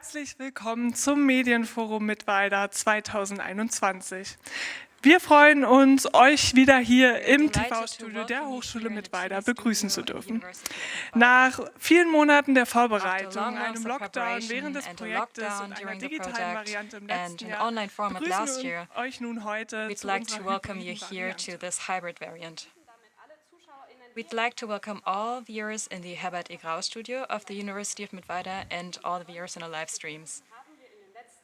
Herzlich willkommen zum Medienforum Mittweida 2021. Wir freuen uns, euch wieder hier im TV-Studio der Hochschule Mittweida begrüßen zu dürfen. Nach vielen Monaten der Vorbereitung, einem Lockdown während des Projektes und einer digitalen Variante im letzten Jahr begrüßen wir euch nun heute zu unserer hybriden Variante. We'd like to welcome all viewers in the MEDIATECH studio of the University of Mittweida and all the viewers in our live streams.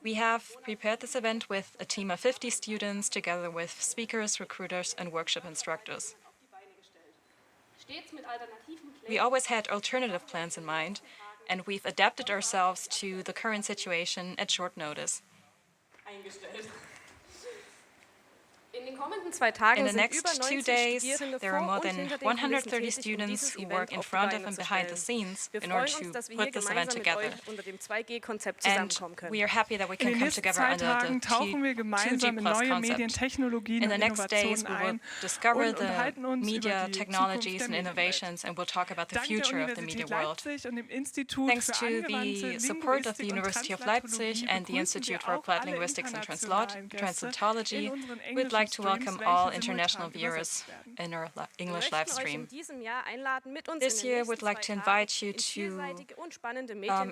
We have prepared this event with a team of 50 students, together with speakers, recruiters, and workshop instructors. We always had alternative plans in mind, and we've adapted ourselves to the current situation at short notice. In the next 2 days, there are more than 130 students who work in front of and behind the scenes in order to put this event together. And we are happy that we can come together under the 2G plus concept. In the next days, we will discover the media technologies and innovations, and we'll talk about the future of the media world. Thanks to the support of the University of Leipzig and the Institute for Applied Linguistics and Translatology, we'd like to welcome all international viewers in our English live stream. This year, we'd like to invite you to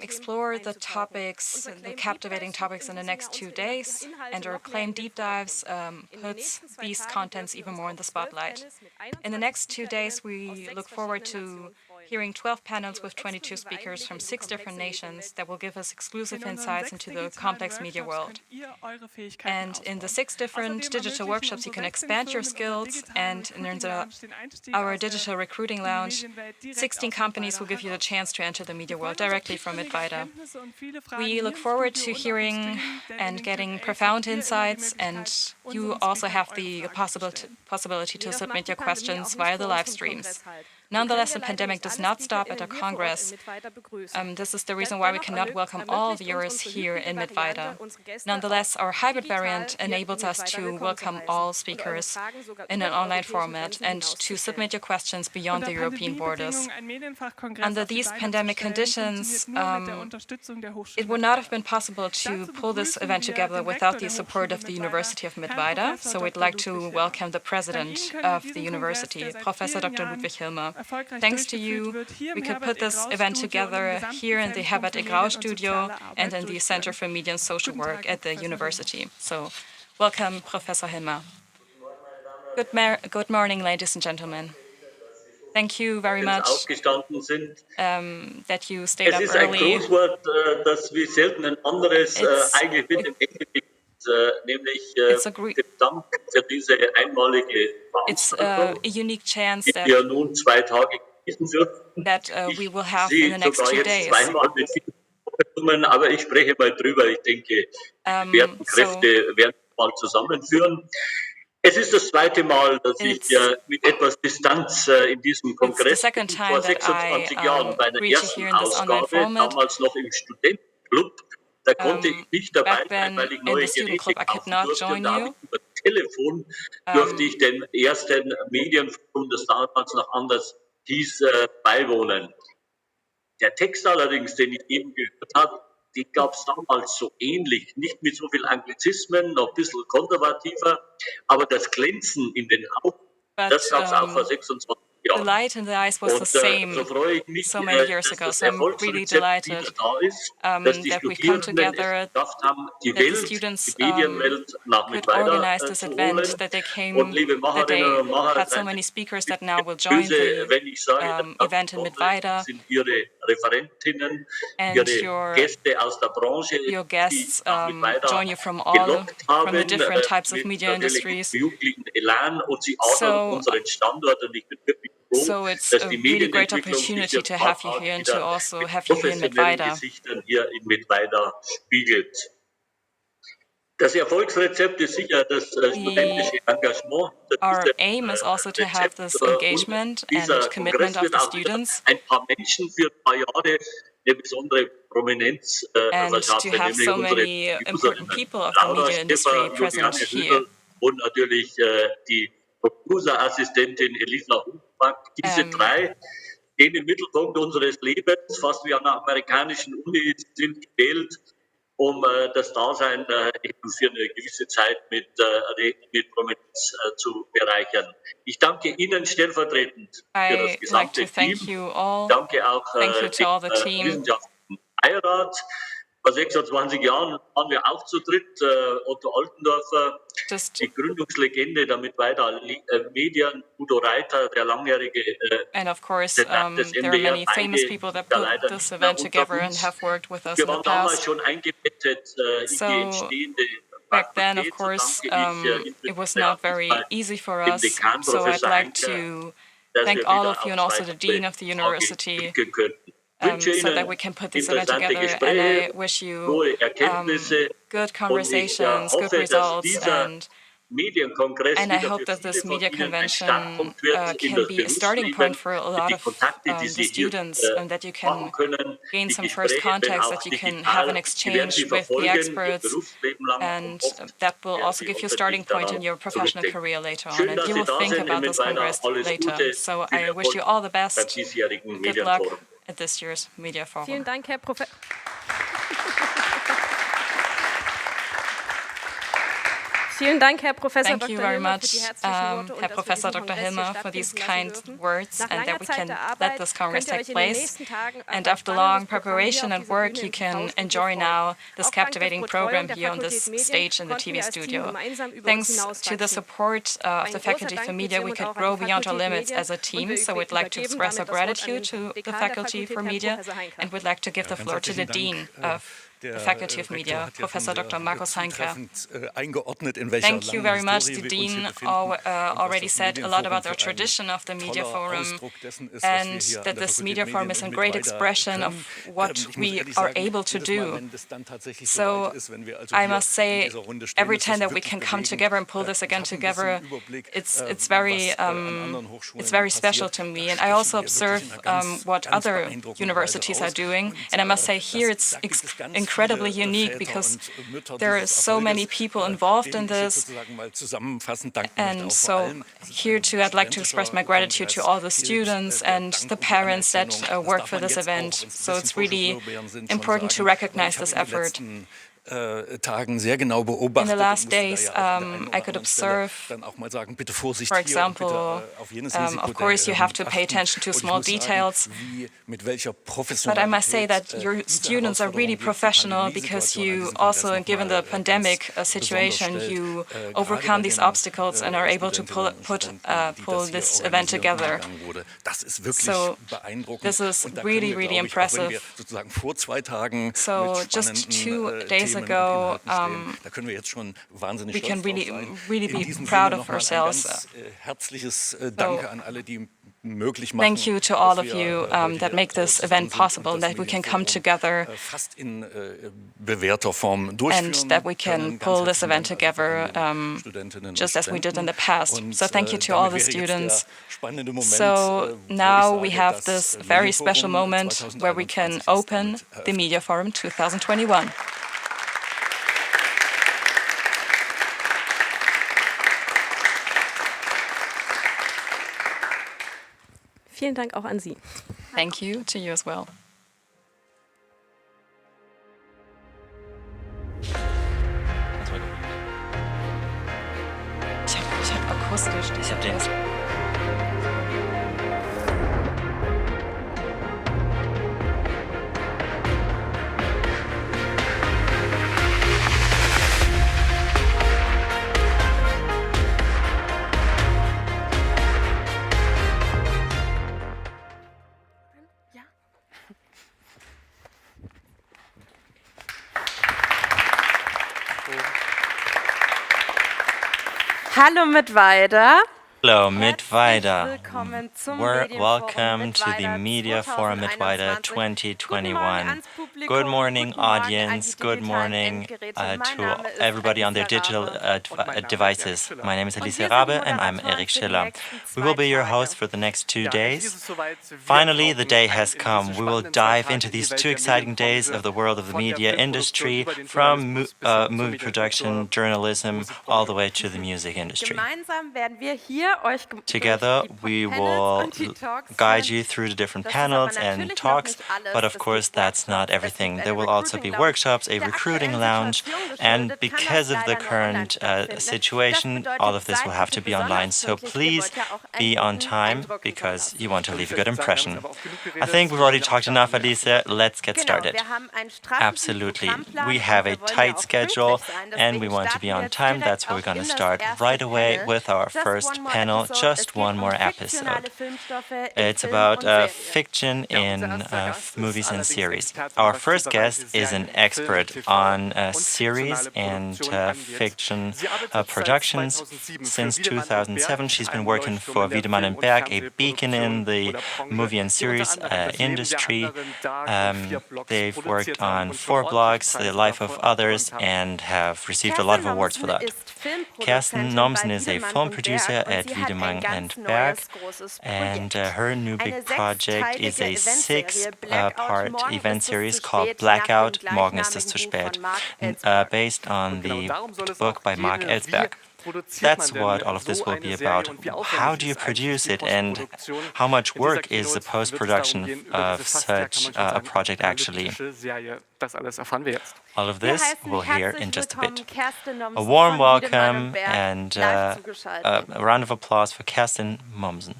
explore the topics, the captivating topics in the next 2 days, and our Claim Deep Dives puts these contents even more in the spotlight. In the next 2 days, we look forward to hearing 12 panels with 22 speakers from 6 different nations that will give us exclusive insights into the complex media world. And in the 6 different digital workshops, you can expand your skills, and in our digital recruiting lounge, 16 companies will give you the chance to enter the media world directly from Mittweida. We look forward to hearing and getting profound insights, and you also have the possibility to submit your questions via the live streams. Nonetheless, the pandemic does not stop at our Congress. This is the reason why we cannot welcome all viewers here in Mittweida. Nonetheless, our hybrid variant enables us to welcome all speakers in an online format and to submit your questions beyond the European borders. Under these pandemic conditions, it would not have been possible to pull this event together without the support of the University of Mittweida. So we'd like to welcome the president of the university, Professor Dr. Ludwig Hilmer. Thanks to you, we could put this event together here in the MEDIATECH studio and in the Center for Media and Social Work at the university. So, welcome, Professor Hilmer. Good morning, ladies and gentlemen. Thank you very much that you stayed up early. Es ist ein Grußwort, das wie selten ein anderes eigentlich mit dem Ende nämlich dem Dank für diese einmalige Veranstaltung, die wir nun 2 Tage genießen dürfen. We will have in the next 2 days. Zweimal mit vielen Vorbereitungen, aber ich spreche mal drüber. Ich denke, die Kräfte werden mal zusammenführen. Es ist das 2. Mal, dass ich mit etwas Distanz in diesem Kongress bin. Vor 26 Jahren bei der ersten Ausgabe, damals noch im Studentenclub. Da konnte ich nicht dabei sein, weil ich neue Geräte kaufen durfte. Und da habe ich über Telefon durfte ich dem ersten Medienforum, das damals noch anders hieß, beiwohnen. Der Text allerdings, den ich eben gehört habe, die gab es damals so ähnlich, nicht mit so viel Anglizismen, noch ein bisschen konservativer, aber das Glänzen in den Augen, das gab es auch vor 26 Jahren. The light in the eyes was the same so many years ago, so I'm really delighted that we come together, that the students could organize this event, that they came, that they had so many speakers that now will join the event in Mittweida, and your guests join you from the different types of media industries. So it's a really great opportunity to have you here and to also have you here in Mittweida. Das Erfolgsrezept ist sicher das studentische Engagement. Our aim is also to have this engagement and commitment of the students. Ein paar Menschen für ein paar Jahre eine besondere Prominenz verschaffen, nämlich so many important people of the media industry present here. Und natürlich die Producer-Assistentin Elisa Hofbank. Diese 3 stehen im Mittelpunkt unseres Lebens, fast wie an einer amerikanischen Uni sind gewählt um das Dasein eben für eine gewisse Zeit mit Prominenz zu bereichern. Ich danke Ihnen stellvertretend für das gesamte Team. Danke auch dem Wissenschaftlichen Beirat. Vor 26 Jahren waren wir auch zu dritt. Otto Altendorfer, die Gründungslegende der Mittweida Medien, Udo Reiter, der langjährige and of course, there are many famous people that put this event together and have worked with us in the past. Schon eingebettet in die entstehende back then, of course, it was not very easy for us. So I'd like to thank all of you and also the Dean of the university so that we can put this event together. And I wish you good conversations, good results, and I hope that this media convention can be a starting point for a lot of the students, and that you can gain some first contacts, that you can have an exchange with the experts, and that will also give you a starting point in your professional career later on, and you will think about this congress later. So I wish you all the best. Good luck at this year's Media Forum. Vielen Dank, Herr Professor. Vielen Dank, Herr Professor Thank you very much, Herr Professor Dr. Hilmer, for these kind words, and that we can let this Congress take place. And after long preparation and work, you can enjoy now this captivating program here on this stage in the TV studio. Thanks to the support of the Faculty for Media, we could grow beyond our limits as a team, so we'd like to express our gratitude to the Faculty for Media, and we'd like to give the floor to the Dean of the Faculty of Media, Professor Dr. Markus Heinke. Thank you very much. The Dean already said a lot about the tradition of the Media Forum, and that this Media Forum is a great expression of what we are able to do. So I must say, every time that we can come together and pull this again together, it's very special to me. And I also observe what other universities are doing, and I must say here it's incredibly unique because there are so many people involved in this. And so here too I'd like to express my gratitude to all the students and the parents that work for this event. So it's really important to recognize this effort. In the last days, I could observe, for example, of course you have to pay attention to small details, but I must say that your students are really professional because you also, given the pandemic situation, you overcome these obstacles and are able to pull this event together. So this is really, really impressive. So just 2 days ago, we can really be proud of ourselves. Thank you to all of you that make this event possible, that we can come together and that we can pull this event together just as we did in the past. So thank you to all the students. So now we have this very special moment where we can open the Media Forum 2021. Vielen Dank auch an Sie. Thank you to you as well. Ich hab akustisch diese Hallo Mittweida. Hello, Mittweida. Welcome to the Media Forum Mittweida 2021. Good morning, audience. Good morning to everybody on their digital devices. My name is Elise Rabe and I'm Erik Schiller. We will be your hosts for the next 2 days. Finally, the day has come. We will dive into these 2 exciting days of the world of the media industry, from movie production, journalism, all the way to the music industry. Together, we will guide you through the different panels and talks, but of course, that's not everything. everything. There will also be workshops, a recruiting lounge, and because of the current situation, all of this will have to be online. So please be on time because you want to leave a good impression. I think we've already talked enough, Alice. Let's get started. Absolutely. We have a tight schedule and we want to be on time. That's where we're going to start right away with our first panel, just one more episode. It's about fiction in movies and series. Our first guest is an expert on series and fiction productions. Since 2007, she's been working for Wiedemann & Berg, a beacon in the movie and series industry. They've worked on 4 blogs, The Life of Others, and have received a lot of awards for that. Kerstin Nomsen is a film producer at Wiedemann & Berg, and her new big project is a 6-part event series called Blackout, Morgen ist es zu spät, based on the book by Mark Ellsberg. That's what all of this will be about. How do you produce it, and how much work is the post-production of such a project actually? All of this we'll hear in just a bit. A warm welcome and a round of applause for Kerstin Nomsen.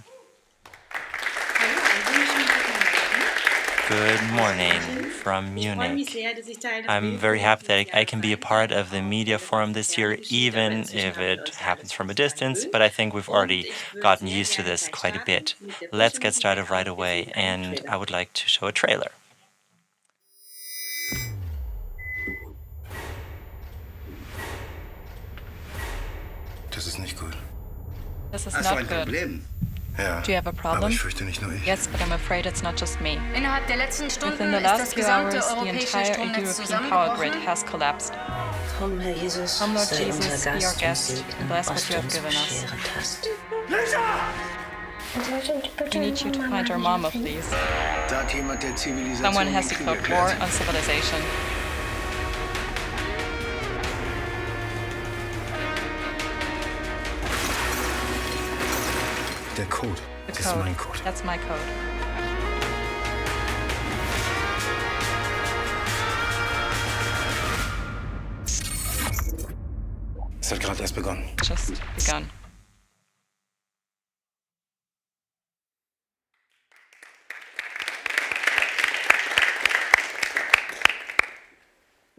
Good morning from Munich. I'm very happy that I can be a part of the Media Forum this year, even if it happens from a distance, but I think we've already gotten used to this quite a bit. Let's get started right away, and I would like to show a trailer. Das ist nicht gut. This is not good. Ja, Do you have a problem? aber ich fürchte nicht nur ich. Yes, but I'm afraid it's not just me. Innerhalb der letzten Within Stunden the ist last das few gesamte hours, the europäische entire Stromnetz European power grid zusammengebrochen. has collapsed. Komm, Herr Jesus, Come, Lord sei unser Jesus, be our Gast guest, und and segne, bless what was you du have uns given us. beschert hast. We need you to find our mama, please. Da hat jemand der Zivilisation Someone has den Krieg declared war erklärt. on civilization. Der Code. The Das ist mein Code. That's my code. Es hat gerade erst begonnen. Just begun.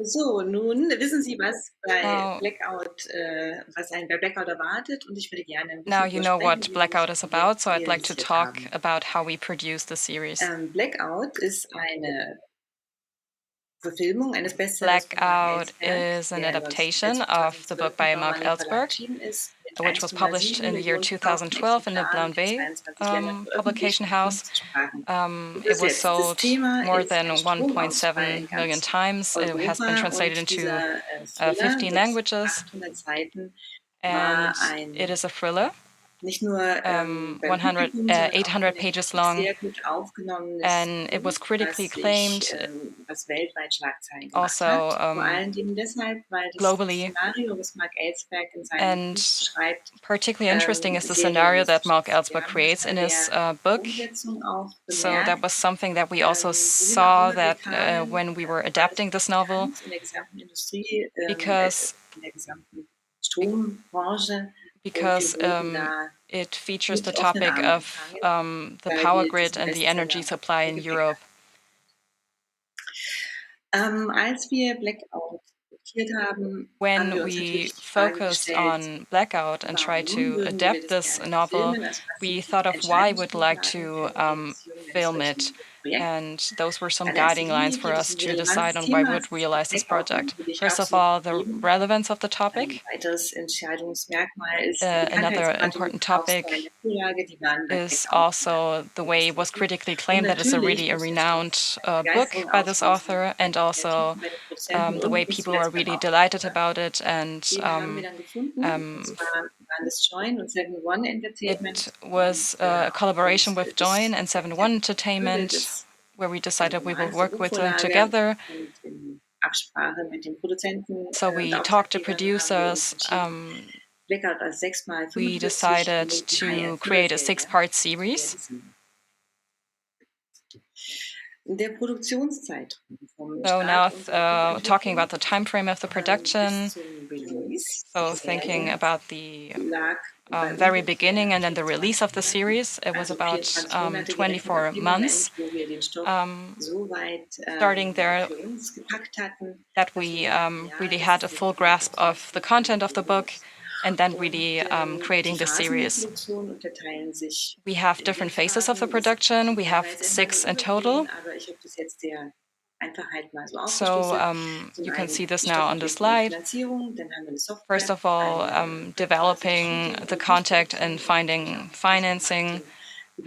So, nun wissen Sie, was bei Now- Blackout, was einen bei Blackout erwartet, und ich würde gerne ein bisschen Now you know drüber what sprechen, Blackout wie is wir about, so I'd das like to realisiert talk haben. about how we produce the series. Blackout ist eine Verfilmung eines Bestsellers von Blackout Mark Ellsberg, is an der adaptation of the book by Mark Ellsberg, which was published in the year 2012 in the Blainville publication house. It was sold more than 1.7 million times. It has been translated into 15 languages, and it is a thriller, nicht nur 800 pages long, and it was critically acclaimed, was weltweit Schlagzeilen gemacht also hat. Vor allen Dingen deshalb, weil das globally. Szenario, was Mark Ellsberg in seinem And Buch schreibt, particularly interesting is the scenario that Mark Ellsberg creates in his book. Umsetzung auch So bemerkt, that was something that we also saw that when we were adapting this novel, in der gesamten Industrie, because in der gesamten Strombranche, because it features the topic of the power grid and the energy supply in Europe. Als wir Blackout diskutiert haben, haben When wir uns we natürlich die Frage focused gestellt, on Blackout and tried warum to würden wir adapt das this gerne novel, filmen? Also was we sind thought die of why we'd like Entscheidungsgrundlagen to für die Realisierung eines film solchen it, Projekts? and those were some In erster guiding lines Linie for geht us es um to die Relevanz decide des on why Themas. we'd realize this Blackout project. würde ich First of absolut all, the geben. relevance of the Ein topic. weiteres Entscheidungsmerkmal ist die Another Bekanntheitsgrad important und Aufbau topic einer Vorlage, die waren bei is Blackout also the way it was critically claimed that it's natürlich really a muss der renowned Stoff book Begeisterung by this auslösen author, and bei den also Kreativen, bei den Produzenten the und way nicht people are zuletzt beim really Auftraggeber. delighted about it, and Den haben wir dann gefunden, und zwar waren das Join und 7-One Entertainment. it was a collaboration with Join and 7-One Entertainment, where we decided we will work with them together. Und in Absprache mit den Produzenten So we und talked to Auftraggebern haben wir uns producers. entschieden, Blackout als 6x45 We decided to create a 6-part series. So now talking about the time frame of the production, so thinking about the very beginning and then the release of the series, it was about 24 months. Starting there, that we really had a full grasp of the content of the book, and then really creating the series. We have different phases of the production. We have 6 in total. So you can see this now on the slide. First of all, developing the content and finding financing,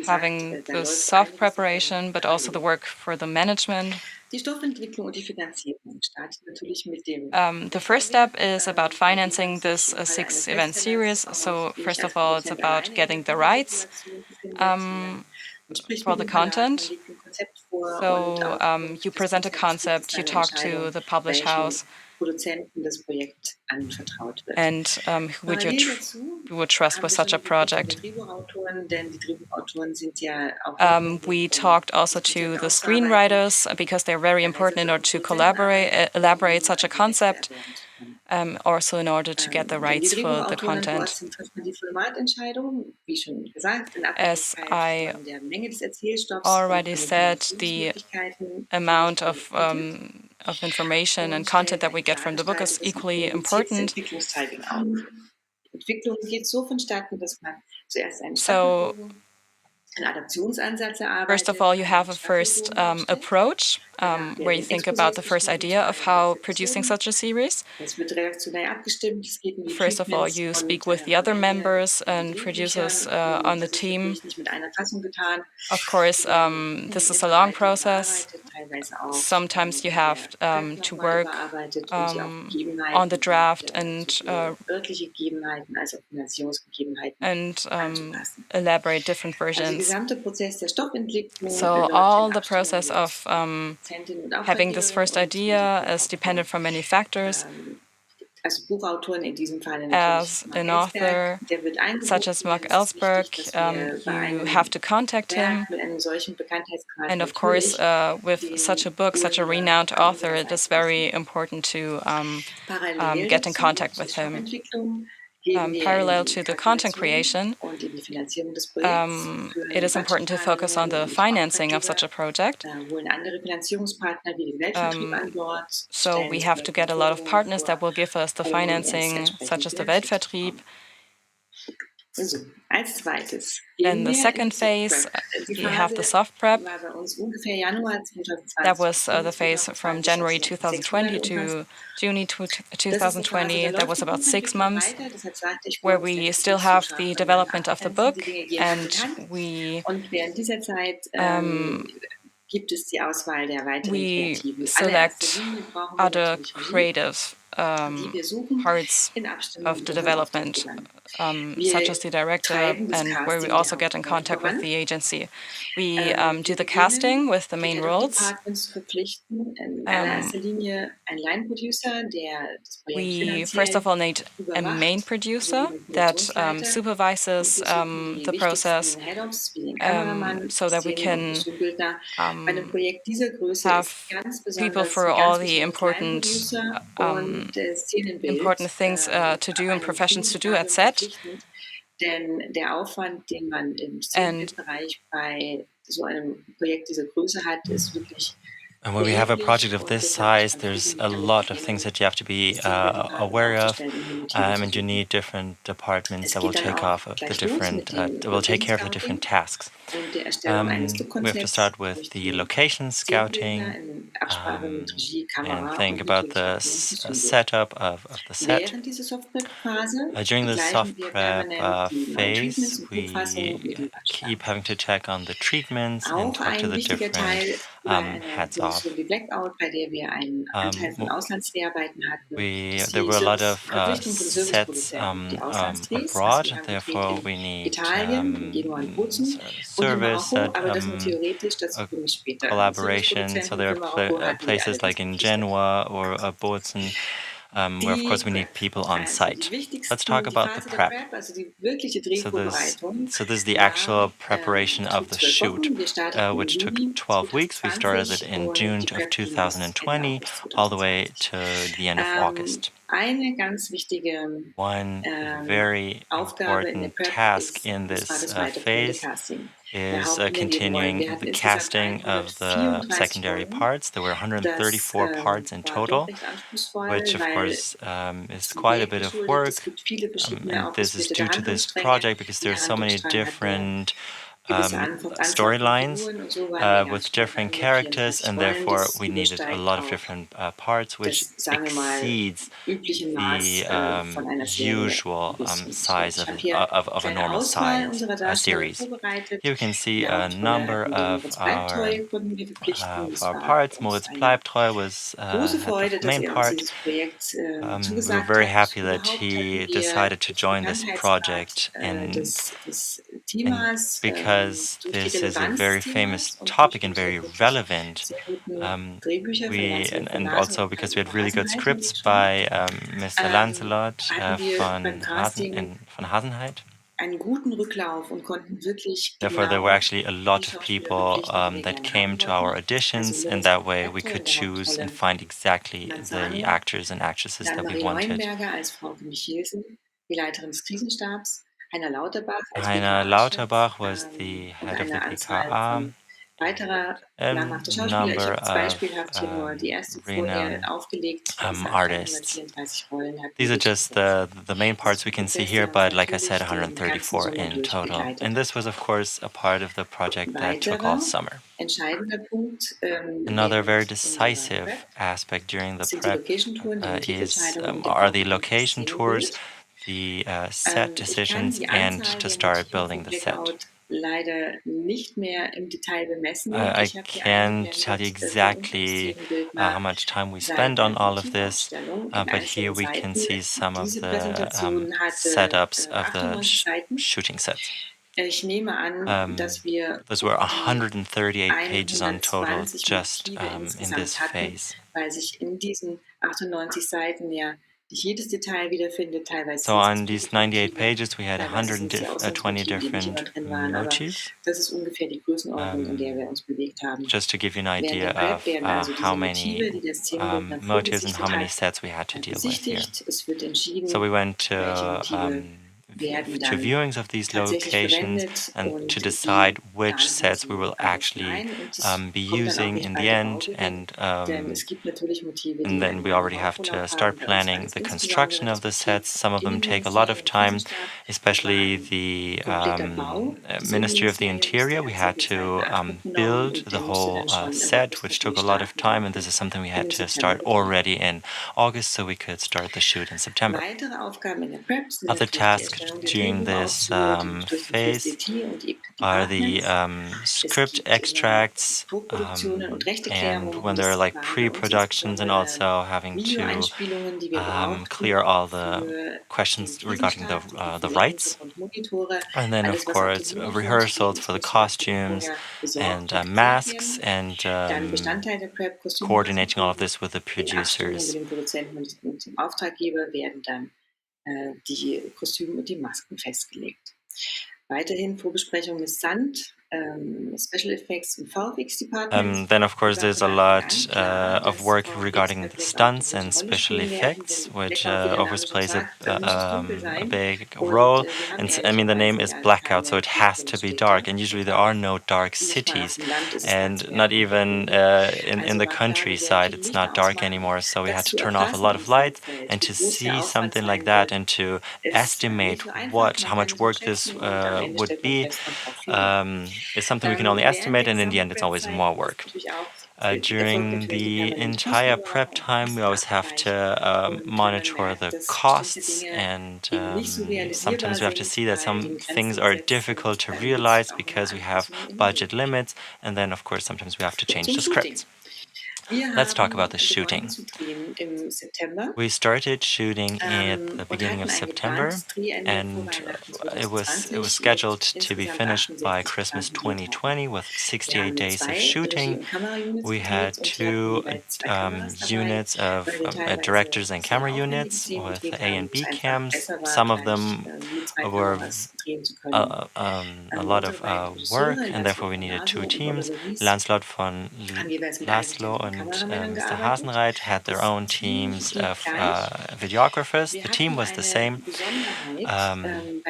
having the soft preparation, but also the work for the management. The first step is about financing this 6-event series. So first of all, it's about getting the rights for the content. So you present a concept, you talk to the publish house, and who would you would trust with such a project. We talked also to the screenwriters because they're very important in order to elaborate such a concept. Also in order to get the rights for the content. As I already said, the amount of information and content that we get from the book is equally important. So, first of all, you have a first approach where you think about the first idea of how producing such a series. First of all, you speak with the other members and producers on the team. Of course, this is a long process. Sometimes you have to work on the draft and elaborate different versions. So all the process of having this first idea is dependent from many factors. As an author, such as Mark Ellsberg, you have to contact him. And of course, with such a book, such a renowned author, it is very important to get in contact with him. Parallel to the content creation, it is important to focus on the financing of such a project. So we have to get a lot of partners that will give us the financing, such as the Weltvertrieb. Then the second phase, you have the soft prep. That was the phase from January 2020 to June 2020. That was about 6 months, where we still have the development of the book, and we select other creative parts of the development, such as the director, and where we also get in contact with the agency. We do the casting with the main roles. We first of all need a main producer that supervises the process, so that we can have people for all the important things to do and professions to do at set. And when we have a project of this size, there's a lot of things that you have to be aware of, and you need different departments that will take care of the different tasks. We have to start with the location scouting and think about the setup of the set. During the soft prep phase, we keep having to check on the treatments and talk to the different heads off. There were a lot of sets abroad, therefore we need service collaboration. So there are places like in Genoa or Bozen where of course we need people on site. Let's talk about the prep. So this is the actual preparation of the shoot, which took 12 weeks. We started it in June of 2020 all the way to the end of August. One very important task in this phase is continuing the casting of the secondary parts. There were 134 parts in total, which of course is quite a bit of work. And this is due to this project because there are so many different storylines with different characters, and therefore we needed a lot of different parts, which exceeds the usual size of a normal size series. Here we can see a number of our parts. Moritz Bleibtreu was the main part. We were very happy that he decided to join this project, and because this is a very famous topic and very relevant, and also because we had really good scripts by Mr. Lancelot von Hasenheit. Therefore, there were actually a lot of people that came to our auditions, and that way we could choose and find exactly the actors and actresses that we wanted. Heiner Lauterbach was the head of the PKA. A number of renowned artists. These are just the main parts we can see here, but like I said, 134 in total. And this was, of course, a part of the project that took all summer. Another very decisive aspect during the prep are the location tours, the set decisions, and to start building the set. I can't tell you exactly how much time we spend on all of this, but here we can see some of the setups of the shooting sets. Those were 138 pages on total just in this phase. So on these 98 pages, we had 120 different motifs, just to give you an idea of how many motifs and how many sets we had to deal with here. So we went to viewings of these locations and to decide which sets we will actually be using in the end, and then we already have to start planning the construction of the sets. Some of them take a lot of time, especially the Ministry of the Interior. We had to build the whole set, which took a lot of time, and this is something we had to start already in August so we could start the shoot in September. Other tasks during this phase are the script extracts, and when there are like pre-productions, and also having to clear all the questions regarding the rights, and then of course rehearsals for the costumes and masks, and coordinating all of this with the producers. Die Kostüme und die Masken festgelegt. Weiterhin Vorbesprechung mit Sand, special effects and VFX department. Then of course there's a lot of work regarding the stunts and special effects, which always plays a big role. And I mean, the name is Blackout, so it has to be dark, and usually there are no dark cities, and not even in the countryside it's not dark anymore, so we had to turn off a lot of lights, and to see something like that and to estimate how much work this would be is something we can only estimate, and in the end it's always more work. During the entire prep time, we always have to monitor the costs, and sometimes we have to see that some things are difficult to realize because we have budget limits, and then of course sometimes we have to change the scripts. Let's talk about the shooting. We started shooting at the beginning of September, and it was scheduled to be finished by Christmas 2020 with 68 days of shooting. We had two units of directors and camera units with A and B cams. Some of them were a lot of work, and therefore we needed two teams. Laszlo and Mr. Hasenreit had their own teams of videographers. The team was the same,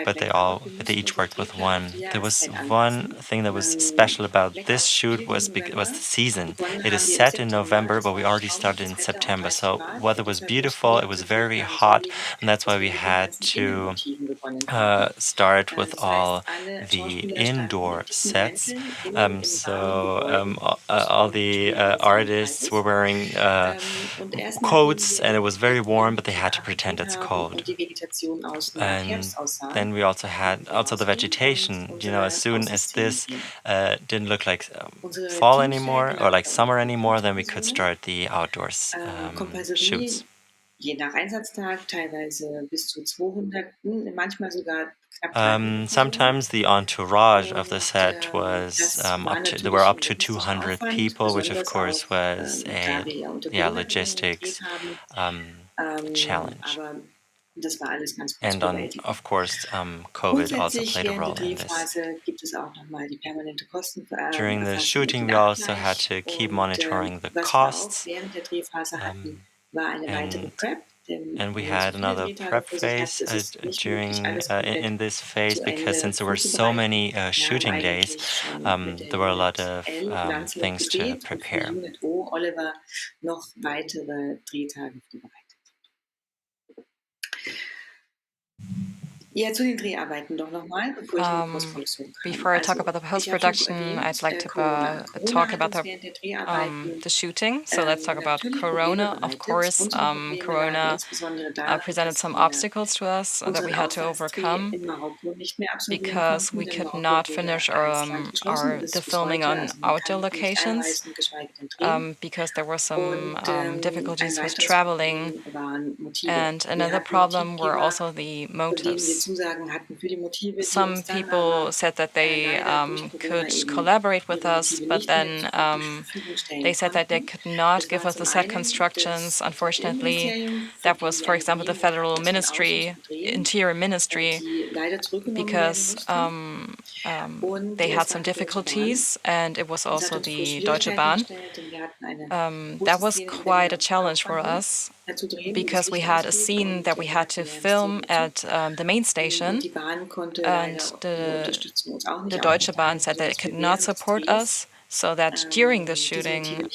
but they each worked with one. There was one thing that was special about this shoot was the season. It is set in November, but we already started in September. So weather was beautiful. It was very hot, and that's why we had to start with all the indoor sets. All the artists were wearing coats, and it was very warm, but they had to pretend it's cold. And then we also had the vegetation. As soon as this didn't look like fall anymore or like summer anymore, then we could start the outdoors shoots. Sometimes the entourage of the set was there were up to 200 people, which of course was a logistics challenge. And of course, COVID also played a role in this. During the shooting, we also had to keep monitoring the costs. And we had another prep phase in this phase, because since there were so many shooting days, there were a lot of things to prepare. Before I talk about the post-production, I'd like to talk about the shooting. So let's talk about Corona. Of course, Corona presented some obstacles to us that we had to overcome, because we could not finish the filming on outdoor locations, because there were some difficulties with traveling. And another problem were also the motives. Some people said that they could collaborate with us, but then they said that they could not give us the set constructions. Unfortunately, that was, for example, the Federal Ministry, Interior Ministry, because they had some difficulties, and it was also the Deutsche Bahn. That was quite a challenge for us, because we had a scene that we had to film at the main station, and the Deutsche Bahn said that it could not support us, so that during the shooting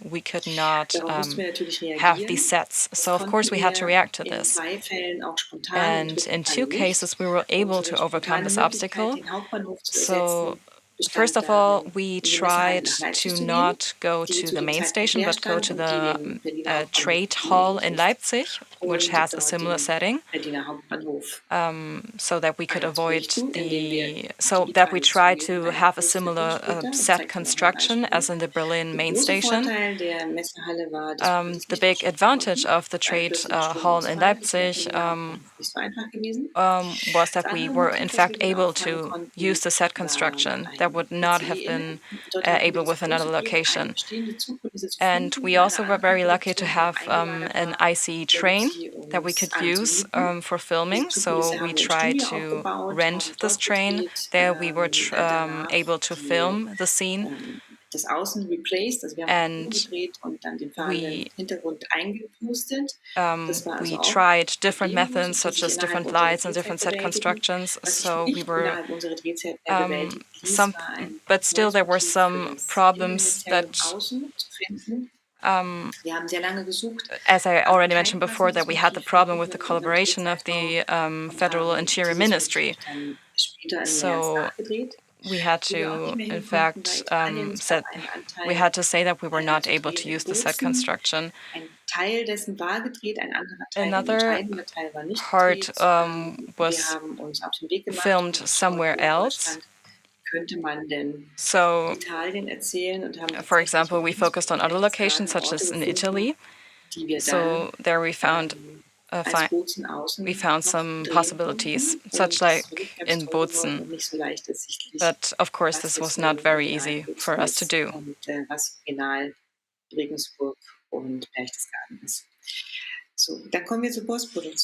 we could not have these sets. So of course we had to react to this. And in two cases we were able to overcome this obstacle. So first of all, we tried to not go to the main station, but go to the trade hall in Leipzig, which has a similar setting, so that we could avoid so that we tried to have a similar set construction as in the Berlin main station. The big advantage of the trade hall in Leipzig was that we were in fact able to use the set construction that would not have been able with another location. And we also were very lucky to have an IC train that we could use for filming. So we tried to rent this train. There we were able to film the scene. And we tried different methods, such as different lights and different set constructions. So we were but still there were some problems that, as I already mentioned before, that we had the problem with the collaboration of the Federal Interior Ministry. So we had to, in fact, we had to say that we were not able to use the set construction. Another part was filmed somewhere else. So, for example, we focused on other locations, such as in Italy. So there we found some possibilities, such like in Bozen. But of course, this was not very easy for us to do.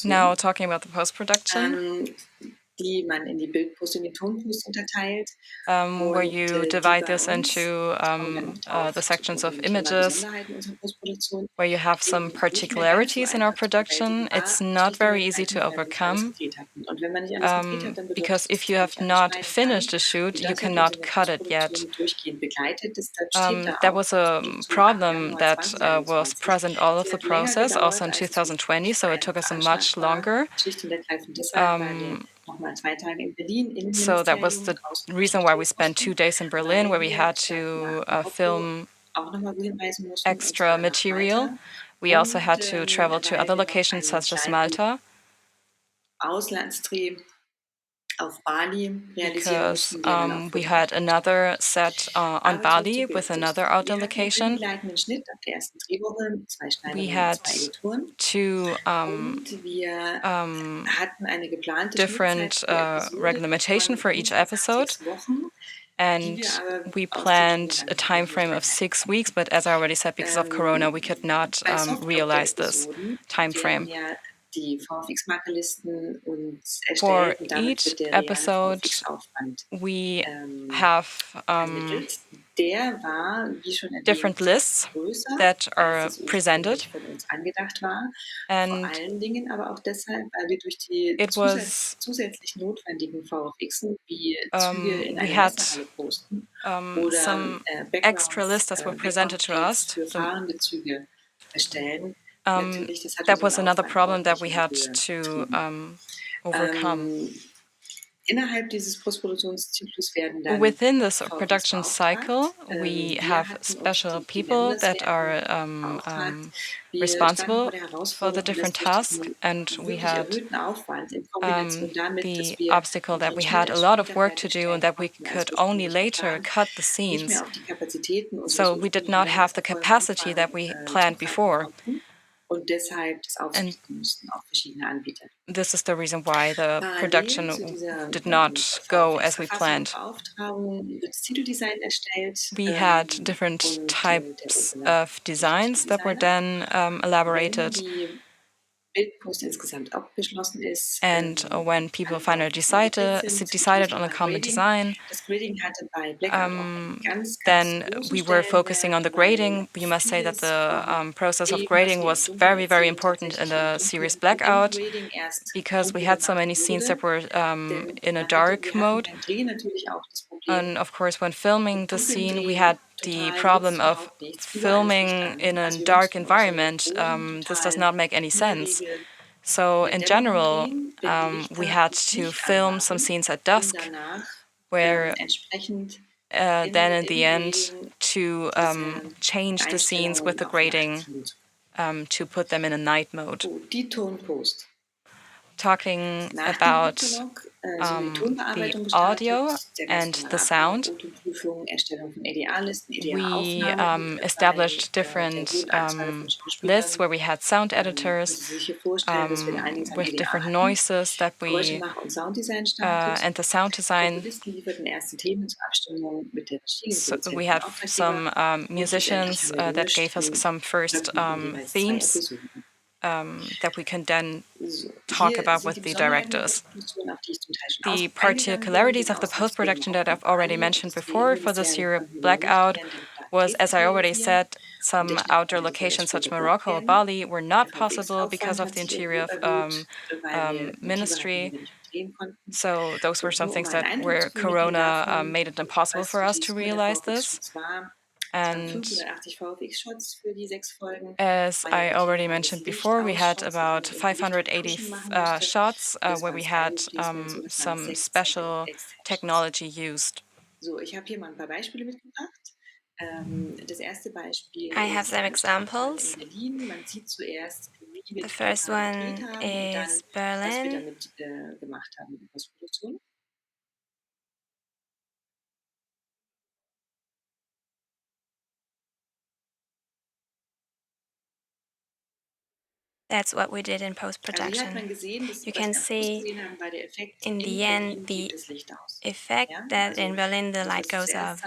Now, talking about the post-production, where you divide this into the sections of images, where you have some particularities in our production. It's not very easy to overcome, because if you have not finished a shoot, you cannot cut it yet. That was a problem that was present all of the process, also in 2020, so it took us much longer. So that was the reason why we spent 2 days in Berlin, where we had to film extra material. We also had to travel to other locations, such as Malta, because we had another set on Bali with another outdoor location. We had 2 different regulation for each episode, and we planned a time frame of 6 weeks, but as I already said, because of Corona, we could not realize this time frame. For each episode, we have different lists that are presented, and it was we had some extra lists that were presented to us. That was another problem that we had to overcome. Within this production cycle, we have special people that are responsible for the different tasks, and we had the obstacle that we had a lot of work to do and that we could only later cut the scenes. So we did not have the capacity that we planned before. And this is the reason why the production did not go as we planned. We had different types of designs that were then elaborated. And when people finally decided on a common design, then we were focusing on the grading. You must say that the process of grading was very, very important in the series Blackout, because we had so many scenes that were in a dark mode. And of course, when filming the scene, we had the problem of filming in a dark environment. This does not make any sense. So in general, we had to film some scenes at dusk, where then in the end to change the scenes with the grading to put them in a night mode. Talking about the audio and the sound, we established different lists where we had sound editors with different noises that we and the sound design. So we had some musicians that gave us some first themes that we can then talk about with the directors. The particularities of the post-production that I've already mentioned before for the series Blackout was, as I already said, some outdoor locations such as Morocco or Bali were not possible because of the interior ministry. So those were some things that where Corona made it impossible for us to realize this. And as I already mentioned before, we had about 580 shots where we had some special technology used. I have some examples. The first one is Berlin. That's what we did in post-production. You can see in the end the effect that in Berlin the light goes off.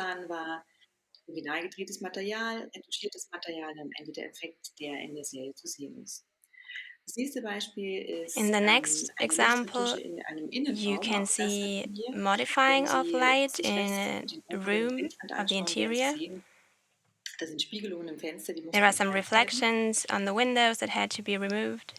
Original gedrehtes Material, retuschiertes Material, am Ende der Effekt, der in der Serie zu sehen ist. Das nächste Beispiel ist in the next eine example, Lichtretusche in einem you Innenraum. can Auch das see hatten wir. modifying Wenn of Sie light sich in rechts a den oberen room Blendwand of the anschauen, werden interior. Sie sehen, da sind Spiegelungen im Fenster, die muss There man are some entfernen. reflections on the windows that had to be removed.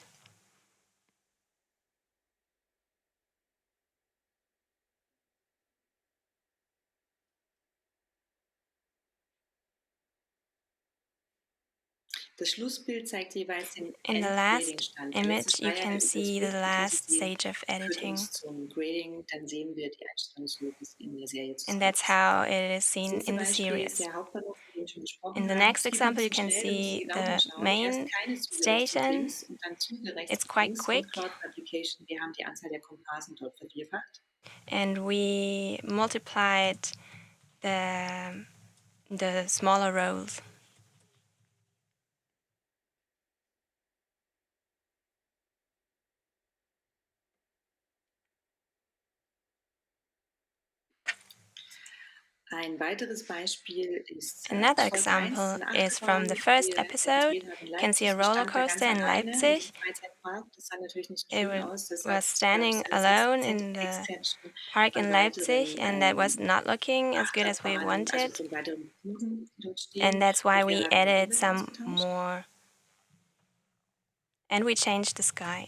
Das Schlussbild zeigt jeweils den In the last Endgrading-Stand. image, you can see the last stage of Führt editing. uns zum Grading, dann sehen wir die Einstellungshöhe, wie es in der Serie zu And sehen that's ist. how it is Das seen nächste in the Beispiel ist series. der Hauptbahnhof, von dem wir schon gesprochen In the haben. next Es geht ein example, you bisschen can schnell, da müssen see Sie genau the hinschauen. main Erst keine Züge rechts und station. links und dann Züge rechts It's und quite links. quick. Und Cloud Application, wir haben die Anzahl der Komparsen dort vervierfacht. And we multiplied the smaller rows. Ein weiteres Beispiel ist Another Folge 1, example ein is from the Achterraum, first wir episode. gedreht haben in You can see a Leipzig. roller Stand da ganz coaster in alleine in Leipzig. diesem Freizeitpark. Das sah natürlich nicht so It schön aus. Deshalb was standing gab es alone 6% in the Extension park von in Leipzig, weiteren and that was not looking as good as we Achterbahnen, also wanted. von weiteren Figuren, die dort stehen. And that's why Und wir we haben den added Himmel some ausgetauscht. more. And we changed the sky.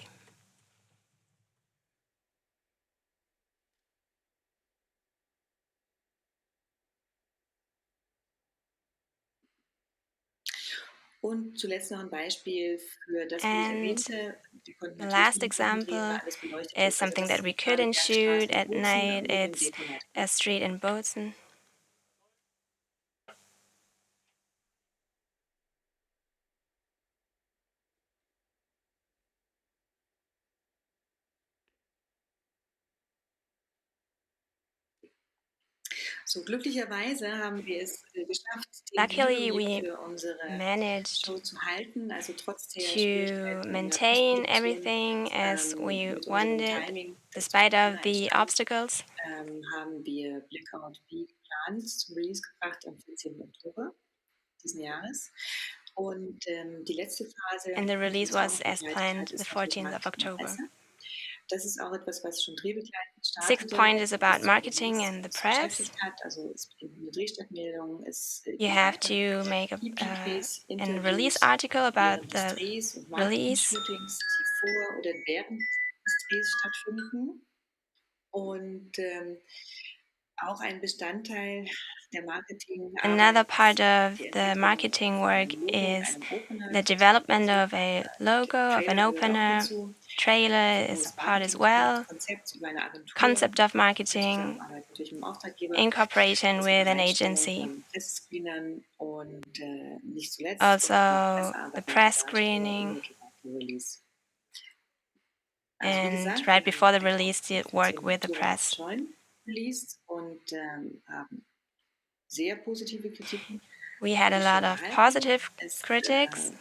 Und zuletzt noch ein Beispiel für das, was ich And erwähnte. Wir konnten the natürlich last nicht drehen, example weil alles beleuchtet is ist. Also something das that we ist die couldn't shoot Bergstraße in at Bozen, night. mit dem It's Deponet. a street in Bozen. So, glücklicherweise haben wir es geschafft, den Luckily, Videolink we für unsere managed Show zu halten, also trotz der to Schwierigkeiten in der maintain Postproduktion, everything as we mit unserem wanted, Timing, despite of the obstacles. haben wir Blackout wie geplant zum Release gebracht am 14. Oktober diesen Jahres. Und die letzte Phase And the release der was as planned the 14th of October. Das ist auch etwas, was schon drehbegleitend startete. Sixth point is about das marketing and the press. beschäftigt hat. Also es bringt eine Drehstadtmeldung, es You have to make an release article about the release. Shootings, die vor oder während des Drehs stattfinden. Und auch ein Bestandteil der Marketing. Another part of the marketing work is the development of a logo, of an opener. Trailer is a part as well. Concept of marketing in cooperation with an agency. Also, the press screening. And right before the release, did work with the press. We had a lot of positive critics.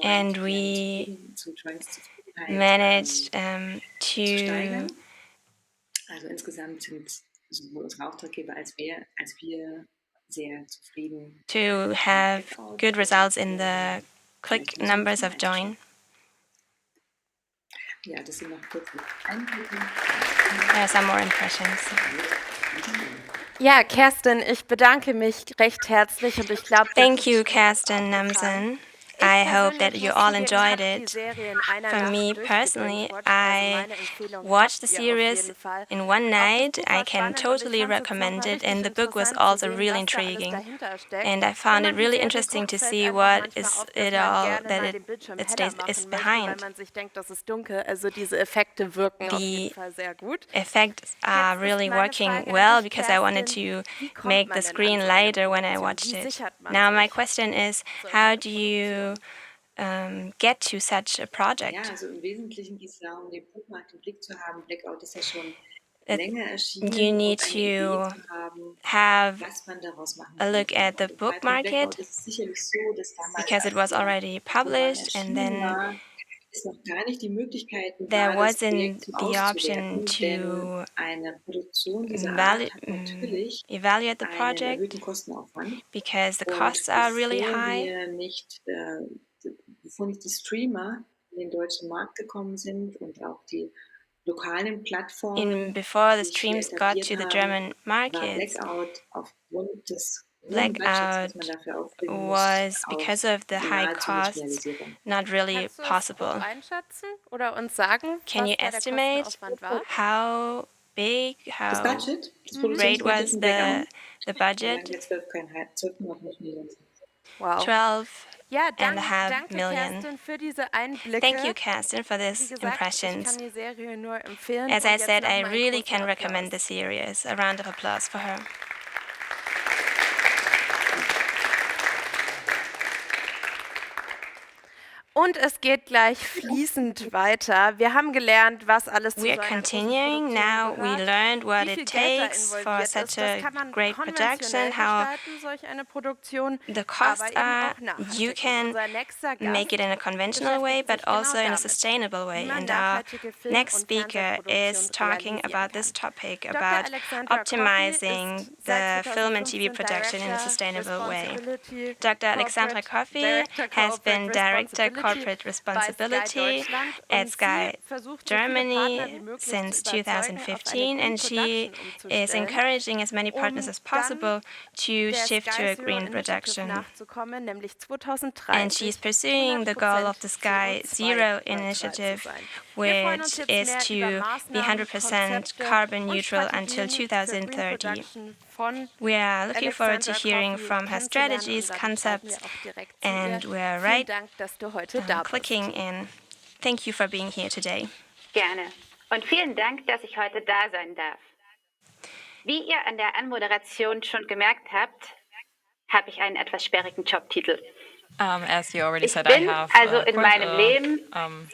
And we managed to Also insgesamt sind sowohl unsere Auftraggeber als wir sehr zufrieden. To have good results in the click numbers of join. Ja, das sind noch kurze Einblicke. There are some more impressions. Ja, Kerstin, ich bedanke mich recht herzlich und ich glaube, thank you, Kerstin Namsen. I hope that you all enjoyed it. For me personally, I watched the series in one night. I can totally recommend it, and the book was also really intriguing. And I found it really interesting to see what is it all that it is behind. The effects are really working well because I wanted to make the screen lighter when I watched it. Now my question is, how do you get to such a project? Ja, also im Wesentlichen geht es darum, den Punkt mal im Blick zu haben. Blackout ist ja schon länger erschienen, you need eine Idee to zu haben, have was man daraus machen a look könnte. at the Und book bei Blackout market ist es sicherlich so, dass damals, because it als was der already Roman published, and erschienen then war, es noch gar nicht die Möglichkeiten there war, das Projekt wasn't zum the option auszuwerten, denn to eine Produktion dieser Art hat natürlich evaluate the einen project erhöhten Kostenaufwand. because the Und costs are really bevor high. bevor nicht die Streamer in den deutschen Markt gekommen sind und auch die lokalen Plattformen Before the sich hier streams got etabliert to the haben, German war markets, Blackout aufgrund des hohen Budgets, Blackout was man dafür aufbringen muss, was, auch because of the high nahezu nicht costs, realisierbar. not really Kannst du es possible. grob einschätzen oder uns sagen, Can you was da der estimate Kostenaufwand war? how big, Das how Budget, das great Produktionsbudget was von Blackout, the da budget? lagen wir 12,5 Millionen. Wow. 12 Ja, and a half danke million. Kerstin für diese Einblicke. Thank you, Kerstin, for Wie these gesagt, ich impressions. kann die Serie nur empfehlen. As Und I jetzt said, noch I mal ein really großer can recommend the Applaus. series. A round of applause for her. Und es geht gleich fließend weiter. Wir haben gelernt, was alles zu so We are einer großen continuing. Produktion Now we gehört, learned what wie viel it Geld da takes for involviert such ist. Das a kann man great konventionell production, how gestalten, solch eine Produktion, the aber costs eben are. auch nachhaltig. You Und can unser nächster make it in a Gast conventional way, beschäftigt but sich genau also in a damit, sustainable way. wie man And our nachhaltige Film- next und speaker is Fernsehproduktion talking realisieren about this kann. topic, Dr. about Alexandra optimizing Coffey ist the seit film and TV 2015 production in a Director sustainable way. Responsibility Dr. Alexandra Coffey has been Director Corporate Responsibility at Sky Germany since 2015, and she is encouraging as many partners as possible to shift to a green production. And she's pursuing the goal of the Sky Zero initiative, which is to be 100% carbon neutral until 2030. We are looking forward to hearing from her strategies, concepts, and we are right clicking in. Thank you for being here today. Gerne. Und vielen Dank, dass ich heute da sein darf. Wie ihr an der Anmoderation schon gemerkt habt, habe ich einen etwas sperrigen Jobtitel. As you already said, Ich I bin have also in quite meinem Leben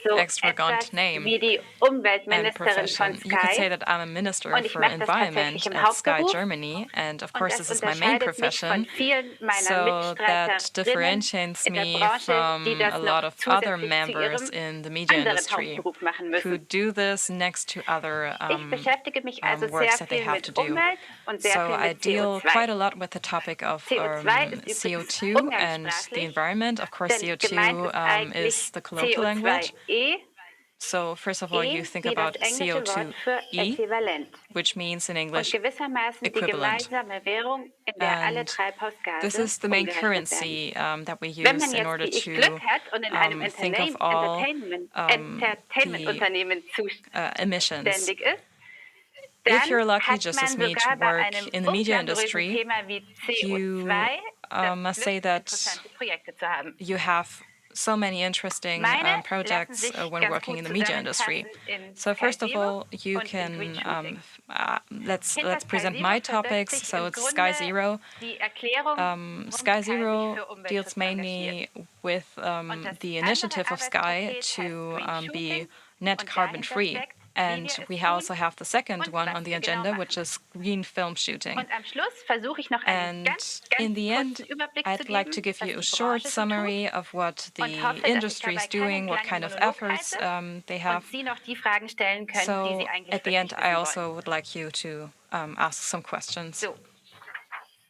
so extravagant etwas name wie die and Umweltministerin von profession. You could say Sky. that I'm a minister Und ich for mache das environment tatsächlich im at Sky Hauptberuf. Germany, and of Und course das this is my main unterscheidet mich profession, von vielen meiner so that Mitstreiterinnen differentiates in der me Branche, die from das a noch lot of other zusätzlich zu members ihrem in the media anderen industry Hauptberuf machen who müssen. do this next to other Ich beschäftige mich also sehr works that they viel have mit to do. Umwelt und sehr So viel I mit deal CO2. quite a lot with the topic of CO2 ist übrigens CO2 and the umgangssprachlich, environment. Of course, denn gemeint ist CO2 eigentlich is the colloquial language. CO2e, So first of all, you think wie about das englische Wort für CO2e, Äquivalent which means in und English gewissermaßen die equivalent. gemeinsame Währung, in der alle And Treibhausgase this is the main umgerechnet currency werden. that we Wenn use man in order jetzt wie ich to Glück hat und in einem think of all Entertainment-Unternehmen emissions. zuständig ist, If you're dann lucky, hat just man as me, to sogar bei work einem in the media umfanggrößeren industry, Thema wie you CO2 das must Glück, say that interessante Projekte zu haben. you have so many interesting Meine lassen projects sich when ganz working gut in the media industry. zusammenfassen in So first of Sky Zero all, you und in can Green Shooting. let's Hinter present Sky my Zero verbirgt topics. sich So im it's Sky Grunde Zero. die Erklärung, warum Sky Sky sich Zero für Umweltschutz deals mainly engagiert. with Und das the andere initiative of Sky Arbeitspaket to heißt Green be Shooting net und carbon dahinter free. steckt, wie And wir es we tun also have the second und one was on the wir genau agenda, machen. which is green film shooting. Und am Schluss versuche ich noch einen And ganz in the end, kurzen Überblick zu I'd like to geben, give was you a die short Branche so summary tut of what the und hoffe, dass ich industry dabei is doing, keinen what kind langen of Monolog efforts halte they und have. Sie noch die Fragen stellen können, die So Sie eigentlich at the wirklich end, I wissen wollen. also would like you to ask some questions. So.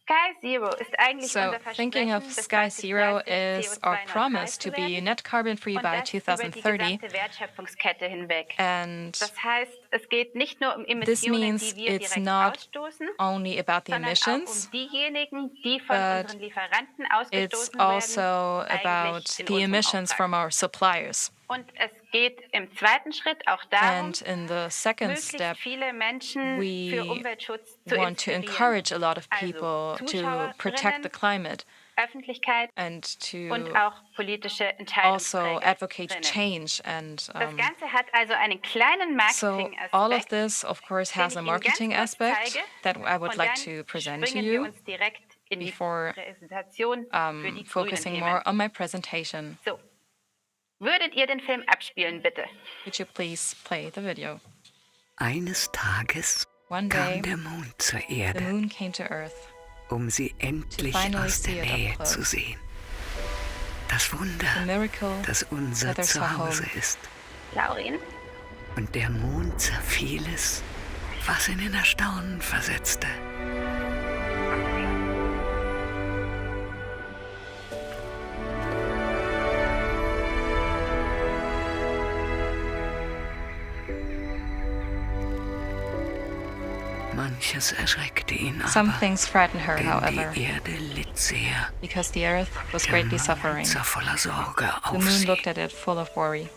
Sky Zero ist eigentlich So unser thinking Versprechen, of bis Sky Zero 2030 is our CO2-neutral promise zu to be werden net carbon free und by das über die 2030. gesamte Wertschöpfungskette hinweg. And Das heißt, es geht nicht nur um this Emissionen, means die wir it's direkt not ausstoßen, only about the sondern auch emissions, um diejenigen, die von but unseren Lieferanten it's ausgestoßen also werden, about eigentlich in the unserem emissions Auftrag. from our suppliers. Und es geht im zweiten Schritt auch darum, And in the second möglichst step, viele Menschen für we Umweltschutz zu want to inspirieren. encourage a lot of Also people to protect the Zuschauerinnen, climate Öffentlichkeit and und to auch politische also advocate Entscheidungsträgerinnen. change. And Das Ganze hat also einen kleinen so all of Marketing-Aspekt, this, of course, den has ich a Ihnen ganz marketing kurz aspect zeige, that I would und like dann to present to springen wir you uns direkt in die before Präsentation für die grünen focusing Themen. more on my presentation. So, würdet ihr den Film abspielen, bitte? Could you please play the video? Eines Tages kam der Mond zur Erde, the moon came to Earth sie endlich finally aus der see it up Nähe close. zu sehen. Das Wunder, the miracle das unser that there's a Zuhause home. ist. Laurin? Und der Mond sah vieles, was ihn in Erstaunen versetzte. Manches erschreckte ihn Some aber, things frightened her, denn however, die Erde litt sehr. because the earth was greatly Der suffering. Mond sah voller Sorge The auf moon sie. looked at it full of worry,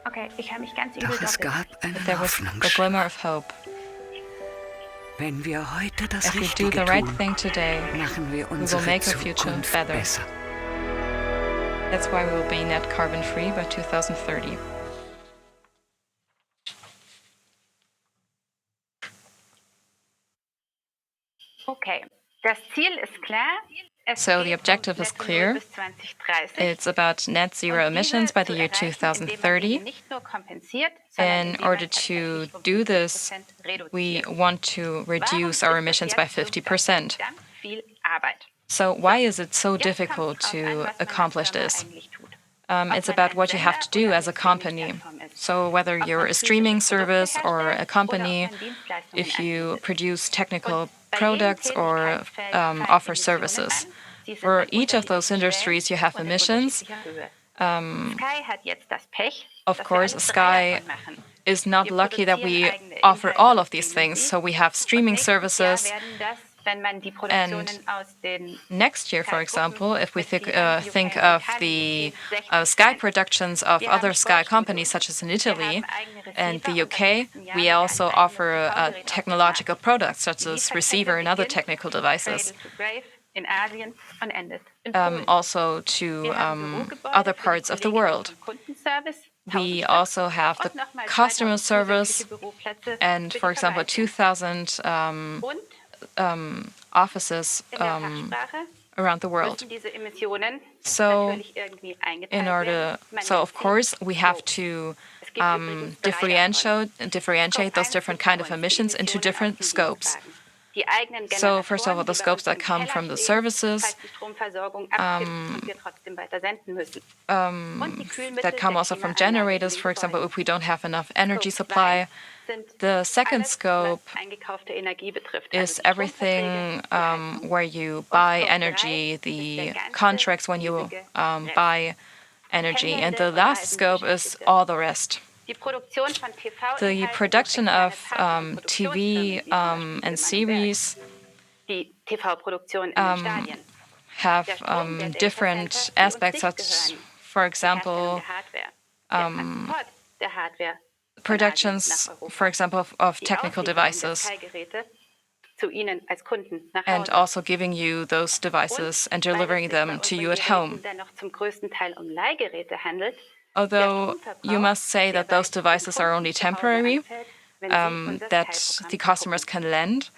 Okay, ich höre mich ganz übel Doch es doppelt. gab einen but there was a Hoffnungsschimmer. glimmer of hope. Wenn wir heute das If we do Richtige the right tun, thing today, machen wir we will unsere make our future Zukunft better. besser. That's why we will be net carbon free by 2030. Okay, das Ziel ist klar. So the objective is clear. It's about net zero emissions by the year 2030. In order to do this, we want to reduce our emissions by 50%. So why is it so difficult to accomplish this? It's about what you have to do as a company. So whether you're a streaming service or a company, if you produce technical products or offer services. For each of those industries, you have emissions. Of course, Sky is not lucky that we offer all of these things. So we have streaming services. And next year, for example, if we think of the Sky productions of other Sky companies, such as in Italy and the UK, we also offer technological products, such as receiver and other technical devices. Also to other parts of the world. We also have the customer service and, for example, 2,000 offices around the world. So, of course, we have to differentiate those different kind of emissions into different scopes. So, first of all, the scopes that come from the services, that come also from generators, for example, if we don't have enough energy supply. The second scope is everything where you buy energy, the contracts when you buy energy. And the last scope is all the rest. The production of TV and series have different aspects, such, for example, productions, for example, of technical devices, and also giving you those devices and delivering them to you at home. Although you must say that those devices are only temporary, that the customers can lend.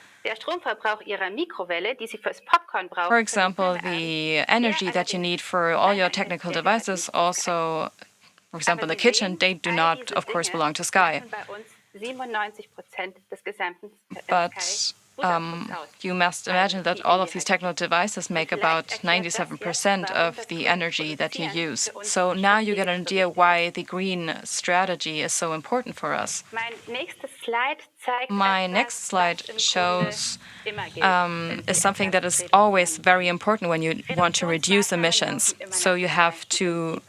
For example, the energy that you need for all your technical devices also, for example, in the kitchen, they do not, of course, belong to Sky. But you must imagine that all of these technical devices make about 97% of the energy that you use. So now you get an idea why the green strategy is so important for us. My next slide shows is something that is always very important when you want to reduce emissions. So you have to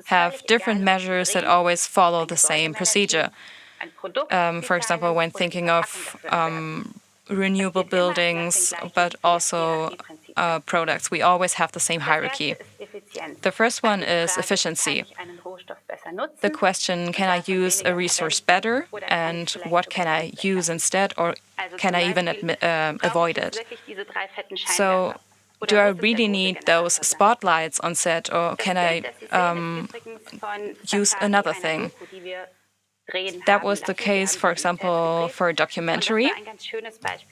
have different measures that always follow the same procedure. For example, when thinking of renewable buildings, but also products, we always have the same hierarchy. The first one is efficiency. The question, can I use a resource better, and what can I use instead, or can I even avoid it? So, do I really need those spotlights on set, or can I use another thing? That was the case, for example, for a documentary,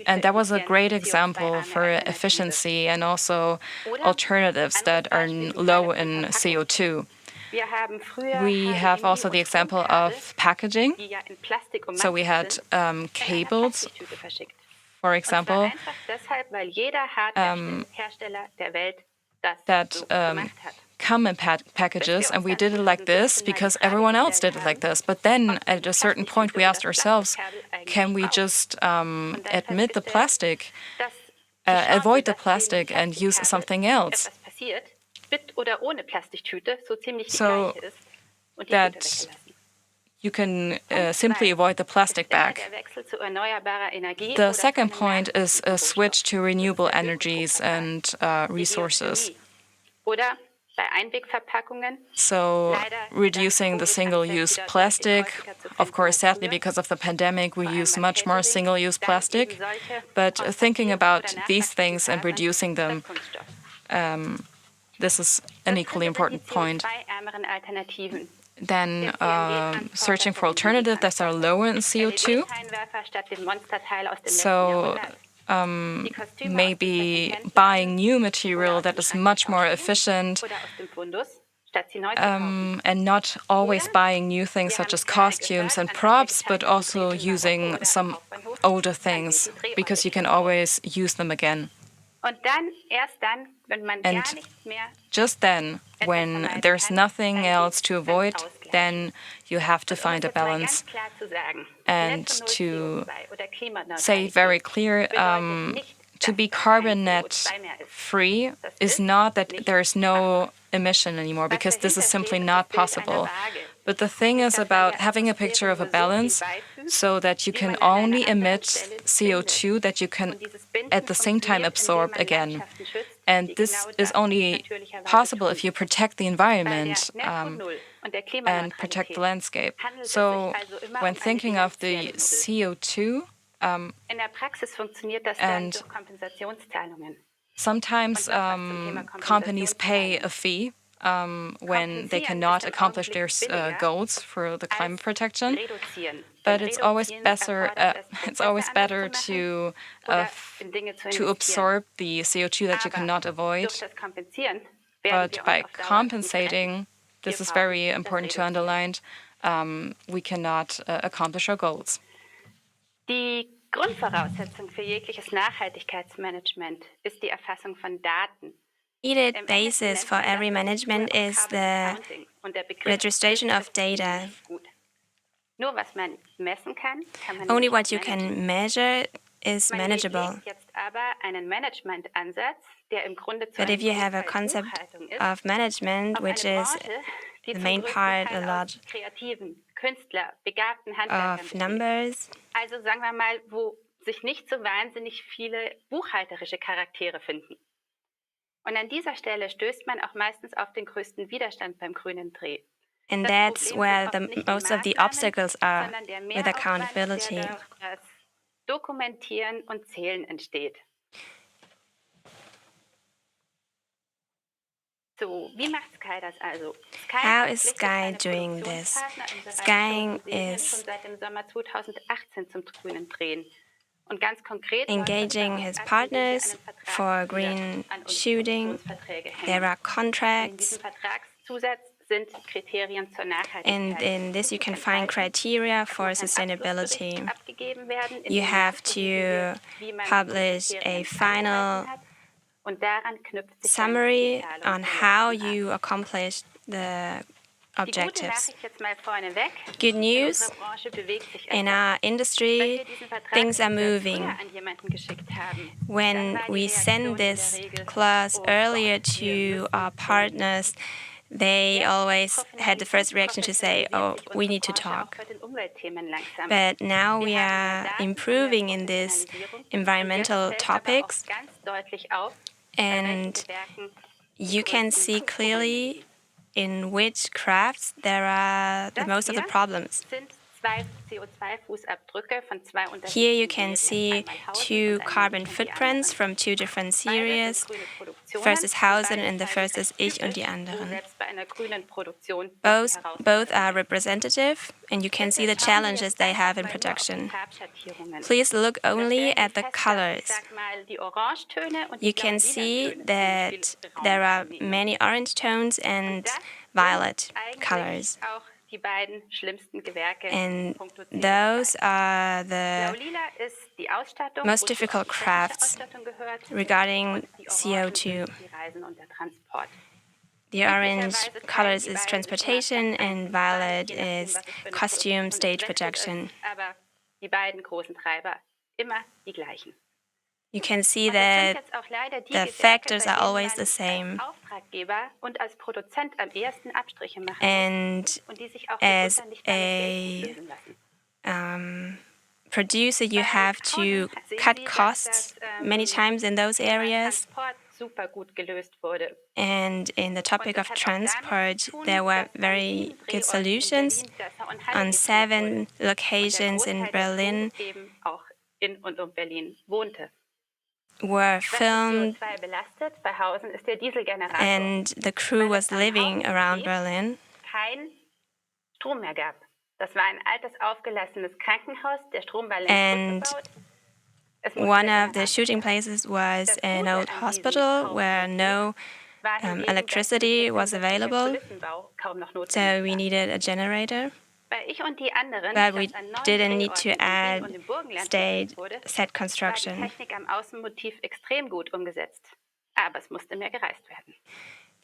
and that was a great example for efficiency and also alternatives that are low in CO2. We have also the example of packaging. So we had cables, for example, that come in packages, and we did it like this because everyone else did it like this. But then at a certain point we asked ourselves, can we just avoid the plastic and use something else? So that you can simply avoid the plastic bag. The second point is a switch to renewable energies and resources. So reducing the single-use plastic. Of course, sadly, because of the pandemic, we use much more single-use plastic. But thinking about these things and reducing them, this is an equally important point. Then searching for alternatives that are lower in CO2. So maybe buying new material that is much more efficient, and not always buying new things such as costumes and props, but also using some older things, because you can always use them again. And just then, when there's nothing else to avoid, then you have to find a balance. And to say very clear, to be carbon net free is not that there's no emission anymore, because this is simply not possible. But the thing is about having a picture of a balance so that you can only emit CO2 that you can at the same time absorb again. And this is only possible if you protect the environment and protect the landscape. So when thinking of the CO2, and sometimes companies pay a fee when they cannot accomplish their goals for the climate protection. But it's always better. It's always better to absorb the CO2 that you cannot avoid. But by compensating, this is very important to underline, we cannot accomplish our goals. Die Grundvoraussetzung für jegliches Nachhaltigkeitsmanagement ist die Erfassung von Daten. Needed basis for every management is the registration of data. Nur was man messen kann man Only what you can measure is manageable. Jetzt aber einen Managementansatz, der im Grunde zu But if you have a concept of management, which is the main part a lot kreativen, Künstler, begabten of numbers, also sagen wir mal, wo sich nicht so wahnsinnig viele buchhalterische Charaktere finden. Und an dieser Stelle stößt man auch meistens auf den größten Widerstand beim grünen Dreh. and that's where most of the obstacles are with accountability. Das Dokumentieren und Zählen entsteht. So, wie macht Sky das also? How is Sky doing this? Sky is seit dem Sommer 2018 zum grünen Drehen. Und ganz konkret engaging his partners for green shooting. There are contracts, sind Kriterien zur Nachhaltigkeit. and in this you can find criteria for sustainability. You have to publish a final summary on how you accomplish the objectives. Good news, in our industry, things are moving. When we send this clause earlier to our partners, they always had the first reaction to say, oh, we need to talk. But now we are improving in these environmental topics, and you can see clearly in which crafts there are the most of the problems. Here you can see two carbon footprints from two different series. First is Hausen and the first is Ich und die anderen. Both are representative, and you can see the challenges they have in production. Please look only at the colors. You can see that there are many orange tones and violet colors. And those are the most difficult crafts regarding CO2. The orange colors is transportation and violet is costume, stage projection. You can see that the factors are always the same. And as a producer, you have to cut costs many times in those areas. And in the topic of transport, there were very good solutions. On 7 locations in Berlin were filmed, and the crew was living around Berlin. And one of the shooting places was an old hospital where no electricity was available, so we needed a generator. But we didn't need to add set construction.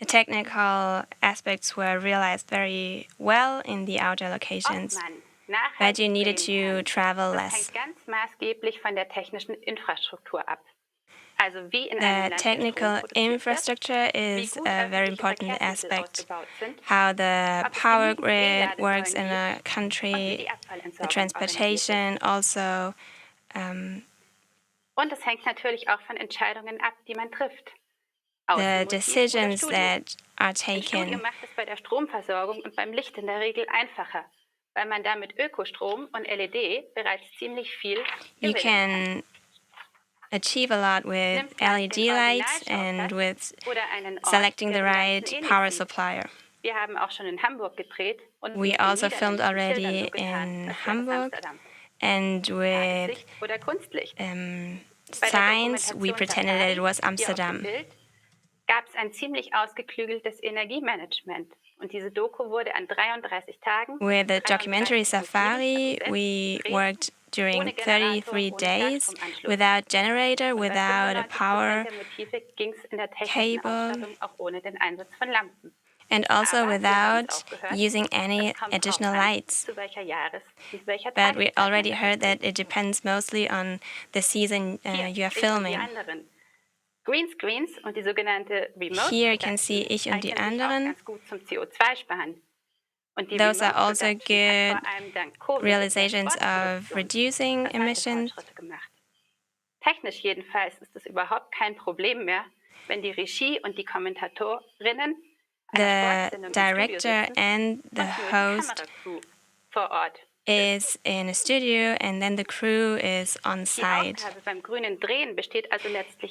The technical aspects were realized very well in the outdoor locations, but you needed to travel less. The technical infrastructure is a very important aspect. How the power grid works in a country, the transportation also. The decisions that are taken. You can achieve a lot with LED lights and with selecting the right power supplier. We also filmed already in Hamburg, and with signs, we pretended that it was Amsterdam. With the documentary Safari, we worked during 33 days without generator, without a power cable, and also without using any additional lights. But we already heard that it depends mostly on the season you are filming. Here you can see Ich und die anderen. Those are also good realizations of reducing emissions. Technisch jedenfalls ist es überhaupt kein Problem mehr, wenn die Regie und die Kommentatorinnen, the director and the host vor Ort is in a studio, and then the crew is on site.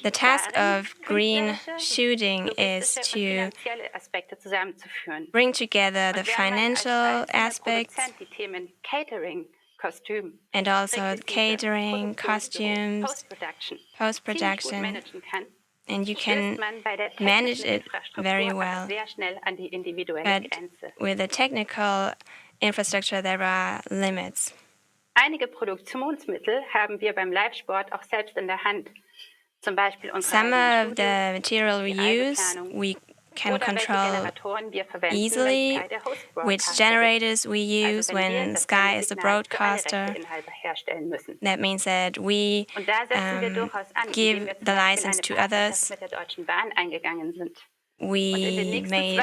The task of green shooting is to bring together the financial aspects and also catering, costumes, post-production, and you can manage it very well. But with the technical infrastructure, there are limits. Einige Produktionsmittel haben wir beim Live-Sport auch selbst in der Hand. Zum Beispiel unsere Some of the material we use, we can control easily, which generators we use when Sky is the broadcaster. That means that we give the license to others. We made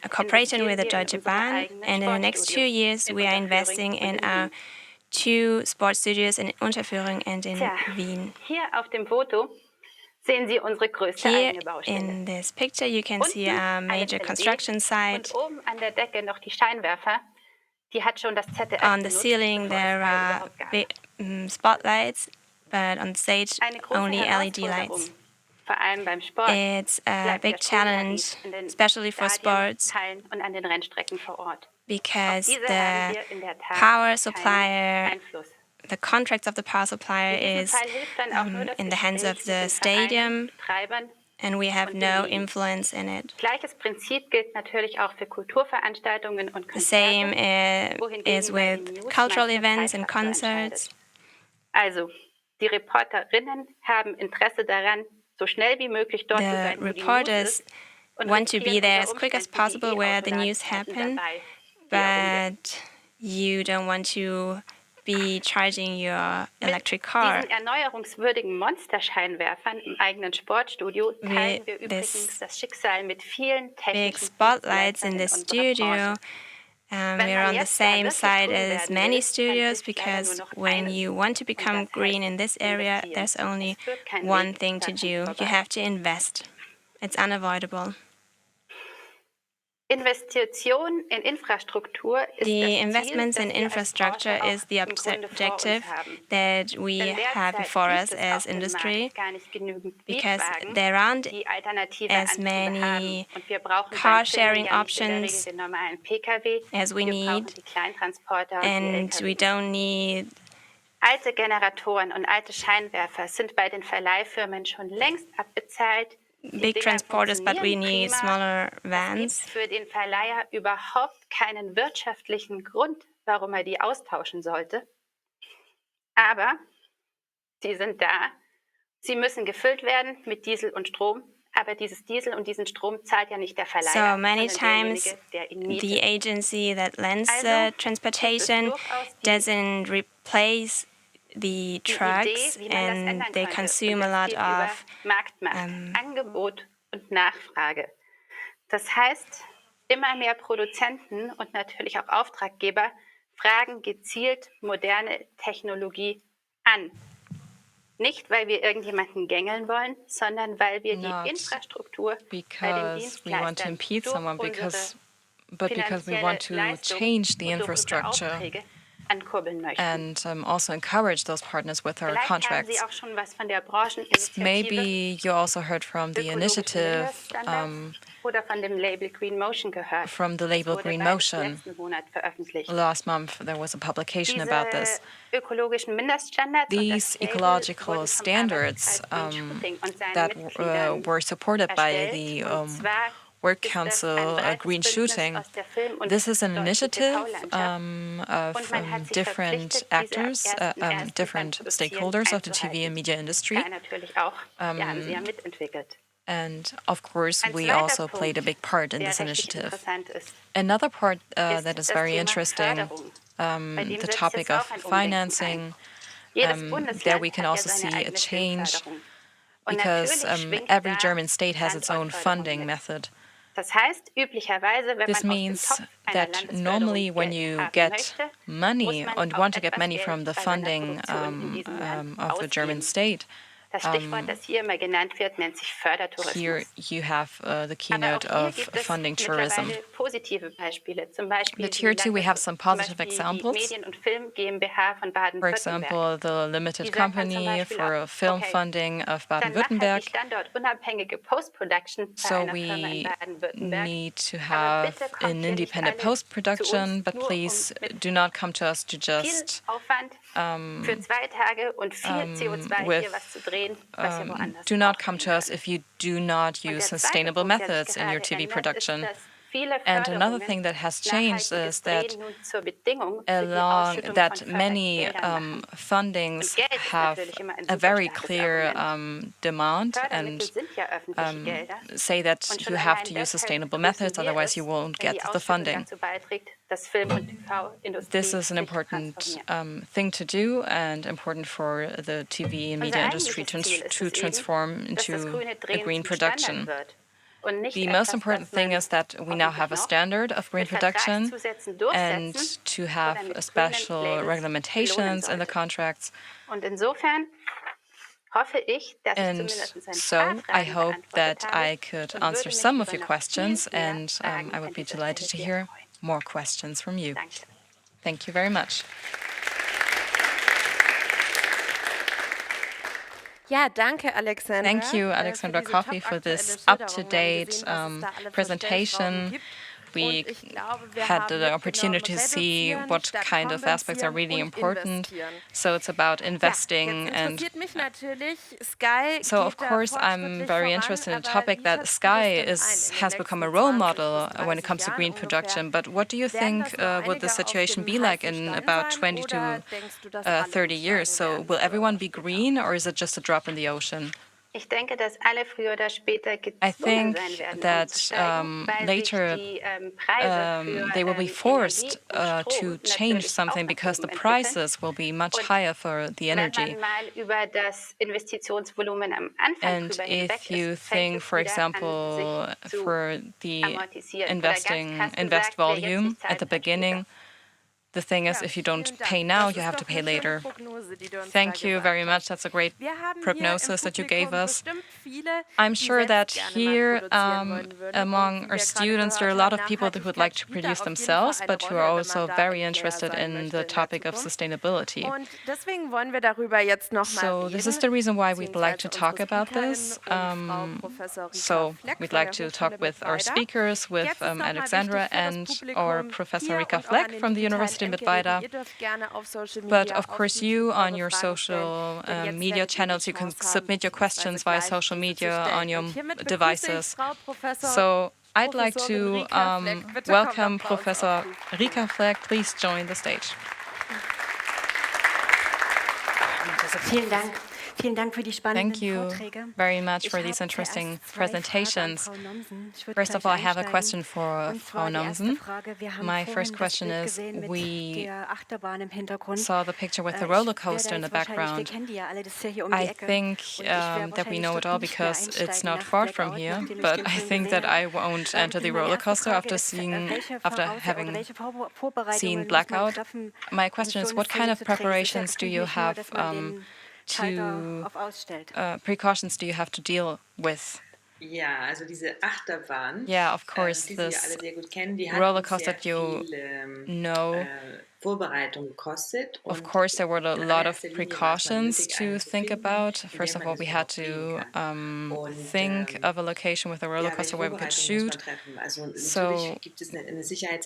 a cooperation with the Deutsche Bahn, and in the next 2 years we are investing in our 2 sports studios in Unterföhring and in Wien. Hier auf dem Foto sehen Sie unsere größte eigene Baustelle. In this picture you can see a major construction site. Und oben an der Decke noch die Scheinwerfer. Die hat schon das ZDF on the ceiling there are big, spotlights, but on stage only LED lights. It's a big challenge, especially for sports, because the power supplier, the contracts of the power supplier is in the hands of the stadium and we have no influence in it. Gleiches Prinzip gilt natürlich auch für Kulturveranstaltungen und The same Konzerte, is with cultural events and concerts. Also, die Reporterinnen haben Interesse daran, so schnell wie möglich dort zu sein, wo die News ist, und want to be there as unter quick as Umständen possible die where the E-Autoladen news happen, dabei. but you don't want to be charging your electric car. Mit diesen erneuerungswürdigen Monsterscheinwerfern im eigenen Sportstudio teilen wir übrigens das Schicksal mit vielen Big technischen spotlights in the Dienstleistern studio. We're on the same side as many studios because when you want to become green in this area, there's only one thing to do. You have to invest. It's unavoidable. Investition in Infrastruktur ist The das investments Ziel, in das wir als infrastructure Branche is the auch im Grunde vor uns objective haben. that we Denn have derzeit before gibt us es as auf dem industry Markt gar nicht genügend because Mietwagen, there aren't die alternative as Antriebe many haben. Und wir brauchen beim car-sharing Filmen ja nicht in der options Regel den normalen Pkw, as we wir brauchen need, die Kleintransporter und and die we Lkw. don't need Alte Generatoren und alte Scheinwerfer sind bei den Verleihfirmen schon längst abbezahlt. Die big Dinger transporters, but we funktionieren need prima. smaller Es gibt vans. für den Verleiher überhaupt keinen wirtschaftlichen Grund, warum er die austauschen sollte. Aber sie sind da. Sie müssen gefüllt werden mit Diesel und Strom. Aber dieses Diesel und diesen Strom zahlt ja nicht der Verleiher, So many sondern times derjenige, der ihn mietet. the agency that lends Also transportation gibt es durchaus die doesn't replace the trucks, Idee, wie man das and ändern they könnte. consume Und a das lot geht über of Marktmacht, Angebot und Nachfrage. Das heißt, immer mehr Produzenten und natürlich auch Auftraggeber fragen gezielt moderne Technologie an. Nicht, weil wir irgendjemanden gängeln wollen, sondern weil wir die Infrastruktur bei den Dienstleistern durch unsere finanzielle Leistung und durch unsere Aufträge ankurbeln möchten. And also encourage those partners with our Vielleicht haben contracts. Sie auch schon was von der Brancheninitiative Maybe you also heard from the initiative oder von dem Label Green Motion gehört. from the label Das wurde Green beides Motion. letzten Monat veröffentlicht. Last month there was a publication Diese about this. ökologischen Mindeststandards und das These Label ecological wurden vom standards Arbeitskreis Green Shooting und seinen that Mitgliedern were supported by erstellt. the Und zwar Work ist das Council ein breites Green Bündnis Shooting. aus der Film- und This is an deutschen initiative TV-Landschaft. of Und man hat sich different verpflichtet, actors, diese ersten different beim stakeholders of the Produzieren TV and media industry. Ja, natürlich auch. Wir haben sie ja mitentwickelt. And of course, Ein we zweiter also played a Punkt, big part in der this richtig initiative. interessant ist, Another part ist that is das very Thema interesting, Förderung. Bei dem the setzt topic jetzt of auch ein Umdenken financing. ein. Jedes There Bundesland we can hat ja also seine see a eigene change Filmförderung. Und because natürlich schwingt every da German state has its own Standortförderung funding mit. method. Das heißt, üblicherweise, wenn This man aus dem means Topf einer that Landesförderung normally when Geld you haben get möchte, money muss man and auch want to get etwas money Geld from the bei seiner funding Produktion in diesem Land of the German ausgeben. state, Das Stichwort, das hier immer genannt wird, nennt sich Fördertourismus. here you have the Aber keynote auch hier of gibt es funding tourism. mittlerweile positive Beispiele. Zum Beispiel But here too we have some positive die examples. Medien- und Film GmbH von For Baden-Württemberg. example, the limited Die sagt dann zum company Beispiel for auch, film okay, funding of Dann mach halt Baden-Württemberg. die standortunabhängige Post-Production bei So einer Firma in we Baden-Württemberg. need to Aber have bitte kommt an hier nicht independent alle zu post-production, uns, but nur please mit do not come to us to viel just Aufwand für 2 Tage und viel CO2 with, hier was zu drehen, was ja woanders do not auch come gehen to us kann. if you do not Und use der zweite sustainable Punkt, der sich methods in your gerade TV ändert, production. ist, dass viele And another Förderungen thing that has changed nachhaltiges is that Drehen nun zur Bedingung für die along Ausschüttung that von many Fördergeldern machen. fundings Und Geld ist have natürlich immer ein a super very starkes clear Argument. demand Fördermittel and sind ja öffentliche Gelder. say that Und schon you have allein to use deshalb sustainable begrüßen methods, wir otherwise es, you won't wenn get die the Ausschüttung funding. dazu beiträgt, dass Film- und TV-Industrie This is an sich important transformiert. thing to do and important for the TV and media Unser industry eigentliches Ziel ist to es transform eben, dass das into grüne a Drehen green zum Standard production. wird. Und nicht The etwas, most important das man thing is that we now have a hoffentlich noch standard of green mit production Vertragszusätzen and durchsetzen to oder have mit grünen special Labels regulations belohnen in the sollte. contracts. Und insofern hoffe ich, dass ich And zumindest ein so paar I Fragen hope that beantwortet habe I could und answer würde mich some of über your noch questions, viel mehr and Fragen I would an be dieser delighted to Stelle hear freuen. more questions from you. Danke. Thank you very much. Ja, danke, Alexandra. Thank you, Alexandra Coffey, for this up-to-date presentation we had the opportunity to see what kind of aspects are really important. So it's about investing. And so, of course, I'm very interested in the topic that Sky has become a role model when it comes to green production. But what do you think would the situation be like in about 20 to 30 years? So will everyone be green, or is it just a drop in the ocean? I think that later they will be forced to change something because the prices will be much higher for the energy. And if you think, for example, for the invest volume at the beginning, the thing is, if you don't pay now, you have to pay later. Thank you very much. That's a great prognosis that you gave us. I'm sure that here among our students, there are a lot of people who would like to produce themselves, but who are also very interested in the topic of sustainability. So this is the reason why we'd like to talk about this. So we'd like to talk with our speakers, with Alexandra and our Professor Rika Fleck from the University of Mittweida. But of course, you on your social media channels, you can submit your questions via social media on your devices. So I'd like to welcome Professor Rika Fleck. Please join the stage. Thank you very much for these interesting presentations. First of all, I have a question for Frau Nomsen. My first question is, we saw the picture with the roller coaster in the background. I think that we know it all because it's not far from here, but I think that I won't enter the roller coaster after having seen Blackout. My question is, what kind of preparations do you have precautions do you have to deal with? Ja, also diese Achterbahn, yeah, of course, this roller coaster that you know. Vorbereitung gekostet. Of course, there were a lot of precautions to think about. First of all, we had to think of a location with a roller coaster where we could shoot. So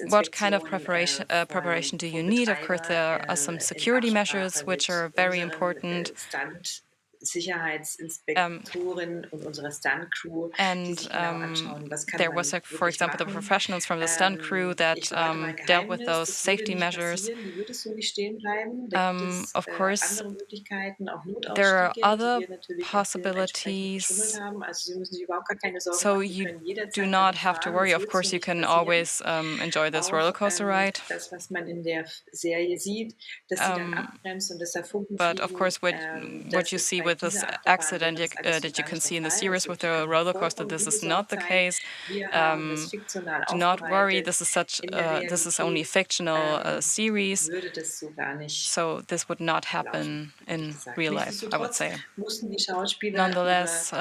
what kind of preparation do you need? Of course, there are some security measures which are very important. Sicherheitsinspektoren und unsere Stunt-Crew, die sich genau anschauen, was kann there man was, for example, the machen. professionals from the stunt crew that dealt with those safety measures. Of course, there are other possibilities, so you do not have to worry. Of course, you can always enjoy this roller coaster ride. But of course, what you see with this accident that you can see in the series with the roller coaster, this is not the case. Do not worry. This is only a fictional series, so this would not happen in real life, I would say. Nonetheless,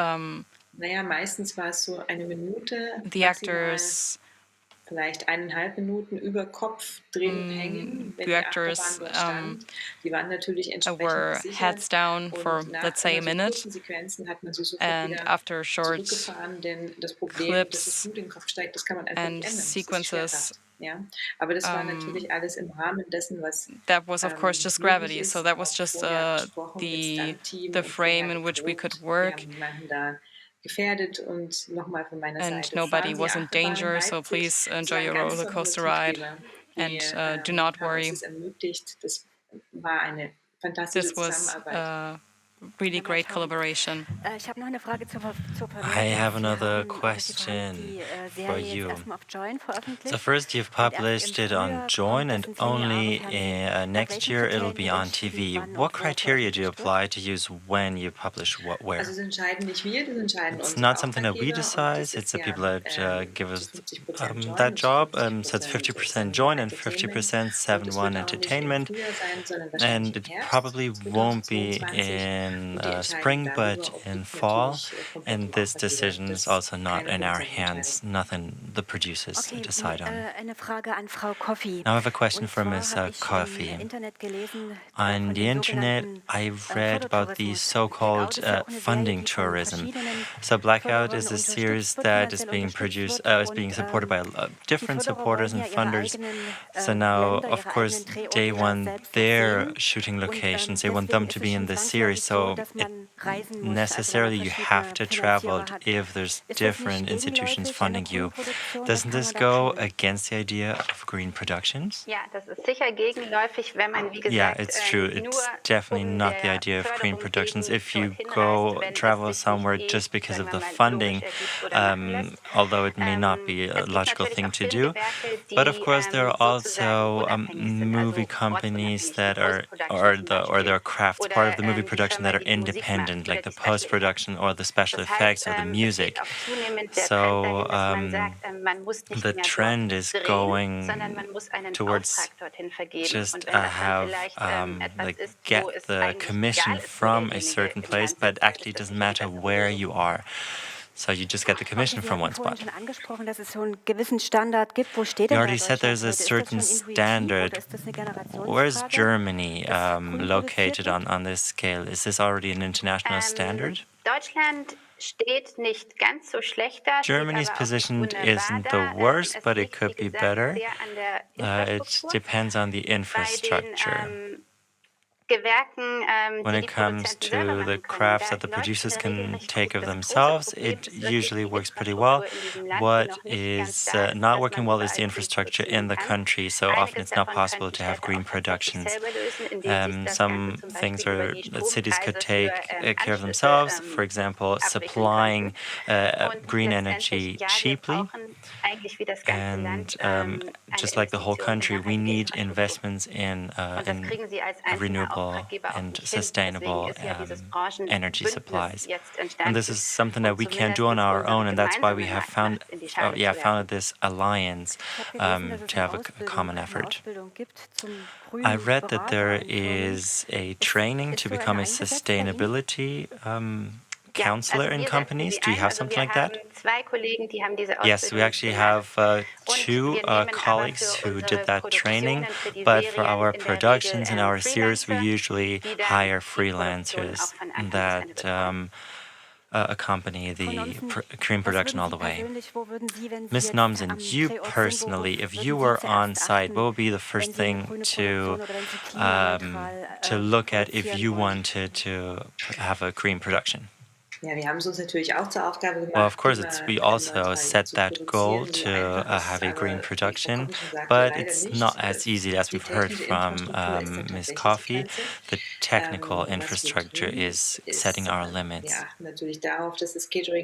the actors. Vielleicht 1,5 Minuten über Kopf drin hängen, wenn die Achterbahn stand. Die waren natürlich were heads down for, let's say, a minute, and after short clips and sequences, that was, of course, just gravity. So that was just the frame in which we could work. And nobody was in danger, so please enjoy your roller coaster ride and do not worry. This was really great collaboration. I have another question for you. So first you've published it on Join, and only next year it'll be on TV. What criteria do you apply to use when you publish what where? It's not something that we decide, it's the people that give us that job. So it's 50% Join and 50% 7-1 Entertainment. And it probably won't be in in spring, but in fall. And this decision is also not in our hands, nothing the producers decide on. Now I have a question for Ms. Coffey. On the internet, I read about the so-called funding tourism. So Blackout is a series that is being supported by different supporters and funders. So now, of course, they want their shooting locations. They want them to be in the series. So necessarily you have to travel if there's different institutions funding you. Doesn't this go against the idea of green productions? Ja, das ist sicher gegenläufig, wenn man, wie gesagt, yeah, it's true. It's definitely not the idea of green productions. If you go travel somewhere just because of the funding, although it may not be a logical thing to do. But of course, there are also movie companies that are, or their crafts, part of the movie production that are independent, like the post-production or the special effects or the music. So the trend is going towards just get the commission from a certain place, but actually it doesn't matter where you are. So you just get the commission from one spot. You already said there's a certain standard. Where's Germany located on this scale? Is this already an international standard? Germany's position isn't the worst, but it could be better. It depends on the infrastructure. When it comes to the crafts that the producers can take of themselves, it usually works pretty well. What is not working well is the infrastructure in the country, so often it's not possible to have green productions. Some things that cities could take care of themselves, for example, supplying green energy cheaply. And just like the whole country, we need investments in renewable and sustainable energy supply. And this is something that we can't do on our own, and that's why we have founded this alliance to have a common effort. I read that there is a training to become a sustainability counselor in companies. Do you have something like that? Yes, we actually have two colleagues who did that training, but for our productions and our series, we usually hire freelancers that accompany the cream production all the way. Ms. Nomsen, you personally, if you were on site, what would be the first thing to look at if you wanted to have a cream production? Well, of course, we also set that goal to have a green production, but it's not as easy as we've heard from Ms. Coffey. The technical infrastructure is setting our limits.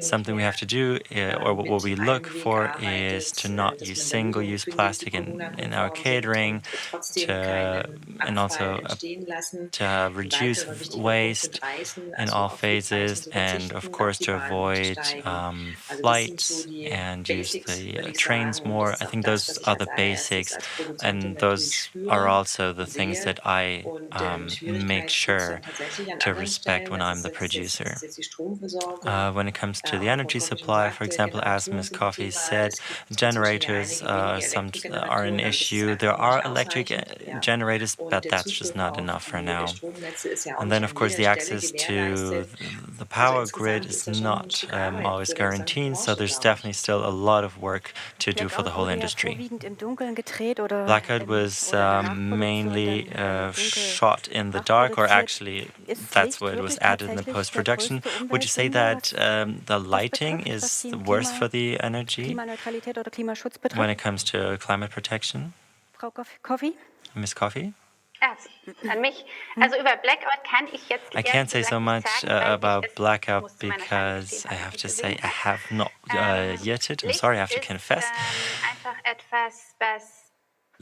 Something we have to do, or what we look for, is to not use single-use plastic in our catering, and also to reduce waste in all phases, and of course to avoid flights and use the trains more. I think those are the basics, and those are also the things that I make sure to respect when I'm the producer. When it comes to the energy supply, for example, as Ms. Coffey said, generators are an issue. There are electric generators, but that's just not enough for now. And then, of course, the access to the power grid is not always guaranteed, so there's definitely still a lot of work to do for the whole industry. Blackout was mainly shot in the dark, or actually that's what was added in the post-production. Would you say that the lighting is worse for the energy when it comes to climate protection? Ms. Coffey? I can't say so much about Blackout because I have to say I have not yet it. I'm sorry, I have to confess.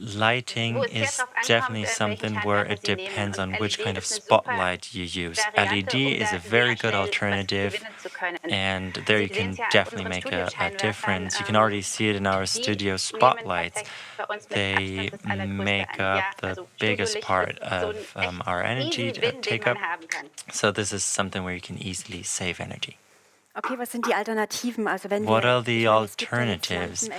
Lighting is definitely something where it depends on which kind of spotlight you use. LED is a very good alternative, and there you can definitely make a difference. You can already see it in our studio spotlights. They make up the biggest part of our energy take-up. So this is something where you can easily save energy. Okay, was sind die Alternativen? Also wenn What are the alternatives?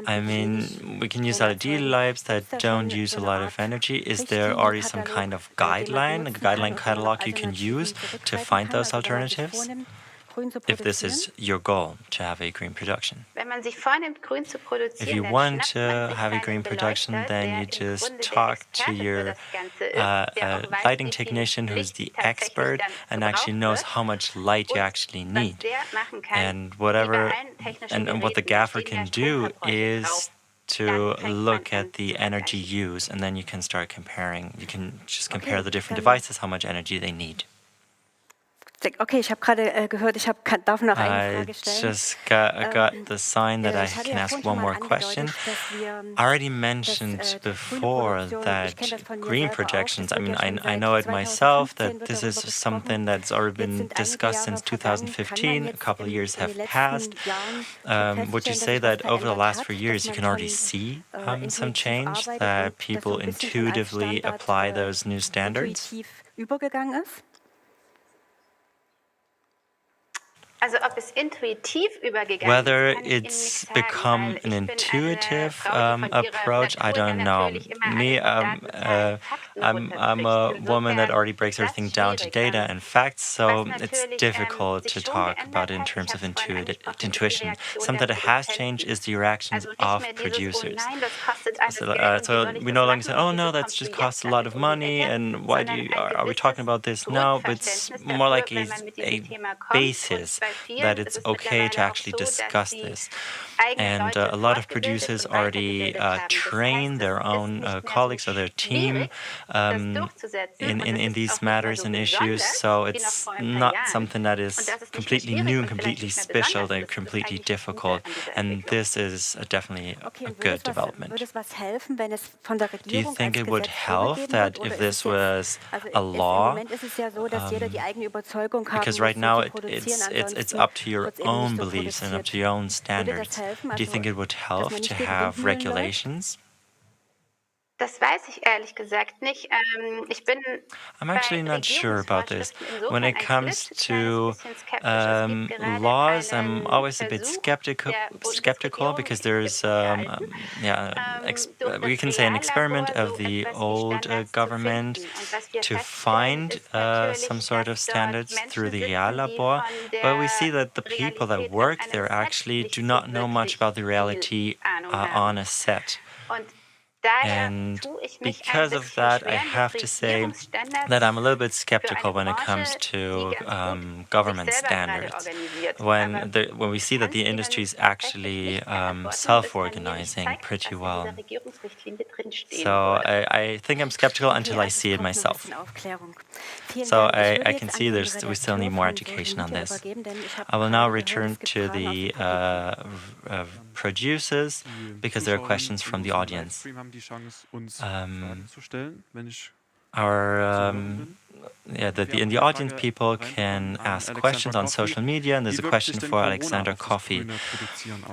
I mean, we can use LED lamps that don't use a lot of energy. Is there already some kind of guideline, a guideline catalog you can use to find those alternatives? If this is your goal, to have a green production. If you want to have a green production, then you just talk to your lighting technician who's the expert and actually knows how much light you actually need. And what the gaffer can do is to look at the energy use, and then you can start comparing. You can just compare the different devices, how much energy they need. Okay, ich habe gerade gehört, darf noch eine Frage I stellen. just got the sign that I can ask one more question. I already mentioned before that green projections, I mean, I know it myself, that this is something that's already been discussed since 2015. A couple of years have passed. Would you say that over the last few years you can already see some change, that people intuitively apply those new standards? Whether it's become an intuitive approach, I don't know. Me, I'm a woman that already breaks everything down to data and facts, so it's difficult to talk about it in terms of intuition. Something that has changed is the reactions of producers. So we no longer say, oh no, that's just costs a lot of money, and why are we talking about this now? But it's more like a basis that it's okay to actually discuss this. And a lot of producers already train their own colleagues or their team in these matters and issues. So it's not something that is completely new and completely special. They're completely difficult. And this is definitely a good development. Do you think it would help that if this was a law? Because right now it's up to your own beliefs and up to your own standards. Do you think it would help to have regulations? Das weiß ich ehrlich gesagt nicht. I'm actually not sure about this. When it comes to laws, I'm always a bit skeptical because there's, we can say an experiment of the old government to find some sort of standards through the Reallabor, but we see that the people that work there actually do not know much about the reality on a set. And because of that, I have to say that I'm a little bit skeptical when it comes to government standards. When we see that the industry is actually self-organizing pretty well. So I think I'm skeptical until I see it myself. So I can see we still need more education on this. I will now return to the producers because there are questions from the audience. In the audience, people can ask questions on social media, and there's a question for Alexander Coffey.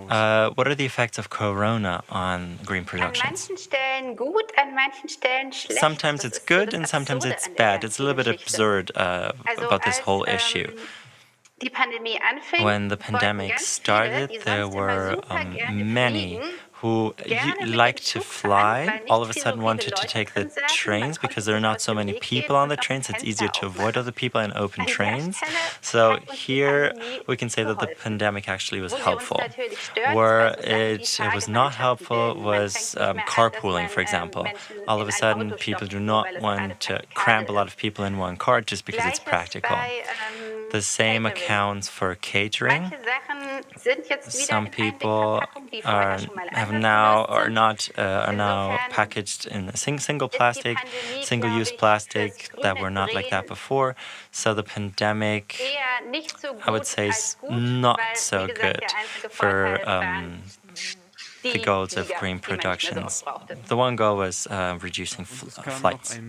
What are the effects of Corona on green productions? Sometimes it's good and sometimes it's bad. It's a little bit absurd about this whole issue. When the pandemic started, there were many who like to fly, all of a sudden wanted to take the trains because there are not so many people on the trains. It's easier to avoid other people and open trains. So here we can say that the pandemic actually was helpful. Where it was not helpful was carpooling, for example. All of a sudden, people do not want to cramp a lot of people in one car just because it's practical. The same accounts for catering. Some people are now packaged in single-use plastic that were not like that before. So the pandemic, I would say, is not so good for the goals of green productions. The one goal was reducing flights.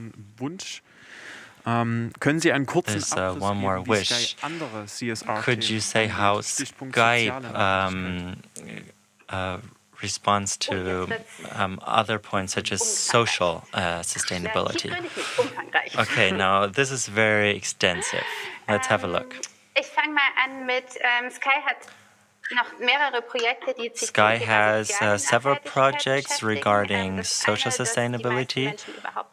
There's one more wish. Could you say how Skype responds to other points such as social sustainability? Okay, now this is very extensive. Let's have a look. Ich fange mal an mit Sky hat Sky has several projects regarding social sustainability.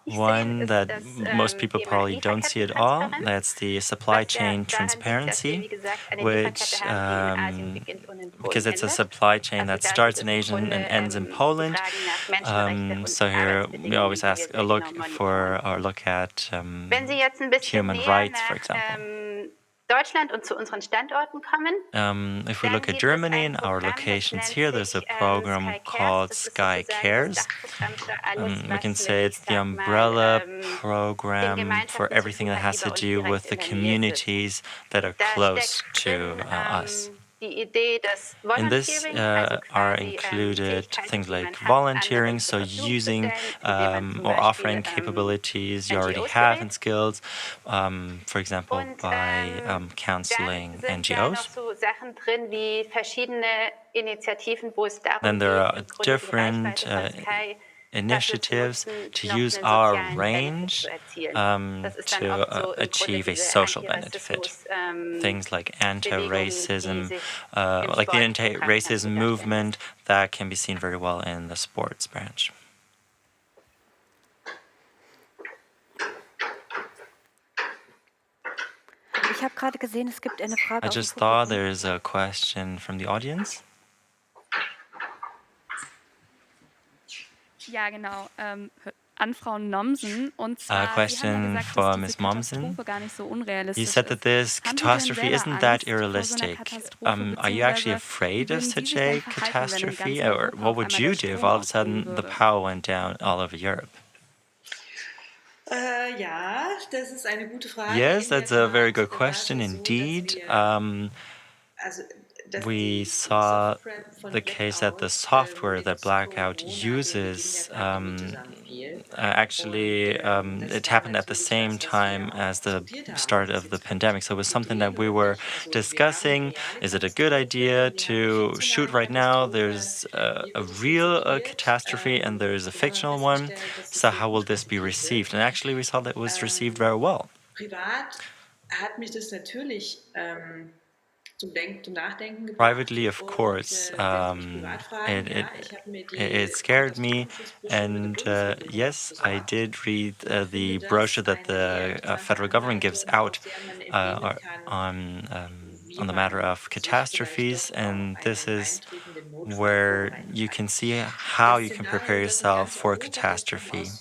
One that most people probably don't see at all, that's the supply chain transparency, which, because it's a supply chain that starts in Asia and ends in Poland. So here we always look at human rights, for example. Deutschland und zu unseren Standorten kommen. If we look at Germany and our locations here, there's a program called Sky Cares. We can say it's the umbrella program for everything that has to do with the communities that are close to us. In this are included things like volunteering, so using or offering capabilities you already have and skills, for example, by counseling NGOs. Then there are different initiatives to use our range to achieve a social benefit. Things like anti-racism, like the anti-racism movement that can be seen very well in the sports branch. I just thought there's a question from the audience. Ja, genau. An Frau Nomsen. Und A question for Ms. Momsen. You said that this catastrophe isn't that realistic. Are you actually afraid of such a catastrophe? Or what would you do if all of a sudden the power went down all over Europe? Yes, that's a very good question indeed. We saw the case that the software that Blackout uses it happened at the same time as the start of the pandemic. So it was something that we were discussing. Is it a good idea to shoot right now? There's a real catastrophe and there's a fictional one. So how will this be received? And actually we saw that it was received very well. Privately, of course, it scared me, and yes, I did read the brochure that the federal government gives out on the matter of catastrophes, and this is where you can see how you can prepare yourself for a catastrophe.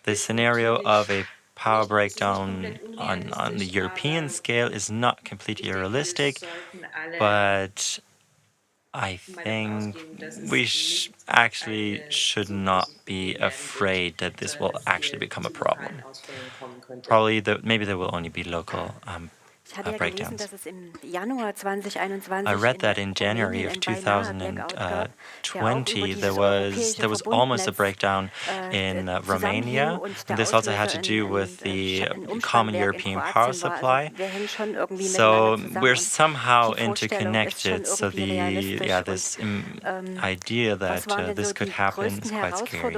The scenario of a power breakdown on the European scale is not completely realistic, but I think we actually should not be afraid that this will actually become a problem. Probably, maybe there will only be local breakdowns. I read that in January of 2020 there was almost a breakdown in Romania. And this also had to do with the common European power supply. So we're somehow interconnected. So this idea that this could happen is quite scary.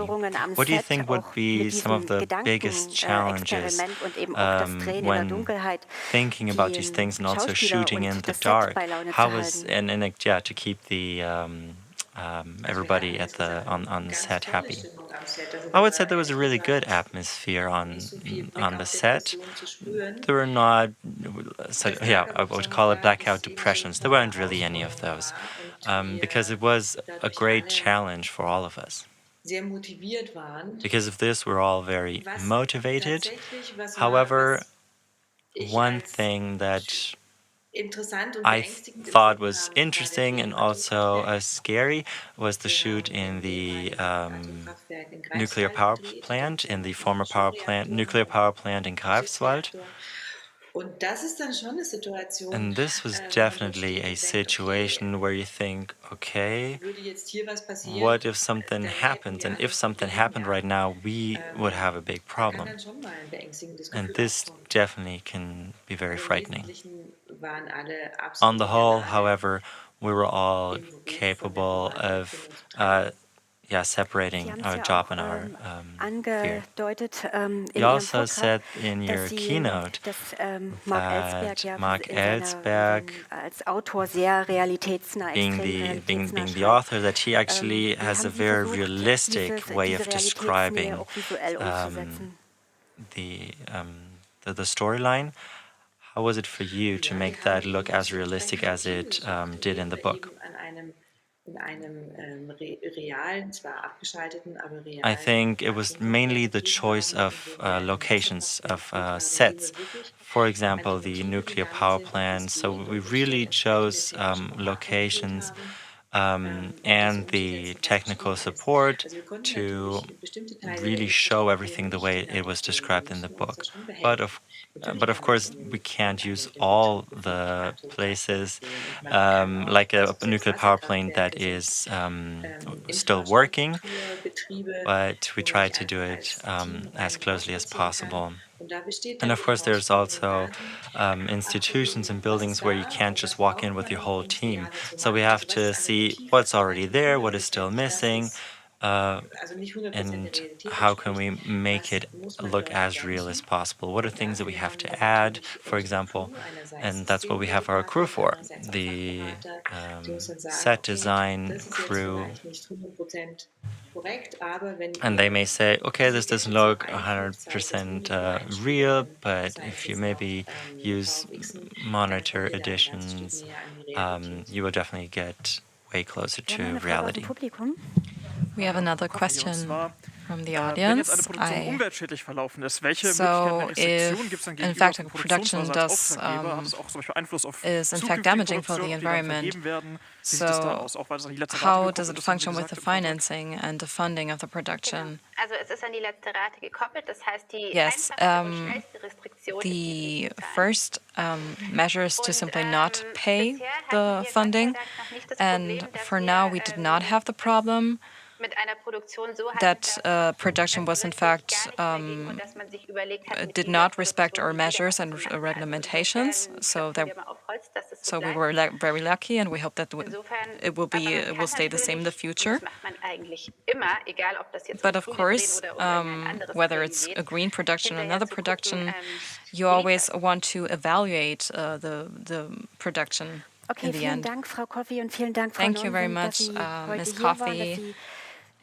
What do you think would be some of the biggest challenges when thinking about these things and also shooting in the dark? How was to keep the everybody on the set happy? I would say there was a really good atmosphere on the set. There were not, I would call it blackout depressions. There weren't really any of those, because it was a great challenge for all of us. Because of this, we're all very motivated. However, one thing that I thought was interesting and also scary was the shoot in the nuclear power plant, in the former nuclear power plant in Greifswald. And this was definitely a situation where you think, okay, what if something happens? And if something happened right now, we would have a big problem. And this definitely can be very frightening. On the whole, however, we were all capable of separating our job and our fear. You also said in your keynote that Mark Ellsberg, being the author, that he actually has a very realistic way of describing the storyline. How was it for you to make that look as realistic as it did in the book? I think it was mainly the choice of locations, of sets. For example, the nuclear power plant. So we really chose locations and the technical support to really show everything the way it was described in the book. But of course, we can't use all the places, like a nuclear power plant that is still working, but we try to do it as closely as possible. And of course, there's also institutions and buildings where you can't just walk in with your whole team. So we have to see what's already there, what is still missing, and how can we make it look as real as possible? What are things that we have to add, for example? And that's what we have our crew for, the set design crew. And they may say, okay, this doesn't look 100% real, but if you maybe use monitor additions, you will definitely get way closer to reality. We have another question from the audience. So, if in fact a production is in fact damaging for the environment, so how does it function with the financing and the funding of the production? Yes, the first measure is to simply not pay the funding, and for now we did not have the problem that production was in fact did not respect our measures and regulations. So we were very lucky, and we hope that it will stay the same in the future. But of course, whether it's a green production or another production, you always want to evaluate the production in the end. Thank you very much, Ms. Coffey.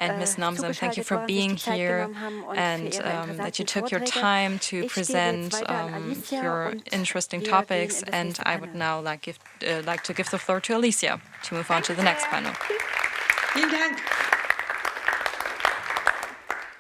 And Ms. Nomsen, thank you for being here and that you took your time to present your interesting topics. And I would now like to give the floor to Alicia to move on to the next panel.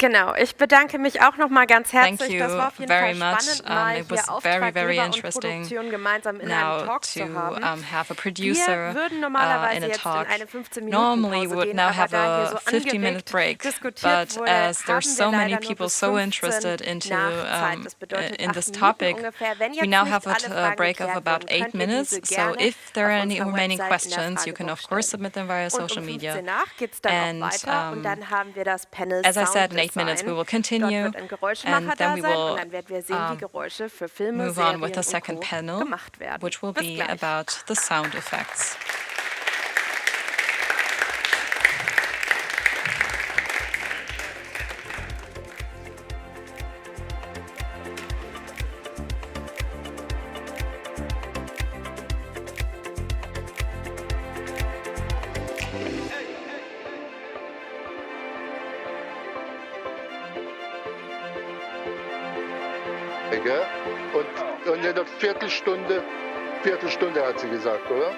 Genau, ich bedanke mich auch noch mal ganz herzlich. Thank you das war auf jeden very Fall much. spannend, mal It hier was very interesting Produktion gemeinsam in now einem Talk to zu haben. have a producer Wir würden normalerweise in a jetzt talk. in eine 15 Normally we Minuten would Pause now gehen, have aber da hier a so 15-minute break, diskutiert but wurde, as there's so haben wir many leider nur people bis so 15 interested into Nachzeit. Das bedeutet in 8 this Minuten topic, ungefähr. Wenn we jetzt now nicht have alle a Fragen break of geklärt about wurden, 8 könnt ihr minutes. diese So gerne if there are auf any unserer remaining Website in der questions, you can of course submit them via Und social um media. 15 nach geht es dann And auch weiter und dann haben wir das Panel as I said, in 8 Sound minutes we Design. will continue, Dort wird ein Geräuschemacher and then da we sein will und dann werden wir sehen, wie Geräusche für Filme, move on with Serien the und second Co. panel, gemacht werden. which will Bis be gleich. about the sound effects. Und in einer Viertelstunde hat sie gesagt, oder?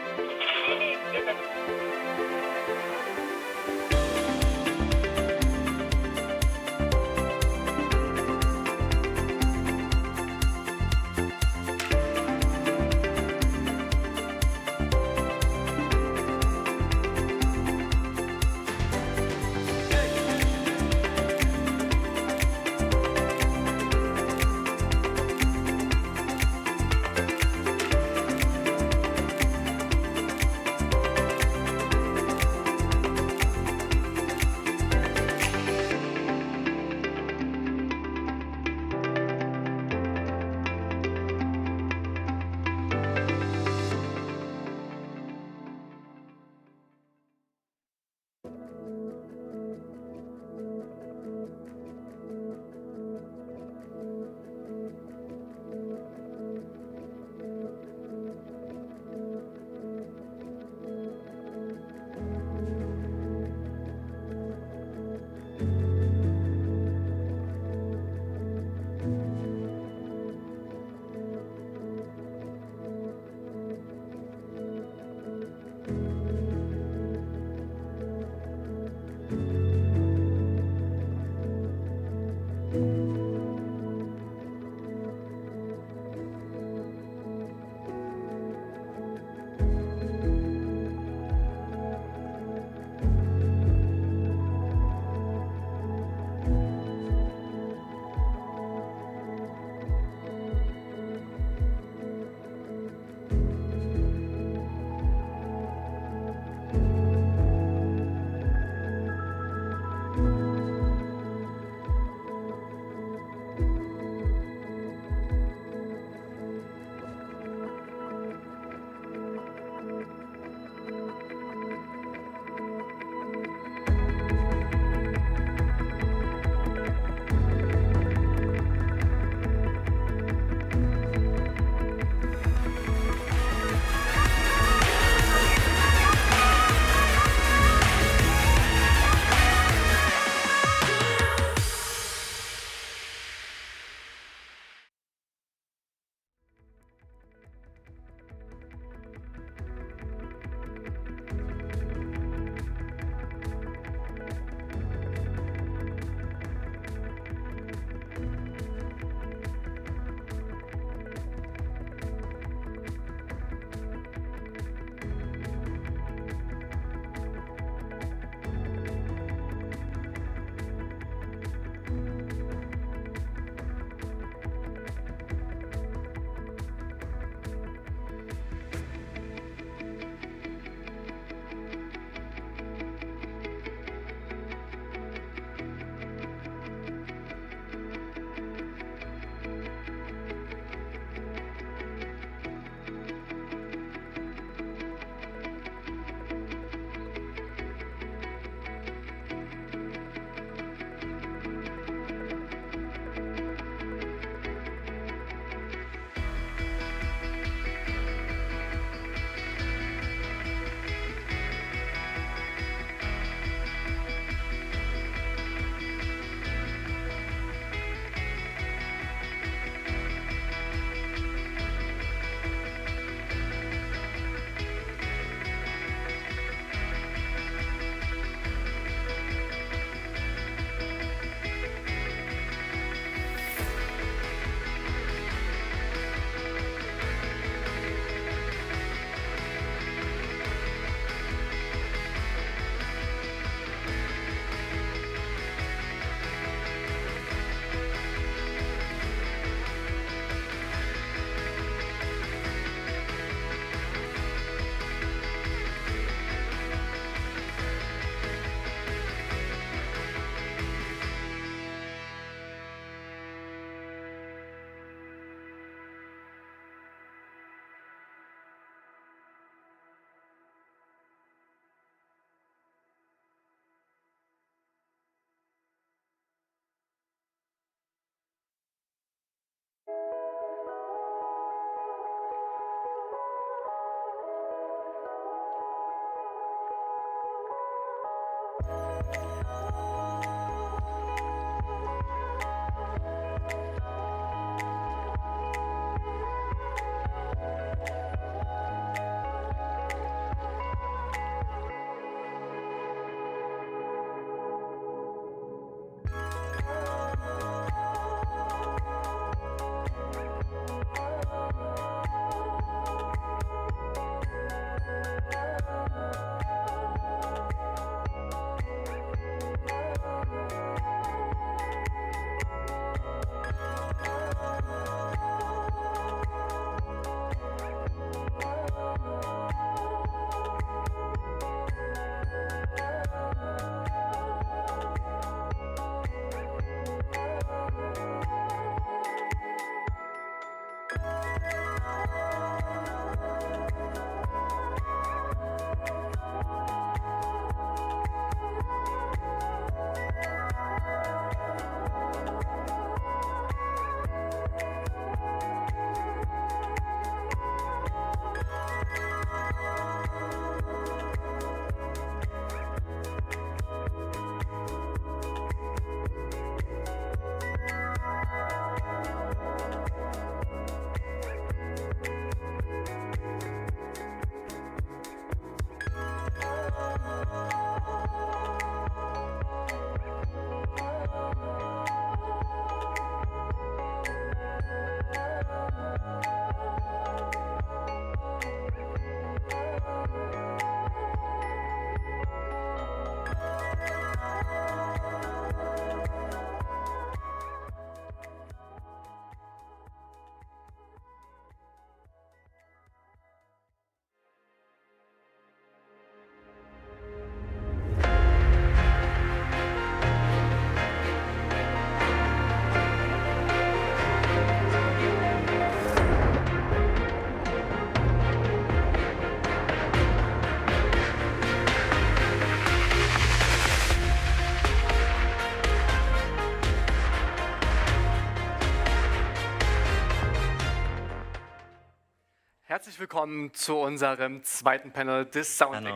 Herzlich willkommen zu unserem zweiten Panel des Sound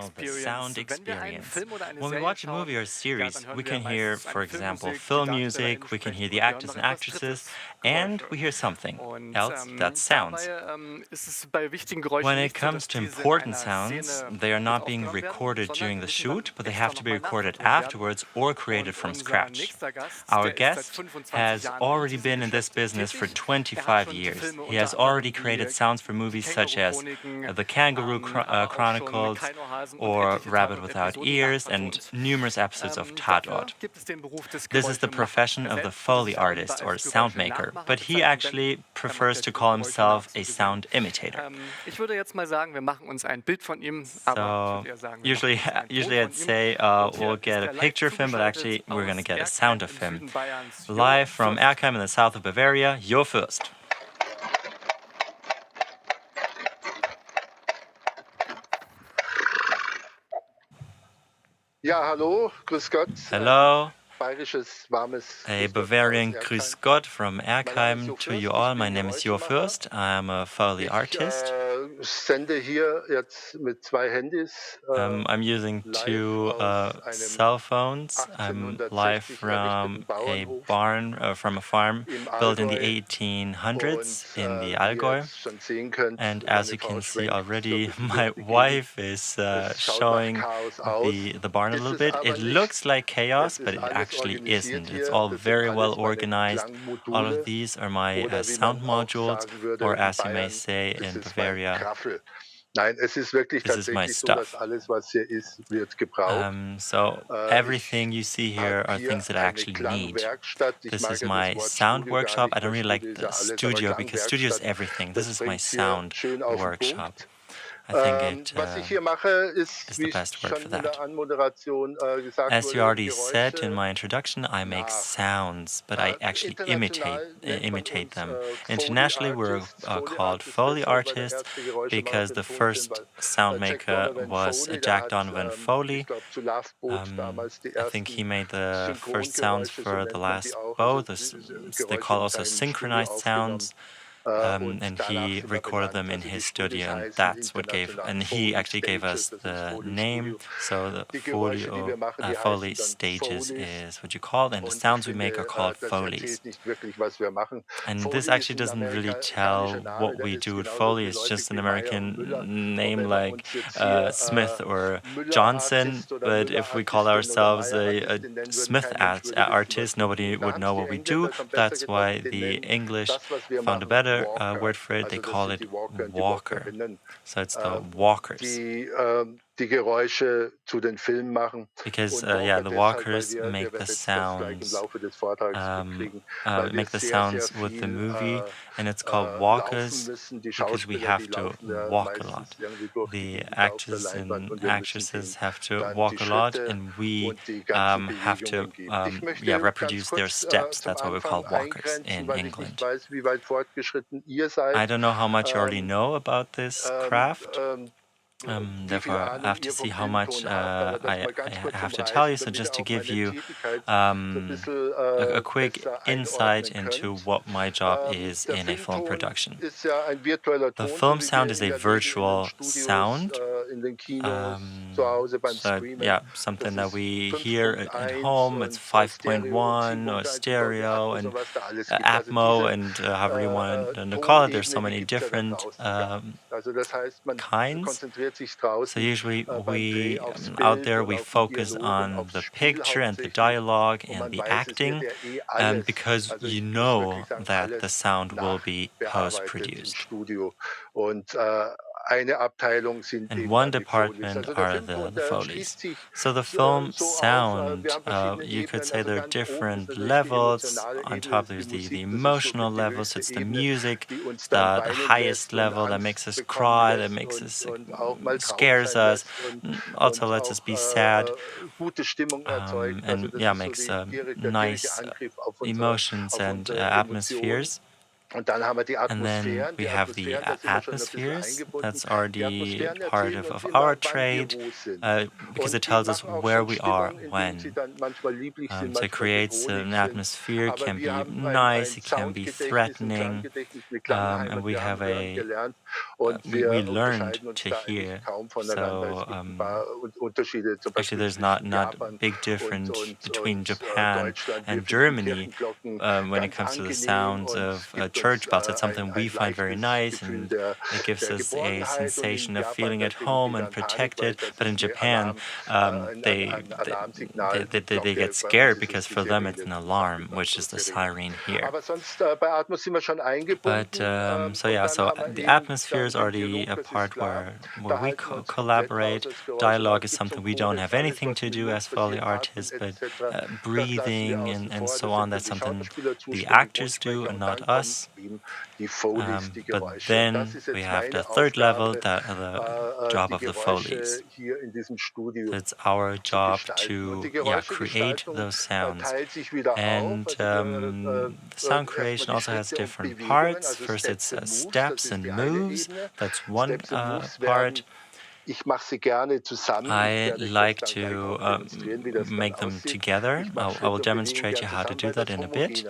Experience. When we watch a movie or series, we can hear, for example, film music, we can hear the actors and actresses, and we hear something else, that's sounds. When it comes to important sounds, they are not being recorded during the shoot, but they have to be recorded afterwards or created from scratch. Our guest has already been in this business for 25 years. He has already created sounds for movies such as The Kangaroo Chronicles or Rabbit Without Ears and numerous episodes of Tatort. This is the profession of the Foley artist or sound maker, but he actually prefers to call himself a sound imitator. So usually I'd say we'll get a picture of him, but actually we're going to get a sound of him. Live from Erkheim in the south of Bavaria, your first. Ja, hallo, grüß Gott. Hello. Bayerisches, warmes. A Bavarian grüß Gott from Erkheim to you all. My name is Jo Fürst. I'm a Foley artist. Sende hier jetzt mit zwei Handys. I'm using two cell phones. I'm live from a barn, from a farm built in the 1800s in the Allgäu. And as you can see already, my wife is showing the barn a little bit. It looks like chaos, but it actually isn't. It's all very well organized. All of these are my sound modules, or as you may say in Bavaria, this is my stuff. So everything you see here are things that I actually need. This is my sound workshop. I don't really like the studio because studio is everything. This is my sound workshop. I think it is the best word for that. As you already said in my introduction, I make sounds, but I actually imitate them. Internationally, we're called Foley artists because the first sound maker was Jack Donovan Foley. I think he made the first sounds for The Last Bow. They call also synchronized sounds. and he recorded them in his studio, and that's what gave, and he actually gave us the name. So the Foley stages is what you call it, and the sounds we make are called Foleys. And this actually doesn't really tell what we do with Foley. It's just an American name like Smith or Johnson, but if we call ourselves a Smith artist, nobody would know what we do. That's why the English found a better word for it. They call it walker. So it's the walkers. Because the walkers make the sounds with the movie, and it's called walkers because we have to walk a lot. The actors and actresses have to walk a lot, and we have to reproduce their steps. That's what we call walkers in England. I don't know how much you already know about this craft. Therefore, I have to see how much I have to tell you. So just to give you a quick insight into what my job is in a film production. The film sound is a virtual sound. Something that we hear at home. It's 5.1 or stereo and Atmo and however you want to call it. There's so many different kinds. So usually we out there we focus on the picture and the dialogue and the acting, because you know that the sound will be post-produced. And one department are the Foleys. So the film sound, you could say there are different levels. On top there's the emotional level, so it's the music, the highest level that makes us cry, that makes us scares us, also lets us be sad, and makes nice emotions and atmospheres. And then we have the atmospheres. That's already part of our trade, because it tells us where we are when. So it creates an atmosphere. It can be nice, it can be threatening, and we have we learned to hear. So actually there's not a big difference between Japan and Germany when it comes to the sounds of church bells. It's something we find very nice, and it gives us a sensation of feeling at home and protected. But in Japan, they get scared because for them it's an alarm, which is the siren here. But so the atmosphere is already a part where we collaborate. Dialogue is something we don't have anything to do as Foley artists, but breathing and so on, that's something the actors do and not us. But then we have the third level, the job of the Foleys. It's our job to create those sounds. And the sound creation also has different parts. First it's steps and moves. That's one part. I like to make them together. I will demonstrate you how to do that in a bit,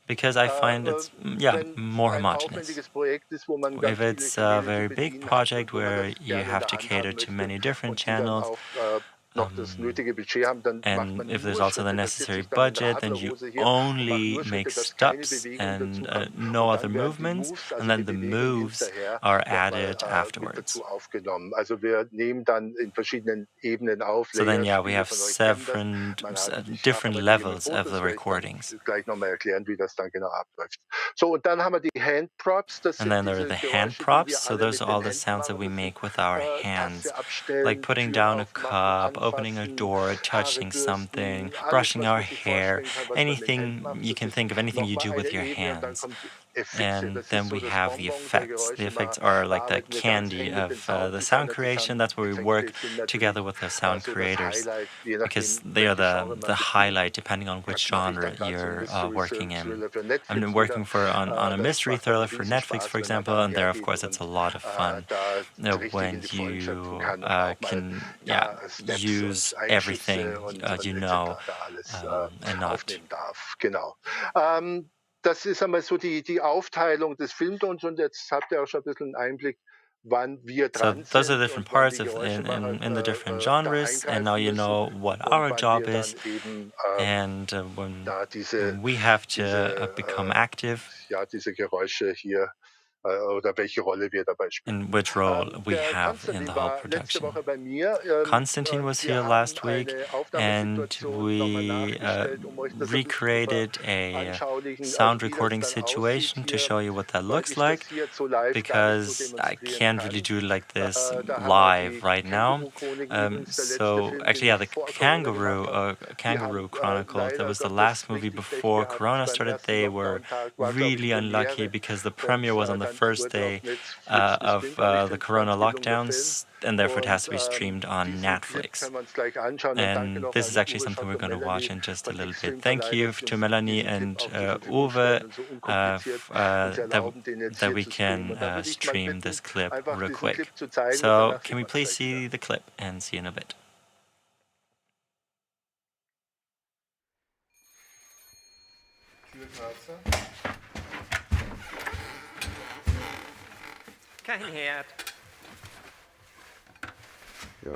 because I find it's more homogeneous. If it's a very big project where you have to cater to many different channels, and if there's also the necessary budget, then you only make stops and no other movements, and then the moves are added afterwards. So then, we have seven different levels of the recordings. And then there are the hand props. So those are all the sounds that we make with our hands, like putting down a cup, opening a door, touching something, brushing our hair, anything you can think of, anything you do with your hands. And then we have the effects. The effects are like the candy of the sound creation. That's where we work together with the sound creators, because they are the highlight depending on which genre you're working in. I'm working on a mystery thriller for Netflix, for example, and there, of course, it's a lot of fun when you can use everything and not. das ist einmal so die Aufteilung des Filmtons und jetzt habt ihr auch schon ein bisschen einen Einblick, wann wir So dran those are sind different und wann parts die in the different da genres, and now eingreifen you müssen know what und our wann job wir dann is, eben and da when we have to diese become active, diese Geräusche hier oder welche Rolle wir dabei spielen. and which role we Der have in the Konstantin whole war letzte production. Woche bei mir. Constantine was Wir here haben last week, eine and Aufnahmesituation nochmal we nachgestellt, euch das ein bisschen zu recreated a veranschaulichen, sound wie das recording dann aussieht situation to hier, show you what that weil looks ich like, das hier jetzt so live gar nicht so because I demonstrieren can't really kann. do it like this Da haben wir live die right now. Känguru-Chronik, übrigens der letzte So Film, actually, den yeah, ich the vor Corona gemacht habe. Die Kangaroo haben Chronicles, that leider was the Gottes last movie richtig Pech before gehabt. Corona Beim started. ersten They were Lockdown-Tag war, glaube ich, really unlucky Premiere because the und premiere was on the dann first wurde day auf Netflix of gestreamt, weil ich the den Corona fand, gelungener Film. lockdowns, and therefore it has to be Und streamed on diesen Clip Netflix. können wir uns gleich anschauen. Und danke And noch this an is actually Uwe something Schott we're und going to watch Melanie in just a von little bit. X-Film Thank Verleih, you dass sie to uns Melanie diesen Clip and auch zur Verfügung stellen Uwe und so unkompliziert uns erlauben, den jetzt that hier we zu streamen. can Und da würde ich mal stream bitten, this clip einfach real diesen quick. Clip zu zeigen und So danach can we sehen wir uns please gleich wieder. see the clip and see you in a bit? Kein Herd. Ja.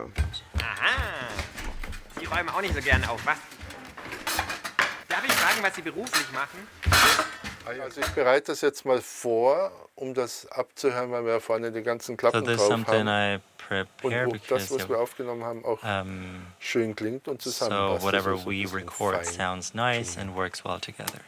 Aha. Sie räumen auch nicht so gern auf, was? Darf ich fragen, was Sie beruflich machen? Also ich bereite das jetzt mal vor, um das abzuhören, weil wir ja vorne die ganzen Klappen there's drauf something haben. I prepare Und ob das, because was wir aufgenommen haben, auch schön klingt und so zusammenpasst. whatever Also so ein we bisschen record fein sounds nice tunen. and works well together.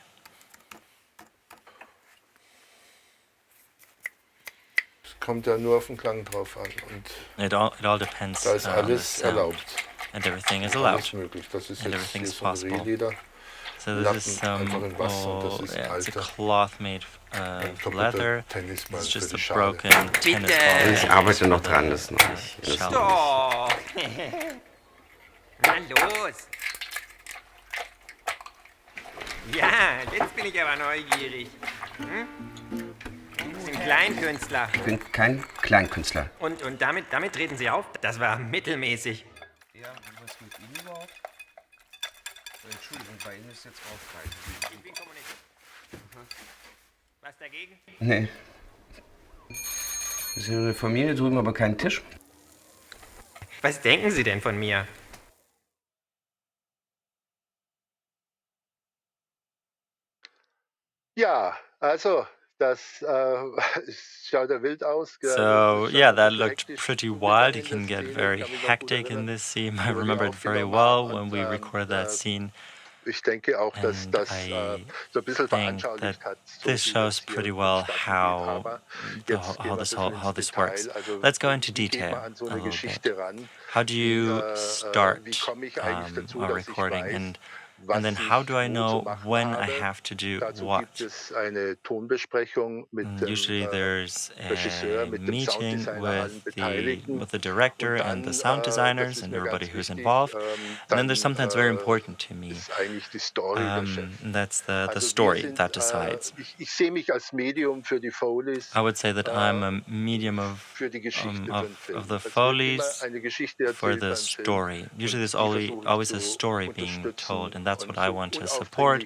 Es kommt ja nur auf den Klang drauf an. Und It all depends da ist on the alles sound. erlaubt. And everything is Alles allowed. möglich. Das ist And jetzt everything's hier so ein possible. Rehleder. So this is Lappen einfach in Wasser und das ist yeah, it's a alter. cloth made Ein of kaputter leather. Tennisball It's für just die a Schale. broken tennis ball. Ich arbeite noch dran, das ist noch nicht. Das ist noch Doch. Na los. Ja, jetzt bin ich aber neugierig. Hm? Sie sind Kleinkünstler. Ich bin kein Kleinkünstler. Und damit treten Sie auf? Das war mittelmäßig. Ja, was mit Ihnen überhaupt? Entschuldigung, bei Ihnen ist jetzt rausfrei. Ich bin Kommunist. Was dagegen? Nee. Das ist ja eine Familie drüben, aber kein Tisch. Was denken Sie denn von mir? Ja, also das schaut ja wild aus. So yeah, that looked pretty wild. It can get very hectic in this scene. I remember it very well when we recorded that scene. Ich denke auch, dass das so ein bisschen veranschaulicht hat. This shows pretty well how this works. Let's go into detail a little bit. How do you start a recording, and then how do I know when I have to do what? Usually there's a meeting with the director and the sound designers and everybody who's involved. And then there's something that's very important to me. That's the story that decides. I would say that I'm a medium of the Foley's for the story. Usually there's always a story being told, and that's what I want to support,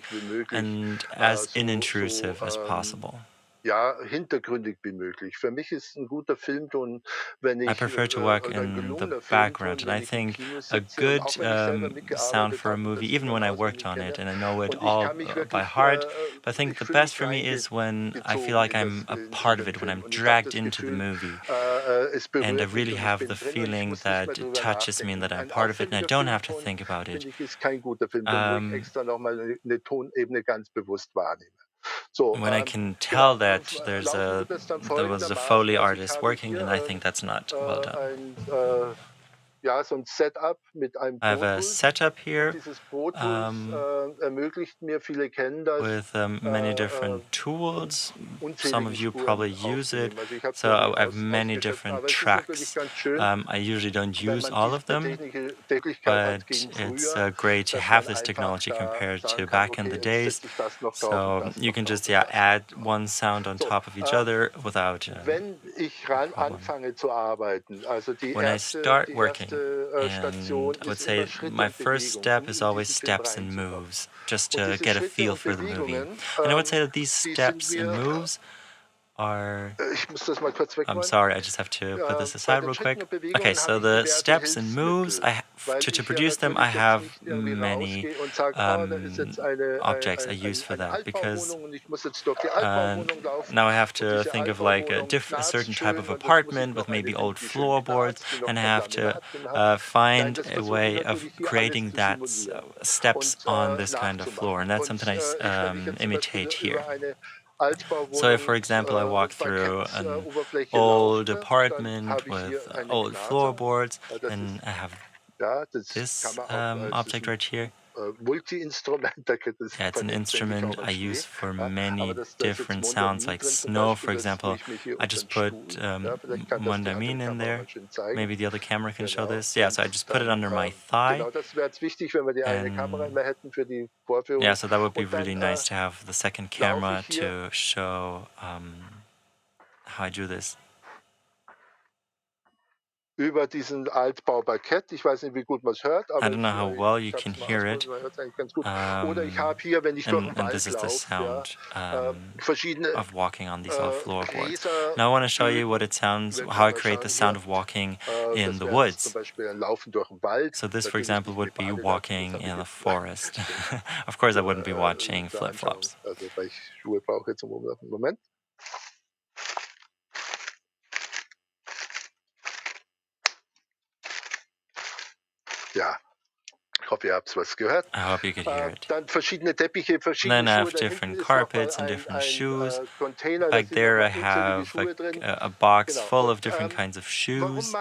and as inintrusive as possible. Ja, hintergründig wie möglich. Für mich ist ein guter Filmton, wenn ich I prefer to work in the background, and I think a good sound for a movie, even when I worked on it and I know it all by heart, but I think the best for me is when I feel like I'm a part of it, when I'm dragged into the movie, and I really have the feeling that it touches me and that I'm part of it, and I don't have to think about it. When I can tell that there was a Foley artist working, and I think that's not well done. I have a setup here with many different tools. Some of you probably use it. So I have many different tracks. I usually don't use all of them, but it's great to have this technology compared to back in the days. So you can just add one sound on top of each other without problem. When I start working, And I would say my first step is always steps and moves, just to get a feel for the movie. And I would say that these steps and moves are... I'm sorry, I just have to put this aside real quick. Okay, so the steps and moves, to produce them, I have many objects I use for that, because now I have to think of like a certain type of apartment with maybe old floorboards, and I have to find a way of creating that steps on this kind of floor, and that's something I imitate here. So if, for example, I walk through an old apartment with old floorboards, and I have this object right here. Yeah, it's an instrument I use for many different sounds, like snow, for example. I just put Mondamin in there. Maybe the other camera can show this. Yeah, so I just put it under my thigh. And yeah, so that would be really nice to have the second camera to show how I do this. I don't know how well you can hear it, and this is the sound of walking on these old floorboards. Now I want to show you what it sounds, how I create the sound of walking in the woods. So this, for example, would be walking in the forest. Of course, I wouldn't be watching flip-flops. I hope you could hear it. And then I have different carpets and different shoes. Back there I have a box full of different kinds of shoes.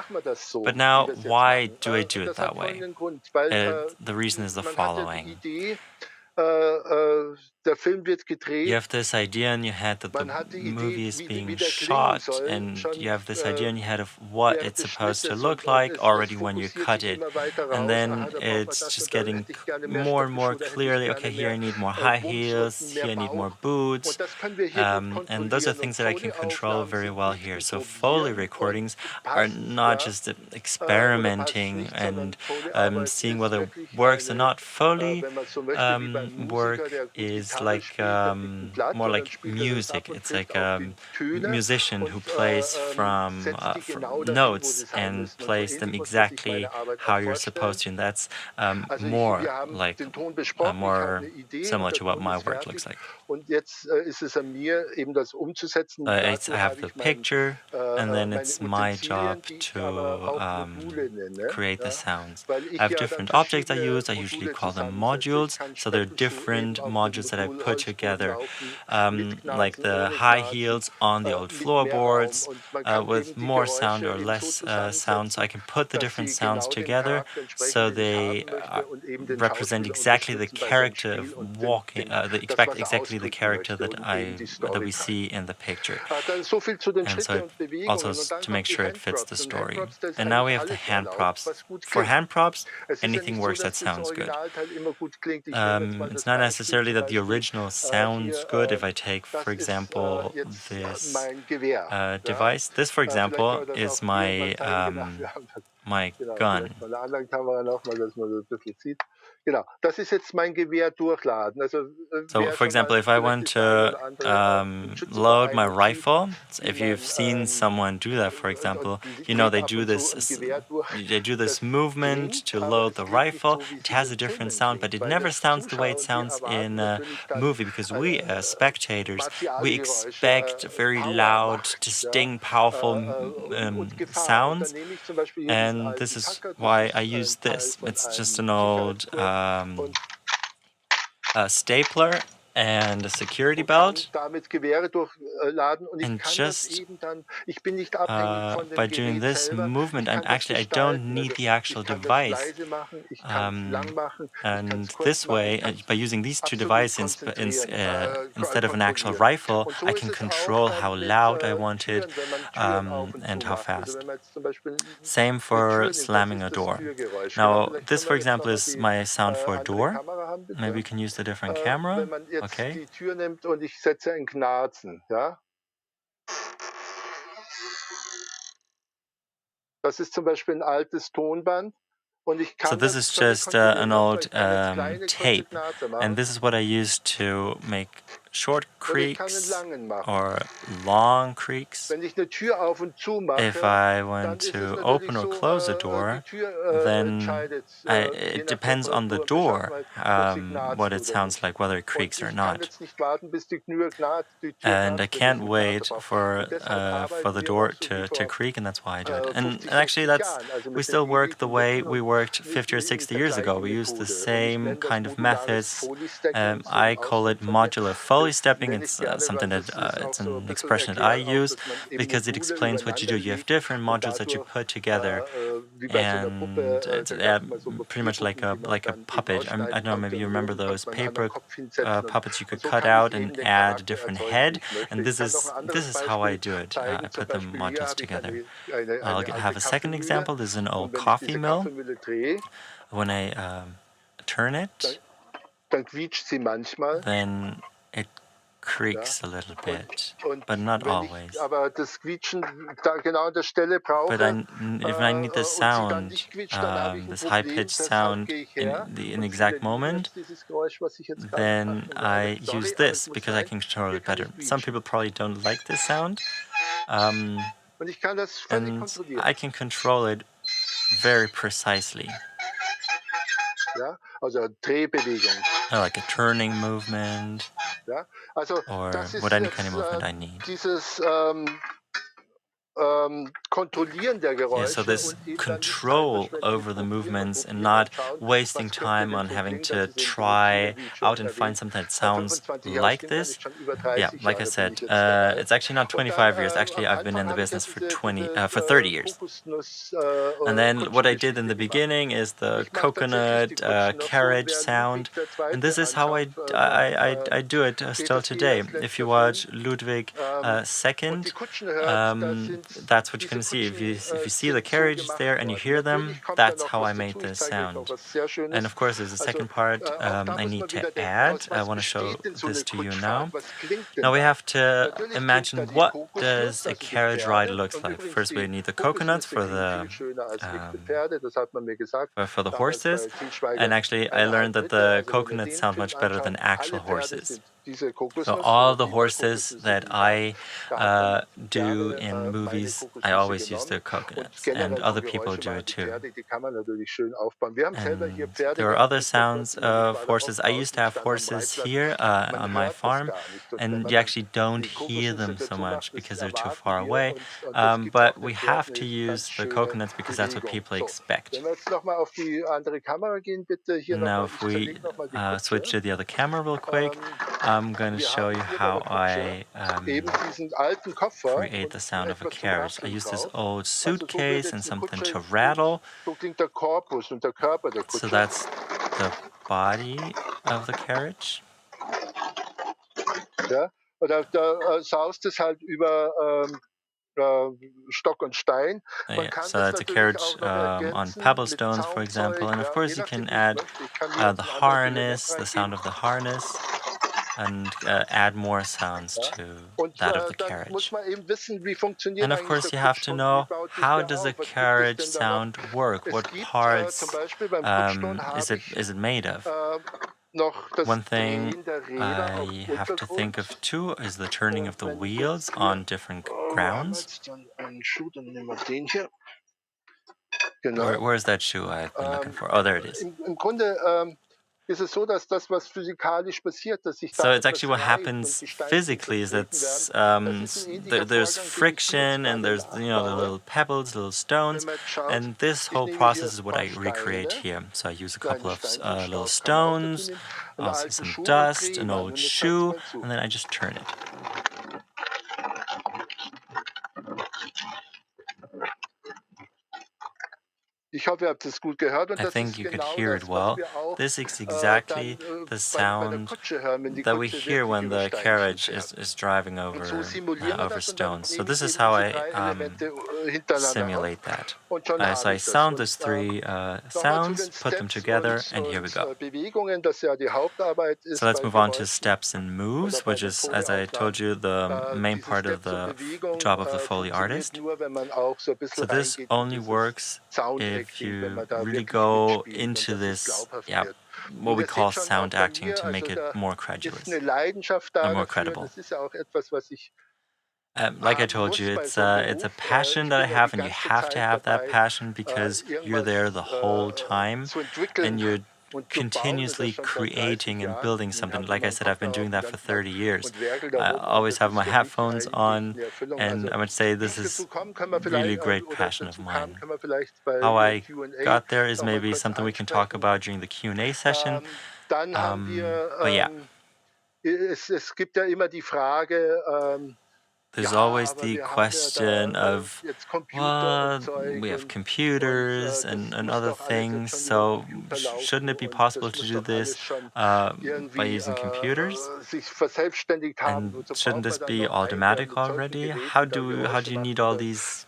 But now, why do I do it that way? The reason is the following. You have this idea in your head that the movie is being shot, and you have this idea in your head of what it's supposed to look like already when you cut it. And then it's just getting more and more clearly, okay, here I need more high heels, here I need more boots. And those are things that I can control very well here. So Foley recordings are not just experimenting and seeing whether it works or not. Foley work is like more like music. It's like a musician who plays from notes and plays them exactly how you're supposed to, and that's more like more similar to what my work looks like. I have the picture, and then it's my job to create the sounds. I have different objects I use. I usually call them modules, so they're different modules that I put together, like the high heels on the old floorboards with more sound or less sound, so I can put the different sounds together so they represent exactly the character of walking, exactly the character that we see in the picture, and so also to make sure it fits the story. And now we have the hand props. For hand props, anything works that sounds good. It's not necessarily that the original sounds good. If I take, for example, this device, this, for example, is my my gun. So, for example, if I want to load my rifle, if you've seen someone do that, for example, you know they do this movement to load the rifle. It has a different sound, but it never sounds the way it sounds in a movie, because we as spectators, we expect very loud, distinct, powerful sounds, and this is why I use this. It's just an old stapler and a security belt, and just by doing this movement, I don't need the actual device, and this way, by using these two devices instead of an actual rifle, I can control how loud I want it and how fast. Same for slamming a door. Now, this, for example, is my sound for a door. Maybe you can use the different camera. Okay. Das ist zum Beispiel ein altes Tonband. So this is just an old tape, and this is what I use to make short creaks or long creaks. If I want to open or close a door, then it depends on the door what it sounds like, whether it creaks or not. And I can't wait for the door to creak, and that's why I do it. And actually, we still work the way we worked 50 or 60 years ago. We use the same kind of methods. I call it modular Foley stepping. It's something that it's an expression that I use because it explains what you do. You have different modules that you put together, and it's pretty much like a puppet. I don't know, maybe you remember those paper puppets you could cut out and add a different head. And this is how I do it. I put the modules together. I'll have a second example. This is an old coffee mill. When I turn it, then it creaks a little bit, but not always. But if I need this sound, this high-pitched sound in the exact moment, then I use this because I can control it better. Some people probably don't like this sound, and I can control it very precisely. Like a turning movement, or any kind of movement I need. So this control over the movements and not wasting time on having to try out and find something that sounds like this. Yeah, like I said, it's actually not 25 years. Actually, I've been in the business for 30 years. And then what I did in the beginning is the coconut carriage sound, and this is how I do it still today. If you watch Ludwig II, that's what you can see. If you see the carriages there and you hear them, that's how I made this sound. And of course, there's a second part I need to add. I want to show this to you now. Now we have to imagine what does a carriage ride look like. First, we need the coconuts for the horses. And actually, I learned that the coconuts sound much better than actual horses. So all the horses that I do in movies, I always use the coconuts, and other people do it too. And there are other sounds of horses. I used to have horses here on my farm, and you actually don't hear them so much because they're too far away. But we have to use the coconuts because that's what people expect. Now, if we switch to the other camera real quick, I'm going to show you how I create the sound of a carriage. I use this old suitcase and something to rattle. So that's the body of the carriage. Ja, oder da saust es halt über Stock und Stein. So that's a carriage on pebble stones, for example. And of course, you can add the harness, the sound of the harness, and add more sounds to that of the carriage. And of course, you have to know, how does a carriage sound work? What parts is it made of? One thing I have to think of too is the turning of the wheels on different grounds. Where's that shoe I've been looking for? Oh, there it is. So it's actually what happens physically is that there's friction and there's the little pebbles, little stones, and this whole process is what I recreate here. So I use a couple of little stones, also some dust, an old shoe, and then I just turn it. I think you could hear it well. This is exactly the sound that we hear when the carriage is driving over stones. So this is how I simulate that. So I sound those three sounds, put them together, and here we go. So let's move on to steps and moves, which is, as I told you, the main part of the job of the Foley artist. So this only works if you really go into this, what we call sound acting to make it more credulous, or more credible. Like I told you, it's a passion that I have, and you have to have that passion because you're there the whole time, and you're continuously creating and building something. Like I said, I've been doing that for 30 years. I always have my headphones on, and I would say this is really a great passion of mine. How I got there is maybe something we can talk about during the Q&A session. But yeah. There's always the question of, well, we have computers and other things, so shouldn't it be possible to do this by using computers? And shouldn't this be automatic already? How do you need all these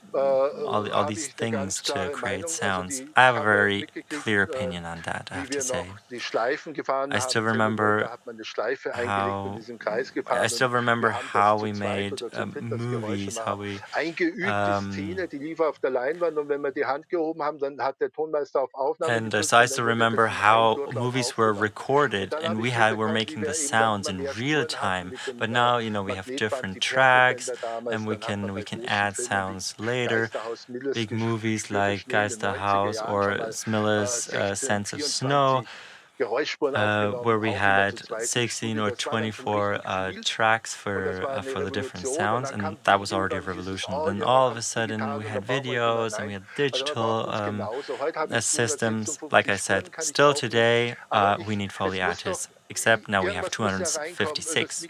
things to create sounds? I have a very clear opinion on that, I have to say. I still remember how we made movies, how we and so I still remember how movies were recorded, and were making the sounds in real time. But now, we have different tracks, and we can add sounds later. Big movies like Geisterhaus or Smiller's Sense of Snow, where we had 16 or 24 tracks for the different sounds, and that was already a revolution. Then all of a sudden we had videos and we had digital systems. Like I said, still today we need Foley artists, except now we have 256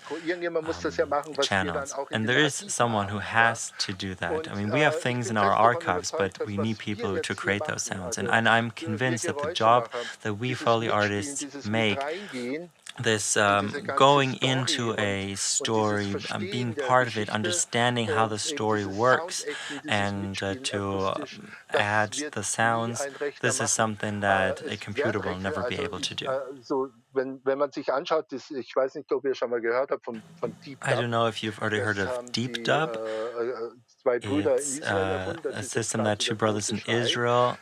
channels, and there is someone who has to do that. I mean, we have things in our archives, but we need people to create those sounds, and I'm convinced that the job that we Foley artists make, this going into a story, being part of it, understanding how the story works, and to add the sounds, this is something that a computer will never be able to do. I don't know if you've already heard of Deep Dub. It's a system that two brothers in Israel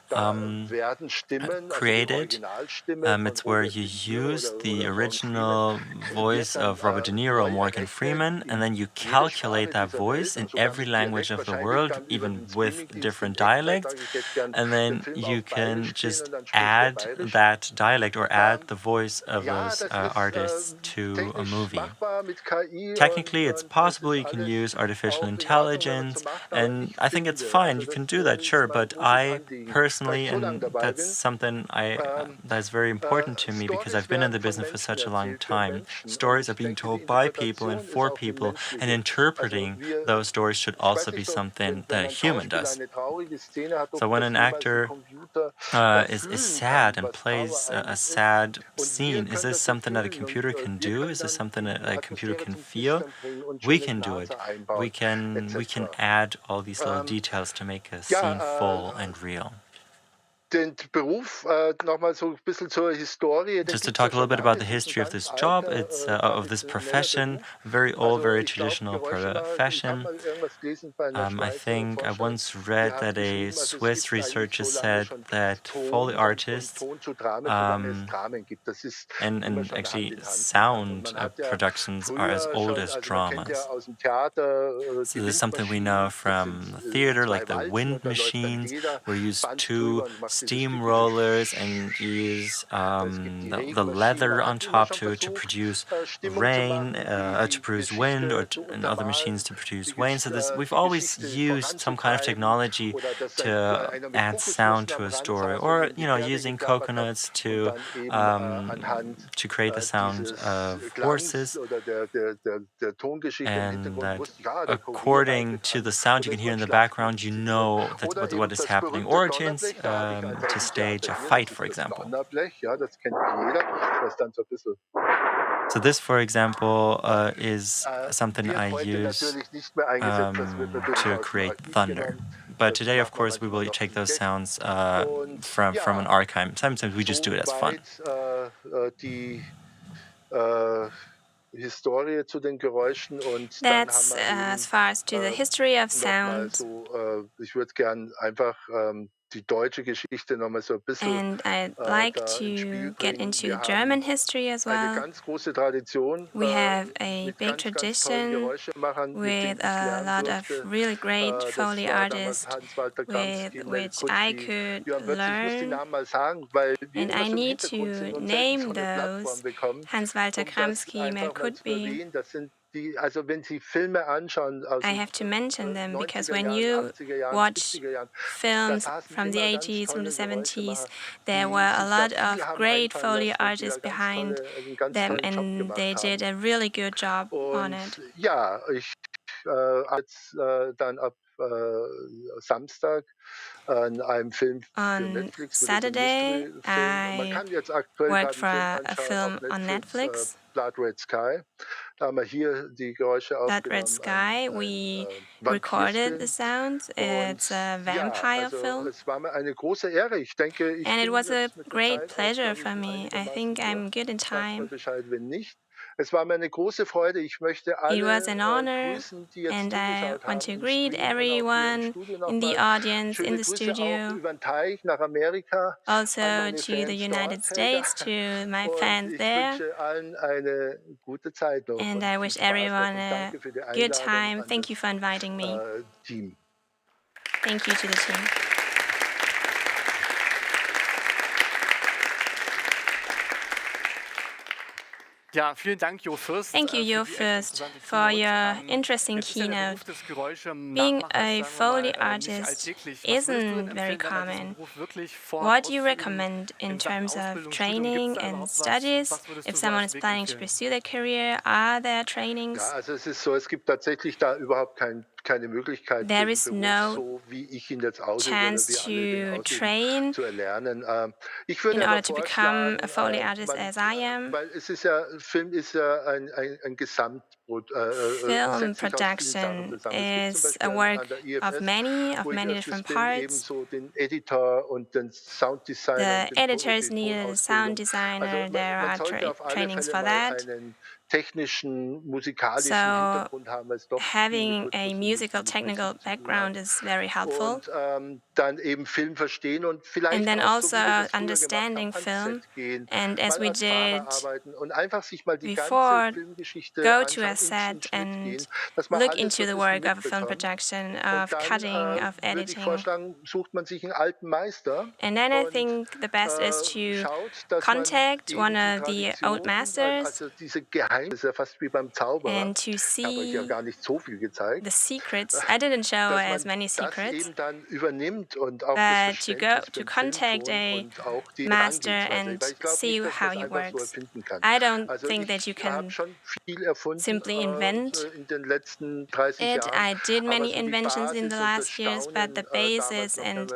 created. It's where you use the original voice of Robert De Niro or Morgan Freeman, and then you calculate that voice in every language of the world, even with different dialects, and then you can just add that dialect or add the voice of those artists to a movie. Technically, it's possible. You can use artificial intelligence, and I think it's fine. You can do that, sure. But I personally, and that's something that's very important to me because I've been in the business for such a long time. Stories are being told by people and for people, and interpreting those stories should also be something that a human does. So when an actor is sad and plays a sad scene, is this something that a computer can do? Is this something that a computer can feel? We can do it. We can add all these little details to make a scene full and real. Just to talk a little bit about the history of this job, it's of this profession, very old, very traditional profession. I think I once read that a Swiss researcher said that Foley artists and actually sound productions are as old as dramas. So this is something we know from theater, like the wind machines, where you use two steamrollers and use the leather on top to produce rain, to produce wind, and other machines to produce rain. So we've always used some kind of technology to add sound to a story, or using coconuts to create the sound of horses, and that according to the sound you can hear in the background, you know what is happening, or to stage a fight, for example. So this, for example, is something I use to create thunder. But today, of course, we will take those sounds from an archive. Sometimes we just do it as fun. That's as far as to the history of sound. And I'd like to get into German history as well. We have a big tradition with a lot of really great Foley artists with which I could learn. And I need to name those. Hans-Walter Kramski, Merkutby. I have to mention them because when you watch films from the 80s, from the 70s, there were a lot of great Foley artists behind them, and they did a really good job on it. On Saturday, I worked for a film on Netflix. Blood Red Sky, we recorded the sounds. It's a vampire film. And it was a great pleasure for me. I think I'm good in time. It was an honor, and I want to greet everyone in the audience, in the studio, also to the United States, to my fans there. And I wish everyone a good time. Thank you for inviting me. Thank you to the team. Thank you, Jo Fürst, for your interesting keynote. Being a Foley artist isn't very common. What do you recommend in terms of training and studies? If someone is planning to pursue their career, are there trainings? There is no chance to train in order to become a Foley artist as I am. Film production is a work of many different parts. The editors need a sound designer. There are trainings for that. So having a musical technical background is very helpful. And then also understanding film, and as we did before, go to a set and look into the work of film production, of cutting, of editing. And then I think the best is to contact one of the old masters and to see the secrets. I didn't show as many secrets, but to contact a master and see how he works. I don't think that you can simply invent it. I did many inventions in the last years, but the basis and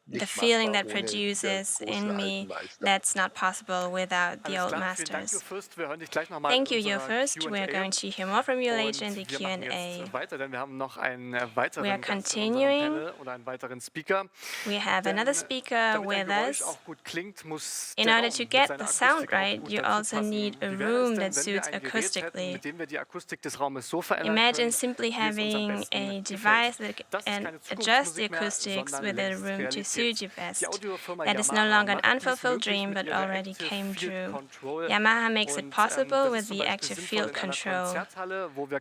the feeling that produces in me, that's not possible without the old masters. Thank you, Jo Fürst. We are going to hear more from you later in the Q&A. We are continuing. We have another speaker with us. In order to get the sound right, you also need a room that suits acoustically. Imagine simply having a device that can adjust the acoustics with a room to suit you best. That is no longer an unfulfilled dream, but already came true. Yamaha makes it possible with the active field control.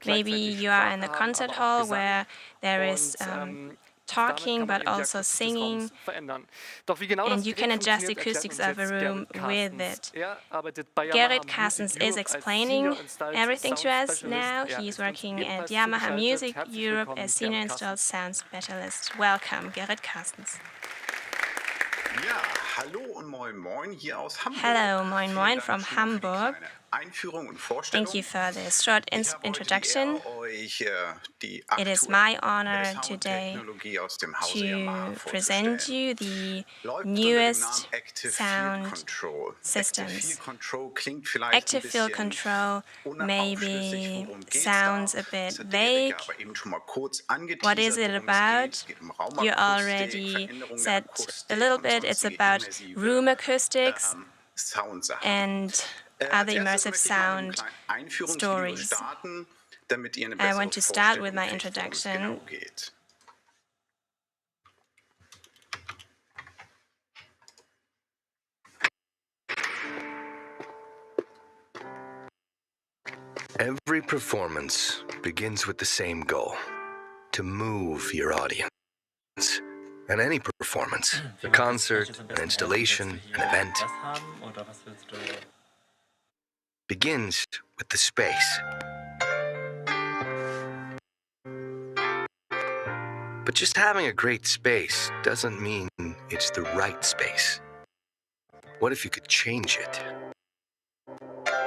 Maybe you are in a concert hall where there is talking but also singing, and you can adjust the acoustics of a room with it. Gerrit Carstens is explaining everything to us now. He's working at Yamaha Music Europe as Senior Installed Sound Specialist. Welcome, Gerrit Carstens. Ja, hallo und moin moin hier aus Hamburg. Hello, moin moin from Hamburg. Thank you for this short introduction. It is my honor today to present you the newest sound systems. Active field control maybe sounds a bit vague. What is it about? You already said a little bit. It's about room acoustics and other immersive sound stories. I want to start with my introduction. Every performance begins with the same goal: to move your audience. And any performance, a concert, an installation, an event, begins with the space. But just having a great space doesn't mean it's the right space. What if you could change it?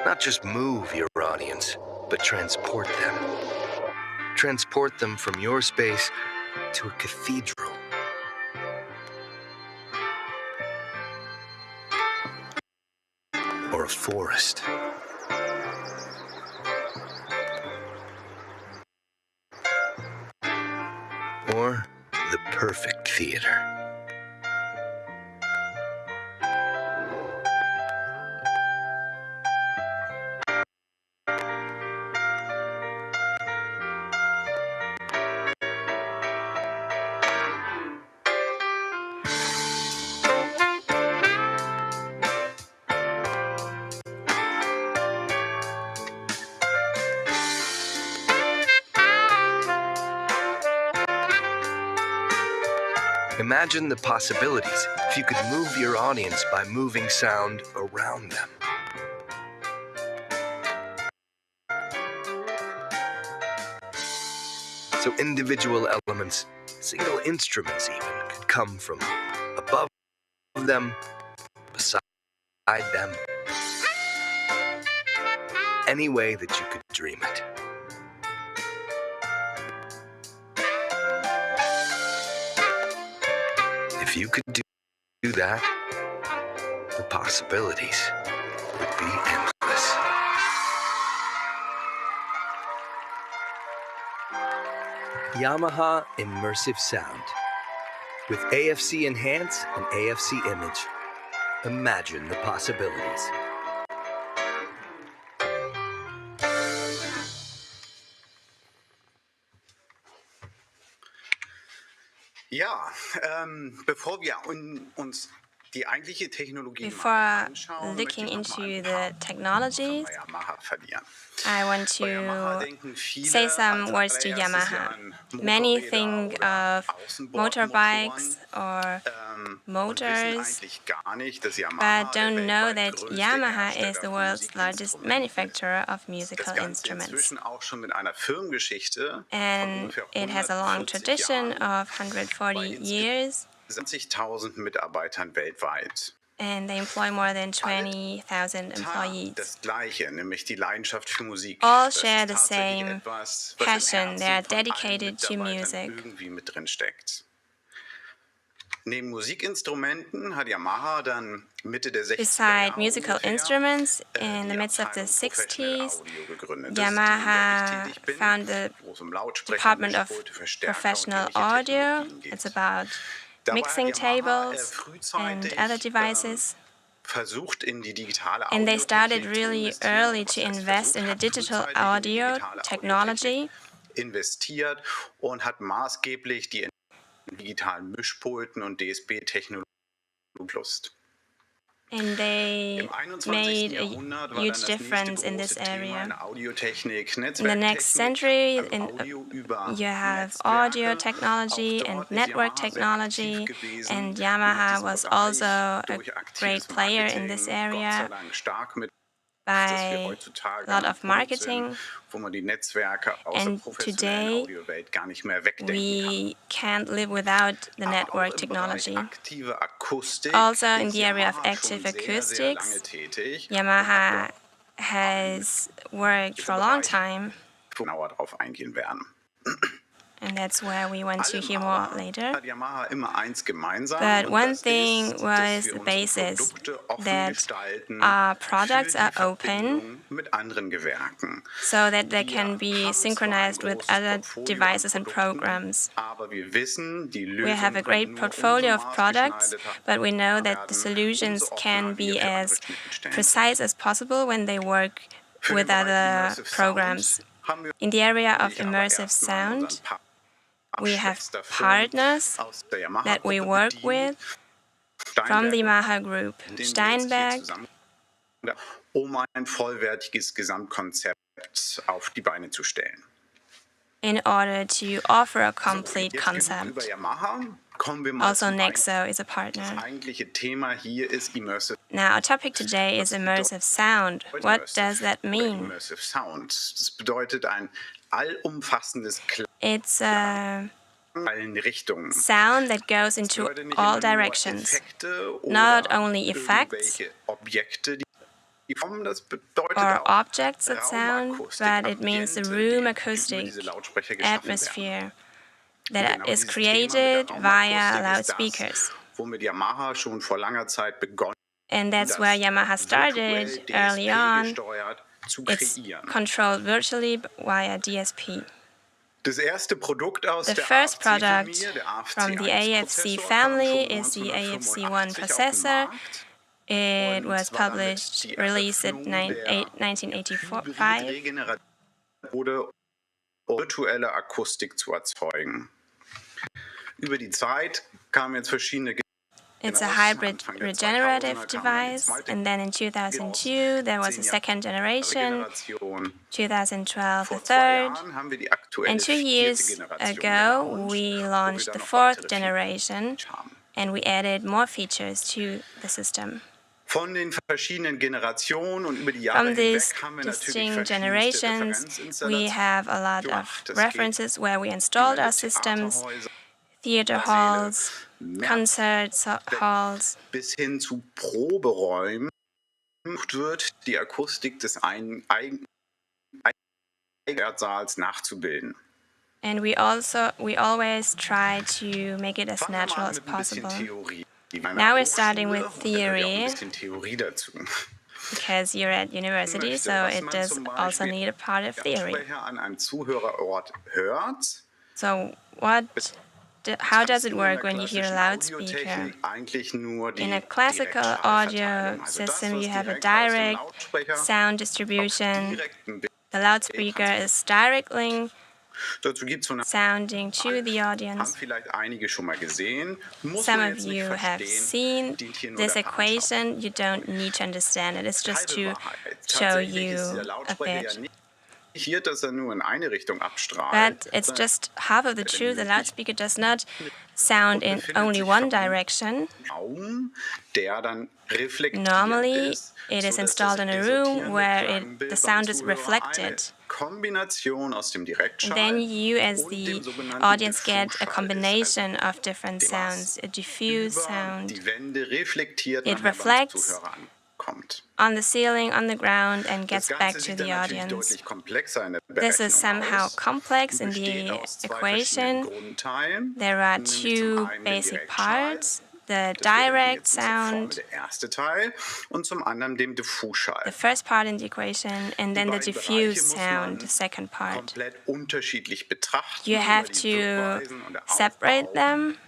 Not just move your audience, but transport them. Transport them from your space to a cathedral. Or a forest. Or the perfect theater. Imagine the possibilities if you could move your audience by moving sound around them. So individual elements, single instruments even, could come from above them, beside them, any way that you could dream it. If you could do that, the possibilities would be endless. Yamaha Immersive Sound. With AFC Enhance and AFC Image, imagine the possibilities. Ja, bevor wir uns die eigentliche Technologie anschauen, möchte ich noch mal ein paar von Yamaha verlieren. I want to say some words to Yamaha. Many think of motorbikes or motors, but don't know that Yamaha is the world's largest manufacturer of musical instruments. And it has a long tradition of 140 years. 20.000 Mitarbeitern weltweit. And they employ more than 20,000 employees. Das Gleiche, nämlich die Leidenschaft für Musik. All share the same passion. They are dedicated to music. Irgendwie mit drin steckt. Neben Musikinstrumenten hat Yamaha dann Mitte der 60er Beside musical instruments, in the midst of the 60s, Yamaha found the Department of Professional Audio. It's about mixing tables and other devices. And they started really early to invest in the digital audio technology. Investiert und hat maßgeblich die digitalen Mischpulten und DSP-Technologie beeinflusst. And they made a huge difference in this area. In the next century, you have audio technology and network technology, and Yamaha was also a great player in this area by a lot of marketing. And today, we can't live without the network technology. Also, in the area of active acoustics, Yamaha has worked for a long time. Genauer drauf eingehen werden. And that's where we want to hear more later. Hat Yamaha immer eins gemeinsam, But und one das thing ist, was dass the wir unsere basis Produkte offen that gestalten our für products die are open Verbindung mit anderen Gewerken. so that they can be synchronized with other devices and programs. Aber wir wissen, die We have a Lösung kann great nur portfolio umso of products, maßgeschneiderter but we know that the werden, solutions umso can offener be wir für andere as Schnittstellen precise as possible when they work with other programs. haben wir In the area of aber immersive erstmal unseren sound, we have partners aus der Yamaha that we Gruppe work bedient, with from the Steinberg, Yamaha Group. den wir jetzt hier Steinberg, zusammen, um ein vollwertiges Gesamtkonzept auf die Beine zu stellen. in order to offer a complete Jetzt genug concept. über Yamaha. Kommen wir mal Also zum Nexo is a Das partner. eigentliche Thema hier ist Immersive. Now, our topic today is immersive sound. What does that mean? Immersive Sound. Das bedeutet ein allumfassendes Klang It's in allen Richtungen. sound that goes Es into bedeutet nicht all immer nur directions. Effekte Not oder only effects irgendwelche Objekte, die kommen. Das bedeutet or auch objects that sound, Raumakustik, but it means the Ambiente, room die acoustic über diese Lautsprecher geschaffen werden. atmosphere that Genau is dieses created Thema mit der via Raumakustik ist loudspeakers. das, womit Yamaha schon vor langer Zeit begonnen And that's where Yamaha started early on. gesteuert zu It's kreieren. controlled virtually via DSP. Das erste Produkt aus The der first product AFC-Familie, der from the AFC AFC-Prozessor, family kam is the 1985 AFC1 auf den processor. Markt It und was war damit published, die released in Eröffnung der 1985. Hybrid-Regeneration wurde virtuelle Akustik zu erzeugen. Über die Zeit kamen jetzt verschiedene It's a hybrid regenerative device, and then in 2002 there was a second generation, 2012 the third, and 2 years ago we launched the fourth generation, and we added more features to the system. Von den verschiedenen Generationen und über die Jahre From these hinweg haben wir natürlich distinct verschiedenste generations, we have a lot of references where we installed our systems, theater halls, concert halls, bis hin zu Proberäumen wird die Akustik des Konzertsaals nachzubilden. and we always try to make it as natural as possible. Now we're starting with theory, because you're at university, so it does also need a part of theory. So how does it work when you hear a loudspeaker? In a classical audio system, you have a direct sound distribution. The loudspeaker is directly sounding to the audience. Some of you have seen this equation. You don't need to understand it. It's just to show you a bit. But it's just half of the truth. The loudspeaker does not sound in only one direction. Normally, it is installed in a room where the sound is reflected. And then you, as the audience, get a combination of different sounds, a diffuse sound. It reflects on the ceiling, on the ground, and gets back to the audience. This is somehow complex in the equation. There are two basic parts. The direct sound, the first part in the equation, and then the diffuse sound, the second part. You have to separate them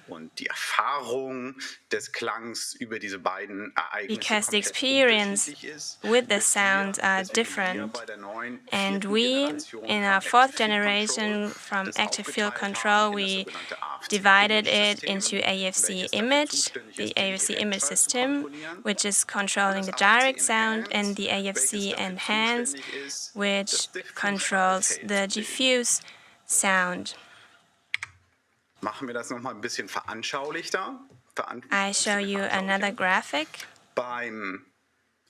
because the experience with the sounds are different. And we, in our fourth generation from active field control, we divided it into AFC image, the AFC image system, which is controlling the direct sound, and the AFC enhance, which controls the diffuse sound. I show you another graphic. Beim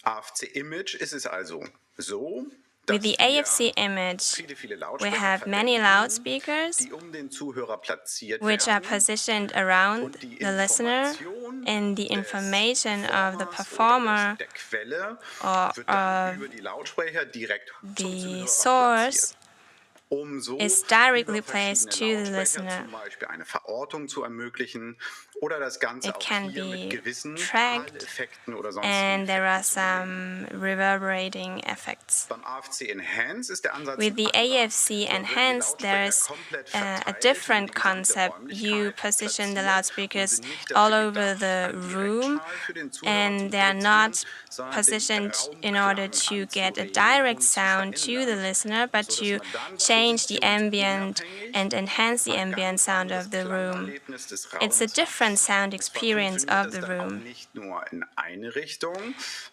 AFC Image ist es also so, With the AFC image, we have many loudspeakers which are positioned around the listener, and the information of the performer or of the source is directly placed to the listener. It can be tracked, and there are some reverberating effects. With the AFC Enhanced, there is a different concept. You position the loudspeakers all over the room, and they are not positioned in order to get a direct sound to the listener, but to change the ambient and enhance the ambient sound of the room. It's a different sound experience of the room.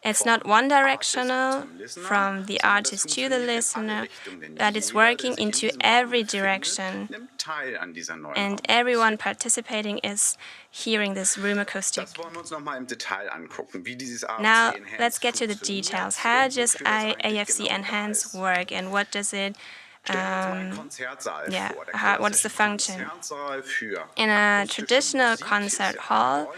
It's not one-directional from the artist to the listener, but it's working into every direction. And everyone participating is hearing this room acoustic. Now, let's get to the details. How does AFC Enhance work, and what does it what's the function? In a traditional concert hall,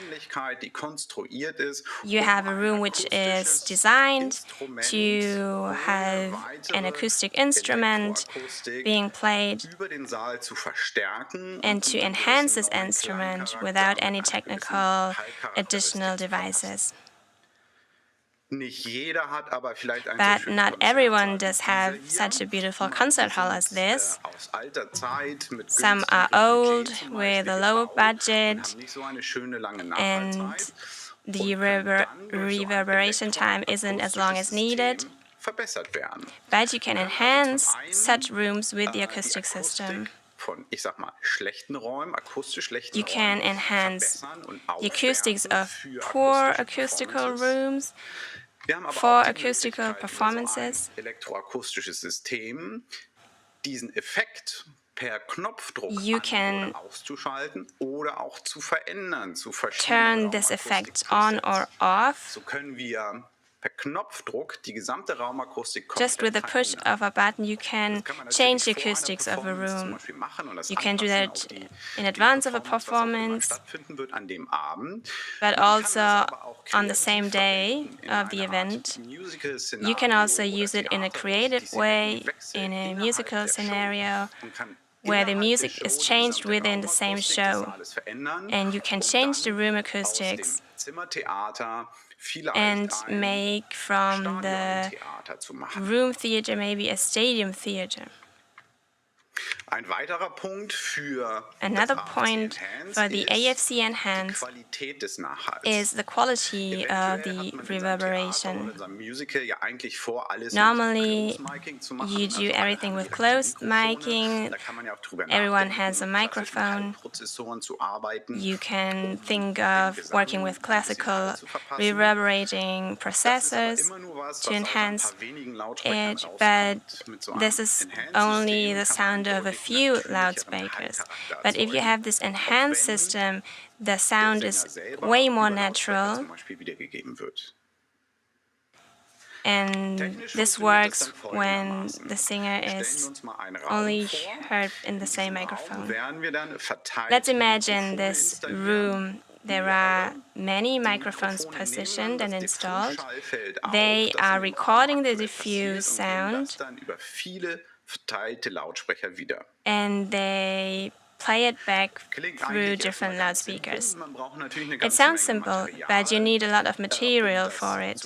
you have a room which is designed to have an acoustic instrument being played and to enhance this instrument without any technical additional devices. But not everyone does have such a beautiful concert hall as this. Some are old, with a low budget, and the reverberation time isn't as long as needed. But you can enhance such rooms with the acoustic system. You can enhance the acoustics of poor acoustical rooms for acoustical performances. You can turn this effect on or off. Just with the push of a button, you can change the acoustics of a room. You can do that in advance of a performance, but also on the same day of the event. You can also use it in a creative way, in a musical scenario, where the music is changed within the same show. And you can change the room acoustics and make from the room theater maybe a stadium theater. Another point for the AFC Enhanced is the quality of the reverberation. Normally, you do everything with closed miking. Everyone has a microphone. You can think of working with classical reverberating processors to enhance it, but this is only the sound of a few loudspeakers. But if you have this enhanced system, the sound is way more natural. And this works when the singer is only heard in the same microphone. Let's imagine this room. There are many microphones positioned and installed. They are recording the diffuse sound, and they play it back through different loudspeakers. It sounds simple, but you need a lot of material for it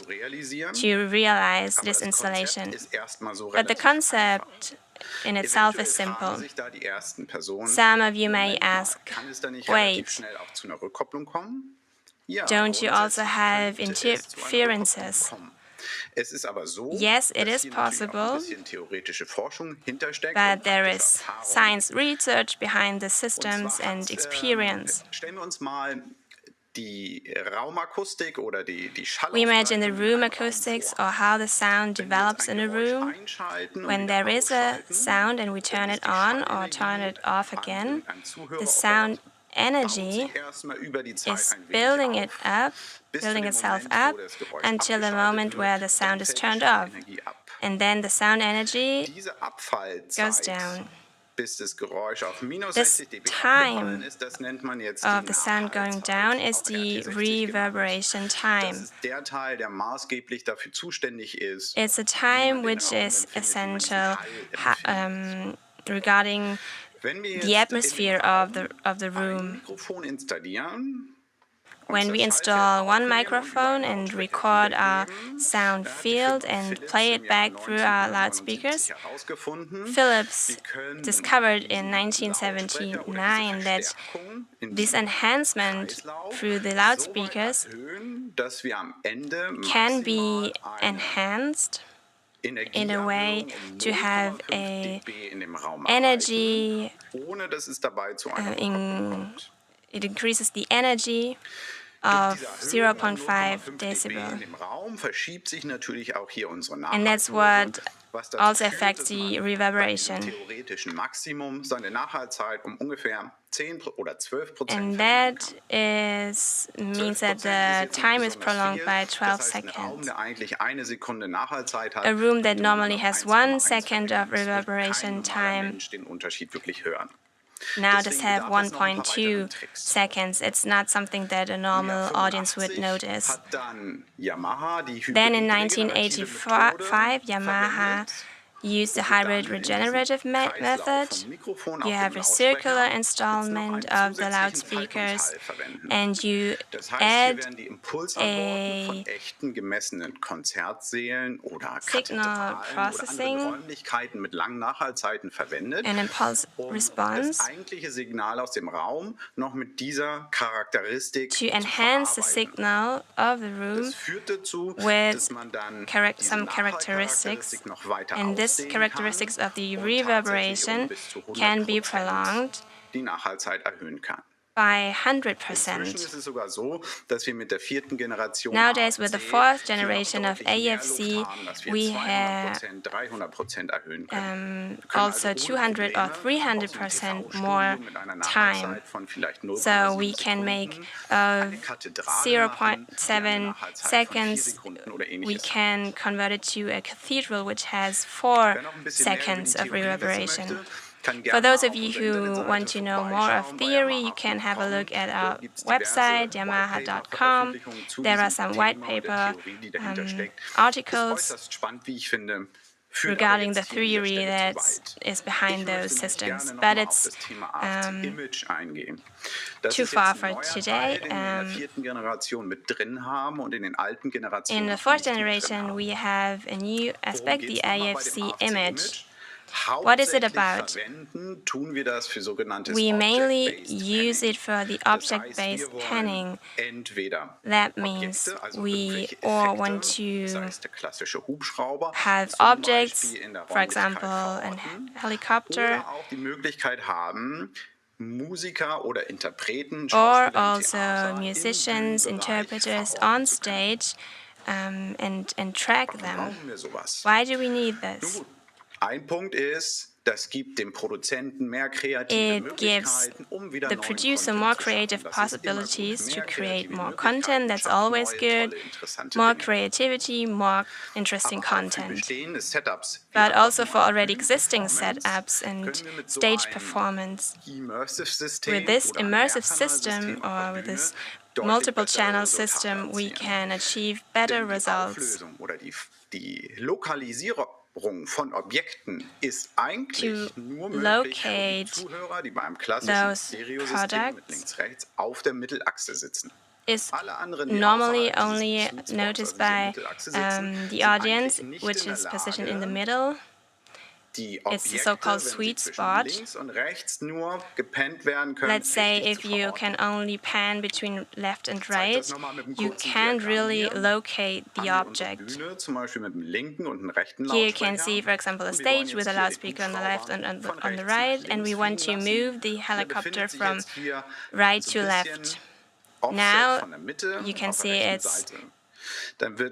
to realize this installation. But the concept in itself is simple. Some of you may ask, wait, don't you also have interferences? Yes, it is possible, but there is science research behind the systems and experience. We imagine the room acoustics, or how the sound develops in a room. When there is a sound and we turn it on or turn it off again, the sound energy is building itself up until the moment where the sound is turned off. and then the sound energy goes down. Bis das Geräusch auf minus This 60 dB time ist, das nennt man jetzt of die the sound going down is the reverberation Das time. ist der Teil, der maßgeblich dafür zuständig ist. It's a time which is essential regarding the atmosphere of the room. Mikrofon installieren. When we install one microphone and record our sound field and play it back through our loudspeakers, Philips discovered in 1979 that this enhancement through the loudspeakers can be enhanced in a way to have a energy, it increases the energy of 0.5 decibel. And that's what also affects the reverberation. And that means that the time is prolonged by 12 seconds. A room that normally has 1 second of reverberation time now does have 1.2 seconds. It's not something that a normal audience would notice. Then in 1985, Yamaha used the hybrid regenerative method. You have a circular installment of the loudspeakers, and you add a signal processing, an impulse response to enhance the signal of the room with some characteristics, and this characteristics of the reverberation can be prolonged by 100%. Nowadays, with the fourth generation of AFC, we have also 200 or 300% more time. So we can make 0.7 seconds, we can convert it to a cathedral which has 4 seconds of reverberation. For those of you who want to know more of theory, you can have a look at our website, yamaha.com. There are some white paper articles regarding the theory that is behind those systems. But it's too far for today. In the fourth generation, we have a new aspect, the AFC image. What is it about? We mainly use it for the object-based panning. That means we want to have objects, for example, a helicopter, or also musicians, interpreters on stage, and track them. Why do we need this? Ein Punkt ist, das gibt dem Produzenten mehr kreative It gives the producer more creative possibilities to create more content. That's always good. More creativity, more interesting content. But also for already existing setups and stage performance. With this immersive system or with this multiple channel system, we can achieve better results. Von Objekten ist eigentlich nur möglich für Zuhörer, die beim klassischen Stereosystem mit links, rechts auf der Mittelachse sitzen. Is normally only noticed by the audience, which is positioned in the middle. It's the so-called sweet spot. Let's say if you can only pan between left and right, you can't really locate the object. Here you can see, for example, a stage with a loudspeaker on the left and on the right, and we want to move the helicopter from right to left. Now you can see it's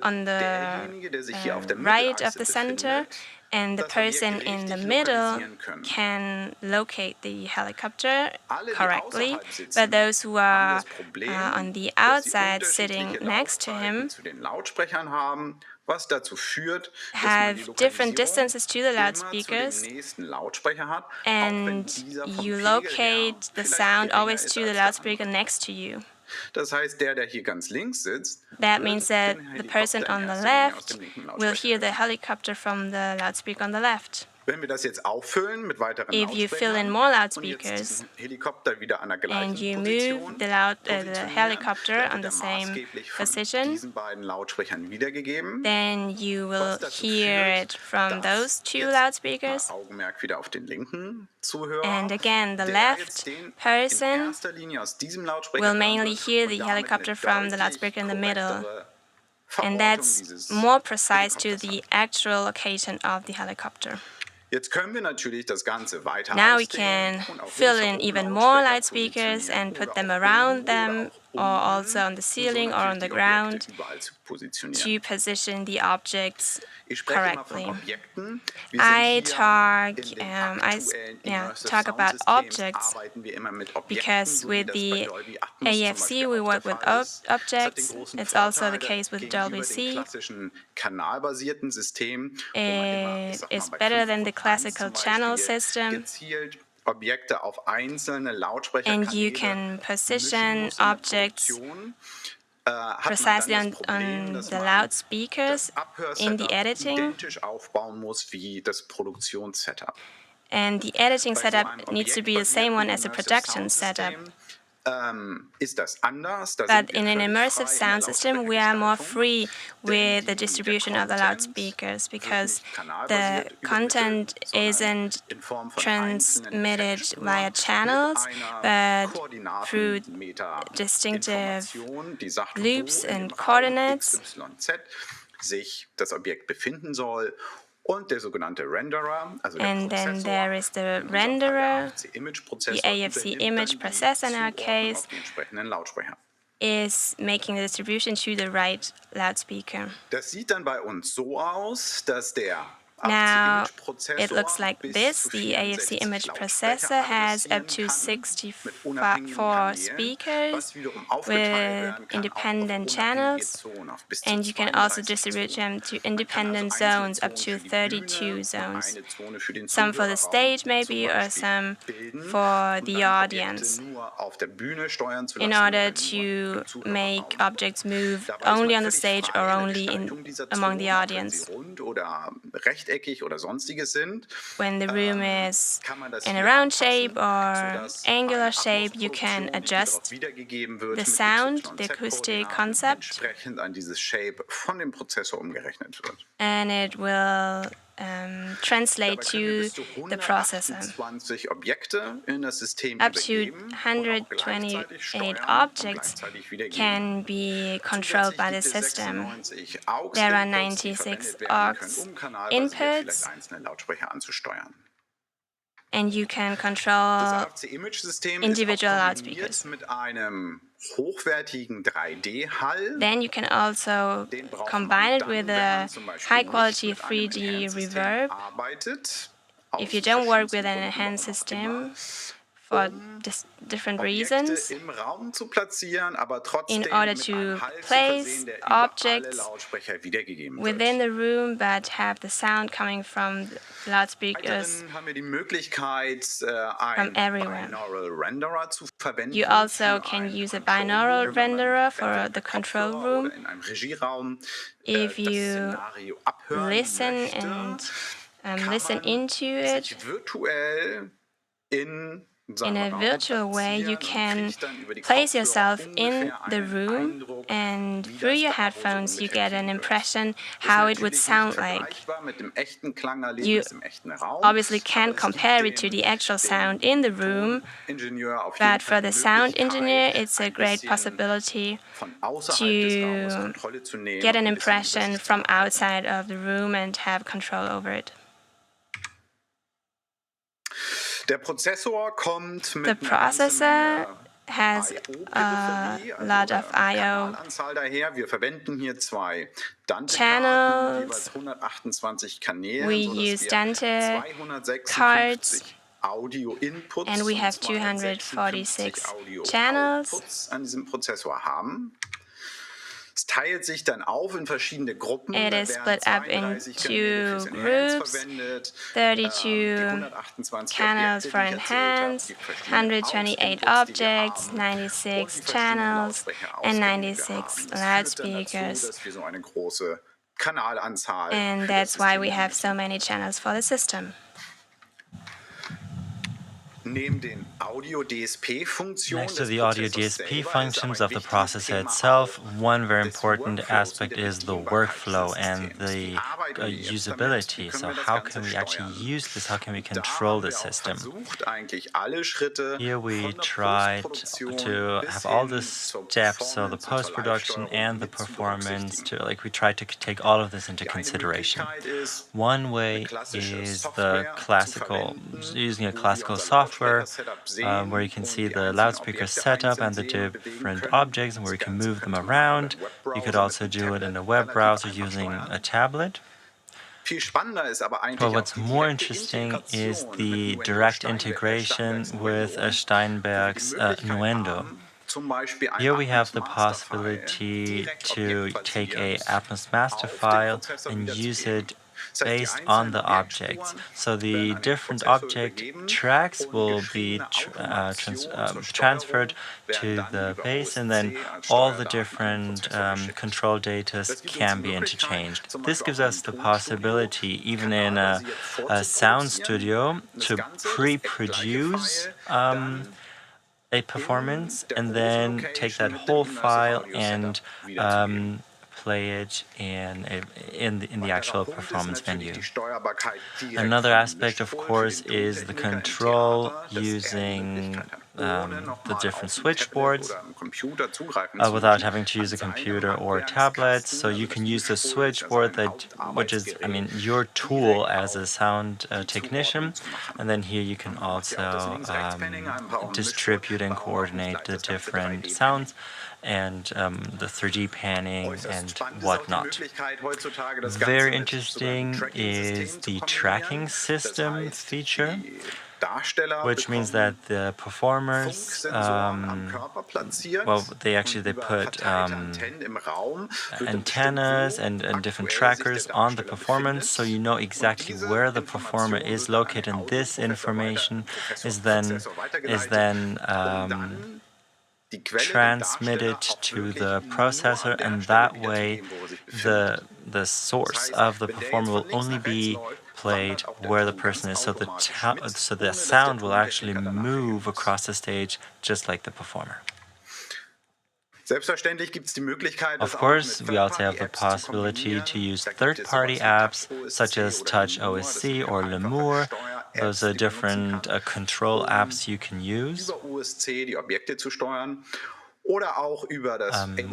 on the right of the center, and the person in the middle can locate the helicopter correctly, but those who are on the outside sitting next to him was dazu führt, have different distances to the loudspeakers, and you locate the sound always to the loudspeaker next to you. Das heißt, der hier ganz links sitzt, that means that the person on the left will hear the helicopter from the loudspeaker on the left. Wenn wir das jetzt auffüllen mit weiteren If you fill in more loudspeakers Helikopter wieder an der gleichen and you move the helicopter on the same position, diesen beiden Lautsprechern wiedergegeben. Then you will hear it from those two loudspeakers. Augenmerk wieder auf den linken Zuhörer. And again, the left person will mainly hear the helicopter from the loudspeaker in the middle. And that's more precise to the actual location of the helicopter. Jetzt können wir natürlich das Ganze weiter Now we can fill in even more loudspeakers and put them around them, or also on the ceiling or on the ground, to position the objects correctly. I talk about objects because with the AFC we work with objects. It's also the case with Dolby C. It's better than the classical channel system. And you can position objects precisely on the loudspeakers in the editing. And the editing setup needs to be the same one as the production setup. But in an immersive sound system, we are more free with the distribution of the loudspeakers because the content isn't transmitted via channels, but through distinctive loops and coordinates. Sich das Objekt befinden soll. Und der sogenannte Renderer, also der and then there is the renderer, the AFC image processor in our case, is making the distribution to the right loudspeaker. Das sieht dann bei uns so aus, dass der Now it looks like this. The AFC image processor has up to 64 speakers with independent channels, and you can also distribute them to independent zones, up to 32 zones. Some for the stage maybe, or some for the audience, in order to make objects move only on the stage or only among the audience. When the room is in a round shape or angular shape, you can adjust the sound, the acoustic concept, and it will translate to the processor. Up to 128 objects can be controlled by the system. There are 96 aux inputs, and you can control individual loudspeakers. Then you can also combine it with a high-quality 3D reverb. If you don't work with an enhanced system for different reasons, in order to place objects within the room but have the sound coming from the loudspeakers from everywhere. You also can use a binaural renderer for the control room. If you listen and listen into it in a virtual way, you can place yourself in the room, and through your headphones you get an impression how it would sound like. You obviously can't compare it to the actual sound in the room, but for the sound engineer it's a great possibility to get an impression from outside of the room and have control over it. The processor has a lot of I/O channels. We use Dante cards, and we have 246 channels. It is split up in 2 groups, 32 channels for enhance, 128 objects, 96 channels, and 96 loudspeakers. And that's why we have so many channels for the system. Next to the audio DSP functions of the processor itself, one very important aspect is the workflow and the usability. So how can we actually use this? How can we control the system? Here we tried to have all the steps, so the post-production and the performance, we tried to take all of this into consideration. One way is using a classical software where you can see the loudspeaker setup and the different objects and where you can move them around. You could also do it in a web browser using a tablet. But what's more interesting is the direct integration with Steinberg's Nuendo. Here we have the possibility to take a Atmos master file and use it based on the objects. So the different object tracks will be transferred to the base, and then all the different control data can be interchanged. This gives us the possibility, even in a sound studio, to pre-produce a performance and then take that whole file and play it in the actual performance venue. Another aspect, of course, is the control using the different switchboards without having to use a computer or tablet. So you can use the switchboard, which is, your tool as a sound technician. And then here you can also distribute and coordinate the different sounds and the 3D panning and whatnot. Very interesting is the tracking system feature, which means that the performers, they put antennas and different trackers on the performance, so you know exactly where the performer is located, and this information is then transmitted to the processor, and that way the source of the performer will only be played where the person is, so the sound will actually move across the stage just like the performer. Of course, we also have the possibility to use third-party apps such as Touch OSC or Lemur. Those are different control apps you can use,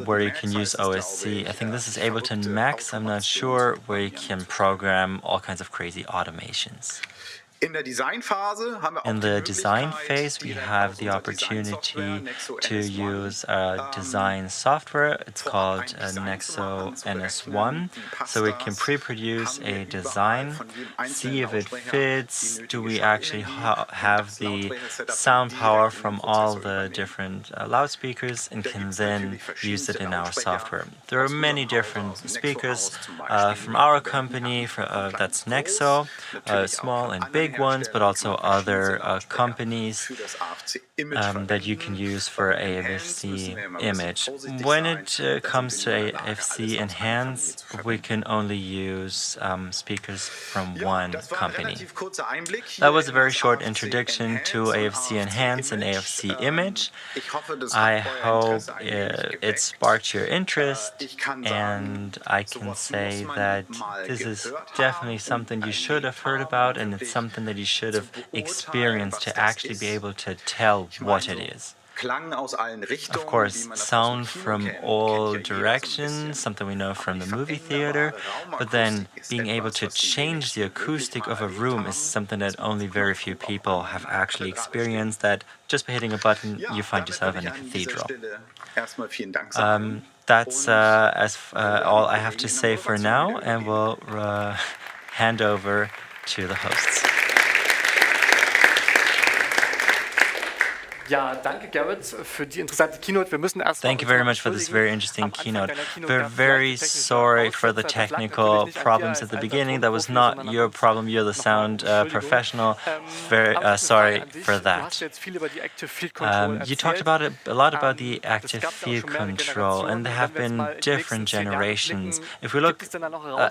where you can use OSC. I think this is Ableton Max, I'm not sure, where you can program all kinds of crazy automations. In the design phase, we have the opportunity to use design software. It's called Nexo NS1. So we can pre-produce a design, see if it fits. Do we actually have the sound power from all the different loudspeakers, and can then use it in our software. There are many different speakers from our company, that's Nexo, small and big ones, but also other companies that you can use for AFC image. When it comes to AFC Enhance, we can only use speakers from one company. That was a very short introduction to AFC Enhance and AFC Image. I hope it sparked your interest, and I can say that this is definitely something you should have heard about, and it's something that you should have experienced to actually be able to tell what it is. Of course, sound from all directions, something we know from the movie theater, but then being able to change the acoustic of a room is something that only very few people have actually experienced, that just by hitting a button, you find yourself in a cathedral. That's all I have to say for now, and we'll hand over to the hosts. Thank you very much for this very interesting keynote. We're very sorry for the technical problems at the beginning. That was not your problem. You're the sound professional. Very sorry for that. You talked about a lot about the active field control, and there have been different generations. If we look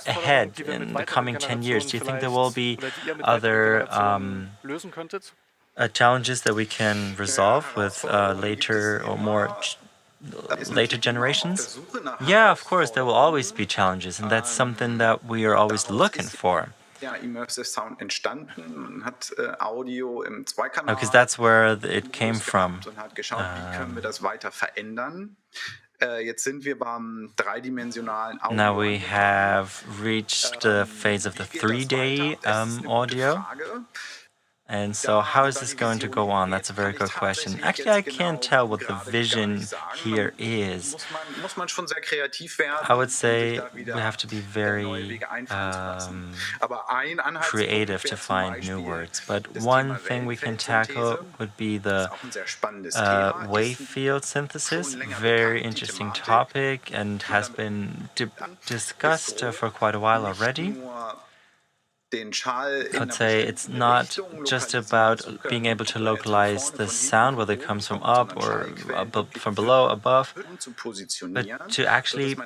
ahead in the coming 10 years, do you think there will be other challenges that we can resolve with later or more later generations? Yeah, of course, there will always be challenges, and that's something that we are always looking for. Because that's where it came from. Now we have reached the phase of the 3D audio. And so how is this going to go on? That's a very good question. Actually, I can't tell what the vision here is. I would say we have to be very creative to find new words. But one thing we can tackle would be the wave field synthesis. Very interesting topic and has been discussed for quite a while already. I'd say it's not just about being able to localize the sound, whether it comes from up or from below, above, but to actually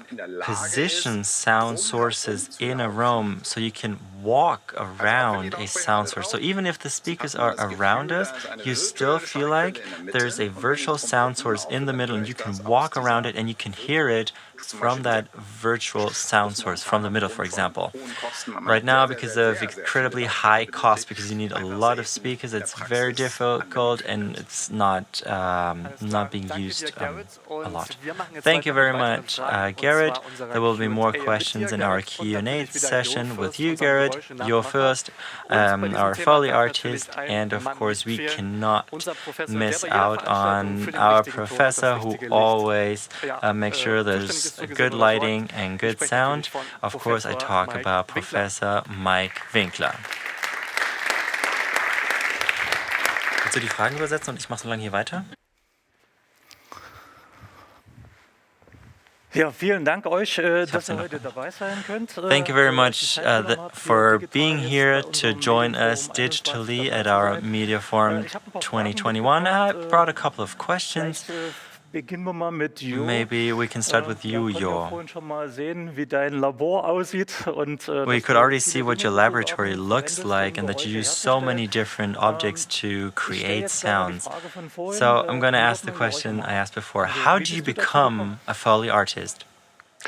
position sound sources in a room so you can walk around a sound source. So even if the speakers are around us, you still feel like there's a virtual sound source in the middle and you can walk around it and you can hear it from that virtual sound source, from the middle, for example. Right now, because of incredibly high cost, because you need a lot of speakers, it's very difficult and it's not being used a lot. Thank you very much, Garrett. There will be more questions in our Q&A session with you, Garrett. You're first, our Foley artist, and of course we cannot miss out on our professor who always makes sure there's good lighting and good sound. Of course, I talk about Professor Mike Winkler. Willst du die Fragen übersetzen und ich mache so lange hier weiter? Ja, vielen Dank euch, dass ihr heute dabei sein könnt. Thank you very much for being here to join us digitally at our Mediaforum 2021. I brought a couple of questions. Beginnen wir mal mit Jo. Maybe we can start with you, Jo. Vorhin schon mal sehen, wie dein Labor aussieht und we could already see what your laboratory looks like and that you use so many different objects to create sounds. So I'm going to ask the question I asked before. How do you become a Foley artist?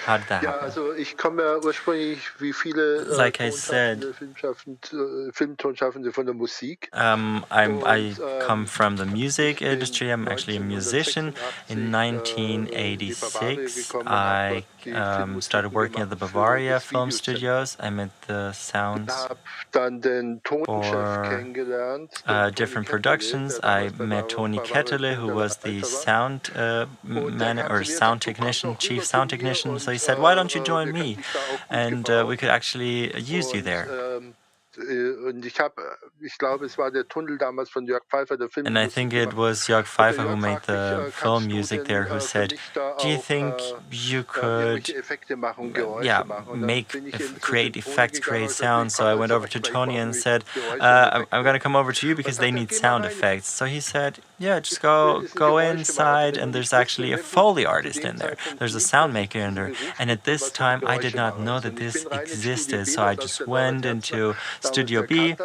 How did that happen? Also ich komme ja ursprünglich wie viele like I said, Filmtonschaffende von der Musik. I come from the music industry. I'm actually a musician. In 1986, I started working at the Bavaria Film Studios. I made the sounds for different productions. I met Toni Kettele, who was the sound sound technician, chief sound technician. So he said, "Why don't you join me?" And we could actually use you there. Und ich glaube, es war der Tunnel damals von Jörg Pfeiffer, der Film. And I think it was Jörg Pfeiffer who made the film music there, who said, "Do you think you could, create effects, create sound?" So I went over to Tony and said, "I'm going to come over to you because they need sound effects." So he said, "Yeah, just go inside, and there's actually a Foley artist in there. There's a sound maker in there." And at this time, I did not know that this existed, so I just went into Studio B.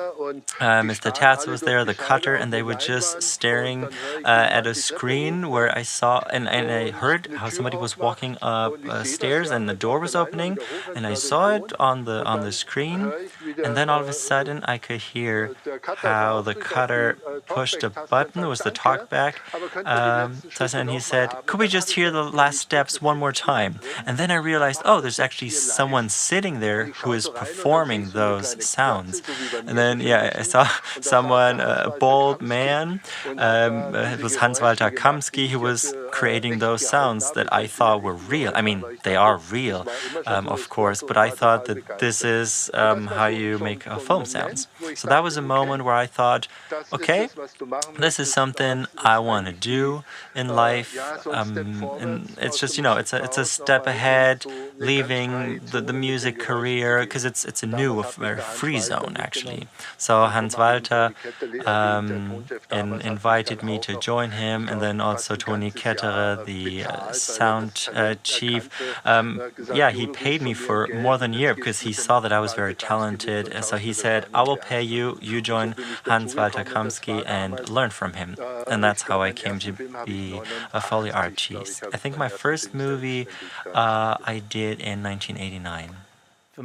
Mr. Tatz was there, the cutter, and they were just staring at a screen where I saw, and I heard how somebody was walking up stairs and the door was opening, and I saw it on the screen, and then all of a sudden I could hear how the cutter pushed a button. It was the talkback. And he said, "Could we just hear the last steps one more time?" And then I realized, oh, there's actually someone sitting there who is performing those sounds. sounds. And then, yeah, I saw someone, a bald man, it was Hans-Walter Kamsky, who was creating those sounds that I thought were real. I mean, they are real, of course, but I thought that this is how you make film sounds. So that was a moment where I thought, okay, this is something I want to do in life, and it's just, it's a step ahead, leaving the music career, because it's a new, very free zone actually. So Hans Walter invited me to join him, and then also Toni Ketterer, the sound chief. Yeah, he paid me for more than a year because he saw that I was very talented. So he said, I will pay you, you join Hans Walter Kamsky and learn from him. And that's how I came to be a Foley artist. I think my first movie I did in 1989. For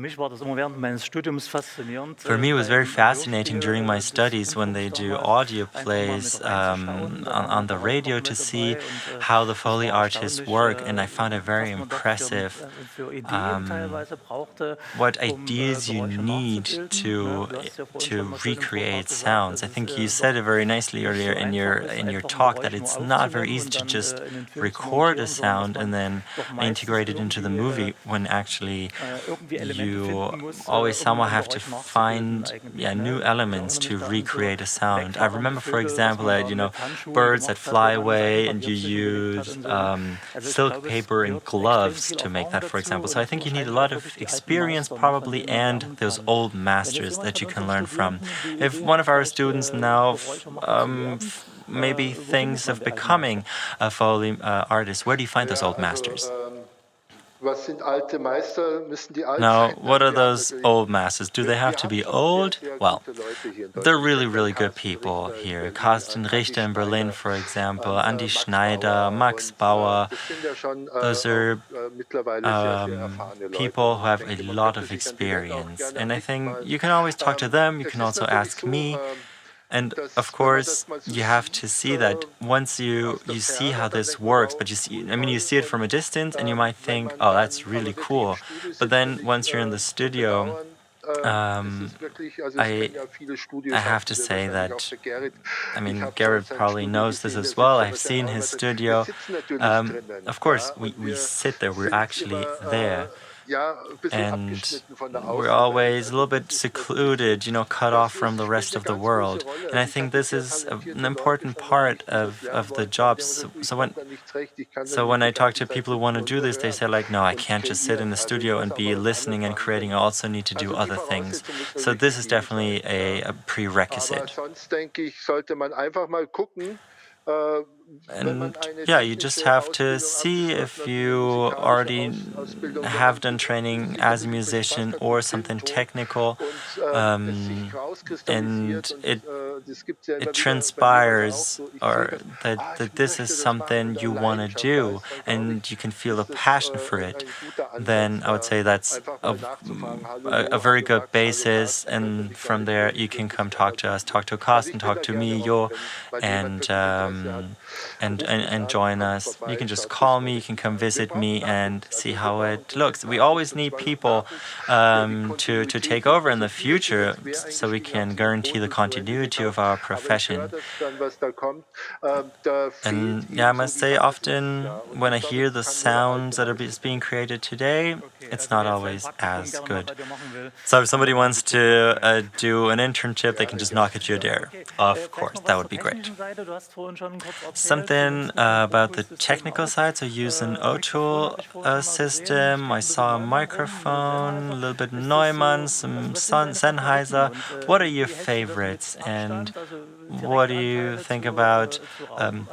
me, it was very fascinating during my studies when they do audio plays on the radio to see how the Foley artists work, and I found it very impressive what ideas you need to recreate sounds. I think you said it very nicely earlier in your talk that it's not very easy to just record a sound and then integrate it into the movie when actually you always somehow have to find new elements to recreate a sound. I remember, for example, that birds that fly away, and you use silk paper and gloves to make that, for example. So I think you need a lot of experience probably, and those old masters that you can learn from. If one of our students now maybe thinks of becoming a Foley artist, where do you find those old masters? Now, what are those old masters? Do they have to be old? Well, they're really, really good people here. Carsten Richter in Berlin, for example, Andi Schneider, Max Bauer. Those are people who have a lot of experience. And I think you can always talk to them. You can also ask me. And of course, you have to see that once you see how this works, but you see it from a distance, and you might think, oh, that's really cool. But then once you're in the studio, I have to say that, Garrett probably knows this as well. I've seen his studio. Of course, we sit there. We're actually there. And we're always a little bit secluded, cut off from the rest of the world. And I think this is an important part of the jobs. So when I talk to people who want to do this, they say no, I can't just sit in the studio and be listening and creating. I also need to do other things. So this is definitely a prerequisite. And you just have to see if you already have done training as a musician or something technical, and it transpires that this is something you want to do, and you can feel a passion for it. Then I would say that's a very good basis, and from there you can come talk to us, talk to Carsten, talk to me, Jo, and join us. You can just call me, you can come visit me and see how it looks. We always need people to take over in the future so we can guarantee the continuity of our profession. And I must say, often when I hear the sounds that are being created today, it's not always as good. So if somebody wants to do an internship, they can just knock at your door. Of course, that would be great. Something about the technical side, so use an O'Toole system. I saw a microphone, a little bit Neumann, some Sennheiser. What are your favorites, and what do you think about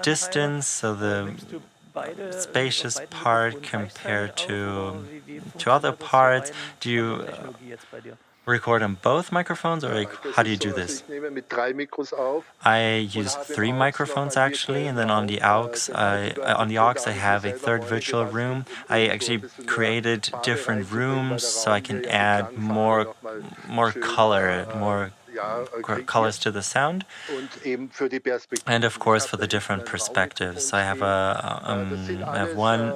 distance, so the spacious part compared to other parts? Do you record on both microphones, or how do you do this? I use 3 microphones actually, and then on the aux I have a third virtual room. I actually created different rooms so I can add more color, more colors to the sound, and of course for the different perspectives. So I have one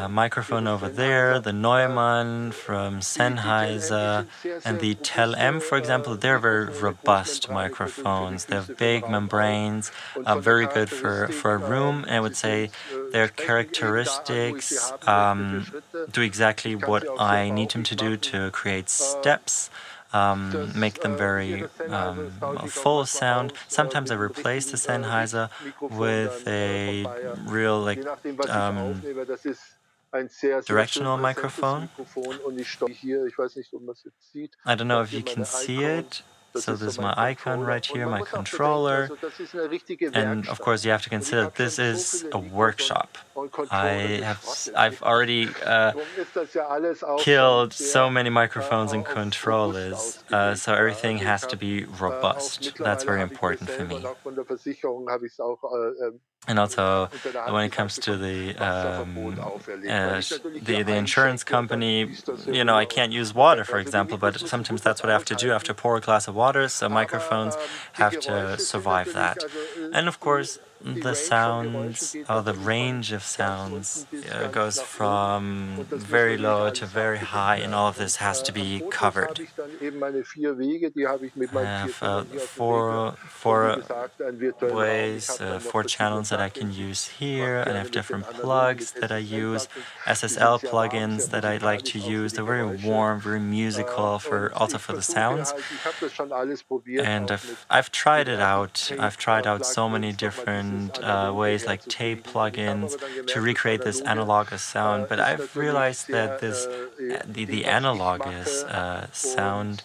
microphone over there, the Neumann from Sennheiser, and the Tel-M, for example. They're very robust microphones. They have big membranes, very good for a room. And I would say their characteristics do exactly what I need them to do to create steps, make them very full sound. Sometimes I replace the Sennheiser with a real directional microphone. I don't know if you can see it. So this is my icon right here, my controller. And of course you have to consider this is a workshop. I've already killed so many microphones and controllers, so everything has to be robust. That's very important for me. And also, when it comes to the insurance company, you know, I can't use water, for example, but sometimes that's what I have to do. I have to pour a glass of water, so microphones have to survive that. And of course, the sounds, or the range of sounds, goes from very low to very high, and all of this has to be covered. I have four ways, 4 channels that I can use here, and I have different plugs that I use, SSL plugins that I like to use. They're very warm, very musical, also for the sounds. And I've tried it out. I've tried out so many different ways, like tape plugins, to recreate this analogous sound. But I've realized that the analogous sound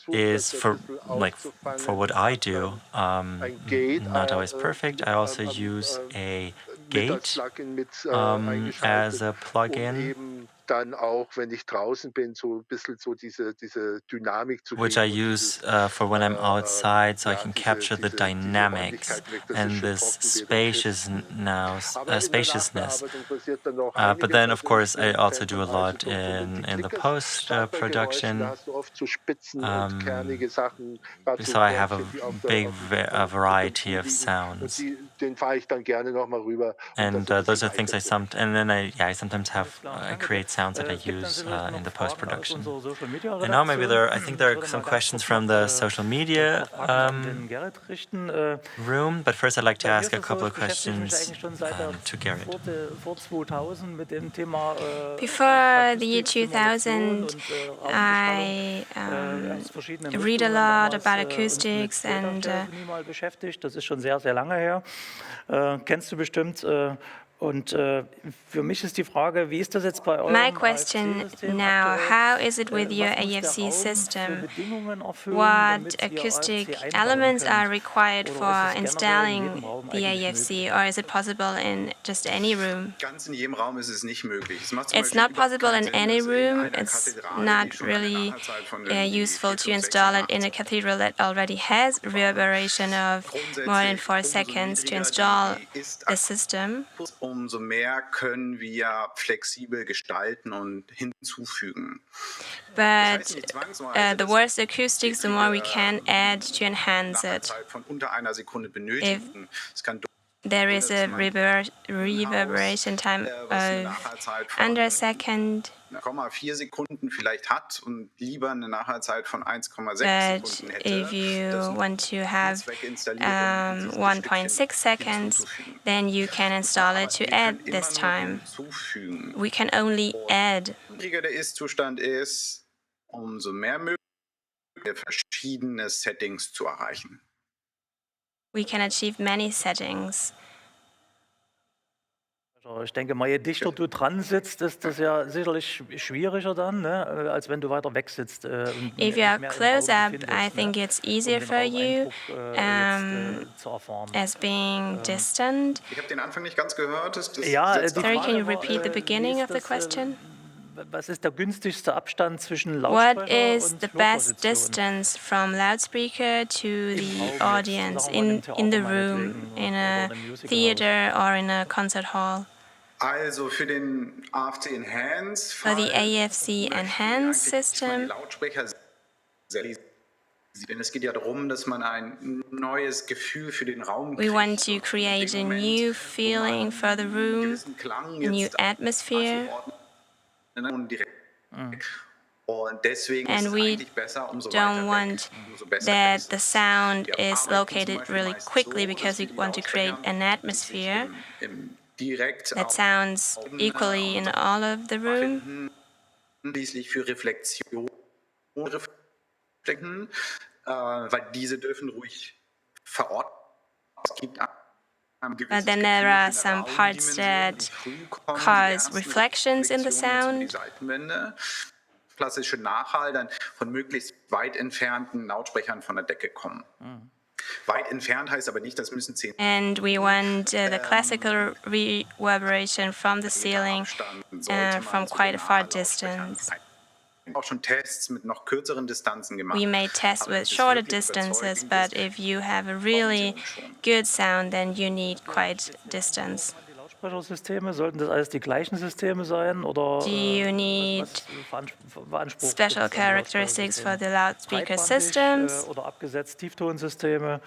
is for what I do not always perfect. I also use a gate as a plugin, which I use for when I'm outside, so I can capture the dynamics and this spaciousness. But then, of course, I also do a lot in the post-production. So I have a big variety of sounds. And those are things I sometimes I create sounds that I use in the post-production. And now maybe I think there are some questions from the social media room, but first I'd like to ask a couple of questions to Gerrit. Before the year 2000, I read a lot about acoustics and das ist schon sehr, sehr lange her. Kennst du bestimmt. Und für mich ist die Frage, wie ist das jetzt bei eurem My question now, how is it with your AFC system? What acoustic elements are required for installing the AFC, or is it possible in just any room? It's not possible in any room. It's not really useful to install it in a cathedral that already has reverberation of more than 4 seconds to install the system. Umso mehr können wir flexibel gestalten und hinzufügen. But the worse acoustics, the more we can add to enhance it. If there is a reverberation time of under a second, 0,4 Sekunden vielleicht hat und lieber eine Nachhaltzeit von 1,6 Sekunden hätte, if you want to have 1.6 seconds, then you can install it to add this time. We can only add. Niedriger der Ist-Zustand ist, umso mehr mögliche verschiedene Settings zu erreichen. We can achieve many settings. Ich denke mal, je dichter du dran sitzt, ist das ja sicherlich schwieriger dann, ne, als wenn du weiter weg sitzt. If you are close up, I think it's easier for you as being distant. Ich habe den Anfang nicht ganz gehört. Sorry, can you repeat the beginning of the question? Was ist der günstigste Abstand zwischen What Lautsprecher is und the best distance from loudspeaker to the audience in the room, in a theater or in a concert hall? Also für den AFC Enhanced For the AFC Enhanced system, Denn es geht ja darum, dass man ein neues Gefühl für den Raum We want to create a new feeling for the room, a new atmosphere. And we don't want that the sound is located really quickly because we want to create an atmosphere that sounds equally in all of the room. Für Reflexion weil diese dürfen ruhig verortet. Es gibt But then there are some parts that cause reflections in the sound. Klassische Nachhall dann von möglichst weit entfernten Lautsprechern von der Decke kommen. Weit entfernt heißt aber nicht, das müssen 10. And we want the classical reverberation from the ceiling from quite a far distance. Auch schon Tests mit noch kürzeren Distanzen gemacht. We may test with shorter distances, but if you have a really good sound, then you need quite distance. Die Lautsprechersysteme, sollten das alles die gleichen Systeme sein? Oder do you need special characteristics for the loudspeaker systems? Oder abgesetzt Tieftonsysteme?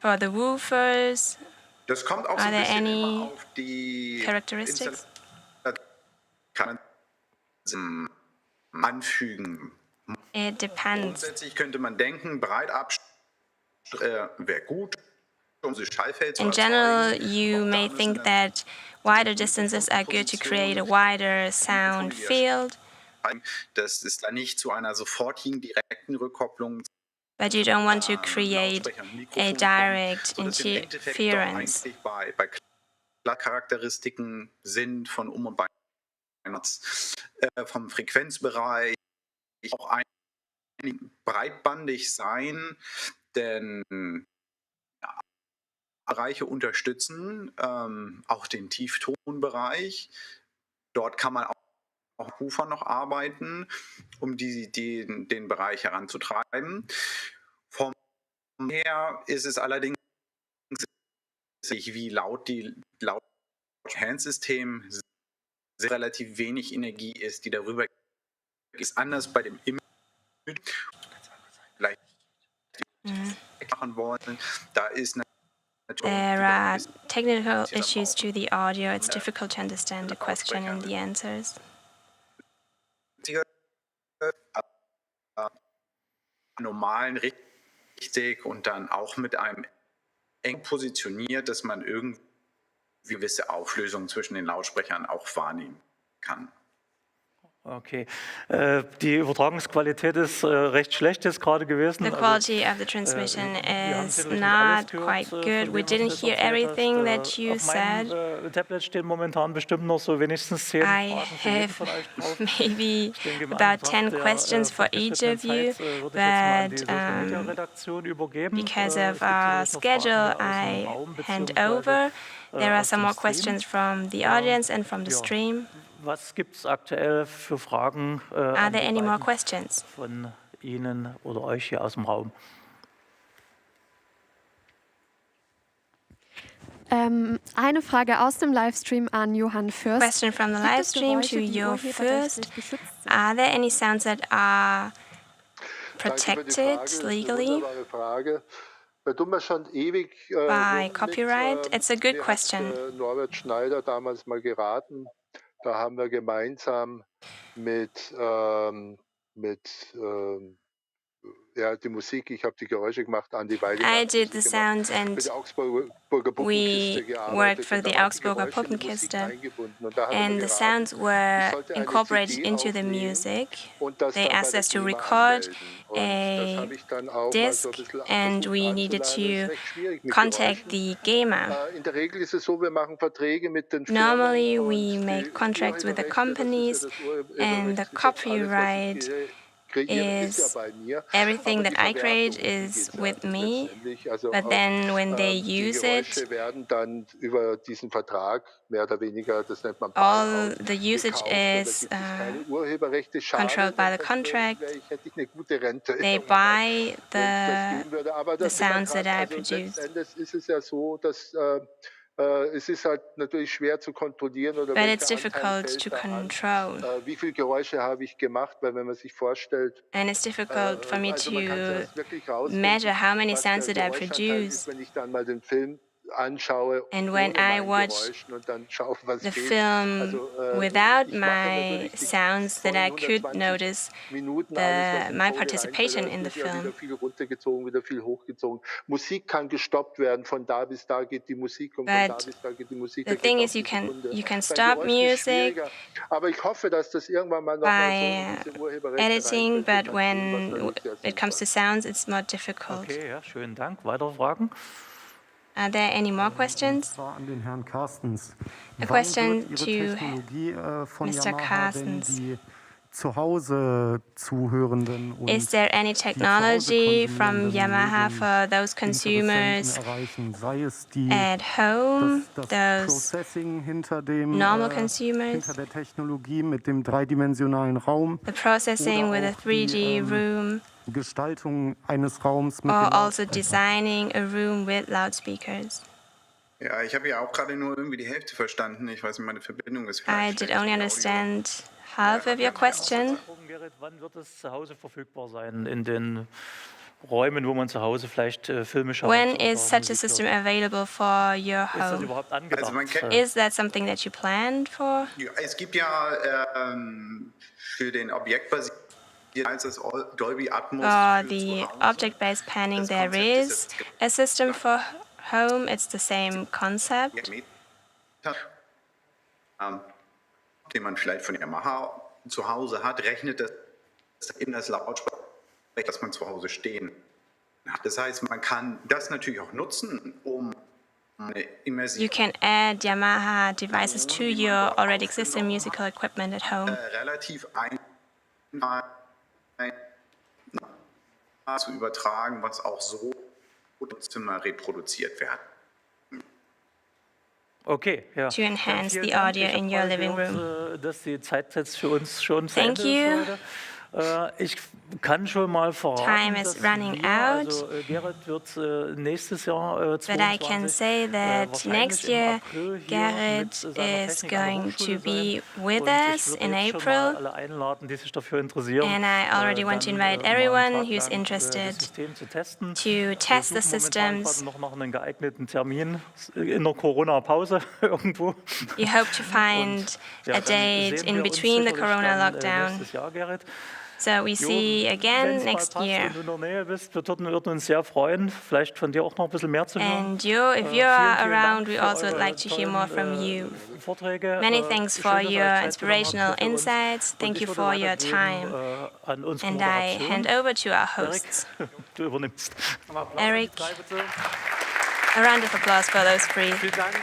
For the woofers? Das kommt auch so ein bisschen immer auf die characteristics? Anfügen. It depends. Grundsätzlich könnte man denken, breit wäre gut, um so Schallfeld zu In general, you may think that wider distances are good to create a wider sound field. Das ist dann nicht zu einer sofortigen direkten Rückkopplung. But you don't want to create a direct interference. Bei Charakteristiken sind von und bei vom Frequenzbereich auch breitbandig sein, denn Bereiche unterstützen auch den Tieftonbereich. Dort kann man auch Woofer noch arbeiten, um den Bereich heranzutreiben. Vom her ist es allerdings wie laut die Handsystem relativ wenig Energie ist, die darüber ist. Anders bei dem Image vielleicht machen wollen. Da ist There are technical issues to the audio. It's difficult to understand the question and the answers. Normalen richtig und dann auch mit einem eng positioniert, dass man irgendwie gewisse Auflösung zwischen den Lautsprechern auch wahrnehmen kann. Okay. Die Übertragungsqualität ist recht schlecht jetzt gerade gewesen. The quality of the transmission is not quite good. We didn't hear everything that you said. Auf meinem Tablet stehen momentan bestimmt noch so wenigstens 10 I have maybe about 10 questions for each of you, but because of our schedule, I hand over. There are some more questions from the audience and from the stream. Was gibt es aktuell für Fragen Are there any more questions? Von Ihnen oder euch hier aus dem Raum? Eine Frage aus dem Livestream an Johann Fürst. Question from the livestream to Johann Fürst. Are there any sounds that are protected legally by copyright? It's a good question. Norbert Schneider damals mal geraten. Da haben wir gemeinsam mit die Musik, ich habe die Geräusche gemacht, an die Weide. I did the sounds and we worked for the Augsburger Puppenkiste and the sounds were incorporated into the music. They asked us to record a disc and we needed to contact the GEMA. Normally we make contracts with the companies and the copyright is everything that I create is with me, but then when they use it, all the usage is controlled by the contract. They buy the sounds that I produce. Es ist halt natürlich schwer zu kontrollieren oder but it's welcher Anteil difficult fällt to da an. control. Wie viele Geräusche habe ich gemacht, weil wenn man sich vorstellt, And it's difficult for me also man kann to es wirklich rausfinden, measure how many was sounds der did I Geräuschanteil ist, produce. wenn ich dann mal den Film anschaue And when ohne I mein watch Geräuschen und dann schaue, was the fehlt. film Also without ich mache my natürlich die sounds that I vollen could 120 notice Minuten alles, was im my Ton participation reinfällt. in Da the wird ja wieder film. viel runtergezogen, wieder viel hochgezogen. Musik kann gestoppt werden, von da bis da geht die Musik und von da But bis da geht die Musik. the Da geht thing auch is, die Sekunde. you can Beim stop Geräuschen ist music schwieriger, aber ich hoffe, dass das irgendwann mal nochmal so in by diese Urheberrechte editing, reinfällt für but mein Film, was when natürlich sehr it comes to sinnvoll sounds, it's more difficult. Okay, ja, schönen Dank. Weitere Fragen? Are there any more questions? An den Herrn Carstens. A question Wann wird to Ihre Technologie von Mr. Yamaha Carstens. denn die zu Hause Zuhörenden und Is there any die zu Hause technology from konsumierenden Yamaha for those consumers Interessenten erreichen? Sei es die, at home, das those Processing hinter dem normal consumers, hinter der Technologie mit dem dreidimensionalen Raum, the processing with a auch die 3D room, Gestaltung eines Raums mit or den also Lautsprechern? designing a room with loudspeakers? Ja, ich habe ja auch gerade nur irgendwie die Hälfte verstanden. Ich weiß nicht, meine Verbindung ist I vielleicht did schlecht. only understand half of your question. Gerrit, wann wird es zu Hause verfügbar sein? In den Räumen, wo man zu Hause vielleicht Filme schaut? When oder is such a Musik system hört? available for your Ist das home? überhaupt angedacht? Also man kennt- Is that something that you planned for? Ja, es gibt ja für den Objektbasierten als das Dolby Atmos For für the zu Hause. object-based panning, Das there Konzept ist is jetzt a system for home. It's the same concept. Den man vielleicht von Yamaha zu Hause hat, rechnet das in das Lautsprecher, das man zu Hause stehen hat. Das heißt, man kann das natürlich auch nutzen, um eine immersive You can add Yamaha devices to your already existing musical equipment at home. relativ einfach zu übertragen, was auch so im Zimmer reproduziert wird. Okay, ja. To enhance Vielen the Dank. audio Ich hab in your gerade living gehört, room. dass die Zeit jetzt für uns schon zu Thank Ende you. ist heute. Ich kann schon mal verraten, Time is dass running wir, out. also Gerrit wird nächstes Jahr But I can 22, say that wahrscheinlich next im year April hier Garrett mit seiner is Technik an der going Hochschule to be sein. with Und us ich würde in jetzt schon April. mal alle einladen, die sich dafür interessieren, And I already want to dann, invite mal einen everyone Tag who's lang, interested das System zu testen. to Wir test the suchen momentan systems. gerade noch nach einem geeigneten Termin in der Corona-Pause irgendwo. You hope to find Ja, a dann date sehen in wir uns between the sicherlich Corona dann, lockdown. nächstes Jahr, Gerrit. So we see again Wenn's mal next passt year. und du in der Nähe bist, wir würden uns sehr freuen, vielleicht von dir auch noch ein bisschen mehr zu hören. And you, if you are around, we also would like to hear more from you. Vorträge. Many thanks for Schön, dass ihr your euch Zeit inspirational genommen habt für uns. insights. Und Thank ich you würde for your weitergeben, time. An unsere And I Moderation. hand over to our Erik, hosts. du übernimmst. Eric, a round of applause for those three. Vielen Dank.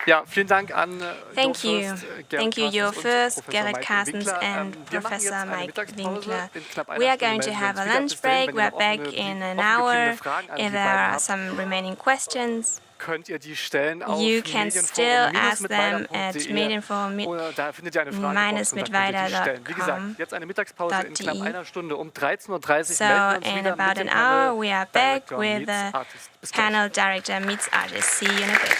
Ja, vielen Dank an Thank you. Gerrit Thank you, your Carstens und first, Professor Garrett Mike Carstens Winkler. and Wir machen jetzt Professor eine Mike Mittagspause. Winkler. In knapp einer We are Stunde going to melden wir have uns a wieder. lunch Bis dahin, break. wenn ihr We're noch back offene, in an offen hour. gebliebene Fragen an If die there beiden are habt, some remaining questions, könnt ihr die stellen auf you can still ask them at Medienforum oder da findet ihr eine Fragebox und da könnt ihr die stellen. Wie gesagt, jetzt eine Mittagspause in knapp einer Stunde. Um 13:30 Uhr So melden wir uns in wieder about mit dem an hour, we are back Director with meets the Artist. Bis gleich. panel director meets artist. See you in a bit.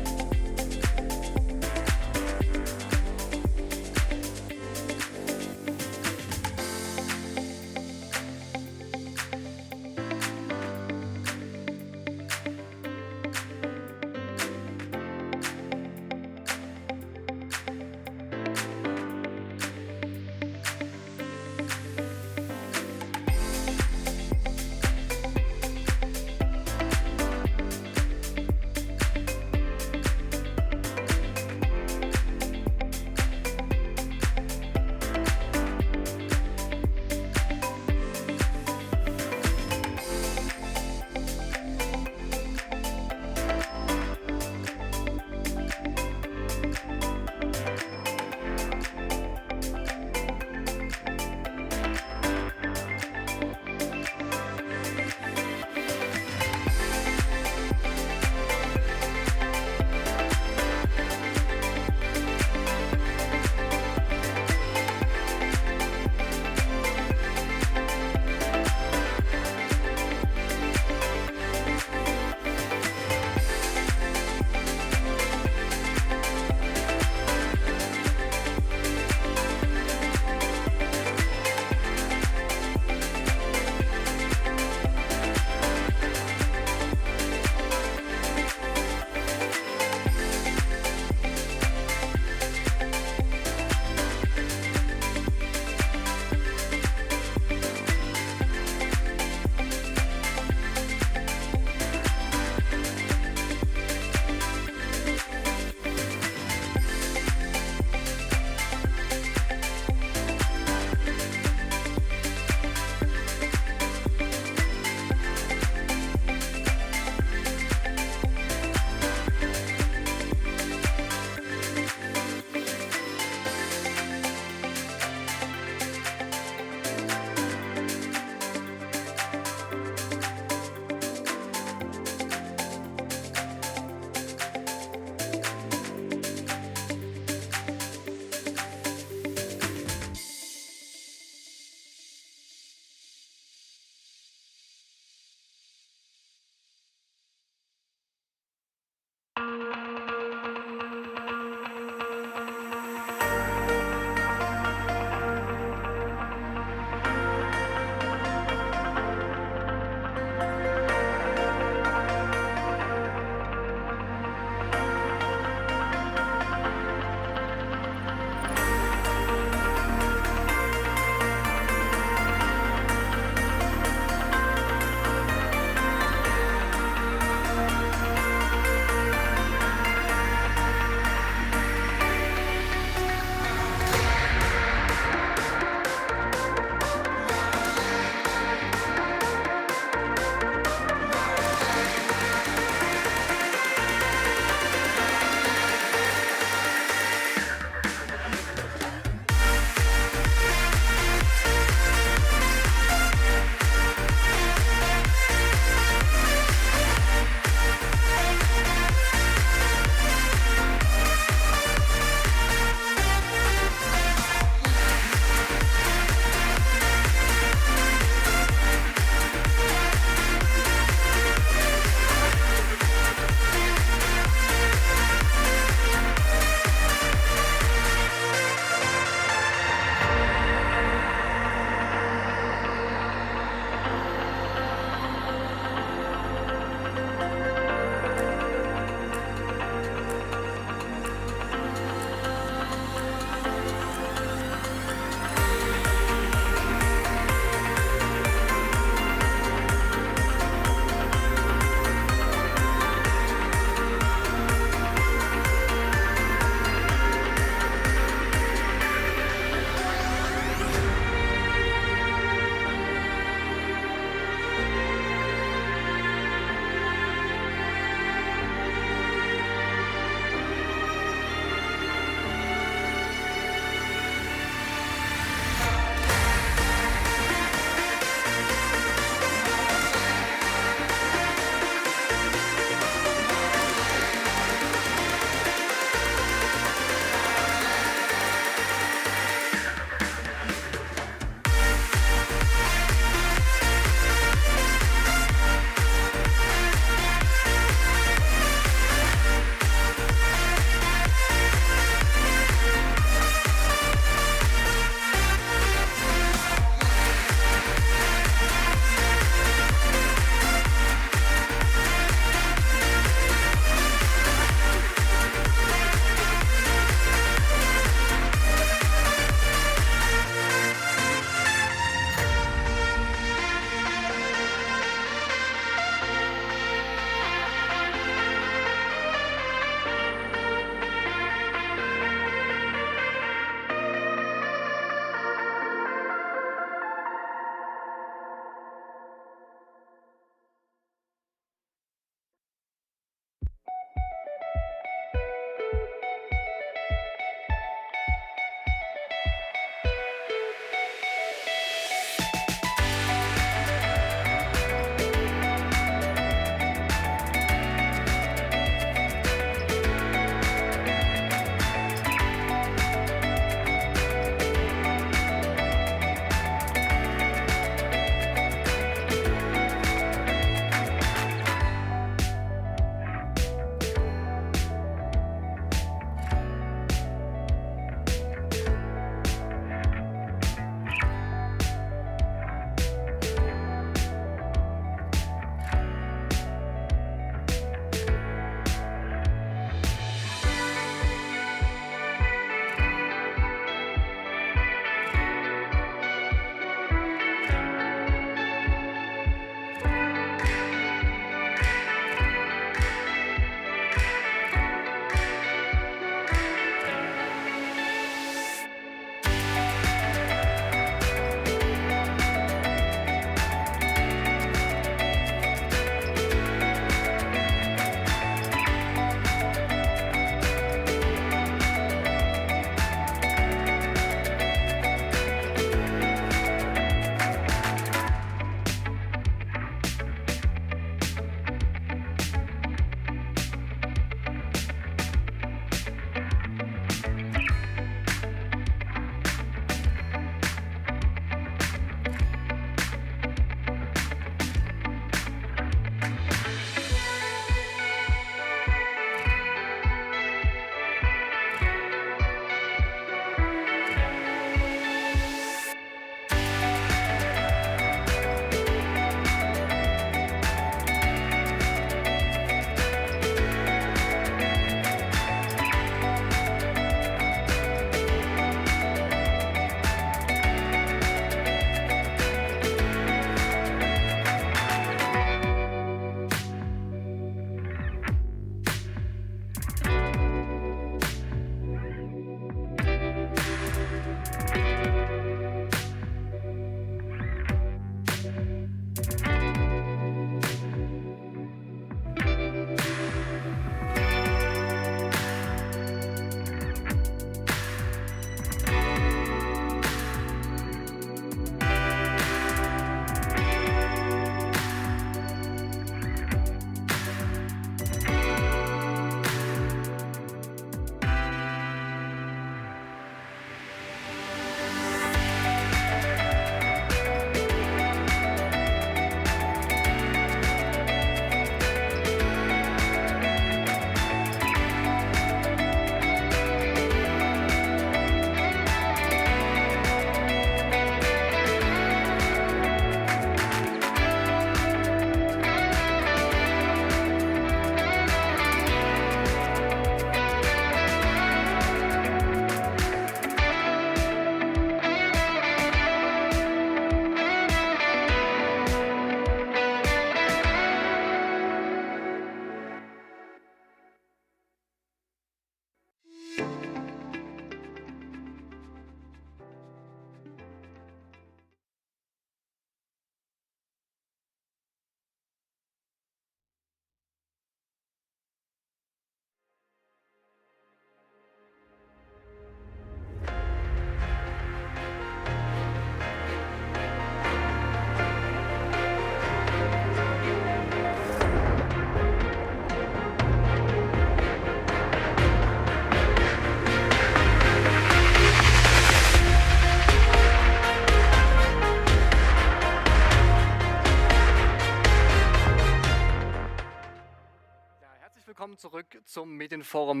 To the Medienforum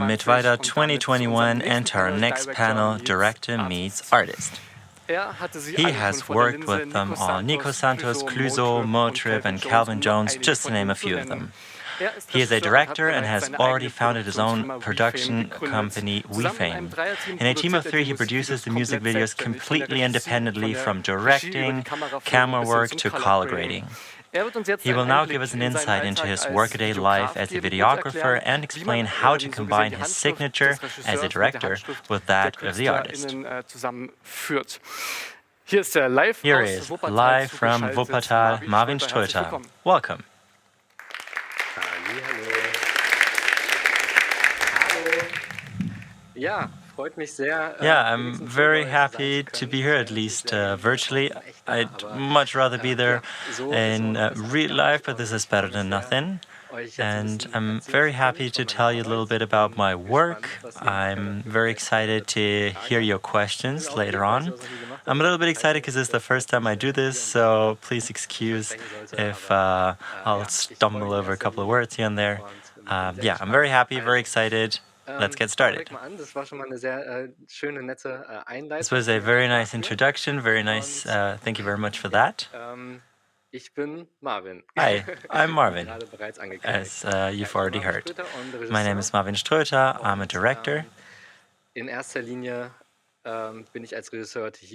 Mittweida 2021 and our next panel, Director Meets Artist. He has worked with them all, Nico Santos, Clouseau, Motrip and Calvin Jones, just to name a few of them. He is a director and has already founded his own production company, WeFame. In a team of 3, he produces the music videos completely independently, from directing, camera work to color grading. He will now give us an insight into his workaday life as a videographer and explain how to combine his signature as a director with that of the artist. Here is, live from Wuppertal, Marvin Ströter. Welcome. Yeah, I'm very happy to be here, at least virtually. I'd much rather be there in real life, but this is better than nothing. And I'm very happy to tell you a little bit about my work. I'm very excited to hear your questions later on. I'm a little bit excited because it's the first time I do this, so please excuse if I'll stumble over a couple of words here and there. Yeah, I'm very happy, very excited. Let's get started. This was a very nice introduction, very nice. Thank you very much for that. Hi, I'm Marvin, as you've already heard. My name is Marvin Ströter. I'm a director.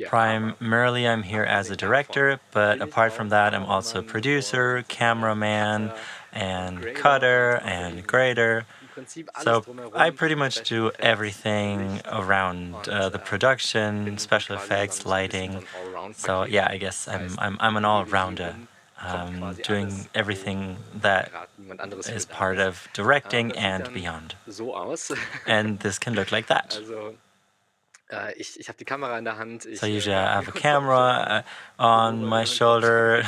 Primarily, I'm here as a director, but apart from that, I'm also a producer, cameraman, and cutter, and grader. So I pretty much do everything around the production, special effects, lighting. So yeah, I guess I'm an all-rounder, doing everything that is part of directing and beyond. And this can look like that. So usually I have a camera on my shoulder.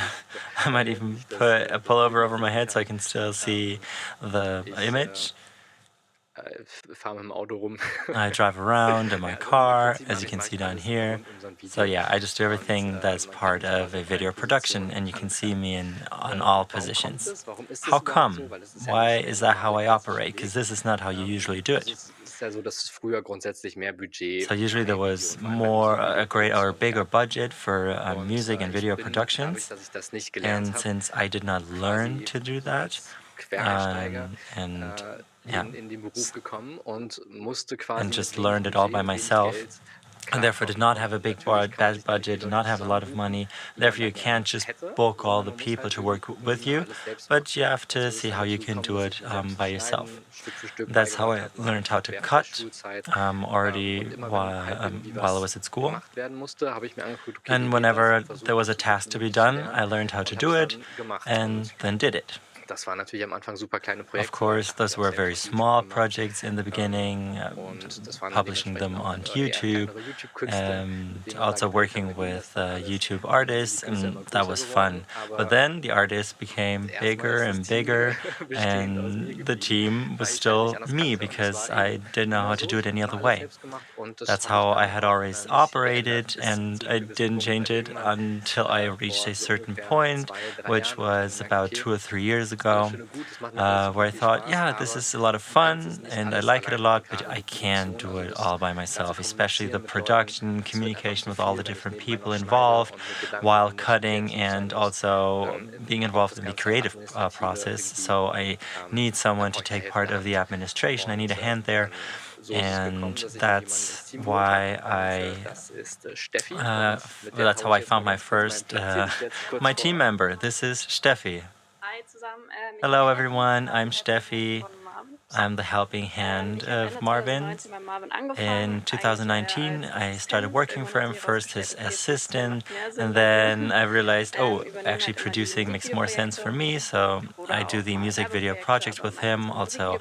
I might even put a pullover over my head so I can still see the image. I drive around in my car, as you can see down here. So yeah, I just do everything that's part of a video production, and you can see me on all positions. How come? Why is that how I operate? Because this is not how you usually do it. So usually there was a bigger budget for music and video productions, and since I did not learn to do that, and just learned it all by myself, and therefore did not have a big budget, did not have a lot of money. Therefore, you can't just book all the people to work with you, but you have to see how you can do it by yourself. That's how I learned how to cut already while I was at school. And whenever there was a task to be done, I learned how to do it and then did it. Of course, those were very small projects in the beginning, publishing them on YouTube, and also working with YouTube artists, and that was fun. But then the artists became bigger and bigger, and the team was still me because I didn't know how to do it any other way. That's how I had always operated, and I didn't change it until I reached a certain point, which was about 2 or 3 years ago, where I thought, yeah, this is a lot of fun and I like it a lot, but I can't do it all by myself, especially the production, communication with all the different people involved while cutting and also being involved in the creative process. So I need someone to take part of the administration. I need a hand there. And that's why that's how I found my first, my team member. This is Steffi. Hello everyone, I'm Steffi. I'm the helping hand of Marvin. In 2019, I started working for him, first his assistant, and then I realized, oh, actually producing makes more sense for me, so I do the music video projects with him, also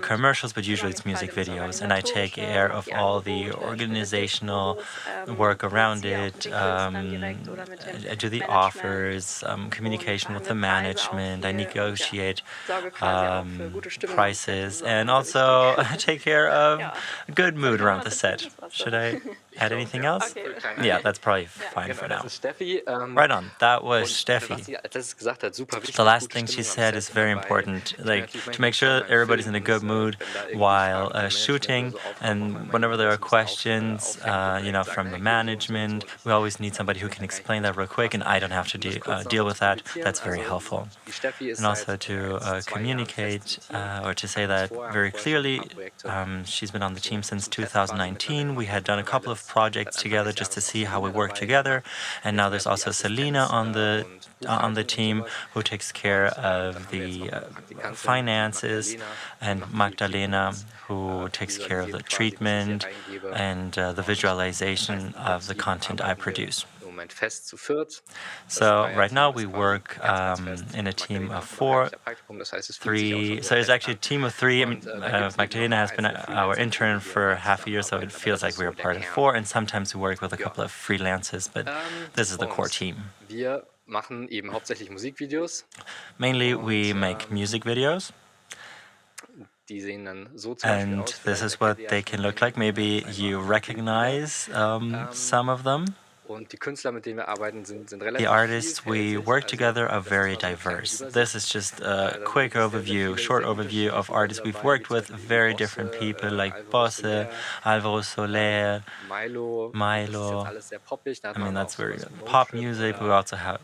commercials, but usually it's music videos, and I take care of all the organizational work around it. I do the offers, communication with the management, I negotiate prices, and also take care of a good mood around the set. Should I add anything else? Yeah, that's probably fine for now. Right on. That was Steffi. The last thing she said is very important, like to make sure that everybody's in a good mood while shooting. And whenever there are questions, from the management, we always need somebody who can explain that real quick, and I don't have to deal with that. That's very helpful. And also to communicate or to say that very clearly. She's been on the team since 2019. We had done a couple of projects together just to see how we work together. And now there's also Selina on the team who takes care of the finances, and Magdalena who takes care of the treatment and the visualization of the content I produce. So right now we work in a team of 3. So it's actually a team of 3. I mean, Magdalena has been our intern for half a year, so it feels like we're part of 4. And sometimes we work with a couple of freelancers, but this is the core team. Mainly we make music videos. And this is what they can look like. Maybe you recognize some of them. The artists we work together are very diverse. This is just a quick overview, short overview of artists we've worked with, very different people like Bosse, Alvaro Soler, Milo. I mean, that's very pop music. We also have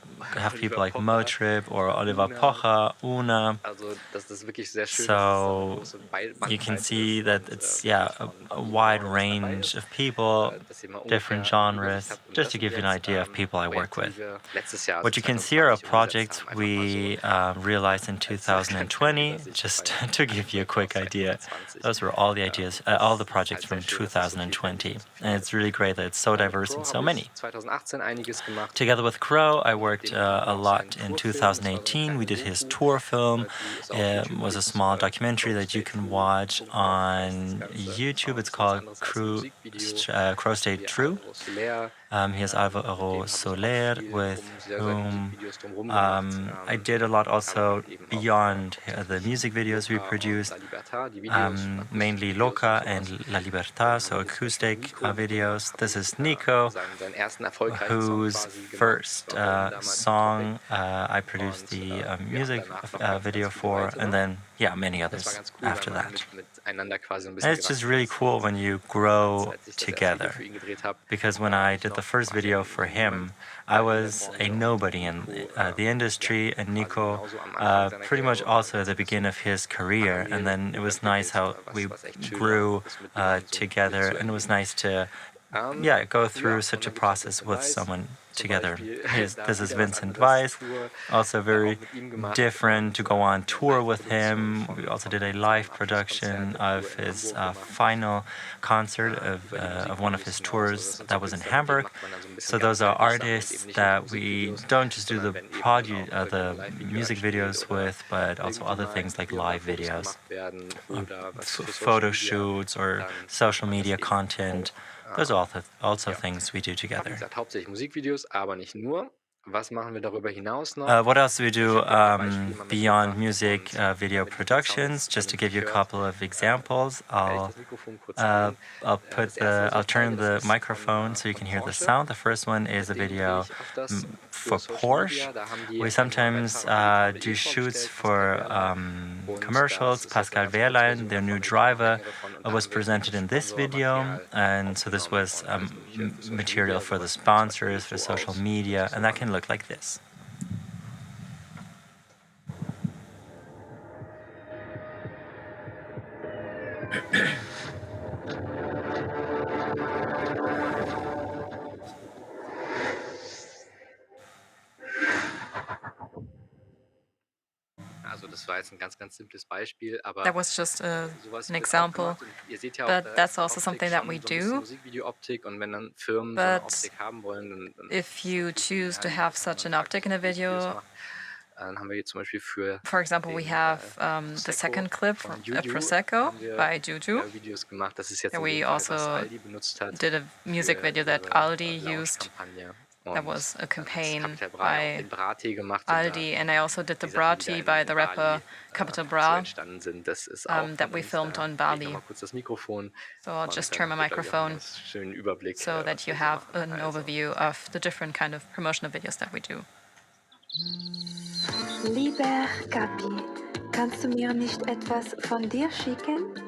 people like Motrip or Oliver Pocher, Una. So you can see that it's, a wide range of people, different genres, just to give you an idea of people I work with. What you can see are projects we realized in 2020, just to give you a quick idea. Those were all the ideas, all the projects from 2020. And it's really great that it's so diverse and so many. Together with Crow, I worked a lot in 2018. We did his tour film. It was a small documentary that you can watch on YouTube. It's called Crow Stayed True. Here's Alvaro Soler, with whom I did a lot also beyond the music videos we produced, mainly Loca and La Libertad, so acoustic videos. This is Nico, whose first song I produced the music video for, and then, many others after that. And it's just really cool when you grow together, because when I did the first video for him, I was a nobody in the industry, and Nico pretty much also at the beginning of his career, and then it was nice how we grew together, and it was nice to go through such a process with someone together. This is Vincent Weiss, also very different to go on tour with him. We also did a live production of his final concert of one of his tours that was in Hamburg. So those are artists that we don't just do the music videos with, but also other things like live videos, photo shoots or social media content. Those are also things we do together. What else do we do beyond music video productions? Just to give you a couple of examples, I'll turn the microphone so you can hear the sound. The first one is a video for Porsche. We sometimes do shoots for commercials. Pascal Wehrlein, their new driver, was presented in this video, and so this was material for the sponsors, for social media, and that can look like this. That was just an example, but that's also something that we do. But if you choose to have such an optic in a video, for example, we have the second clip from Prosecco by Juju. And we also did a music video that Aldi used That was a campaign by Aldi, and I also did the Bra Tea by the rapper Capital Bra that we filmed on Bali. So I'll just turn my microphone so that you have an overview of the different kind of promotional videos that we do. Lieber Gabi, kannst du mir nicht etwas von dir schicken?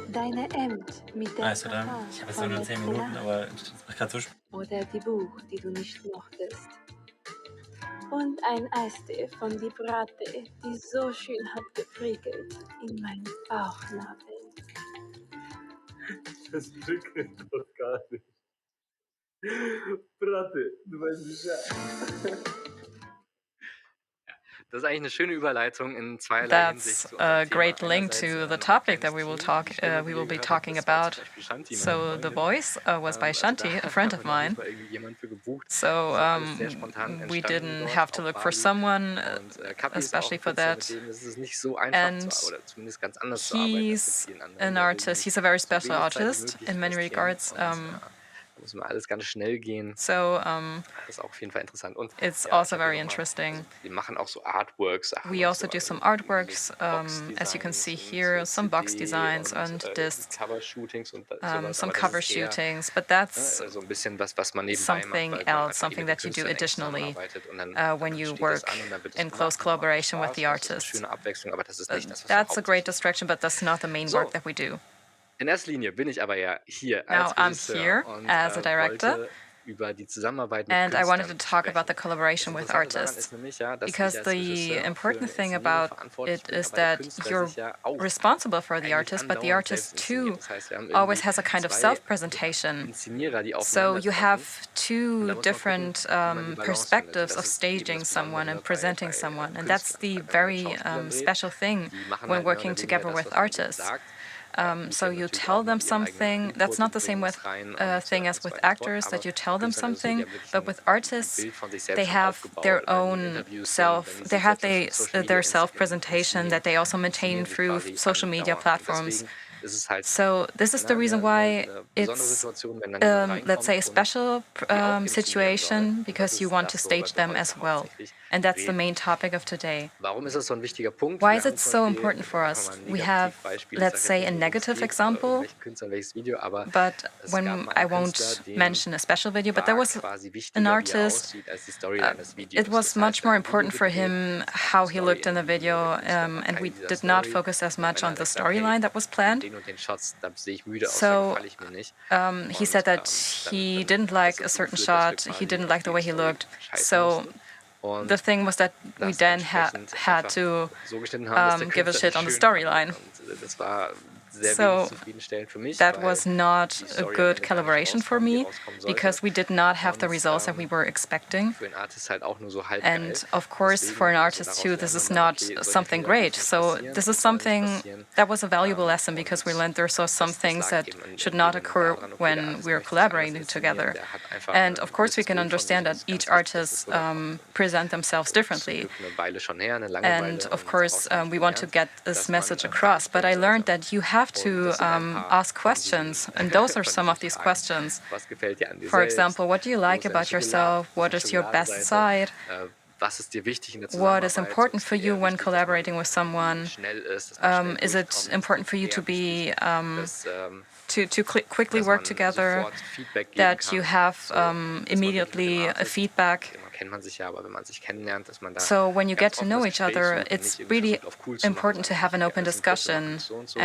Deine Hemd mit der Also dann, ich habe jetzt nur 10 Minuten, aber ich mache gerade so. Oder die Buch, die du nicht mochtest. Und ein Eistee von die Bratte, die so schön hat geprickelt in meinen Bauchnabel. Das prickelt doch gar nicht. Bratte, du weißt nicht ja. Das ist eigentlich eine schöne Überleitung in zweierlei Hinsicht. That's a great link to the topic that we will be talking about. So the voice was by Shanti, a friend of mine. So we didn't have to look for someone, especially for that. And he's an artist. He's a very special artist in many regards. Muss mal alles ganz schnell gehen. So das ist auch auf jeden Fall interessant. Und it's also very interesting. Wir machen auch so Artworks. We also do some artworks, as you can see here, some box designs and discs, some cover shootings. But that's so ein bisschen was man nebenbei something macht, else, something that you do additionally when you work in close collaboration with the artists. That's a great distraction, but that's not the main work that we do. In erster Linie bin ich aber ja hier Now als I'm here und as a director, über die Zusammenarbeit mit and I wanted to Künstlern talk about the sprechen. collaboration with Das Interessante daran artists, ist nämlich, ja, dass because ich als the Regisseur important für thing Inszenierung about verantwortlich it bin, is aber der that Künstler you're sich ja auch responsible for the eigentlich artist, but the andauernd artist selbst too inszeniert. Das heißt, wir haben always irgendwie has a kind of zwei self-presentation. Inszenierer, die So you aufeinandertreffen. have Und two da muss man different gucken, wie man die Balance perspectives findet. of Das ist eben staging das someone Besondere and bei presenting someone, and that's the Künstlern. very Wenn man mit Schauspielern dreht, special thing die machen when halt mehr working oder together weniger das, with was man ihnen artists. sagt. So you tell them something. That's not the same with thing as with actors, that you tell them something. But with artists, they have their own self. They have their self-presentation that they also maintain through social media platforms. So this is the reason why it's, let's say, a special situation, because you want to stage them as well. And that's the main topic of today. Warum ist das so ein wichtiger Punkt? Why Wir is haben it zum so Beispiel, important for us? kann man ein We have, Negativbeispiel, ich let's sage say, jetzt a nicht, worum es negative geht, oder example, welchen Künstler, welches Video, aber but es gab mal I einen won't Künstler, dem mention a special video, but there war was quasi an wichtiger, wie er artist, aussieht, als die Storyline des Videos. it was Das much heißt, more er hat ein important Video for gedreht, him how he looked in the video, and we did not focus as much on the storyline that was planned. den und den Shots, da sehe ich müde aus, da So gefalle ich mir nicht. he said that he didn't like a certain shot, he didn't like the way he looked. So the thing was that we then had to so geschnitten haben, dass der give a Künstler shit nicht on the schön storyline. fand. Und das war sehr So wenig zufriedenstellend für mich, that weil was not die a Story am good Ende gar nicht collaboration for rauskam, die me, rauskommen sollte. because we did not have the Und, results that we were expecting. für einen Artist halt auch nur so halb And geil. of course, Deswegen for an also artist daraus too, lernen this is wir mal, not okay, solche something Fehler great. dürfen So passieren, this is das soll nicht something passieren. that was a valuable lesson, because we learned there are some things that should not occur when we're collaborating together. And of course, we can understand that each artist present themselves differently. And of course, we want to get this message across. But I learned that you have to ask questions, and those are some of these questions. Was gefällt dir an dir For selbst? example, what do you like Wo ist about deine yourself? What is your best Schokolade-Seite? side? Was ist dir wichtig in der What is Zusammenarbeit? important Ist for dir you eher when wichtig, collaborating with someone? schnell ist, dass man schnell Is it durchkommt? important for you Eher to be dass, to quickly dass work man together? sofort Feedback geben That kann. you have So, dass man immediately mit dem a Artist, feedback? genau, kennt man sich ja, aber wenn man sich kennenlernt, dass man da So when you get ganz to offen know das each Gespräch other, sucht und it's nicht irgendwie really versucht, auf cool zu machen, important to sondern have an open ja, das wird so discussion. und so und so.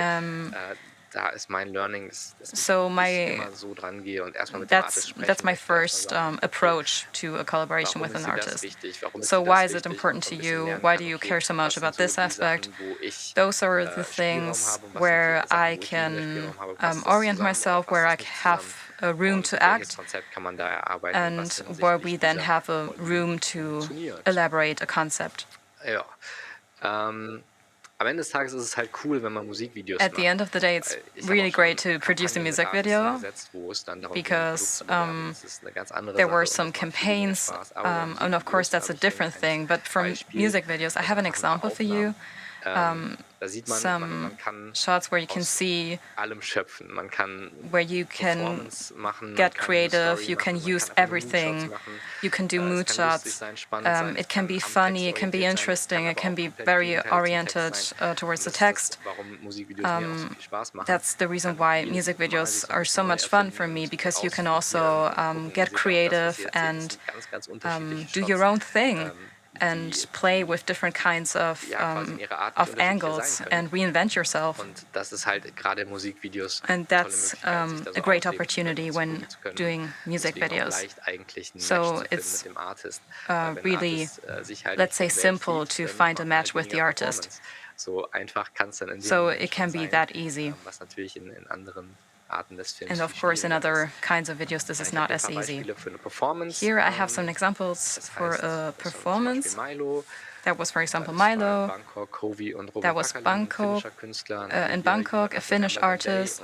Da ist mein Learning, dass So ich my immer so dran gehe und erstmal mit dem Artist sprechen. that's my möchte, erstmal first sagen, approach to a collaboration warum with ist an dir das artist. wichtig? Warum ist So dir why das is it wichtig? important Und to ein bisschen you? lernen Why kann, do you okay, care so much was sind about so this die aspect? Sachen, wo ich Those are the Spielraum things habe und was where sind die Sachen, I wo ich can weniger Spielraum habe, passt das orient zusammen myself, oder where I passt das nicht have zusammen? a room Und to welches act, Konzept kann man da erarbeiten? and Was where we hinsichtlich then dieser have a room to funktioniert? elaborate a concept. Ja. Am Ende des Tages ist es halt cool, wenn man Musikvideos At the end of the day, it's really great to produce a music video, gesetzt, wo es dann darum ging, because Produkte zu bewerben. Das ist eine ganz andere there Sache were und some das macht viel mehr campaigns, Spaß. Aber bei and of course Musikvideos that's a habe ich different ein thing. But for Beispiel, music videos, I das have an einfach ein paar example for you. Aufnahmen, man kann shots where you can aus see allem schöpfen. Man kann where you can Performance machen, get man kann creative, Story you can machen, man use kann einfach nur everything, Moodshots machen. you can do Es mood kann lustig shots, sein, spannend sein, it can be am funny, it Text can be orientiert sein, interesting, kann it aber can auch be komplett very gegenteil zum Text oriented sein. towards the Und das ist text. warum Musikvideos mir auch so viel Spaß machen. That's the reason why music videos are so much fun for me, because you can also get Seht auch, creative das, was ihr jetzt seht, and sind ganz unterschiedliche do Shots, your own thing die and play with different kinds of quasi in ihrer Art nicht unterschiedlicher angles sein können. and reinvent yourself. Und das ist halt gerade in Musikvideos And eine tolle that's Möglichkeit, sich da so a great ausleben opportunity when zu können. doing music Deswegen auch videos. leicht eigentlich ein Match So zu finden it's mit dem Artist. Wenn ein really, Artist sich halt let's say, nicht selbst simple liebt, to dann find a macht man match halt with the weniger artist. Performance. So einfach kann es dann in dem So Moment it schon can be sein, that easy. was natürlich in anderen Arten des Films And of viel course, in schwieriger other ist. kinds of videos, this is Ich not habe ein as paar easy. Beispiele für eine Performance. Here I have some examples Das for heißt, a das war zum performance. Beispiel Milo. That was, for example, Das war in Milo. Bangkok, Kovi und Robin That was Backerlin, ein Bangkok, finnischer Künstler, in Bangkok, a Finnish artist.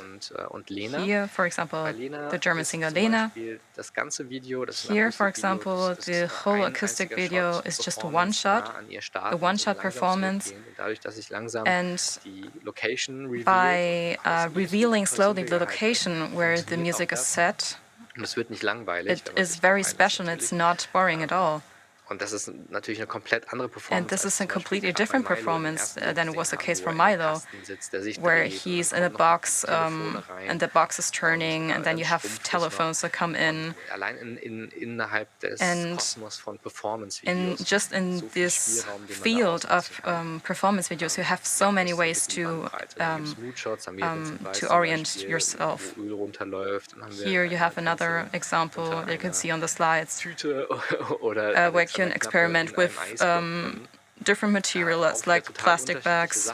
und Lena. Here, for example, Bei Lena the German ist singer zum Lena. Beispiel das ganze Video, das ist ein Here, for Akustikvideo, example, das the ist whole ein acoustic einziger video Shot, is just a Performance one-shot, nah an ihr a starten und one-shot langsam performance. zurückgehen. Und dadurch, dass sich langsam And die Location by revealing slowly the persönlicher location where the music is set, und es wird nicht langweilig. it is very special and it's not boring at all. Und das ist natürlich eine komplett andere Performance. And this is a als zum Beispiel completely gerade bei different Milo im performance ersten Bild than it was the gesehen case for haben, wo er im Milo, Kasten sitzt, der sich where dreht und he's dann in a kommen noch box Telefone rein. and the box is turning and then you have schrumpft es telephones that come in. Allein innerhalb des And Kosmos von Performance-Videos just in so viel this Spielraum, den man da field of ausnutzen kann. performance videos, you have so many ways to Moodshots haben wir jetzt in Weiß to zum orient Beispiel, yourself. wo Öl runterläuft. Dann haben wir Here you have eine another example that you can see on the slides, Tüte oder where you can experiment with different materials like plastic bags.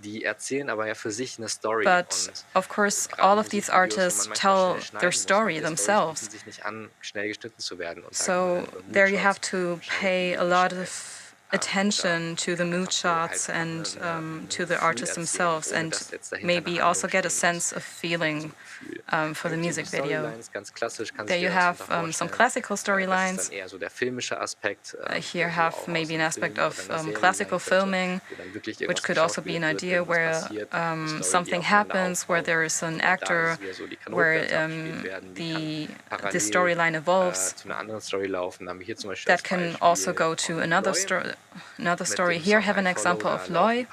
Die erzählen aber ja für sich eine Story. But of course, all of these artists tell their story themselves. Sich nicht an, schnell geschnitten zu werden. Und So there you have to pay a lot of attention to the mood shots and to the artists themselves, and maybe also get a sense of feeling for the music video. There you have some classical storylines. Here have maybe an aspect of classical filming, which could also be an idea where something happens, where there is an actor, where the storyline evolves. That can also go to another story. Here I have an example of Loy,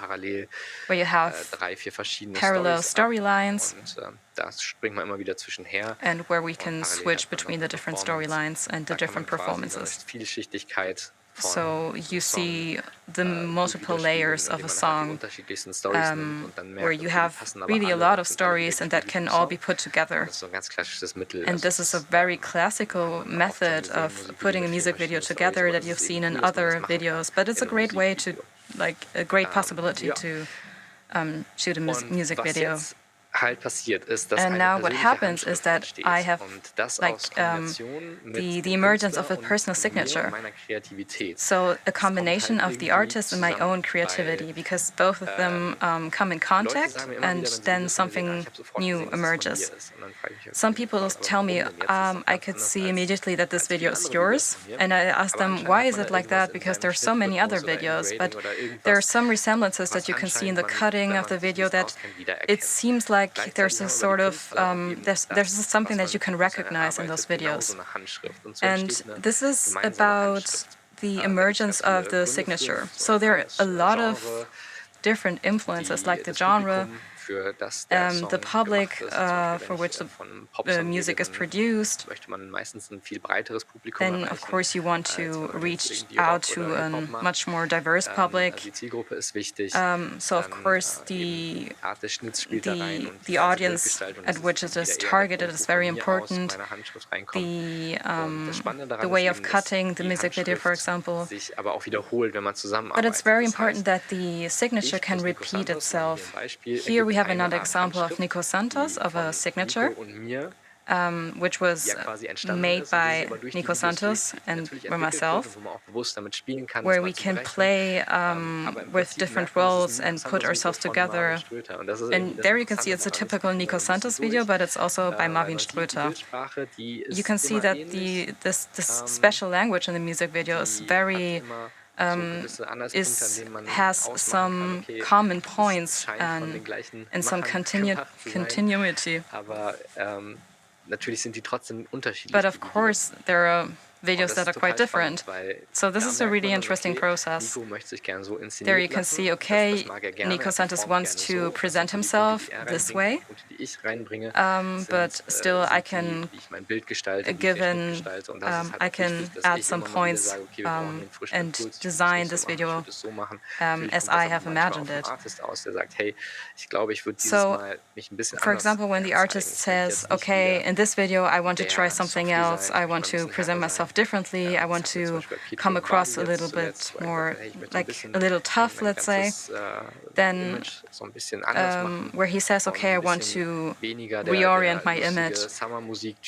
where you have parallel storylines, and where we can switch between the different storylines and the different performances. So you see the multiple layers of a song, where you have really a lot of stories, and that can all be put together. And this is a very classical method of putting a music video together that you've seen in other videos, but it's a great way to, like, a great possibility to shoot a music video. And now what happens is that I have like the emergence of a personal signature. So a combination of the artist and my own creativity, because both of them come in contact and then something new emerges. Some people tell me, I could see immediately that this video is yours. And I ask them, why is it like that? Because there are so many other videos, but there are some resemblances that you can see in the cutting of the video that it seems like there's a sort of there's something that you can recognize in those videos, and this is about the emergence of the signature. So there are a lot of different influences, like the genre, the public for which the music is produced. Then, of course, you want to reach out to a much more diverse public. So, of course, the audience at which it is targeted is very important. The way of cutting the music video, for example. But it's very important that the signature can repeat itself. Here we have another example of Nico Santos, of a signature, which was made by Nico Santos and by myself, where we can play with different roles and put ourselves together. And there you can see it's a typical Nico Santos video, but it's also by Marvin Ströter. You can see that this special language in the music video is very has some common points and some continuity. But of course, there are videos that are quite different. So this is a really interesting process. There you can see, okay, Nico Santos wants to present himself this way, but still I can I can add some points and design this video as I have imagined it. So, for example, when the artist says, okay, in this video I want to try something else, I want to present myself differently, I want to come across a little bit more, like a little tough, let's say, then where he says, okay, I want to reorient my image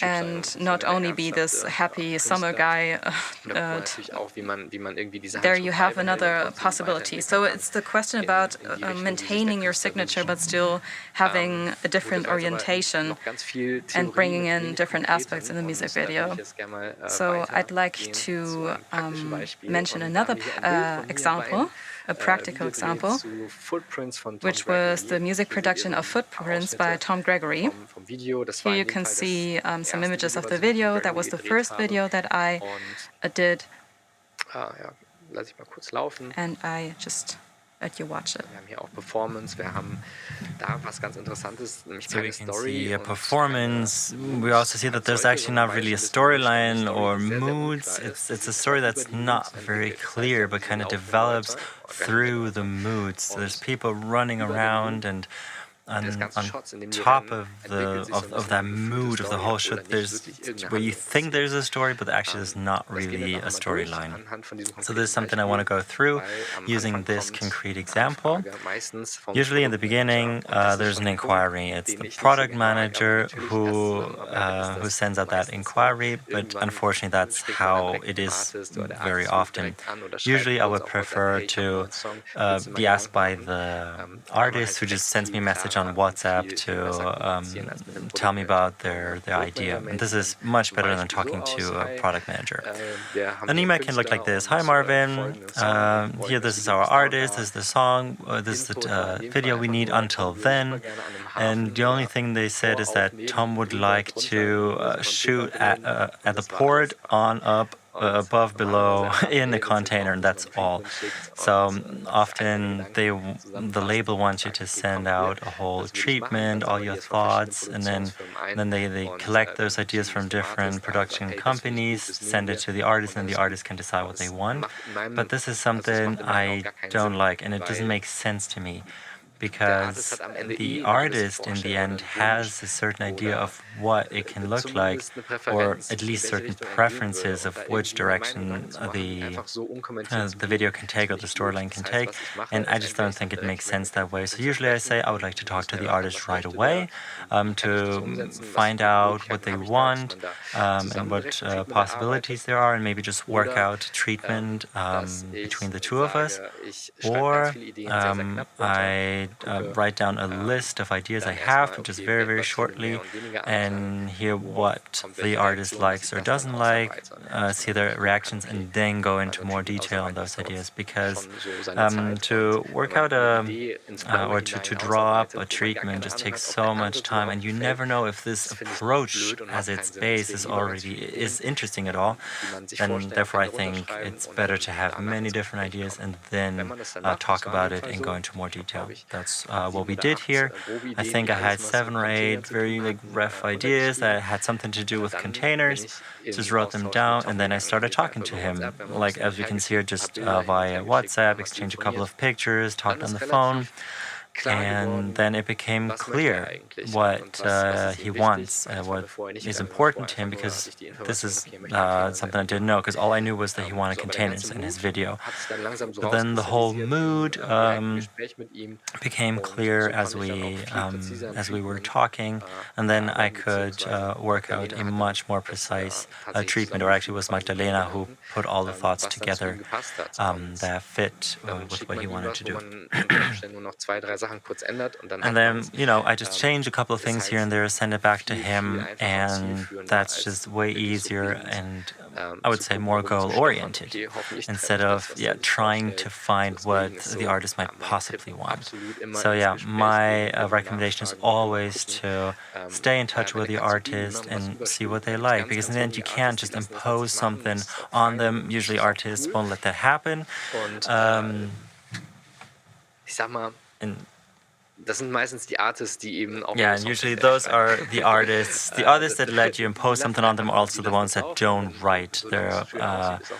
and not only be this happy summer guy, there you have another possibility. So it's the question about maintaining your signature but still having a different orientation and bringing in different aspects in the music video. So I'd like to mention another example, a practical example, which was the music production of Footprints by Tom Gregory. Here you can see some images of the video. That was the first video that I did, and I just let you watch it. So we can see a performance. We also see that there's actually not really a storyline or moods. It's a story that's not very clear, but kind of develops through the moods. So there's people running around, and on top of that mood of the whole show, there's where you think there's a story, but actually there's not really a storyline. So this is something I want to go through using this concrete example. Usually in the beginning, there's an inquiry. It's the product manager who sends out that inquiry, but unfortunately that's how it is very often. Usually I would prefer to be asked by the artist who just sends me a message on WhatsApp to tell me about their idea. And this is much better than talking to a product manager. An email can look like this. Hi Marvin, here this is our artist, this is the song, this is the video we need until then. And the only thing they said is that Tom would like to shoot at the port, on, up, above, below, in the container, and that's all. So often the label wants you to send out a whole treatment, all your thoughts, and then they collect those ideas from different production companies, send it to the artist, and the artist can decide what they want. But this is something I don't like, and it doesn't make sense to me, because the artist in the end has a certain idea of what it can look like, or at least certain preferences of which direction the video can take or the storyline can take, and I just don't think it makes sense that way. So usually I say I would like to talk to the artist right away to find out what they want and what possibilities there are, and maybe just work out treatment between the two of us, or I write down a list of ideas I have, just very, very shortly, and hear what the artist likes or doesn't like, see their reactions, and then go into more detail on those ideas. Because to work out or to draw up a treatment just takes so much time, and you never know if this approach as its base is interesting at all. And therefore I think it's better to have many different ideas and then talk about it and go into more detail. That's what we did here. I think I had 7 or 8 very rough ideas that had something to do with containers. Just wrote them down, and then I started talking to him. Like as we can see here, just via WhatsApp, exchange a couple of pictures, talked on the phone. And then it became clear what he wants, what is important to him, because this is something I didn't know, because all I knew was that he wanted containers in his video. But then the whole mood became clear as we were talking, and then I could work out a much more precise treatment, or actually it was Magdalena who put all the thoughts together that fit with what he wanted to do. And then, I just change a couple of things here and there, send it back to him, and that's just way easier and I would say more goal-oriented instead of trying to find what the artist might possibly want. So my recommendation is always to stay in touch with the artist and see what they like, because in the end you can't just impose something on them. Usually artists won't let that happen. And usually those are the artists that let you impose something on them are also the ones that don't write their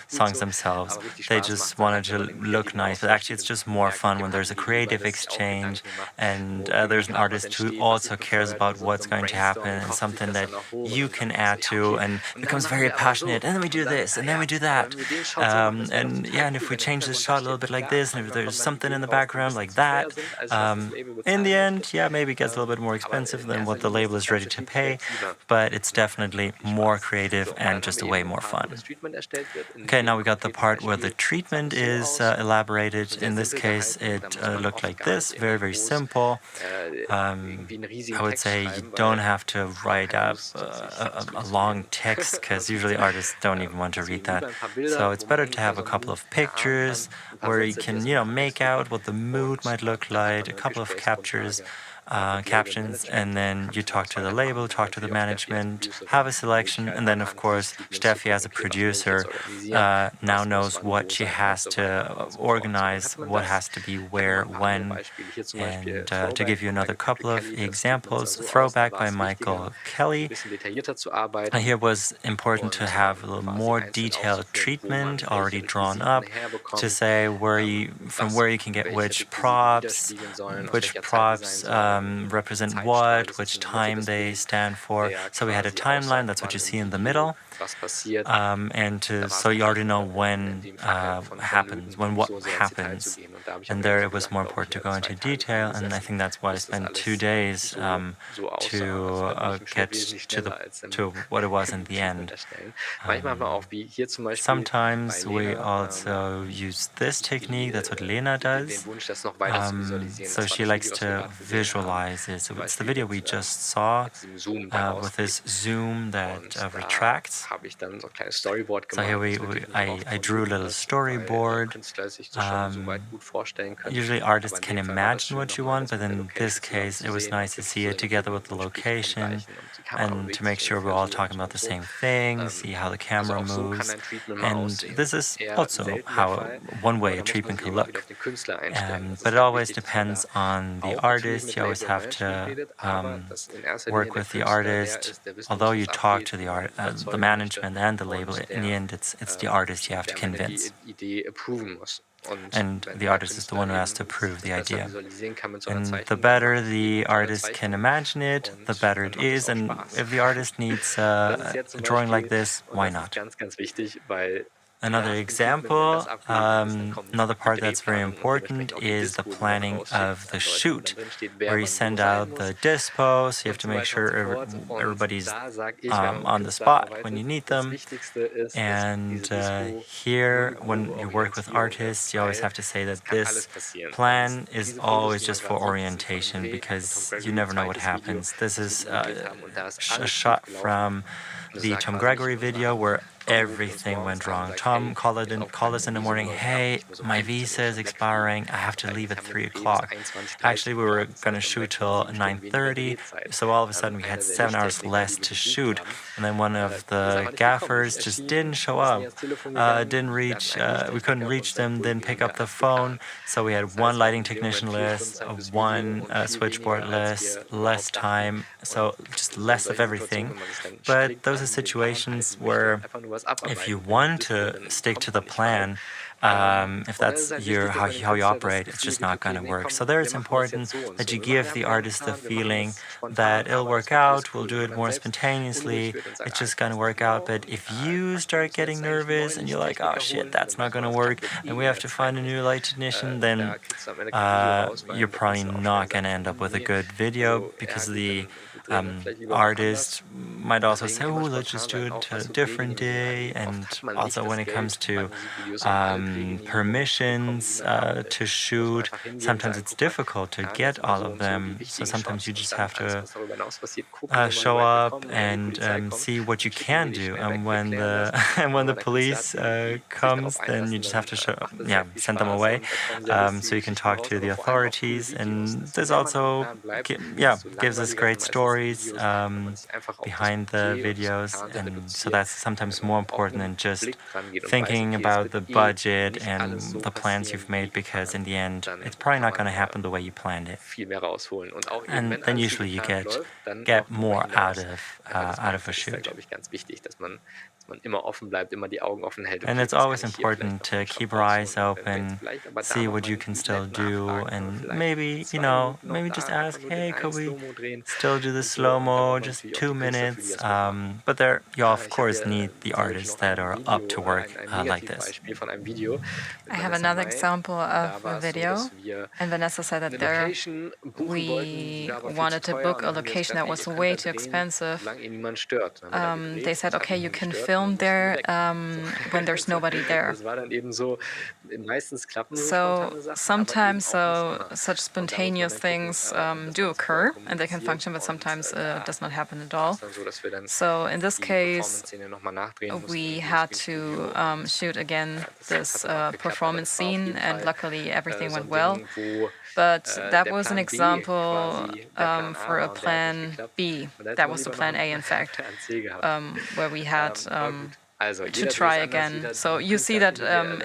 songs themselves. They just wanted to look nice, but actually it's just more fun when there's a creative exchange and there's an artist who also cares about what's going to happen and something that you can add to and becomes very passionate, and then we do this and then we do that, and if we change this shot a little bit like this, and if there's something in the background like that, in the end, maybe it gets a little bit more expensive than what the label is ready to pay, but it's definitely more creative and just way more fun. Okay, now we got the part where the treatment is elaborated. In this case, it looked like this, very, very simple. I would say you don't have to write up a long text, because usually artists don't even want to read that. So it's better to have a couple of pictures where you can, make out what the mood might look like, a couple of captions, and then you talk to the label, talk to the management, have a selection, and then of course Steffi as a producer now knows what she has to organize, what has to be where, when, and to give you another couple of examples, Throwback by Michael Kelly. Here was important to have a little more detailed treatment already drawn up to say from where you can get which props represent what, which time they stand for. So we had a timeline, that's what you see in the middle. So you already know when what happens. And there it was more important to go into detail, and I think that's why I spent 2 days to get to what it was in the end. Sometimes we also use this technique, that's what Lena does. So she likes to visualize it. So it's the video we just saw with this zoom that retracts. So here I drew a little storyboard. Usually artists can imagine what you want, but in this case it was nice to see it together with the location and to make sure we're all talking about the same thing, see how the camera moves. And this is also one way a treatment can look. But it always depends on the artist. You always have to work with the artist. Although you talk to the management and the label, in the end it's the artist you have to convince. And the artist is the one who has to approve the idea. And the better the artist can imagine it, the better it is. And if the artist needs a drawing like this, why not? Another example, another part that's very important is the planning of the shoot, where you send out the dispos. You have to make sure everybody's on the spot when you need them. And here, when you work with artists, you always have to say that this plan is always just for orientation, because you never know what happens. This is a shot from the Tom Gregory video where everything went wrong. Tom called us in the morning, hey, my visa is expiring, I have to leave at 3 o'clock. Actually, we were going to shoot till 9:30, so all of a sudden we had 7 hours less to shoot. And then one of the gaffers just didn't show up, we couldn't reach them, didn't pick up the phone, so we had one lighting technician less, one switchboard less time, so just less of everything. But those are situations where if you want to stick to the plan, if that's how you operate, it's just not going to work. So there it's important that you give the artist the feeling that it'll work out, we'll do it more spontaneously, it's just going to work out. But if you start getting nervous and you're like, oh shit, that's not going to work, and we have to find a new light technician, then you're probably not going to end up with a good video, because the artist might also say, oh, let's just do it a different day. And also when it comes to permissions to shoot. Sometimes it's difficult to get all of them, so sometimes you just have to show up and see what you can do. And when the when the police comes, then you just have to send them away, so you can talk to the authorities. And this also gives us great stories behind the videos, and so that's sometimes more important than just thinking about the budget and the plans you've made, because in the end it's probably not going to happen the way you planned it, and then usually you get more out of a shoot. And it's always important to keep your eyes open, see what you can still do, and maybe just ask, hey, could we still do the slow-mo, just 2 minutes? But there, you of course need the artists that are up to work like this. I have another example of a video, and Vanessa said that there we wanted to book a location that was way too expensive. They said, okay, you can film there when there's nobody there. So sometimes such spontaneous things do occur, and they can function, but sometimes it does not happen at all. So in this case, we had to shoot again this performance scene, and luckily everything went well. But that was an example for a plan B. That was the plan A, in fact, where we had to try again. So you see that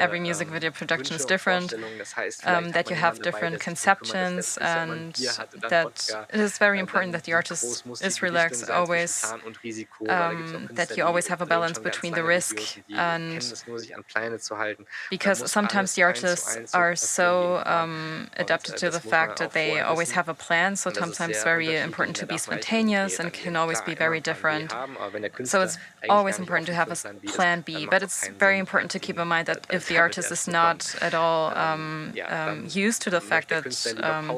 every music video production is different, that you have different conceptions, and that it is very important that the artist is relaxed always, that you always have a balance between the risk and, because sometimes the artists are so adapted to the fact that they always have a plan, so sometimes it's very important to be spontaneous and can always be very different. So it's always important to have a plan B, but it's very important to keep in mind that if the artist is not at all used to the fact that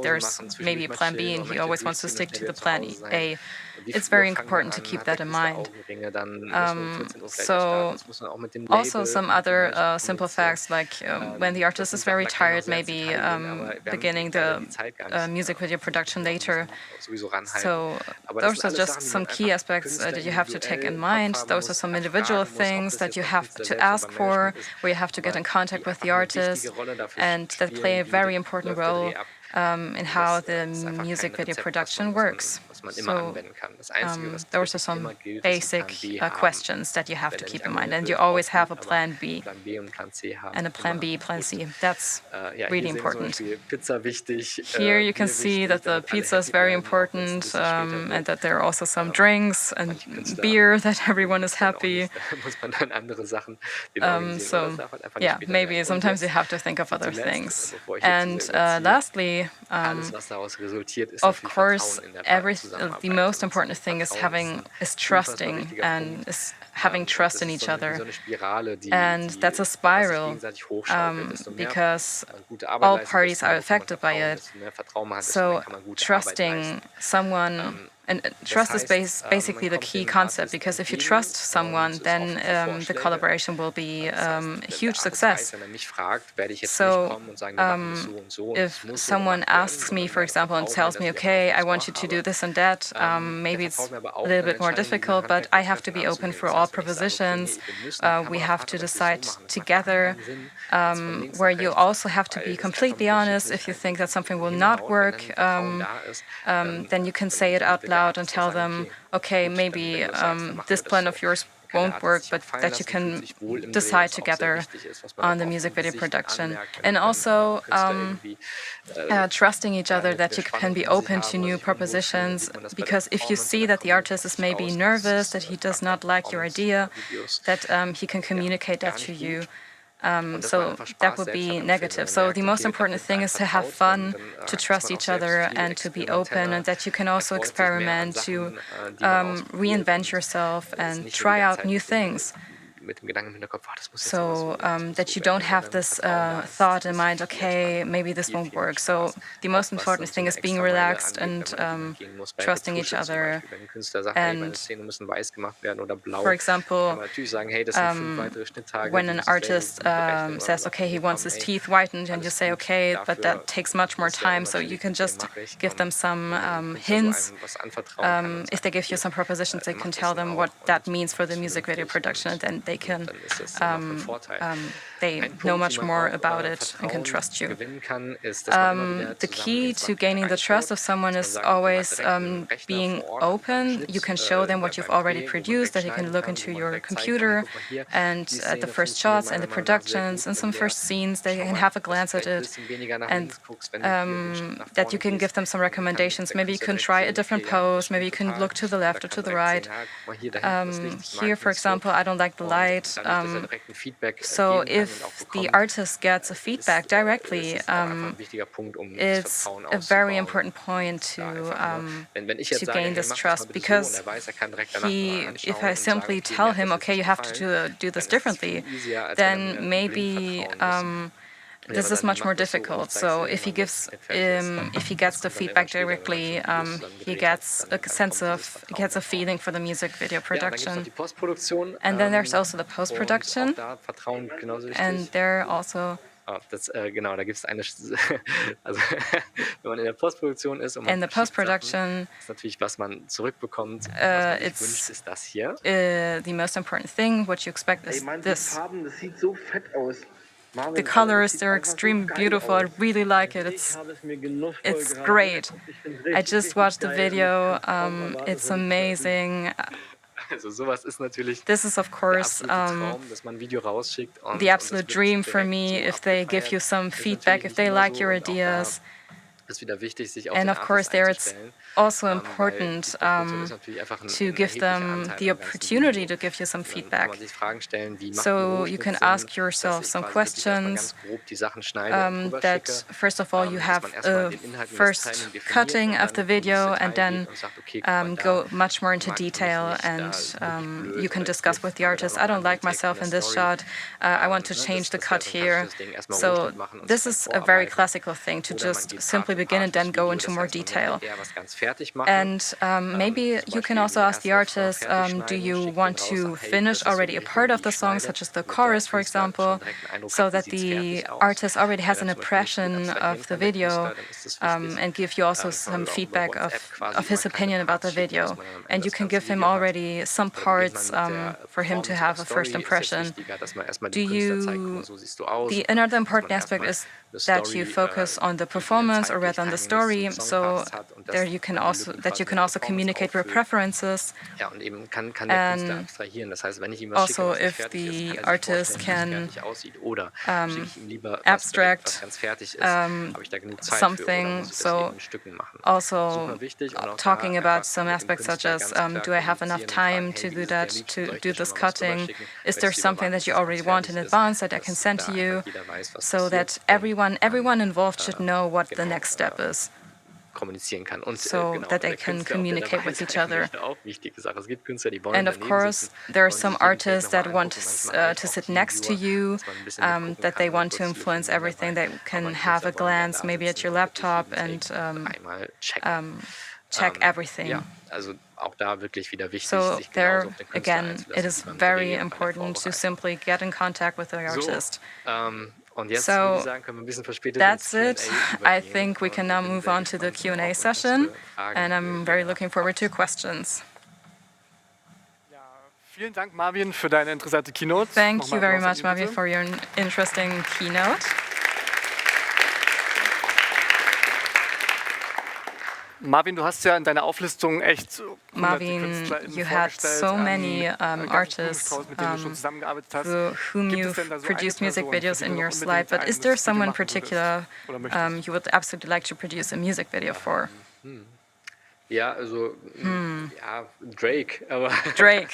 there's maybe a plan B and he always wants to stick to the plan A, it's very important to keep that in mind. So also some other simple facts, like when the artist is very tired, maybe beginning the music video production later. So those are just some key aspects that you have to take in mind. Those are some individual things that you have to ask for, where you have to get in contact with the artist, and that play a very important role in how the music video production works. So those are some basic questions that you have to keep in mind, and you always have a plan B and a plan B, plan C. That's really important. Here you can see that the pizza is very important, and that there are also some drinks and beer, that everyone is happy. So yeah, maybe sometimes you have to think of other things. And lastly, of course, the most important thing is trusting, and is having trust in each other. And that's a spiral, because all parties are affected by it. So trusting someone, and trust is basically the key concept, because if you trust someone, then the collaboration will be a huge success. So if someone asks me, for example, and tells me, okay, I want you to do this and that, maybe it's a little bit more difficult, but I have to be open for all propositions. We have to decide together, where you also have to be completely honest. If you think that something will not work, then you can say it out loud and tell them, okay, maybe this plan of yours won't work, but that you can decide together on the music video production. And also trusting each other, that you can be open to new propositions, because if you see that the artist is maybe nervous, that he does not like your idea, that he can communicate that to you. So that would be negative. So the most important thing is to have fun, to trust each other, and to be open, and that you can also experiment, to reinvent yourself and try out new things. mit dem Gedanken im Hinterkopf, das muss jetzt so that you don't have this thought in mind, okay, maybe this won't work. So the most important thing is being relaxed and trusting each other. And for example, when an artist says, okay, he wants his teeth whitened, and you say, okay, but that takes much more time, so you can just give them some hints. If they give you some propositions, they can tell them what that means for the music video production, and then they can they know much more about it and can trust you. The key to gaining the trust of someone is always being open. You can show them what you've already produced, that you can look into your computer and at the first shots and the productions and some first scenes, they can have a glance at it, and that you can give them some recommendations. Maybe you can try a different pose, maybe you can look to the left or to the right. Here, for example, I don't like the light. So if the artist gets a feedback directly, it's a very important point to gain this trust, because if I simply tell him, okay, you have to do this differently, then maybe this is much more difficult. So if he gets the feedback directly, he gets a feeling for the music video production. And then there's also the post-production, and there also. Genau, da gibt es eine, also wenn man in der Postproduktion ist und man in the post-production, ist natürlich, was man zurückbekommt, was man sich wünscht, ist das hier. The most important thing, what you expect is this. Farben, das sieht so fett aus. The colors, they're extremely beautiful. I really like it. It's great. I just watched the video. It's amazing. Also sowas ist natürlich this is, of course, Traum, dass man ein Video rausschickt und the absolute dream for me, if they give you some feedback, if they like your ideas. And of course, there it's also important to give them the opportunity to give you some feedback. So you can ask yourself some questions that, first of all, you have a first cutting of the video and then go much more into detail, and you can discuss with the artist, I don't like myself in this shot, I want to change the cut here. So this is a very classical thing, to just simply begin and then go into more detail. And maybe you can also ask the artist, do you want to finish already a part of the song, such as the chorus, for example, so that the artist already has an impression of the video, and give you also some feedback of his opinion about the video. And you can give him already some parts for him to have a first impression. Another important aspect is that you focus on the performance or rather on the story, so there you can also communicate your preferences. And also, if the artist can abstract something, so also talking about some aspects such as, do I have enough time to do that, to do this cutting? Is there something that you already want in advance that I can send to you, so that everyone involved should know what the next step is, so that they can communicate with each other. And of course, there are some artists that want to sit next to you, that they want to influence everything. They can have a glance maybe at your laptop and check everything. So there, again, it is very important to simply get in contact with the artist. So that's it. I think we can now move on to the Q&A session, and I'm very looking forward to questions. Vielen Dank, Marvin, für deine interessante Keynote. Thank you very much, Marvin, for your interesting keynote. Marvin, du hast ja in deiner Auflistung echt Marvin, you had so many artists for whom you've produced music videos in your slide, but is there someone in particular you would absolutely like to produce a music video for? Ja, also ja, Drake, aber Drake.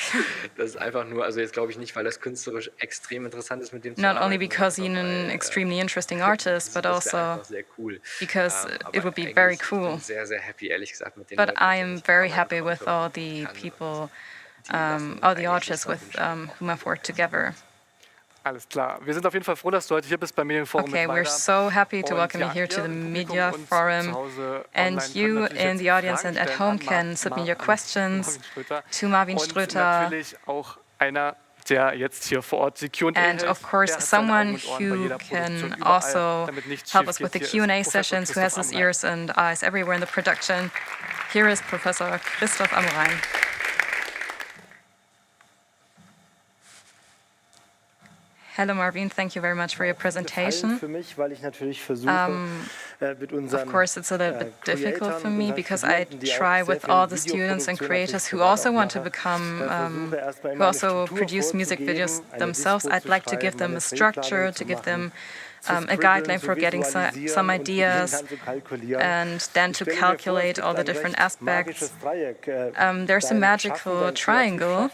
Das ist einfach nur, also jetzt glaube ich nicht, weil das künstlerisch extrem interessant ist, mit dem zu Not arbeiten, only because he's an extremely interesting artist, but also because it would be very cool. Sehr, sehr happy, ehrlich gesagt, mit den But Leuten, I am very happy with all the people all the artists with whom I've worked together. Alles klar. Wir sind auf jeden Fall froh, dass du heute hier bist beim Medienforum Okay, Mittweida. we're so happy to Und welcome you ja, here to the ihr im Media Publikum und Forum. zu Hause And online you könnt natürlich in the jetzt audience Fragen and at stellen home an can submit your questions to Marvin und Ströter. natürlich auch einer, der jetzt hier vor Ort die Q&A And hält. of course, Der hat seine someone Augen und Ohren bei who jeder Produktion can überall, also damit nichts help schief us geht. with the Hier ist Q&A Professor sessions, who has Christoph his Amrein. ears and eyes everywhere in the production. Here is Professor Christoph Amrein. Hello, Marvin. Thank you very much for your presentation. Für mich, weil ich natürlich versuche, mit unseren Of course, it's a little bit difficult for me because I try with all the students and creators who also want to become, who also produce music videos themselves. I'd like to give them a structure, to give them a guideline for getting some ideas, and then to calculate all the different aspects. There's a magical triangle.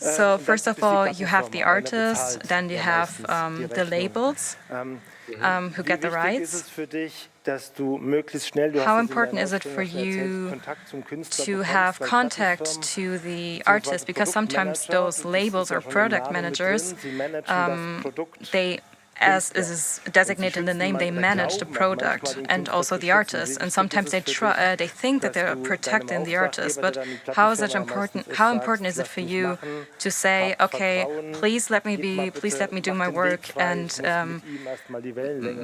So first of all, you have the artist, then you have the labels who get the rights. How important is it for you to have contact to the artist? Because sometimes those labels or product managers, they, as is designated in the name, they manage the product and also the artist. And sometimes they think that they're protecting the artist. But how is it important? How important is it for you to say, okay, please let me do my work and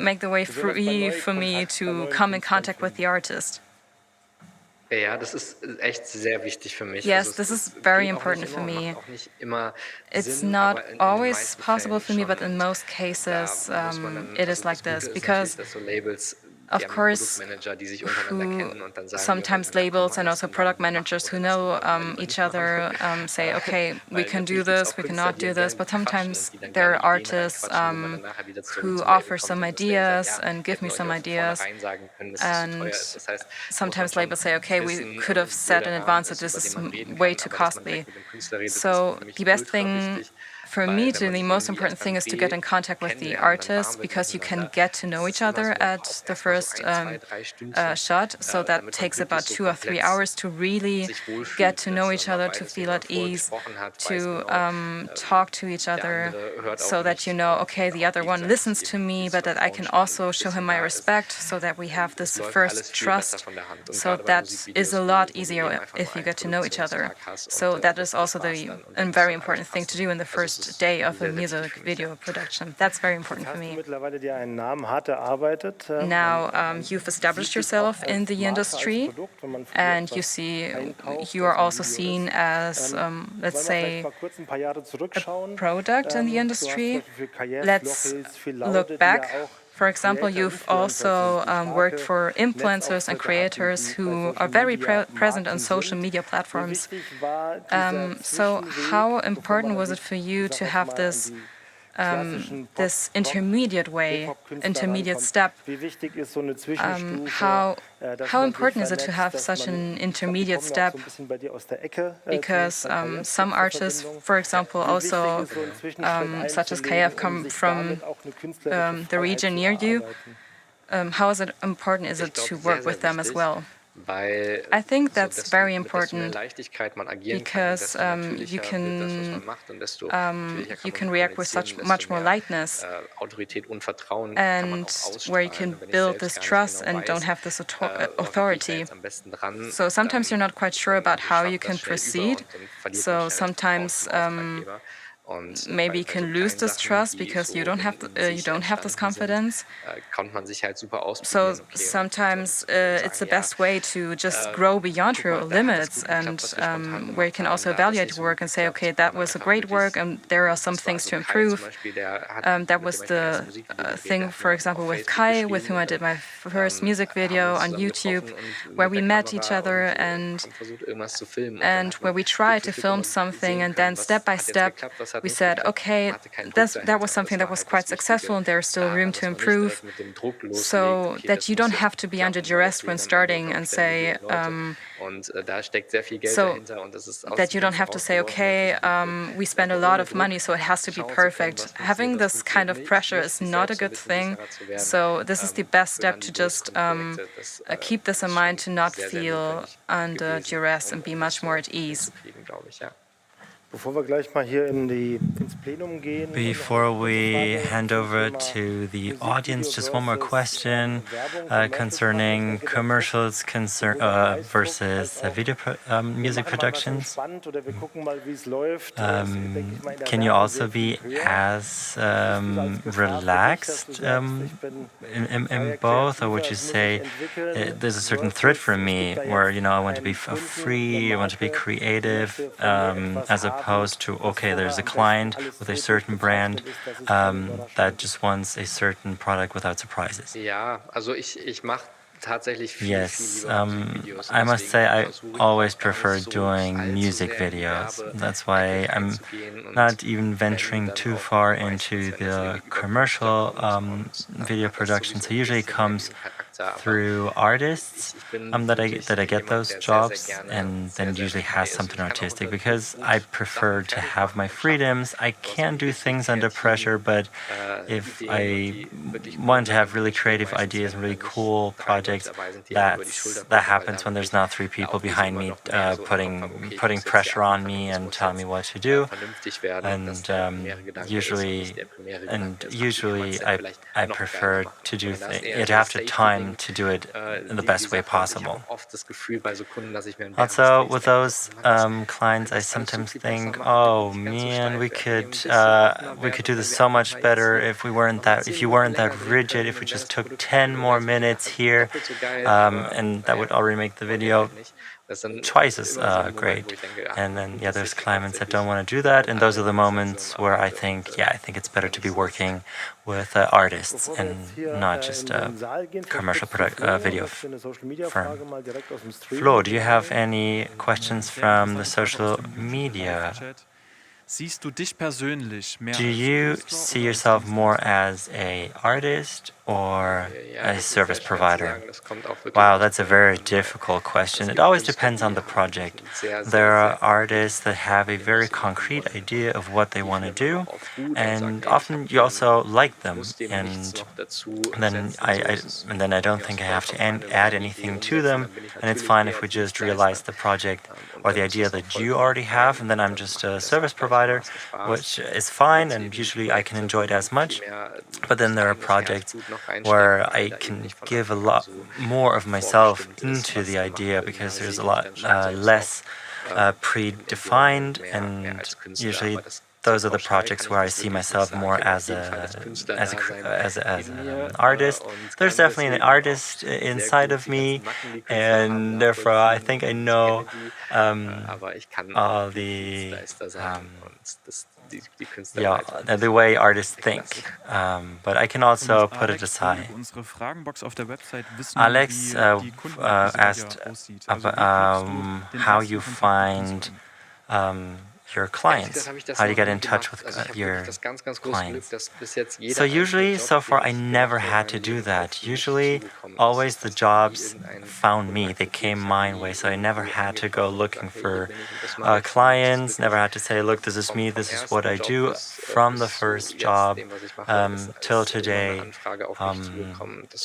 make the way free for me to come in contact with the artist? Ja, das ist echt sehr wichtig für mich. Yes, this is very important for me. It's not always possible for me, but in most cases it is like this, because of course, sometimes labels and also product managers who know each other say, okay, we can do this, we cannot do this, but sometimes there are artists who offer some ideas and give me some ideas, and sometimes labels say, okay, we could have said in advance that this is way too costly. So the best thing for me, the most important thing is to get in contact with the artist, because you can get to know each other at the first shot. So that takes about 2 or 3 hours to really get to know each other, to feel at ease, to talk to each other, so that you know, okay, the other one listens to me, but that I can also show him my respect, so that we have this first trust. So that is a lot easier if you get to know each other. So that is also a very important thing to do in the first day of a music video production. That's very important for me. Now, you've established yourself in the industry, and you are also seen as, let's say, a product in the industry. Let's look back. For example, you've also worked for influencers and creators who are very present on social media platforms. So how important was it for you to have this intermediate step? How important is it to have such an intermediate step? Because some artists, for example, also such as KF, come from the region near you. How important is it to work with them as well? I think that's very important, because you can react with much more lightness, and where you can build this trust and don't have this authority. So sometimes you're not quite sure about how you can proceed. So sometimes maybe you can lose this trust because you don't have this confidence. So sometimes it's the best way to just grow beyond your limits, and where you can also evaluate your work and say, okay, that was a great work, and there are some things to improve. That was the thing, for example, with Kai, with whom I did my first music video on YouTube, where we met each other and where we tried to film something, and then step by step we said, okay, that was something that was quite successful, and there's still room to improve, so that you don't have to be under duress when starting and say, So that you don't have to say, okay, we spend a lot of money, so it has to be perfect. Having this kind of pressure is not a good thing. So this is the best step, to just keep this in mind, to not feel under duress and be much more at ease. Before we hand over to the audience, just one more question concerning commercials versus music productions. Can you also be as relaxed in both, or would you say there's a certain thread for me where, you know, I want to be free, I want to be creative, as opposed to, okay, there's a client with a certain brand that just wants a certain product without surprises? Yes, I must say I always prefer doing music videos. That's why I'm not even venturing too far into the commercial video production. So usually it comes through artists that I get those jobs, and then it usually has something artistic, because I prefer to have my freedoms. I can do things under pressure, but if I want to have really creative ideas and really cool projects, that happens when there's not three people behind me putting pressure on me and telling me what to do. And usually I prefer to do it after time to do it in the best way possible. Also, with those clients, I sometimes think, oh man, we could do this so much better if you weren't that rigid, if we just took 10 more minutes here, and that would already make the video twice as great. And then there's clients that don't want to do that, and those are the moments where I think it's better to be working with artists and not just a commercial video firm. Flo, do you have any questions from the social media? Do you see yourself more as an artist or a service provider? Wow, that's a very difficult question. It always depends on the project. There are artists that have a very concrete idea of what they want to do, and often you also like them, and then I don't think I have to add anything to them, and it's fine if we just realize the project or the idea that you already have, and then I'm just a service provider, which is fine, and usually I can enjoy it as much. But then there are projects where I can give a lot more of myself into the idea, because there's a lot less predefined, and usually those are the projects where I see myself more as an artist. There's definitely an artist inside of me, and therefore I think I know all the way artists think, but I can also put it aside. Alex asked how you find your clients. How do you get in touch with your clients? So usually, so far, I never had to do that. Usually, always the jobs found me. They came my way, so I never had to go looking for clients, never had to say, look, this is me, this is what I do. From the first job till today,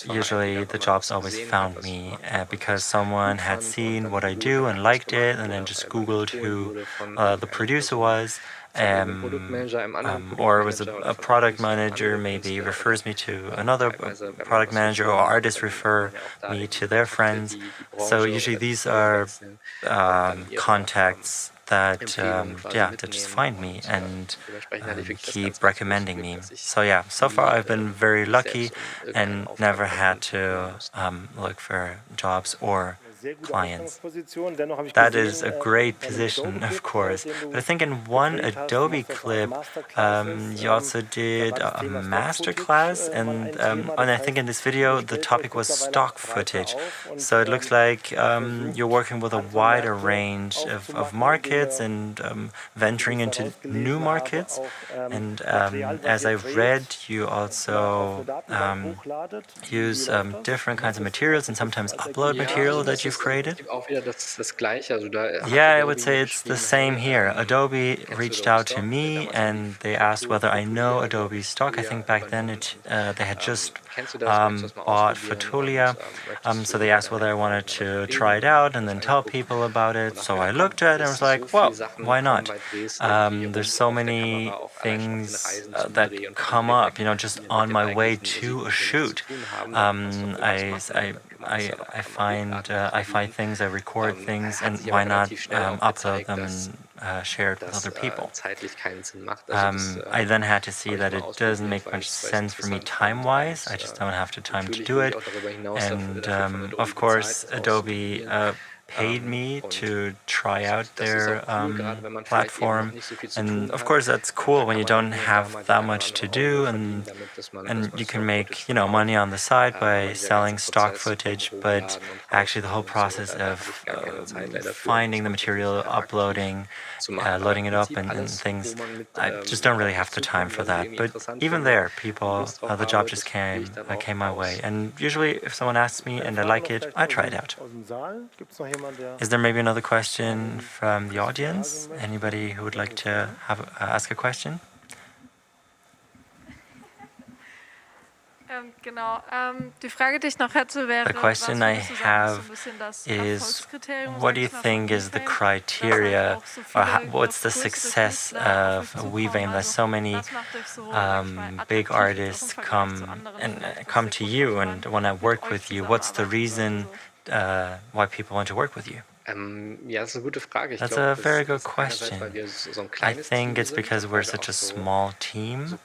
usually the jobs always found me because someone had seen what I do and liked it, and then just Googled who the producer was, or was a product manager maybe refers me to another product manager, or artists refer me to their friends. So usually these are contacts that just find me and keep recommending me. So so far I've been very lucky and never had to look for jobs or clients. That is a great position, of course. But I think in one Adobe clip, you also did a master class, and I think in this video the topic was stock footage. So it looks like you're working with a wider range of markets and venturing into new markets. And as I read, you also use different kinds of materials and sometimes upload material that you you've created? Yeah, I would say it's the same here. Adobe reached out to me and they asked whether I know Adobe stock. I think back then they had just bought Fotolia, so they asked whether I wanted to try it out and then tell people about it. So I looked at it and I was like, well, why not? There's so many things that come up, just on my way to a shoot. I find things, I record things, and why not upload them and share it with other people? I then had to see that it doesn't make much sense for me time-wise. I just don't have the time to do it. And of course, Adobe paid me to try out their platform, and of course that's cool when you don't have that much to do, and you can make money on the side by selling stock footage. But actually, the whole process of finding the material, uploading, loading it up, and things, I just don't really have the time for that. But even there, the job just came my way, and usually if someone asks me and I like it, I try it out. Is there maybe another question from the audience? Anybody who would like to ask a question? The question I have is, what do you think is the criteria, or what's the success of Weaving? There's so many big artists come to you and want to work with you. What's the reason why people want to work with you? That's a very good question. I think it's because we're such a small team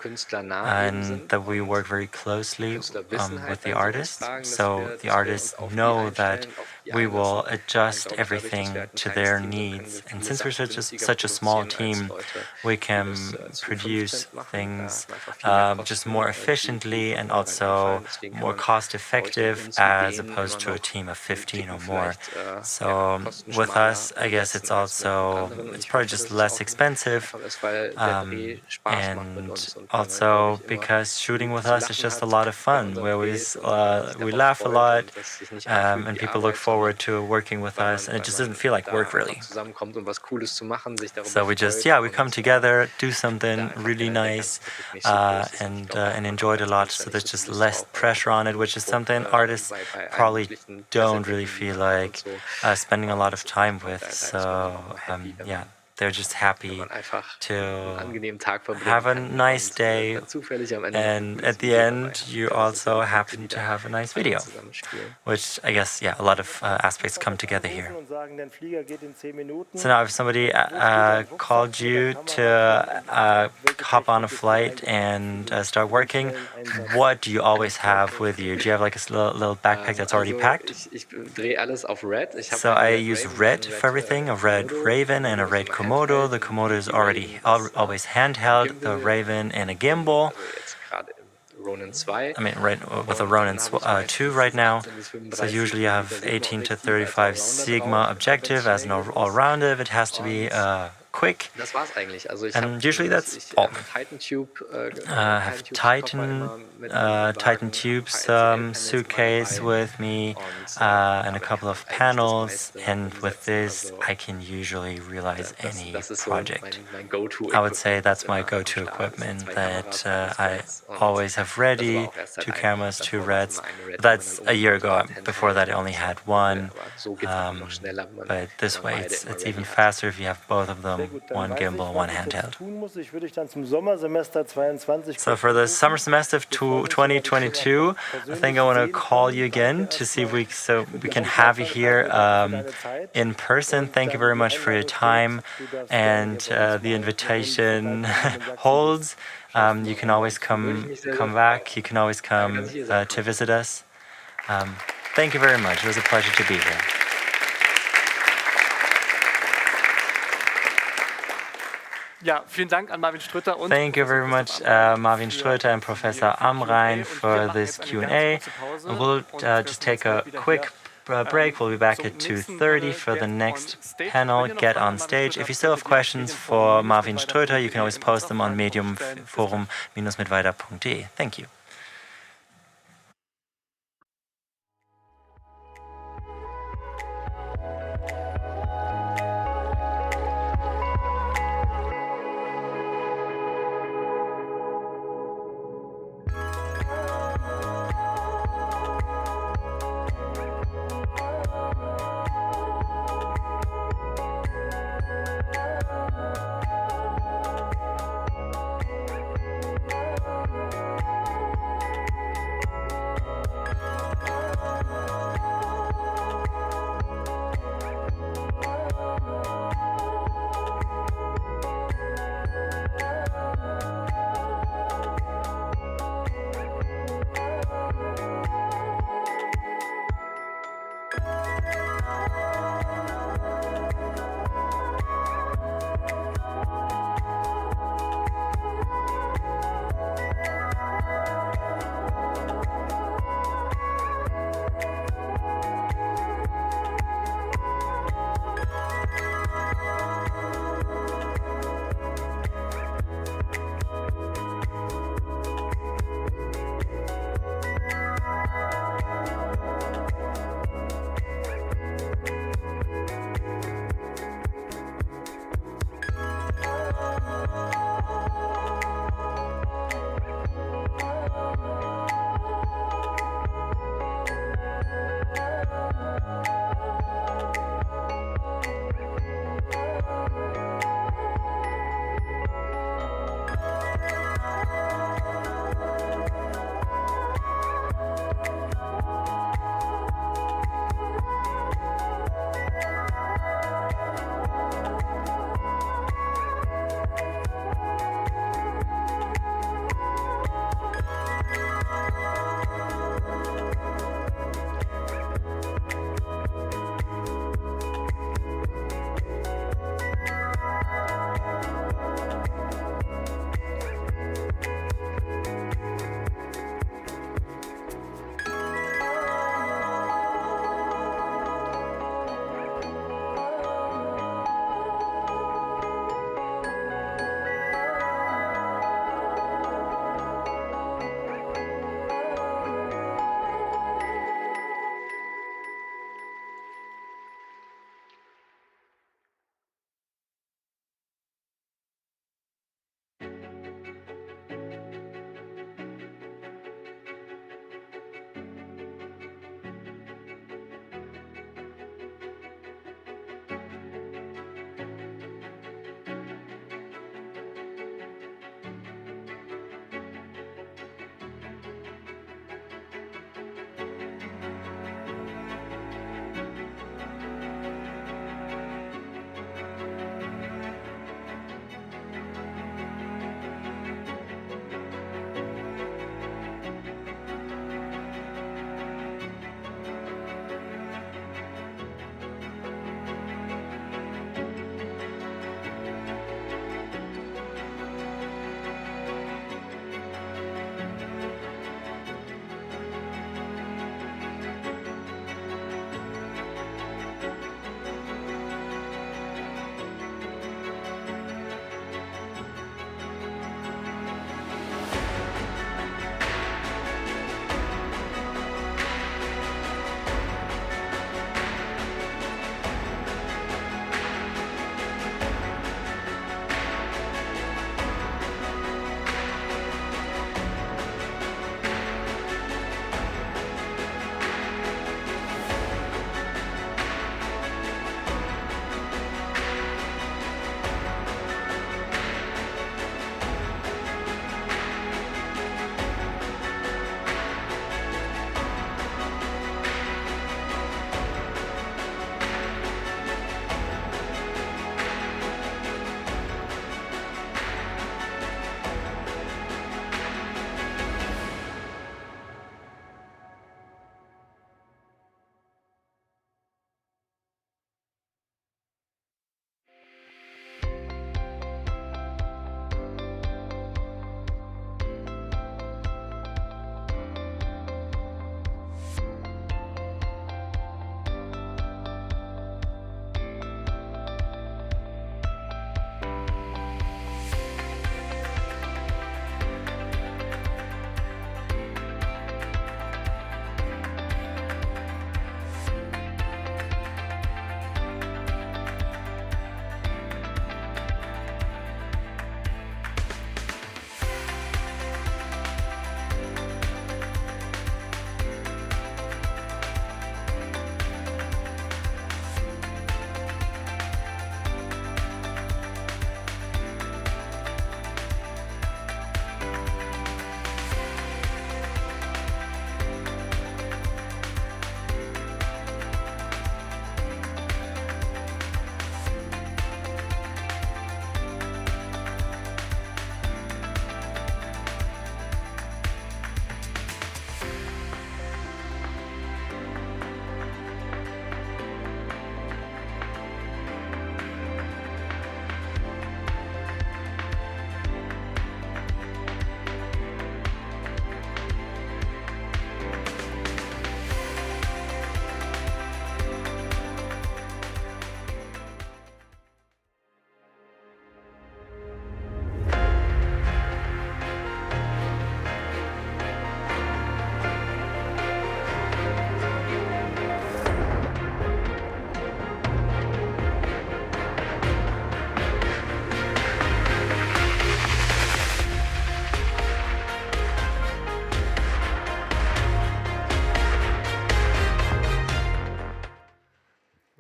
and that we work very closely with the artists. So the artists know that we will adjust everything to their needs. And since we're such a small team, we can produce things just more efficiently and also more cost-effective as opposed to a team of 15 or more. So with us, I guess it's probably just less expensive, and also because shooting with us is just a lot of fun. We laugh a lot, and people look forward to working with us, and it just doesn't feel like work really. So we come together, do something really nice, and enjoy it a lot. So there's just less pressure on it, which is something artists probably don't really feel like spending a lot of time with. So they're just happy to have a nice day, and at the end you also happen to have a nice video, which I guess a lot of aspects come together here. So now if somebody called you to hop on a flight and start working, what do you always have with you? Do you have like a little backpack that's already packed? So I use red for everything, a red Raven and a red Komodo. The Komodo is always handheld, the Raven and a gimbal. With a Ronin 2 right now. So usually I have 18 to 35 Sigma objective as an all-rounder. It has to be quick, and usually that's all. I have Titan tubes suitcase with me, and a couple of panels, and with this I can usually realize any project. I would say that's my go-to equipment that I always have ready, 2 cameras, 2 reds. That's a year ago. Before that I only had one, but this way it's even faster if you have both of them, one gimbal, one handheld. So for the summer semester of 2022, I think I want to call you again to see if we can have you here in person. Thank you very much for your time, and the invitation holds. You can always come back. You can always come to visit us. Thank you very much. It was a pleasure to be here. Thank you very much, Marvin Ströter and Professor Amrein, for this Q&A. We'll just take a quick break. We'll be back at 2:30 for the next panel, Get on Stage. If you still have questions for Marvin Ströter, you can always post them on Medienforum Mittweida.de. Thank you.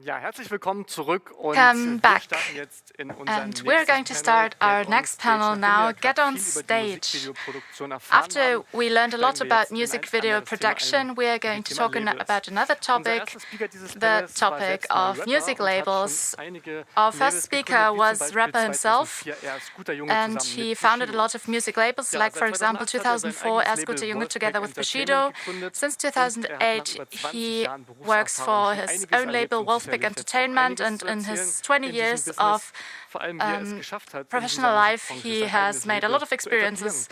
Ja, herzlich willkommen zurück und Come back. starten jetzt in And we're going to start our next panel now. Get on stage. After we learned a lot about music video production, we are going to talk about another topic, the topic of music labels. Our first speaker was rapper himself, and he founded a lot of music labels, like, for example, 2004, Erst Guter Junge together with Bushido. Since 2008, he works for his own label, Wolfpack Entertainment, and in his 20 years of professional life, he has made a lot of experiences,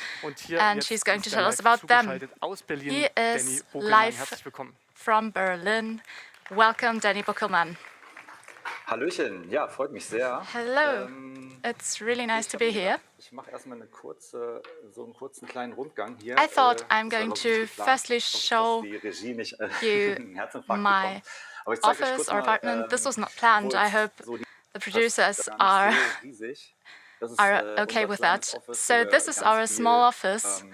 and he's going to tell us about them. He is live from Berlin. Welcome, Danny Buckelmann. Hallöchen, ja, freut mich sehr. Hello, it's really nice to be here. Ich mache erstmal so einen kurzen kleinen Rundgang hier. I thought I'm going to firstly show you my office or apartment. This was not planned. I hope the producers are okay with that. So this is our small office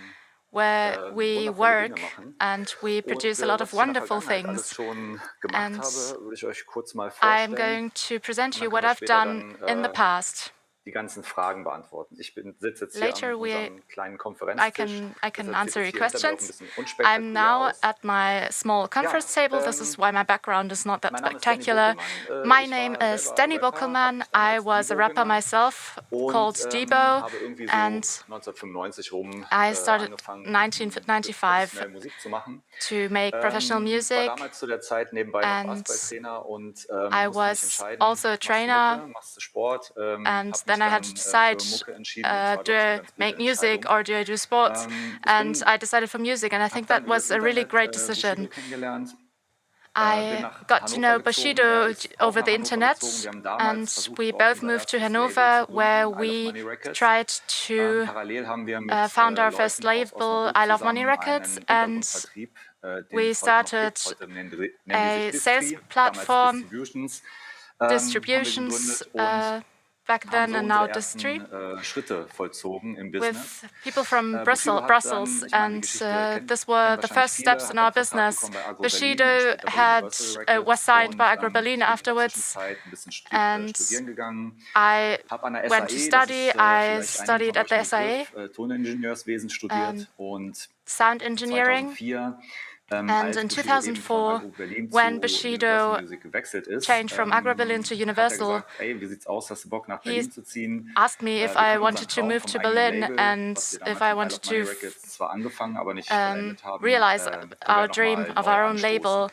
where we work and we produce a lot of wonderful things. And I'm going to present you what I've done in the past. Die ganzen Fragen beantworten. Ich sitze jetzt hier Later an unserem kleinen I Konferenztisch. can answer your questions. I'm now at my small conference table. This is why my background is not that spectacular. My name is Danny Buckelmann. I was a rapper myself called Debo, and I started 1995 to make professional music, and I was also a trainer, and then I had to decide, do I make music or do I do sports? And I decided for music, and I think that was a really great decision. I got to know Bushido over the internet, and we both moved to Hanover, where we tried to found our first label, I Love Money Records, and we started a sales platform, distributions, back then and now Distri, with people from Brussels, and this were the first steps in our business. Bushido was signed by Agro Berlin afterwards, and I went to study. I studied at the SIA, sound engineering. And in 2004, when Bushido changed from Agro Berlin to Universal, he asked me if I wanted to move to Berlin and if I wanted to realize our dream of our own label.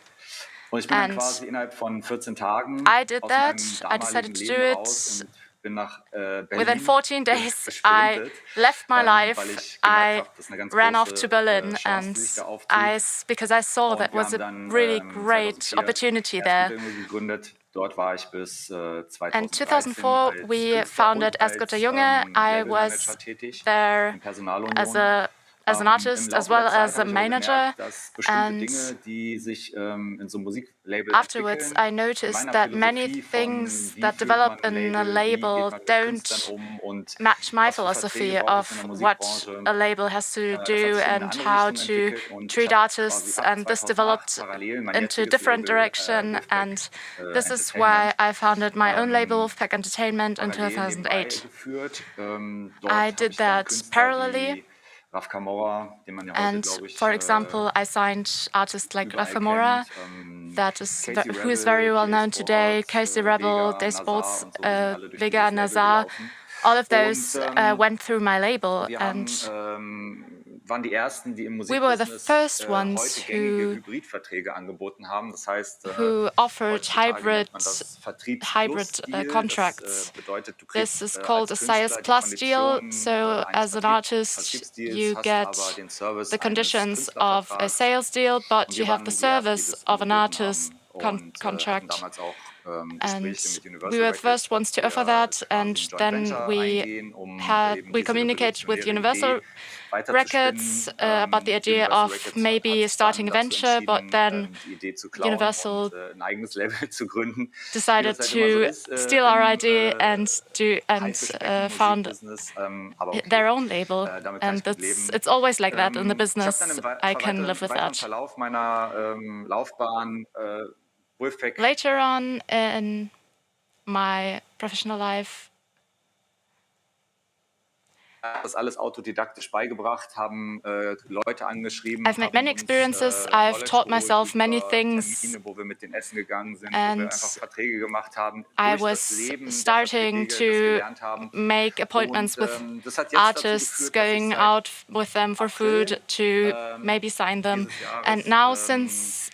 And I did that. I decided to do it. Within 14 days, I left my life. I ran off to Berlin, and because I saw that was a really great opportunity there. In 2004, we founded Erst Guter Junge. I was there as an artist as well as a manager, and afterwards I noticed that many things that develop in a label don't match my philosophy of what a label has to do and how to treat artists, and this developed into a different direction, and this is why I founded my own label, Wolfpack Entertainment, in 2008. I did that parallelly. And for example, I signed artists like Raf Camora, who is very well known today, Casey Rebel, Day Sports, Vega Nazar. All of those went through my label, and we were the first ones who offered hybrid contracts. This is called a sales plus deal. So as an artist, you get the conditions of a sales deal, but you have the service of an artist contract. And we were the first ones to offer that, and then we communicated with Universal Records about the idea of maybe starting a venture, but then Universal decided to steal our idea and found their own label, and it's always like that in the business. I can live with that. Later on in my professional life, das alles autodidaktisch beigebracht, haben Leute angeschrieben, I've made many experiences. I've taught myself many things. Termine, wo wir mit denen essen gegangen sind, wo And wir einfach Verträge gemacht haben. I Durch was das Leben starting der Verträge, das to gelernt haben. make appointments with Das hat jetzt dazu artists, geführt, dass ich going seit out with them for food to maybe sign them. And now since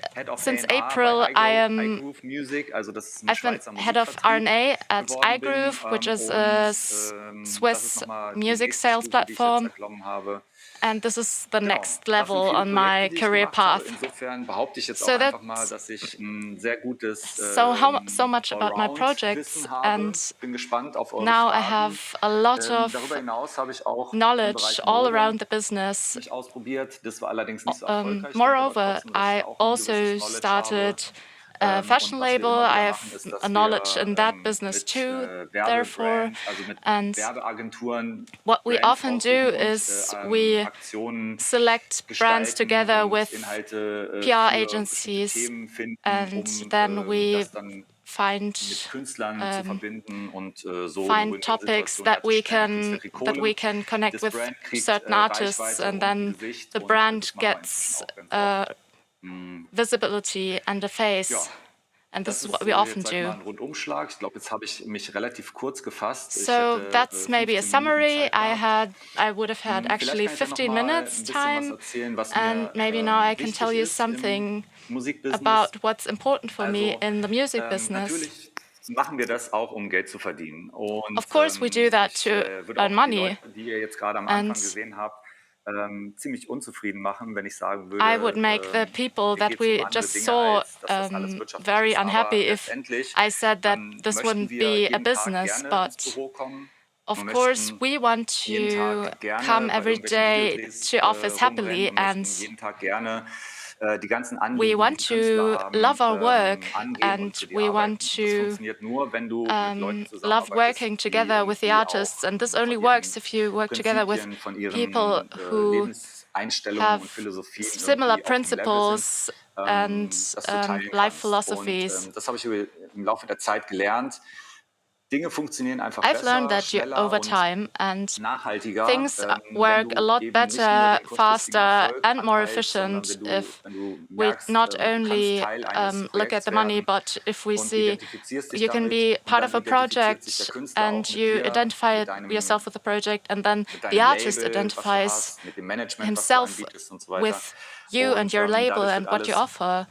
April, iGroove Music, also das ist ein I've been Schweizer head of Musikvertrieb R&A at geworden bin, iGroove, which is und, a das Swiss ist nochmal die music nächste sales Stufe, die ich jetzt platform. erklommen habe. And this is the next Das level sind viele on my Projekte, die ich career gemacht habe. path. Insofern behaupte ich jetzt So auch einfach that's- mal, dass ich ein sehr gutes So much about my projects, Wissen habe. and Bin gespannt auf eure now I Fragen. have a lot of Darüber hinaus habe ich auch im knowledge Bereich all Mode around the business. mich ausprobiert. Das war allerdings nicht so erfolgreich. Ich denke Moreover, aber trotzdem, dass I ich auch ein also gewisses Knowledge started habe. a fashion Und was wir label. immer wieder I machen, ist, have dass a knowledge wir, in that business mit, too, therefore. Werbebrands, also mit And Werbeagenturen, what we Brands often do aussuchen und, is we Aktionen select brands gestalten together und with Inhalte, PR für agencies, bestimmte Themen finden, and then we das dann find mit Künstlern zu verbinden und so eine find Win-Win-Situation topics that herzustellen. Der Künstler kriegt can connect das with Brand kriegt, certain artists, Reichweite and und then Gesicht the und brand das machen wir gets inzwischen auch ganz oft. visibility and a face. Ja. And this Das is ist what so we often jetzt sag ich mal do. ein Rundumschlag. Ich glaube, jetzt habe ich mich relativ kurz gefasst. Ich So hätte, that's maybe a 15 Minuten summary. Zeit gehabt. I would have had actually Vielleicht kann ich 15 ja noch mal minutes ein bisschen was time, erzählen, was and mir maybe now I can wichtig tell you ist im something Musikbusiness. about what's important for me Also, in the music business. natürlich machen wir das auch, um Geld zu verdienen. Und Of course, we do that ich to würde earn auch die money. Leute, die ihr jetzt gerade am Anfang And gesehen habt, ziemlich unzufrieden machen, wenn ich sagen würde, I would make the people hier that geht's um we andere just Dinge, saw als dass das alles wirtschaftlich very ist. Aber unhappy if letztendlich I said that this möchten wouldn't wir be a jeden Tag business, gerne ins but Büro kommen. of Wir course möchten we want jeden to Tag gerne come bei every irgendwelchen day Videodrehs, to office rumrennen happily, und and möchten jeden Tag gerne die ganzen we Anliegen, die want die Künstler to haben, love our work, angehen und and für die we arbeiten. want Und das to funktioniert nur, wenn du mit Leuten love zusammenarbeitest, working die together with the irgendwie artists, auch and this von only ihren works if you work together with Prinzipien, von ihren people who Lebenseinstellungen und have Philosophien similar irgendwie auf dem Level sind, principles and dass du teilen life kannst. philosophies. Und das habe ich im Laufe der Zeit gelernt. Dinge funktionieren einfach I've learned besser, that schneller over und time, and nachhaltiger, things wenn work du a lot eben nicht nur better, den kurzfristigen faster, Erfolg and more anpeilst, sondern efficient wenn if du we merkst, not du kannst only Teil eines look at Projekts the money, werden but if we und see identifizierst dich you can damit, be und part dann of a identifiziert sich der project Künstler auch and mit you dir, identify mit deinem, yourself with the project, and then mit the deinem artist Label, was du identifies hast, mit dem Management, was du himself anbietest und so weiter. with you and Und your label dadurch and wird what you alles offer.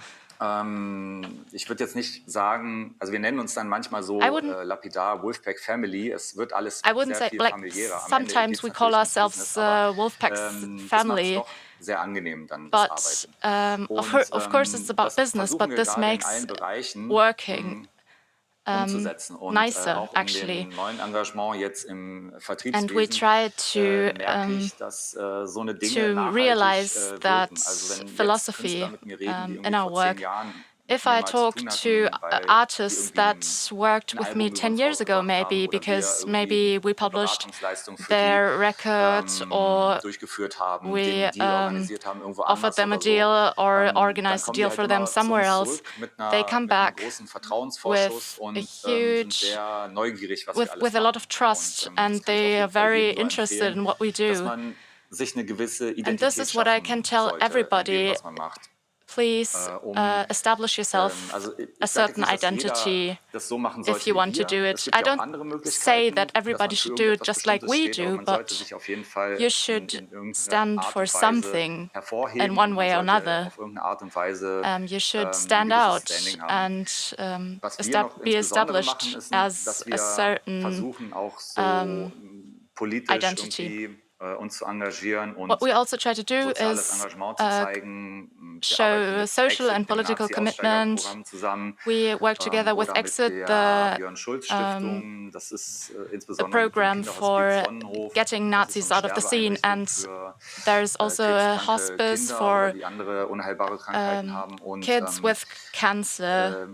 ich würde jetzt nicht sagen, also wir nennen uns dann manchmal so lapidar Wolfpack Family. Es wird alles I wouldn't sehr say, viel like, familiärer. Am Ende sometimes geht's we call natürlich ums ourselves Business, aber Wolfpack's das macht es family, doch sehr angenehm dann, but das Arbeiten. of course it's about Das business, versuchen but wir this gerade in makes allen Bereichen working umzusetzen. Und nicer, auch in actually. dem neuen Engagement jetzt im And we Vertriebswesen try to merke ich, dass so eine Dinge to nachhaltig realize wirken. that Also wenn jetzt philosophy Künstler mit mir reden, die in irgendwie our vor 10 work. Jahren If mit mir I mal zu talk tun to hatten, weil die artists irgendwie that worked ein with Album me über 10 uns years ago, rausgebracht maybe haben oder wir because irgendwie maybe we eine published Beratungsleistung für their die record or durchgeführt haben, we denen Deal organisiert haben, irgendwo offered anders them a oder so, deal or dann organized a kommen die deal halt for them immer zu somewhere uns else. zurück They come mit einem back großen Vertrauensvorschuss with a und sind huge, sehr neugierig, was wir alles with a lot machen. of trust, Und das and kann ich auf they jeden are Fall very jedem nur interested empfehlen, in what we dass do. man sich eine gewisse And Identität this is what I can schaffen tell sollte in dem, everybody. was man macht. Please establish yourself Also ich a sage jetzt certain nicht, dass identity jeder das so machen if sollte you wie want to wir. do Es it. gibt I ja auch don't andere say Möglichkeiten, that dass man everybody für should do it irgendetwas just like Bestimmtes we steht, aber do, man sollte but sich auf jeden Fall you in should irgendeiner stand Art for und Weise something hervorheben in one und man way or sollte another. auf irgendeine Art und Weise You should ein stand gewisses out Standing haben. and Was wir noch be insbesondere machen, established ist, as dass a wir certain versuchen, auch so politisch identity. irgendwie uns zu engagieren und What we also try to do soziales is Engagement zu zeigen. Wir show arbeiten mit social Exit, and dem political commitment. Nazi-Aussteigerprogramm zusammen, We work together with oder mit Exit, der the Björn Schulz Stiftung. Das ist a insbesondere mit dem program for Kinderhospiz Sonnenhof. getting Das ist Nazis so eine out of the scene, and Sterbeeinrichtung für there's also a krebskranke hospice Kinder for oder die andere unheilbare Krankheiten haben. Und kids with cancer,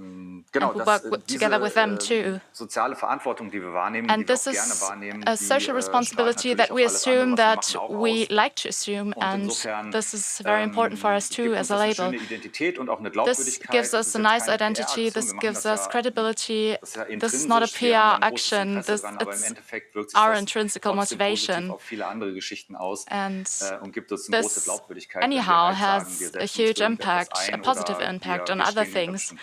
genau, and we work together with them too. soziale Verantwortung, die wir wahrnehmen, And die wir this auch gerne is wahrnehmen, a die social strahlt responsibility natürlich that auf we alles andere, assume that we like to assume, and this is very important for us too as a label. This gives us a nice identity, this gives us credibility. This is not a PR action, it's our intrinsic motivation. And this anyhow has a huge impact, a positive impact on other things,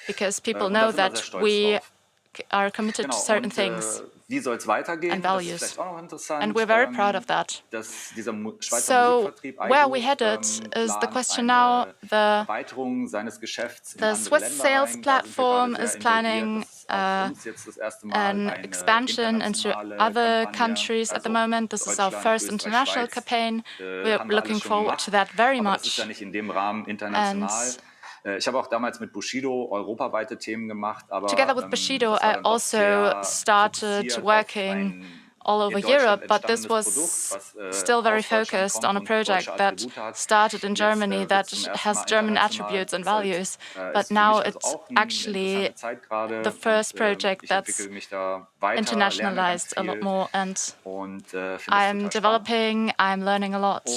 because people know that we are committed to certain things and values. And we're very proud of that. So where we headed is the question now. The Swiss sales platform is planning an expansion into other countries at the moment. This is our first international campaign. We're looking forward to that very much. And Ich habe auch damals mit Bushido europaweite Themen gemacht, aber together with Bushido, I also started working all over Europe, but this was still very focused on a project that started in Germany that has German attributes and values. But now it's actually the first project that's internationalized a lot more, and I'm developing, I'm learning a lot.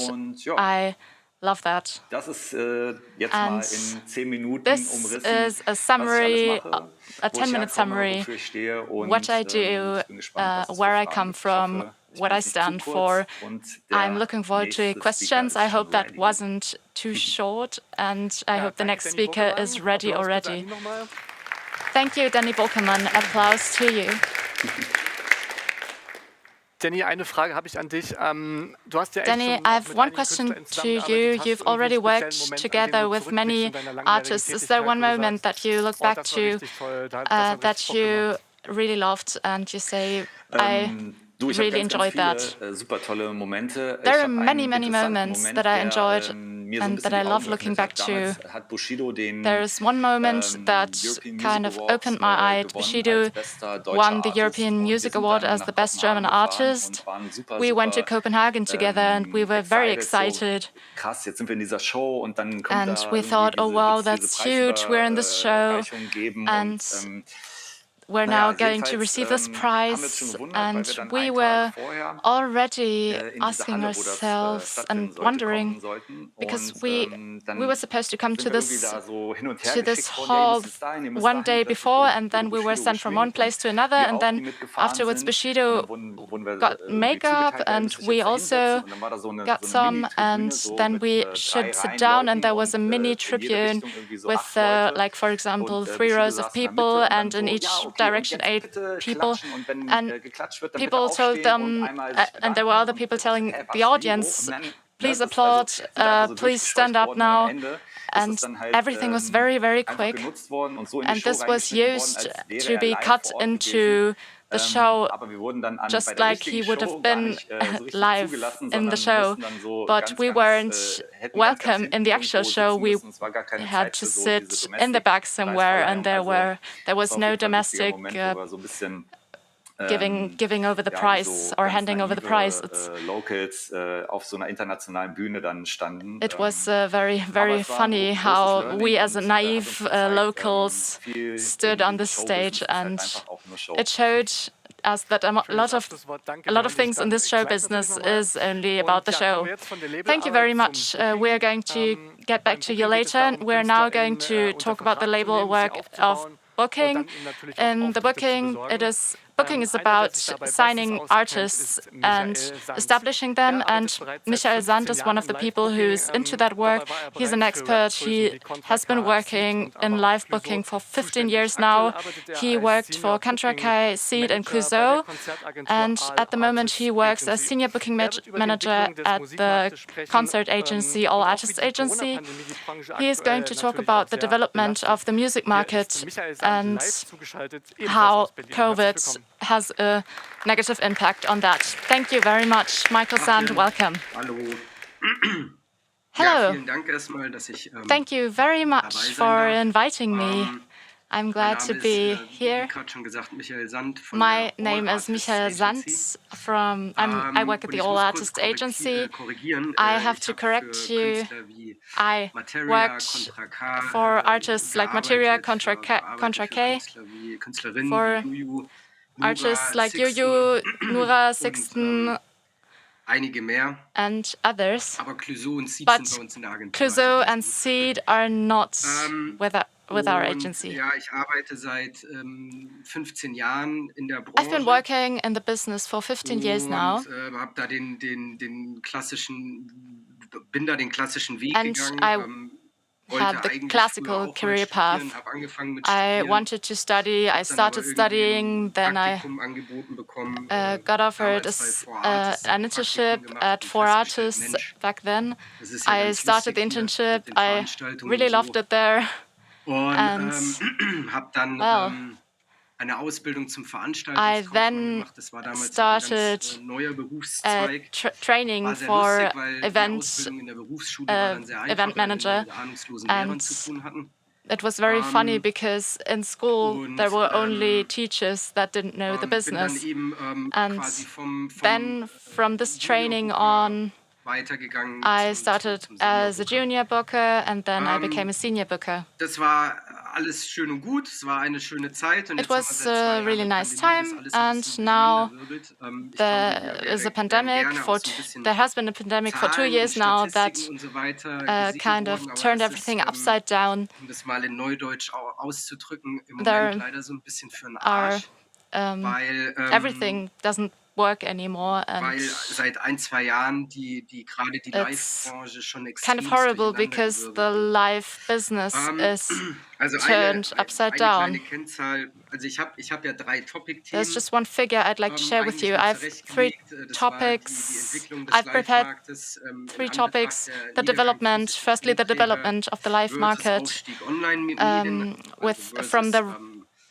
I love that. And this is a summary, a 10-minute summary, what I do, where I come from, what I stand for. I'm looking forward to questions. I hope that wasn't too short, and I hope the next speaker is ready already. Thank you, Danny Bokemann. Applause to you. Danny, eine Frage habe ich an dich. Du hast ja Danny, I have one question to you. You've already worked together with many artists. Is there one moment that you look back to that you really loved and you say, I really enjoyed that? There are many, many moments that I enjoyed and that I love looking back to. There is one moment that kind of opened my eyes. Bushido won the European Music Award as the best German artist. We went to Copenhagen together and we were very excited. And we thought, oh wow, that's huge, we're in this show. And we're now going to receive this prize, and we were already asking ourselves and wondering, because we were supposed to come to this hall one day before, and then we were sent from one place to another, and then afterwards Bushido got makeup, and we also got some, and then we should sit down, and there was a mini tribune with, like for example, 3 rows of people, and in each direction 8 people, and people told them, and there were other people telling the audience, please applaud, please stand up now, and everything was very, very quick, and this was used to be cut into the show, just like he would have been live in the show, but we weren't welcome in the actual show. We had to sit in the back somewhere, and there was no domestic giving over the prize or handing over the prize. It was very, very funny how we as naive locals stood on the stage, and it showed us that a lot of things in this show business is only about the show. Thank you very much. We're going to get back to you later. We're now going to talk about the label work of booking. In the booking, booking is about signing artists and establishing them, and Michael Sand is one of the people who's into that work. He's an expert. He has been working in live booking for 15 years now. He worked for Kantrakai, Seed and Clouseau, and at the moment he works as senior booking manager at the concert agency, All Artists Agency. He is going to talk about the development of the music market and how COVID has a negative impact on that. Thank you very much. Michael Sand, welcome. Hello. Thank you very much for inviting me. I'm glad to be here. My name is Michael Sand. I work at the All Artists Agency. I have to correct you. I worked for artists like Materia, Contra K, for artists like Juju, Nura, Sixten, and others, but Clouseau and Seed are not with our agency. I've been working in the business for 15 years now, and I had the classical career path. I wanted to study, I started studying, then I got offered an internship at 4 Artists back then. I started the internship, I really loved it there, and well, I then started training for event manager, and it was very funny because in school there were only teachers that didn't know the business, and then from this training on I started as a junior booker and then I became a senior booker. It was a really nice time, and now there is a pandemic. There has been a pandemic for 2 years now that kind of turned everything upside down. Everything doesn't work anymore, and it's kind of horrible because the live business is turned upside down. There's just one figure I'd like to share with you. I have 3 topics. I've prepared 3 topics. The development, firstly, the development of the live market, from the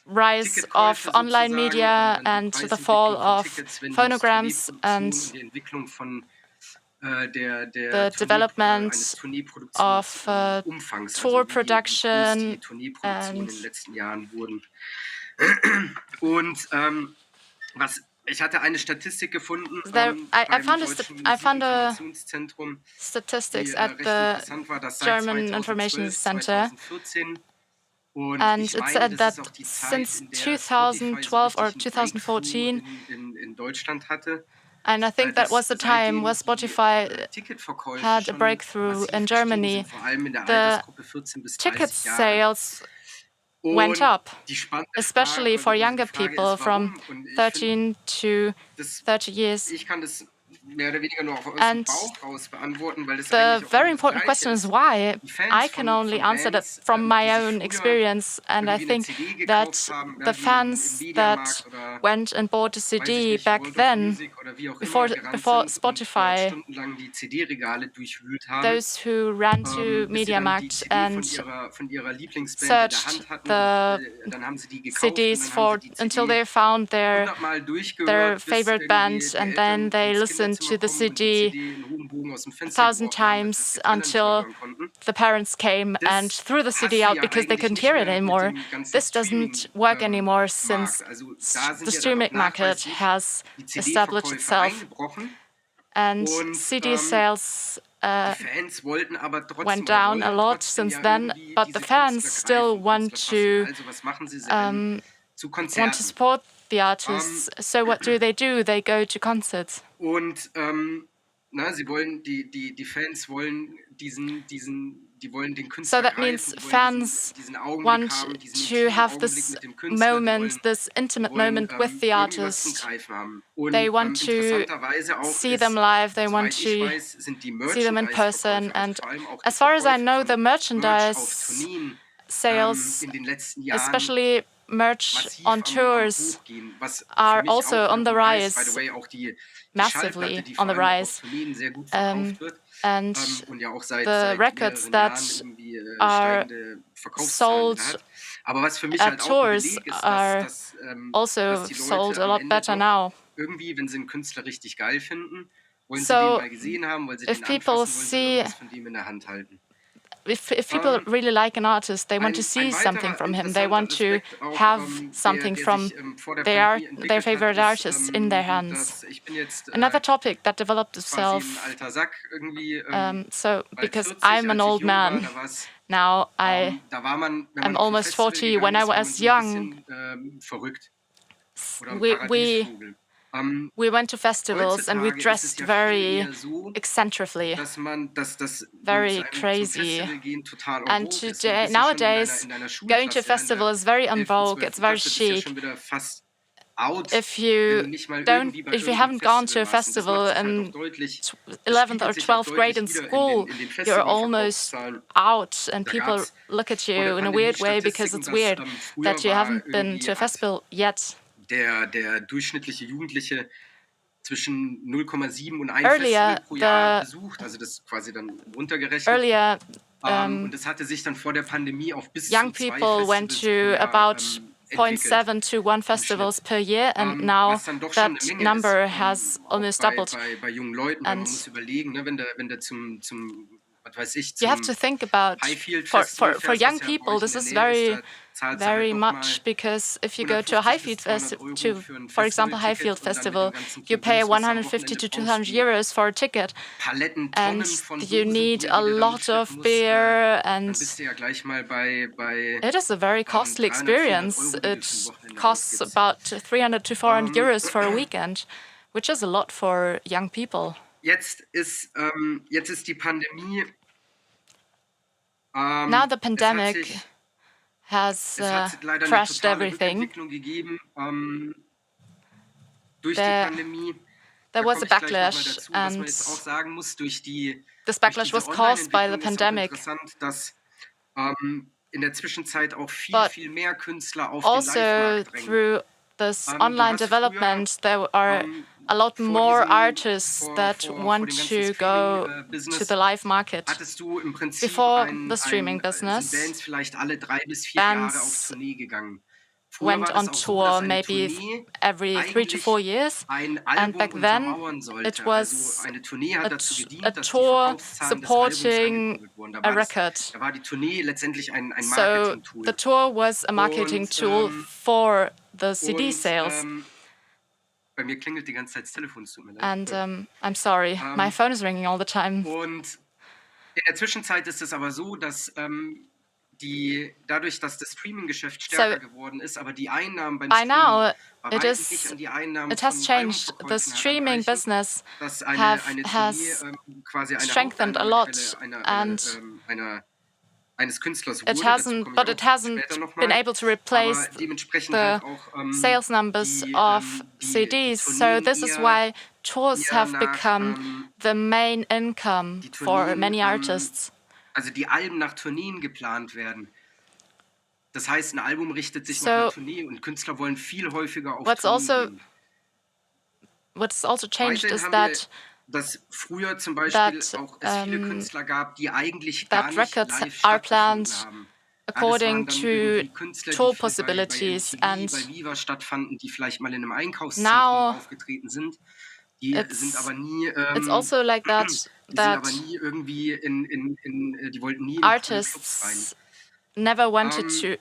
rise of online media and the fall of phonograms, and the development of tour production, and I found a statistics at the German Information Center, and it said that since 2012 or 2014, and I think that was the time where Spotify had a breakthrough in Germany, the ticket sales went up, especially for younger people from 13 to 30 years. And the very important question is why. I can only answer that from my own experience, and I think that the fans that went and bought a CD back then, before Spotify, those who ran to Mediamarkt and searched the CDs until they found their favorite band, and then they listened to the CD 1,000 times until the parents came and threw the CD out because they couldn't hear it anymore. This doesn't work anymore since the streaming market has established itself, and CD sales went down a lot since then, but the fans still want to support the artists. So what do? They go to concerts. So that means fans want to have this moment, this intimate moment with the artist. They want to see them live, they want to see them in person. And as far as I know, the merchandise sales, especially merch on tours, are also on the rise, massively on the rise. And the records that are sold at tours are also sold a lot better now. So if people see, if people really like an artist, they want to see something from him. They want to have something from their favorite artists in their hands. Another topic that developed itself, because I'm an old man now, I'm almost 40. When I was young, we we went to festivals and we dressed very eccentrically, very crazy. And nowadays, going to a festival is very en vogue, it's very chic. If you haven't gone to a festival in 11th or 12th grade in school, you're almost out, and people look at you in a weird way because it's weird that you haven't been to a festival yet. Der durchschnittliche Jugendliche zwischen 0,7 und 1 Earlier, Festival pro Jahr besucht, also das quasi dann runtergerechnet. Und das hatte sich dann vor der Pandemie auf bis young zu 2 people went to about 0.7 to 1 festivals per year, and now that number has almost doubled. Bei jungen Leuten, man muss überlegen, ne, wenn der zum you have to think about, for young people, this is very much, because if you go to a Highfield festival, for example, Highfield Festival, you pay 150 to 200 euros for a ticket, and you need a lot of beer, and it is a very costly experience. It costs about 300 to 400 euros for a weekend, which is a lot for young people. Jetzt ist die Pandemie. Now the pandemic has crashed everything. There was a backlash, and this backlash was caused by the pandemic. But also through this online development, there are a lot more artists that want to go to the live market. Before the streaming business, bands went on tour maybe every 3 to 4 years, and back then it was a tour supporting a record. So the tour was a marketing tool for the CD sales. Bei mir klingelt die ganze Zeit das Telefon, es tut mir leid. And I'm sorry, my phone is ringing all the time. Und in der Zwischenzeit ist es aber so, dass dadurch, dass das Streaming-Geschäft stärker geworden ist, aber die Einnahmen beim Streaming nicht an die Einnahmen it has changed. The streaming business has strengthened a lot, and it hasn't been able to replace the sales numbers of CDs. So this is why tours have become the main income for many artists. Also die Alben nach Tourneen geplant werden. Das heißt, ein Album richtet sich nach einer Tournee und Künstler wollen viel häufiger auf Tourneen gehen. What's also changed is dass früher zum Beispiel auch es viele Künstler gab, die eigentlich gar nicht records live are planned haben. according to tour possibilities, die bei and Viva stattfanden, die vielleicht mal in einem Einkaufszentrum aufgetreten sind. Die sind aber nie it's also like that irgendwie die wollten nie in artists Clubs rein. never wanted to.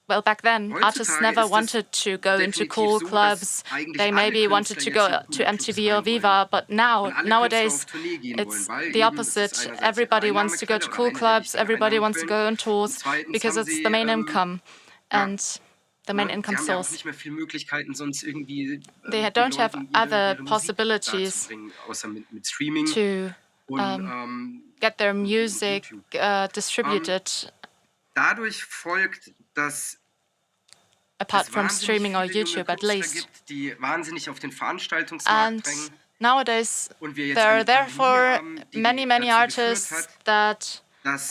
Well, back then, artists never wanted to go into cool clubs. They maybe wanted to go to MTV or Viva, but nowadays, it's the opposite. Everybody wants to go to cool clubs, everybody wants to go on tours, because it's the main income and the main income source. They don't have other possibilities to get their music distributed. Dadurch folgt, dass apart from streaming or YouTube, at least. Die wahnsinnig auf den Veranstaltungsmarkt drängen. Nowadays, there are therefore many artists that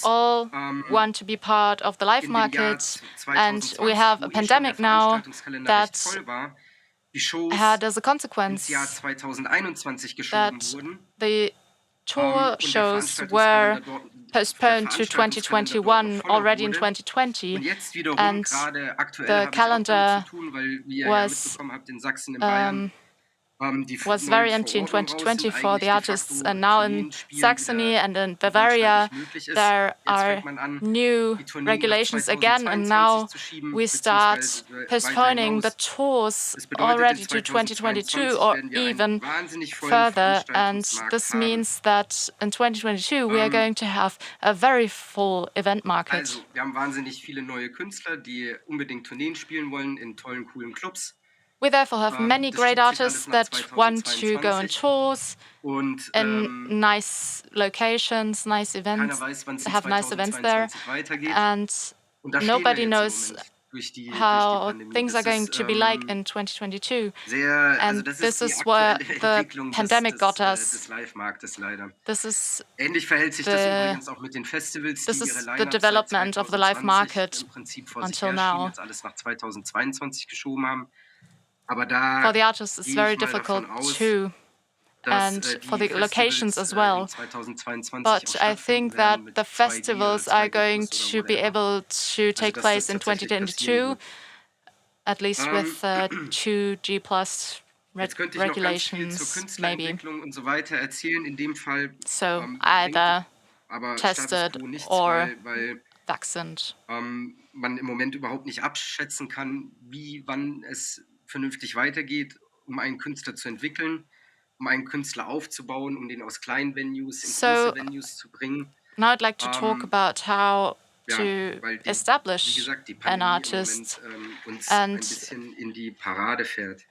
all want to be part of the live market, and we have a pandemic now that had as a consequence that the tour shows were postponed to 2021 already in 2020, and the calendar was very empty in 2020 for the artists, and now in Saxony and in Bavaria there are new regulations again, and now we start postponing the tours already to 2022 or even further, and this means that in 2022 we are going to have a very full event market. Also, wir haben wahnsinnig viele neue Künstler, die unbedingt Tourneen spielen wollen in tollen, coolen Clubs. We therefore have many great artists that want to go on tours in nice locations, nice events, have nice events there, and nobody knows how things are going to be like in 2022. And this is where the pandemic got us. This is the development of the live market until now. For the artists, it's very difficult too, and for the locations as well. But I think that the festivals are going to be able to take place in 2022, at least with 2G plus regulations, maybe. So either tested or vaccinated. Man im Moment überhaupt nicht abschätzen kann, wann es vernünftig weitergeht, einen Künstler zu entwickeln, einen Künstler aufzubauen, den aus kleinen Venues in große Venues zu bringen. Now I'd like to talk about how to establish an artist and in die Parade fährt.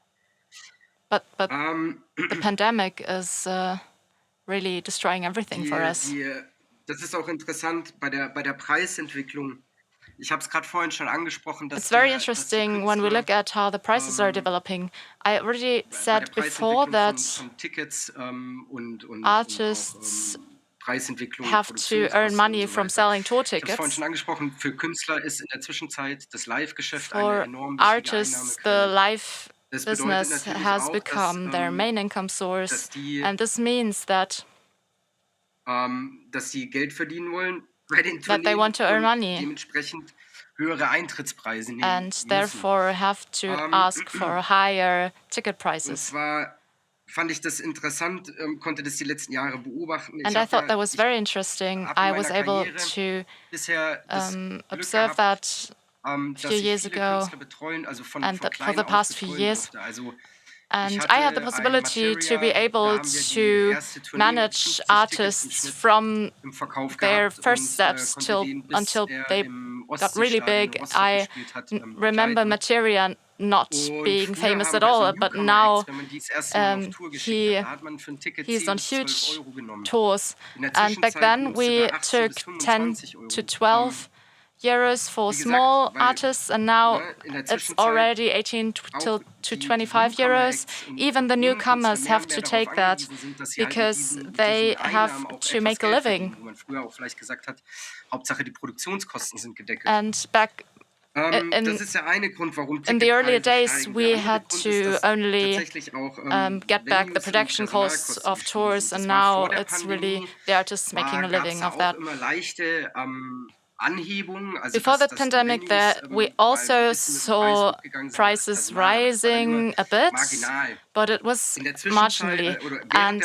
But the pandemic is really destroying everything for us. Das ist auch interessant bei der Preisentwicklung. Ich habe es gerade vorhin schon angesprochen, dass it's very interesting when we look at how the prices are developing. I already said before that artists have to earn money from selling tour tickets. For artists, the live business has become their main income source, and this means that they want to earn money and therefore have to ask for higher ticket prices. Fand ich das interessant, konnte das die letzten Jahre beobachten. And I thought that was very interesting. I was able to observe that a few years ago and for the past few years. And I had the possibility to be able to manage artists from their first steps until they got really big. I remember Materia not being famous at all, but now he's on huge tours. And back then we took 10 to 12 euros for small artists, and now it's already 18 to 25 euros. Even the newcomers have to take that because they have to make a living. And back in the earlier days, we had to only get back the production costs of tours, and now it's really the artists making a living of that. Before the pandemic, we also saw prices rising a bit, but it was marginally. And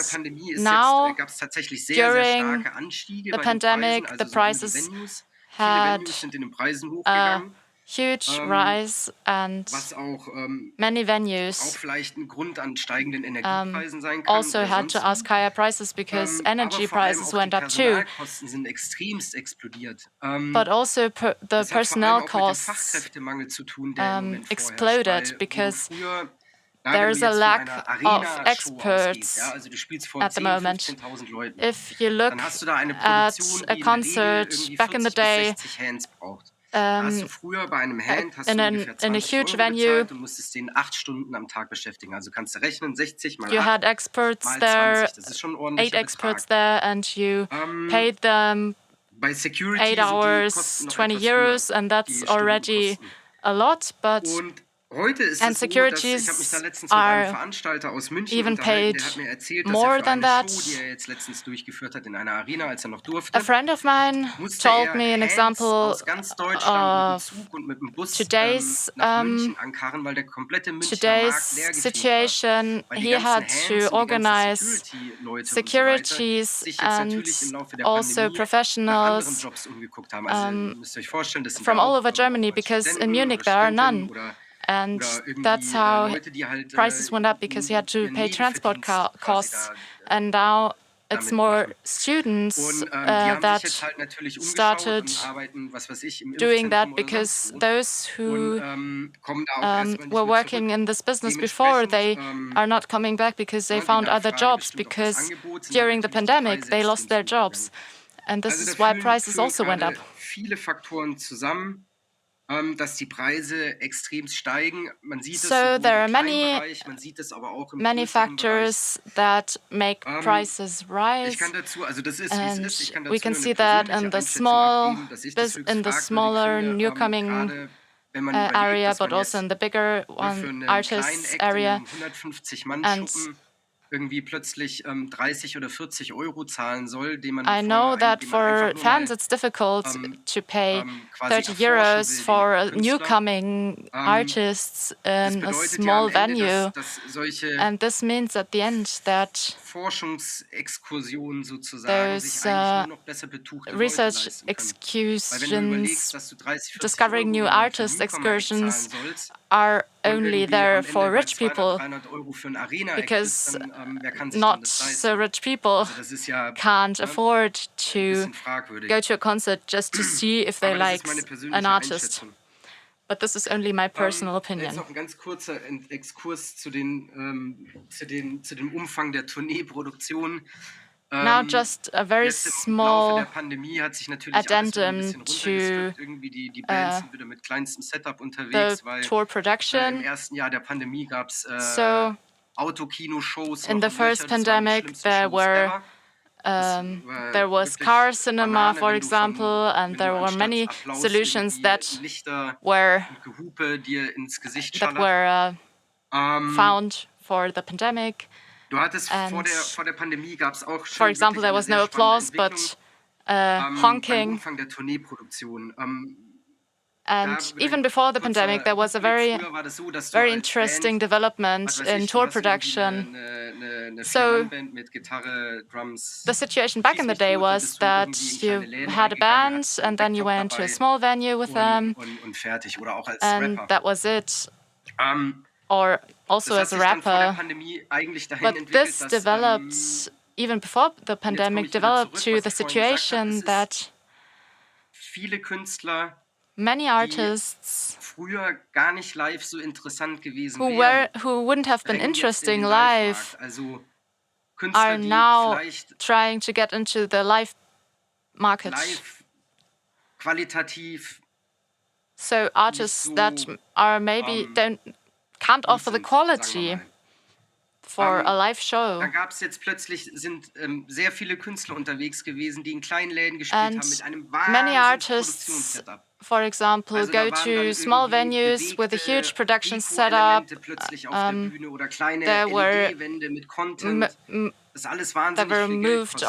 now, during the pandemic, the prices had a huge rise, and many venues also had to ask higher prices because energy prices went up too. But also the personnel costs exploded because there is a lack of experts at the moment. If you look at a concert back in the day, in a huge venue, you had experts there, 8 experts there, and you paid them 8 hours, 20 euros, and that's already a lot, but and securities are even paid more than that. A friend of mine told me an example of today's situation. He had to organize securities and also professionals from all over Germany, because in Munich there are none. And that's how prices went up, because he had to pay transport costs. And now it's more students that started doing that, because those who were working in this business before, they are not coming back because they found other jobs, because during the pandemic they lost their jobs. And this is why prices also went up. So there are many factors that make prices rise, and we can see that in the smaller newcoming area, but also in the bigger one, artists area. And I know that for fans it's difficult to pay 30 euros for newcoming artists in a small venue. And this means at the end that those research excursions, discovering new artist excursions, are only there for rich people, because not so rich people can't afford to go to a concert just to see if they like an artist. But this is only my personal opinion. Jetzt noch ein ganz kurzer Exkurs zu dem Umfang der Tourneeproduktion. Now just a very small addendum to the tour production. So in the first pandemic there was car cinema, for example, and there were many solutions that were found for the pandemic. And for example, there was no applause, but honking. And even before the pandemic, there was a very interesting development in tour production. So the situation back in the day was that you had a band and then you went to a small venue with them, and that was it. Or also as a rapper. But this developed, even before the pandemic, developed to the situation that many artists who wouldn't have been interesting live are now trying to get into the live market. So artists that are maybe can't offer the quality for a live show. Da gab's jetzt plötzlich sind sehr viele Künstler unterwegs gewesen, die in kleinen Läden gespielt haben mit einem many artists, for example, go to small venues with a huge production setup. There were moved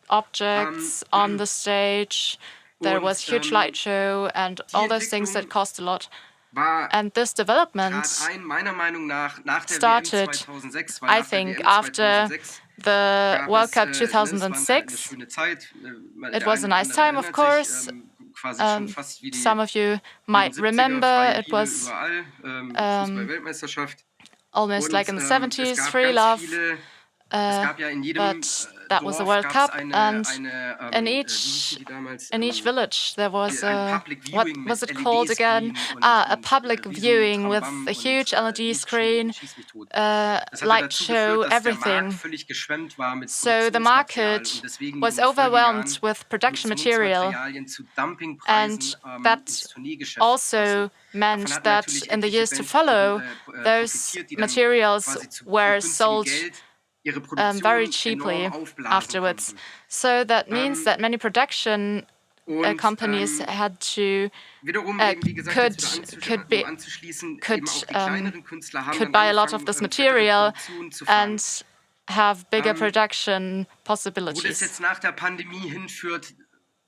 objects on the stage. There was huge light show and all those things that cost a lot. And this development started, I think, after the World Cup 2006. It was a nice time, of course. Some of you might remember it was almost like in the 70s, free love. But that was the World Cup, and in each village there was what was it called again? A public viewing with a huge LED screen, light show, everything. So the market was overwhelmed with production material, and that also meant that in the years to follow, those materials were sold very cheaply afterwards. So that means that many production companies had to could buy a lot of this material and have bigger production possibilities.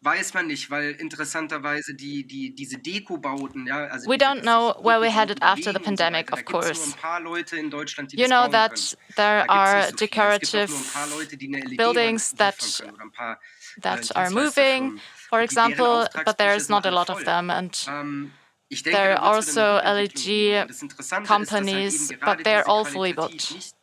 Weiß man nicht, weil interessanterweise diese Dekobauten, ja, also we don't know where we're headed after the pandemic, of course. You know that there are decorative buildings that are moving, for example, but there's not a lot of them. And there are also LED companies, but they're all fully booked.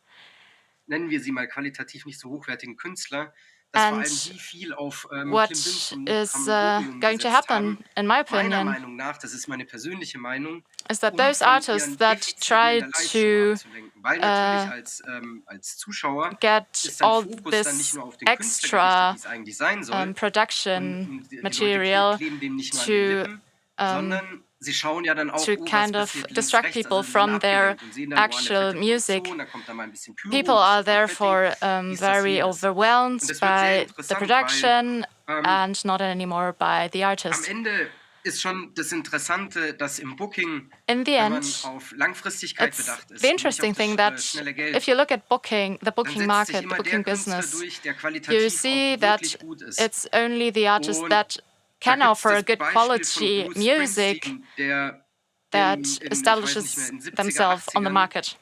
nennen wir sie mal qualitativ nicht so hochwertigen Künstler, dass vor allem die viel auf what Klimbim is Brimborium going to gesetzt happen, haben. in my Meiner opinion, Meinung nach, das ist meine persönliche Meinung, is that um those von artists ihren that Defiziten try in der Live-Show to abzulenken. Weil natürlich als Zuschauer get ist dein all Fokus dann nicht this nur auf den Künstler gerichtet, extra wie es eigentlich sein soll. production Die Leute material kleben dem nicht nur an den to Lippen, sondern sie schauen ja dann auch, to was kind of passiert links, distract rechts, people also sie sind from their abgelenkt und sehen dann, oh, eine actual fette music. Produktion, da kommt dann mal ein bisschen Pyro, People ein are bisschen Konfetti, therefore dies, das, very jenes. overwhelmed Und das wird sehr by the interessant, production weil and not anymore by the am artist. Ende ist schon das Interessante, dass im Booking, In the wenn man end, auf Langfristigkeit it's bedacht ist, the und nicht interesting auf thing das that schnelle Geld, if you look at booking, the dann booking setzt sich market, the immer der booking Künstler business, durch, der you qualitativ see auch that wirklich gut ist. it's only the artist Und that da can gibt's offer das good Beispiel von quality Bruce music Springsteen, der that ich weiß nicht establishes mehr, in 70er, themselves on the 80ern market.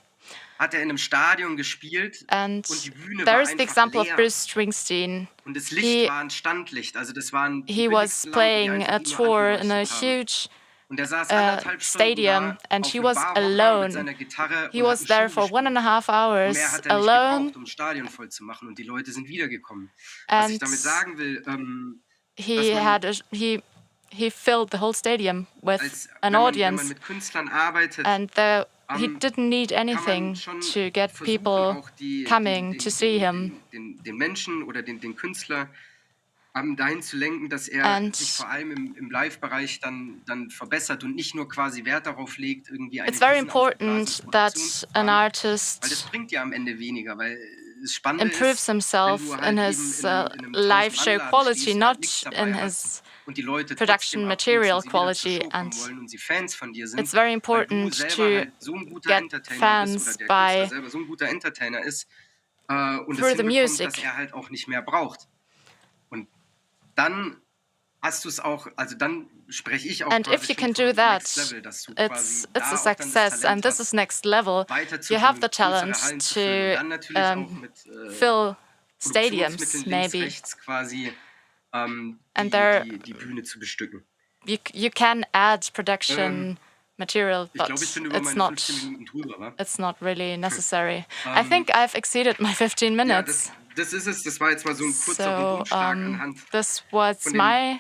hat er in einem Stadion gespielt And und die Bühne there war is the einfach example of leer. Bruce Springsteen. Und das Licht He, war ein Standlicht, also das waren die he was billigsten Lampen, die playing einfach a ihn nur tour in a angeleuchtet haben. huge Und er saß 1,5 Stunden stadium da and auf he einem was Barhocker mit alone. seiner Gitarre He und hat was eine there Show for gespielt. 1.5 Und hours mehr hat er nicht alone. gebraucht, um ein Stadion voll zu machen. Und die Leute sind wiedergekommen. Was ich And damit sagen will, dass he man had he filled the whole stadium with an wenn man audience, mit Künstlern arbeitet, and he didn't need anything to get people auch coming to see him. den Menschen oder den Künstler dahin zu lenken, dass er And sich vor allem im Live-Bereich dann verbessert und nicht nur quasi Wert darauf legt, irgendwie eine It's very riesen aufgeblasene important that Produktion zu an haben, weil artist das bringt ja am Ende weniger, weil das Spannende improves ist, himself wenn du in halt his eben in einem live show 1000-Mann-Laden quality, stehst, not nichts in dabei his hast und die Leute production trotzdem material abholst und sie wieder zur quality. Show kommen And wollen und sie Fans von dir sind, it's very weil du important selber to halt so ein guter get Entertainer bist fans oder der Künstler by selber so ein guter Entertainer ist und es through the hinbekommt, dass music. er halt auch nicht mehr braucht. Und dann hast du es auch, also dann spreche ich auch And quasi if you schon can do von that, Next Level, dass du it's quasi a da auch dann das success, Talent and this is hast, next level. You have the weiterzubringen, größere talent Hallen zu füllen und to dann natürlich auch mit fill Produktionsmitteln stadiums, links, maybe. rechts quasi And there, die Bühne zu bestücken. you can add production material, Ich but glaube, ich bin über meine 15 Minuten drüber, wa? it's not really necessary. I think I've exceeded my 15 Ja, minutes. das ist es. Das war jetzt mal so ein kurzer So, Rundumschlag anhand this was von den my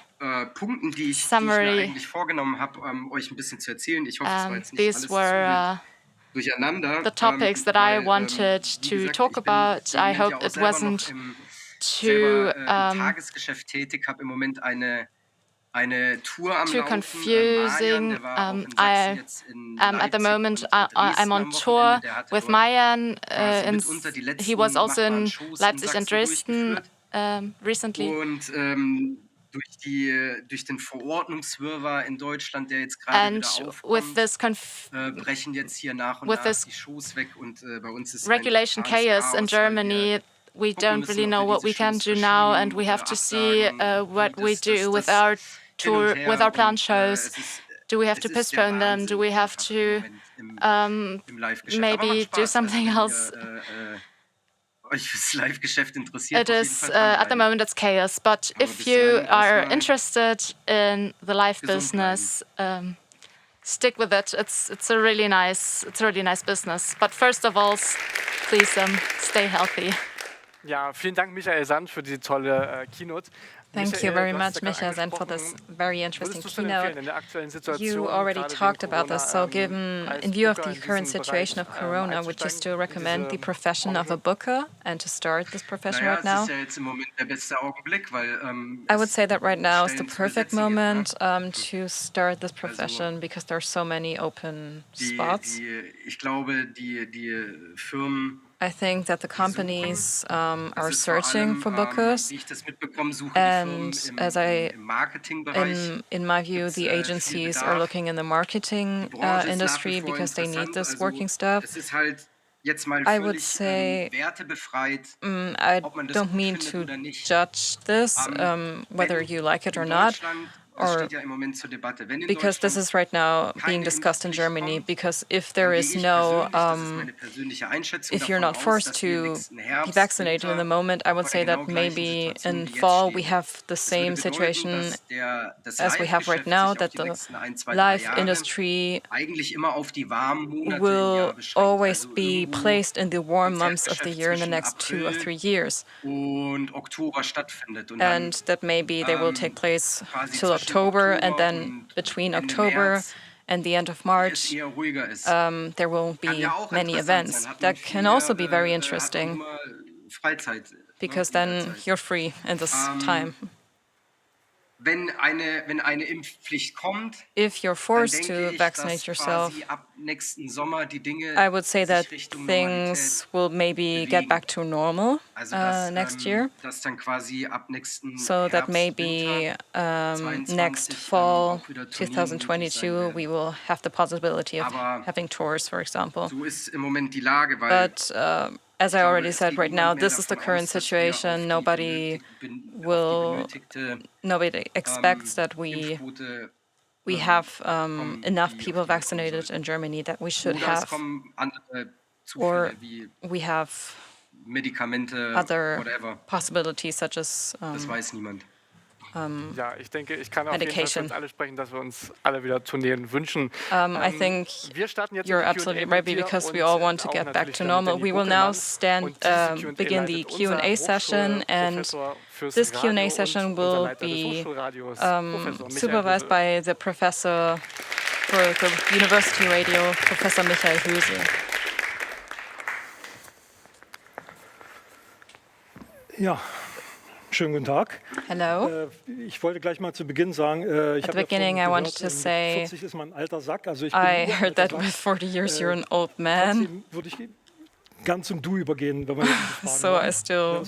Punkten, die ich mir summary. eigentlich vorgenommen habe, euch ein bisschen zu erzählen. Ich hoffe, es war jetzt nicht These alles zu were wild durcheinander. the topics that I wanted wie to gesagt, talk ich bin about. im I Moment hope ja auch it selber noch wasn't selber too im Tagesgeschäft tätig, habe im Moment eine Tour am too Laufen. confusing. Marian, der war auch in Sachsen I jetzt in at the Leipzig moment und in Dresden I'm on am tour Wochenende. Der hatte with dort Mayan. quasi mitunter die He letzten was also machbaren in Shows in Leipzig and Sachsen Dresden durchgeführt. recently. Und durch den Verordnungswirrwarr in Deutschland, der jetzt gerade And wieder with aufkommt, this brechen jetzt hier nach und with nach this die Shows weg und bei uns ist regulation ein totales chaos in Chaos, weil Germany, we gucken don't müssen, really ob know wir what diese we can Shows do now, and verschieben we have oder to see absagen what und we do with das our hin tour, und with her our planned und shows. Do we have to es ist der postpone them? Do Wahnsinn we have einfach to im Moment im Live-Geschäft. Aber macht maybe do Spaß, also something wenn else? ihr euch fürs Live-Geschäft interessiert, It auf jeden is Fall at the dranbleiben. moment it's chaos, but Aber if bis you dahin are erstmal interested in the life gesund bleiben. business, stick with it. It's a really nice business. But first of all, please stay healthy. Ja, vielen Dank, Michael Sand, für die tolle Keynote. Thank you very much, Michael Sand, for this very interesting keynote. You already talked about this, so given, in view of the current situation of Corona, would you still recommend the profession of a booker and to start this profession right now? Es ist ja jetzt im Moment der beste Augenblick, weil I would say that right now is the Stellen zu perfect besetzen gibt, moment to start this profession because there are so many open spots. Ich glaube, die Firmen, I think that the companies are searching for bookers, wie ich das mitbekomme, suchen and die Firmen as im Marketingbereich. in my view, the agencies are looking in the marketing industry because they need this working staff. Es ist halt jetzt mal I would völlig say wertebefreit, I ob man das don't gut mean findet to oder nicht. judge this, whether you like it or not, or because this is right now being discussed in Germany, because if there is no, if you're not forced to be vaccinated in the moment, I would say that maybe in fall we have the same situation as we have right now, that the live industry will always be placed in the warm months of the year in the next 2 or 3 years. And that maybe they will take place till October, and then between October and the end of March, there will be many events. That can also be very interesting, because then you're free in this time. If you're forced to vaccinate yourself, I would say that things will maybe get back to normal next year. So that maybe next fall, 2022, we will have the possibility of having tours, for example. But as I already said, right now, this is the current situation. Nobody expects that we have enough people vaccinated in Germany that we should have, or we have other possibilities such as ja, ich denke, ich kann auf jeden Fall für uns alle sprechen, dass wir uns alle wieder Tourneen wünschen. I think you're absolutely right, because we all want to get back to normal. We will now begin the Q&A session, and this Q&A session will be supervised by the professor for the University Radio, Professor Michael Höse. Ja. Schönen guten Tag. Hello. Ich wollte gleich mal zu Beginn sagen, ich habe I wanted to say, 40 ist man ein alter Sack. Also ich I heard that with 40 years you're an old man. Würde ich ganz zum Du übergehen, wenn man so I still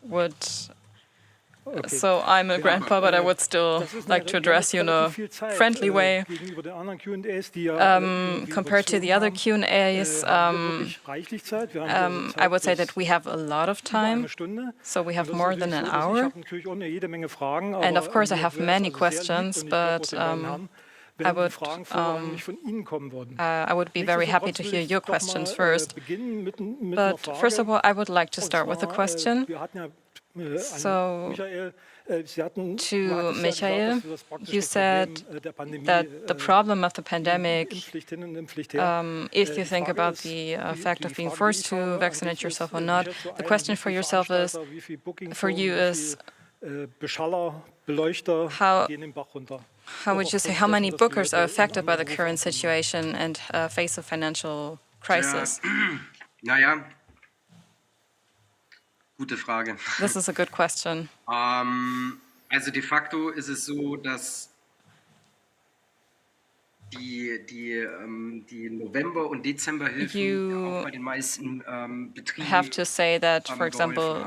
would. Okay. So I'm a grandpa, but I would still like to address you in a friendly way. Compared to the other Q&As, I would say that we have a lot of time, so we have more than an hour. And of course I have many questions, but I would be very happy to hear your questions first. But first of all, I would like to start with a question. So, to Michael, you said that the problem of the pandemic, if you think about the fact of being forced to vaccinate yourself or not, the question for you is, how would you say, how many bookers are affected by the current situation and face a financial crisis? Naja. Gute Frage. This is a good question. Also de facto ist es so, dass die November- und Dezemberhilfen auch bei den meisten Betrieben have to say that, for example,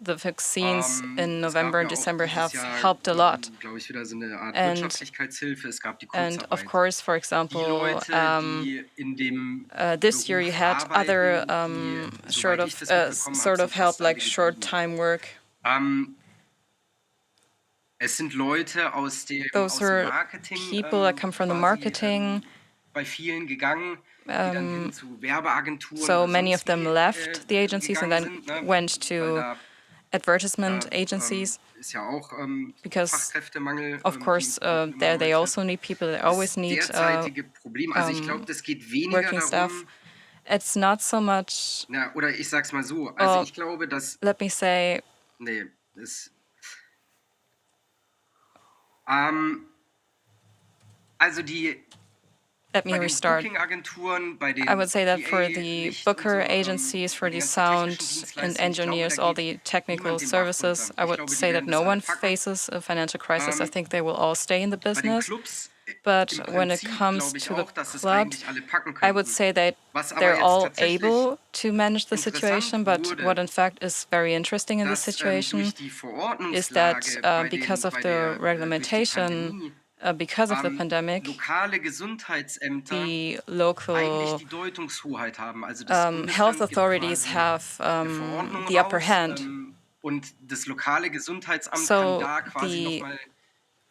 the vaccines in November and December have helped a lot. And of course, for example, this year you had other sort of help, like short-time work. Those are people that come from the marketing. So many of them left the agencies and then went to advertisement agencies, because of course there they also need people, they always need working staff. It's not so much, let me say, let me restart. I would say that for the booker agencies, for the sound and engineers, all the technical services, I would say that no one faces a financial crisis. I think they will all stay in the business. But when it comes to the clubs, I would say that they're all able to manage the situation. But what in fact is very interesting in this situation is that because of the regulation, because of the pandemic, the local health authorities have the upper hand. So the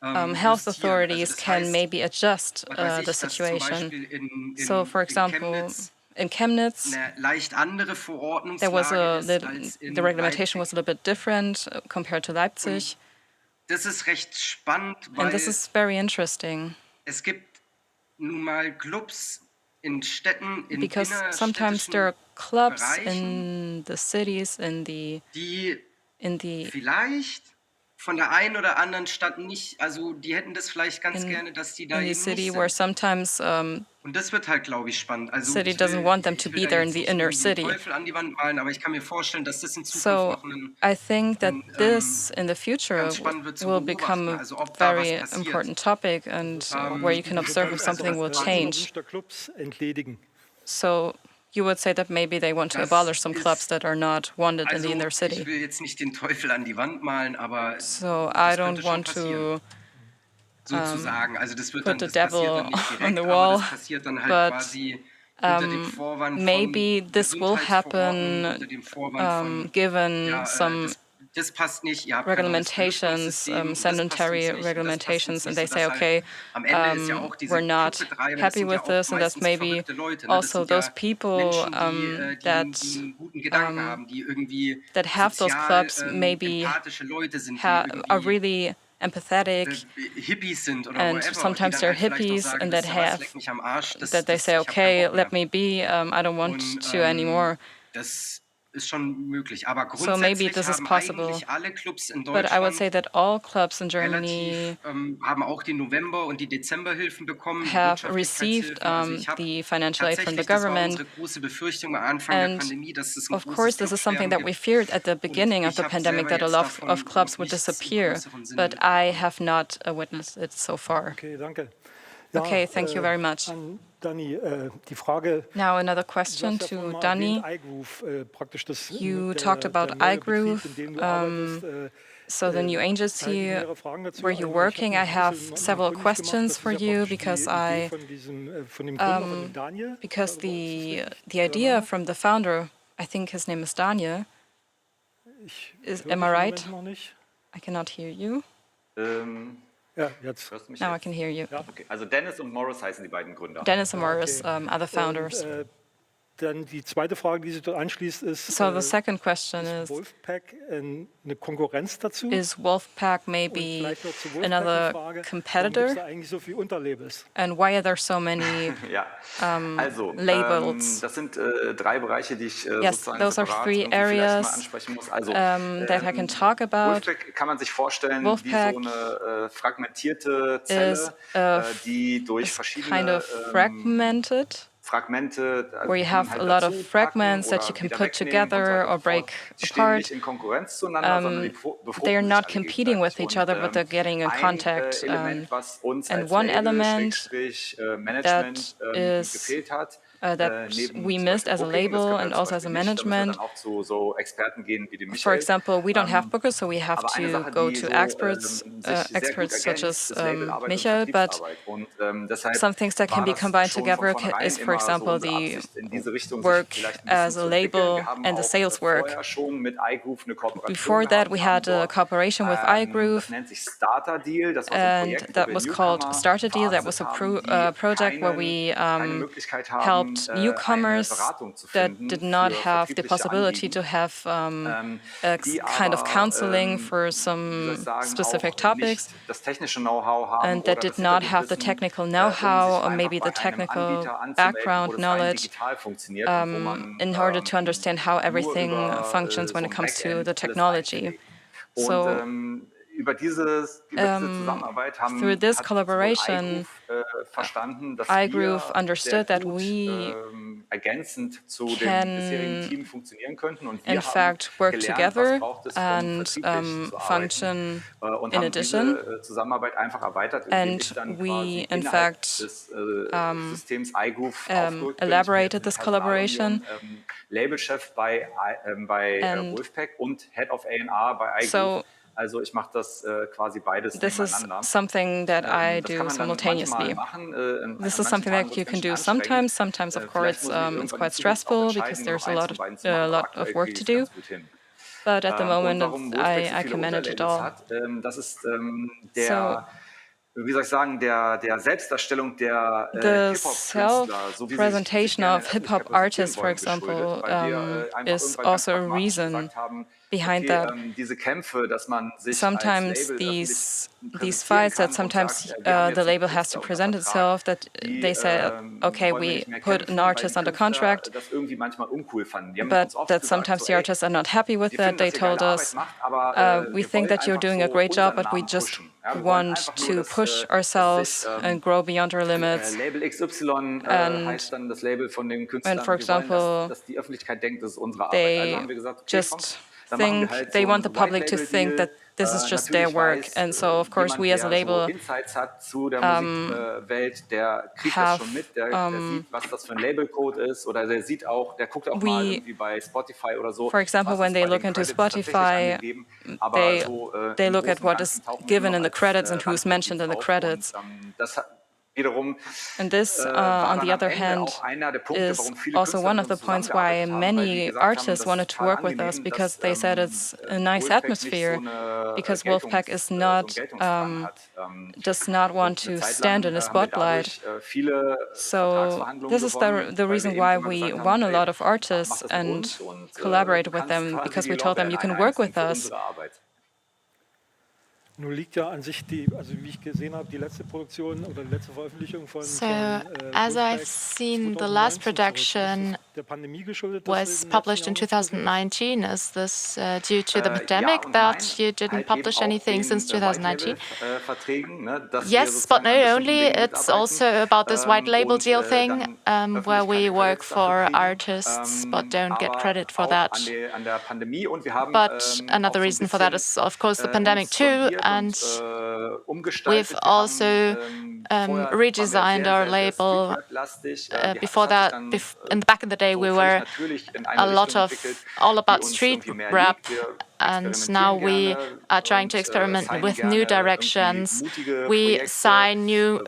health authorities can maybe adjust the situation. So, for example, in Chemnitz, there was the reglementation was a little bit different compared to Leipzig. Das ist recht spannend, And this is very interesting. Es gibt nun mal Clubs in Städten, in because sometimes there are clubs in the cities, in the vielleicht von der einen oder anderen Stadt nicht, also die hätten das vielleicht ganz gerne, dass die da in the eben city nicht where sind. sometimes Und das wird halt, glaube ich, spannend. Also city doesn't want them to be there in the inner city. Teufel an die Wand malen, aber ich kann mir vorstellen, dass das in Zukunft So noch ein I think that this in the future will become a very important topic, and where you can observe if something will change. So you would say that maybe they want to abolish some clubs that are not wanted in the inner Ich city. will jetzt nicht den Teufel an die Wand malen, aber So I don't want to sozusagen. Also das wird put dann, the das passiert devil dann nicht on direkt, the aber wall, das passiert dann halt but quasi unter dem Vorwand von maybe this will Gesundheitsverordnung, happen unter dem Vorwand von given ja, some das passt nicht, ihr habt kein neues regulations, Benutzungssystem, das passt sanitary uns nicht und das passt regulations, uns and nicht, they say, sodass okay, halt am Ende ist ja auch diese we're not Clubbetreiber, das happy sind ja with auch this, and that's meistens maybe verrückte Leute, ne? Das also sind those ja people Menschen, die einen guten Gedanken haben, die irgendwie that have those sozial clubs maybe empathische Leute sind, die are irgendwie really empathetic, Hippies sind oder and whatever, sometimes die dann they're halt vielleicht auch hippies sagen, and wisst that ihr was, have leck mich am Arsch, that they say, ich hab keinen okay, Bock mehr. let me be, I don't want Und, to anymore. Das ist schon möglich, aber So maybe grundsätzlich this is haben possible. eigentlich alle Clubs in But I would say Deutschland that all clubs in Germany haben auch die November- und die Dezemberhilfen bekommen, die have received Wirtschaftlichkeitshilfen. Also ich habe the financial aid from the tatsächlich, das war government. unsere große Befürchtung am Anfang der And Pandemie, dass es ein of großes course, this is something Clubsterben that we gibt. feared at the beginning of ich the habe pandemic, selber that a jetzt lot davon of clubs noch would nichts im disappear, größeren Sinne but I have not witnessed it so far. Okay, danke. Okay, thank you very much. An Dani, die Frage, Now another du question hast ja to vorhin mal Dani. erwähnt, iGroove, praktisch das You der, talked der about neue iGroove, Betrieb, in dem du arbeitest. so the new Da hätte ich agency mehrere Fragen dazu. where you're Also ich habe working. mich I ein have bisschen several kundig gemacht, questions das for ist ja you praktisch because die Idee I von dem Gründer, von dem Daniel. because the idea from the founder, I think his name is Daniel. Am I right? Noch nicht. I cannot hear you. Ja, jetzt. Hörst du mich Now I jetzt? can hear you. Okay. Also Dennis und Morris heißen die beiden Gründer. Dennis and Morris are the founders. Und, dann die zweite Frage, die sich dort anschließt, ist, So the second question is Wolfpack eine Konkurrenz dazu? Wolfpack Und maybe vielleicht noch zu Wolfpack another eine Frage, warum gibt es competitor? da eigentlich so viele Unterlabels? And why are there so many Ja, also labels? das sind drei Bereiche, die ich Yes, sozusagen those are separat three irgendwie vielleicht mal areas ansprechen muss. Also that I can talk about. Wolfpack kann man sich vorstellen Wolfpack wie so eine fragmentierte Zelle, die durch verschiedene kind of fragmented, Fragmente, where you have a lot of fragments that you can put together or break apart. In Konkurrenz zueinander, sondern They are not competing with each other, but they're getting in contact. Element, was uns And als one Label, element Management is gefehlt hat, that neben we zum missed Beispiel as a Booking, das label können wir and zum also as a Beispiel nicht, da müssen wir management. dann auch zu so Experten gehen wie dem For Michael. example, we don't have bookers, so we have Aber eine to Sache, go die to so, experts, sich sehr gut experts such ergänzt, as ist Labelarbeit und Michael, but Vertriebsarbeit. Und deshalb some things that can war be das combined schon together von vornherein is, for immer so example, unsere the Absicht, in diese Richtung sich work vielleicht ein bisschen as a zu entwickeln. label Wir haben and the auch sales work. vorher schon mit iGroove eine Kooperation Before that, we gehabt, had a cooperation with das iGroove, nennt sich Starter Deal. Das war so ein and Projekt, wo that wir was called Newcomer Starter Deal. That was verarztet a haben, die project where we keine Möglichkeit haben, helped eine newcomers Beratung zu that finden did not für have the vertriebliche possibility Anliegen, to have a die kind of aber, counseling for wie soll some ich sagen, specific auch topics, nicht das technische Know-how haben and that oder did das not have the Hintergrundwissen, technical um know-how sich or einfach maybe the bei einem technical Anbieter anzumelden, wo background das rein knowledge digital funktioniert und wo man in order to understand how nur everything über functions when so it ein comes to Backend the alles technology. einpflegt. So Und über diese Zusammenarbeit through this hat sowohl collaboration, iGroove verstanden, dass iGroove wir understood sehr that gut we ergänzend zu dem can, bisherigen Team funktionieren könnten. Und wir in fact, work gelernt, together was braucht es, um and vertrieblich zu function arbeiten, und in haben addition. diese Zusammenarbeit einfach erweitert, indem ich And dann we, quasi in innerhalb fact, des Systems iGroove aufgerückt bin. elaborated this collaboration. Labelchef bei And Wolfpack und Head of A&R bei iGroove. So Also ich mache das quasi beides this is nebeneinander. something that I Das do kann man dann simultaneously. manchmal machen. This An is something manchen that you Tagen can wird's do ganz anstrengend. sometimes. Sometimes, of Vielleicht course, muss ich irgendwann it's in quite Zukunft auch stressful entscheiden, because nur there's noch a eins lot, von beiden zu machen, a aber lot aktuell of work kriege to ich do. ganz gut hin. But at the Und moment, warum Wolfpack so I viele can manage it Unterlabels all. hat, das ist So, wie soll ich sagen, der Selbstdarstellung der The Hip-Hop-Künstler, so wie sie sich self-presentation gerne in of der hip-hop Öffentlichkeit artists, for präsentieren wollen, example, geschuldet, weil wir einfach is irgendwann ganz also a pragmatisch reason gesagt haben, behind okay, that. diese Kämpfe, dass man sich als Sometimes Label öffentlich these präsentieren fights that kann und sometimes sagt, wir haben the jetzt einen label has to Künstler unter present Vertrag, itself, that die they say, okay, wollen wir we nicht mehr put kämpfen, an weil artist die under Künstler contract, das irgendwie manchmal uncool fanden. Die haben but uns oft that gesagt, sometimes so, the artists are not happy with wir that. finden, They dass ihr geile told Arbeit us, macht, aber we wir think wollen that you're einfach doing a so great job, unseren but we Namen just pushen. Ja, wir wollen want einfach nur, to dass push sich ourselves and grow beyond our limits. Label XY heißt dann das Label von den Künstlern. for Wir wollen, example, dass die Öffentlichkeit denkt, das ist unsere Arbeit. Also they haben wir gesagt, okay, komm, just dann machen wir think halt they so want the einen public to think that this is just their Natürlich work, weiß and so of course jemand, we as a der so label Insights hat zu der Musikwelt, der kriegt das have schon mit, der sieht, was das für ein Labelcode ist, oder der sieht auch, der guckt auch mal irgendwie bei Spotify oder so. For example, when they look into Spotify, they look at what is given in the credits and who's mentioned in the credits. And this, on the other hand, is also one of the points why many artists wanted to work with us, because they said it's a nice atmosphere, because Wolfpack is not, does not want to stand in a spotlight. So this is the reason why we won a lot of artists and collaborated with them, because we told them you can work with us. Nun liegt ja an sich also wie ich gesehen habe, die letzte Produktion oder die letzte Veröffentlichung von as I've seen, the last production was published in 2019. Is this due to the pandemic that you didn't publish anything since 2019? Yes, but not only. It's also about this white label deal thing, where we work for artists but don't get credit for that. But another reason for that is, of course, the pandemic too. And we've also redesigned our label. Before that, back in the day, we were all about street rap. And now we are trying to experiment with new directions. We sign new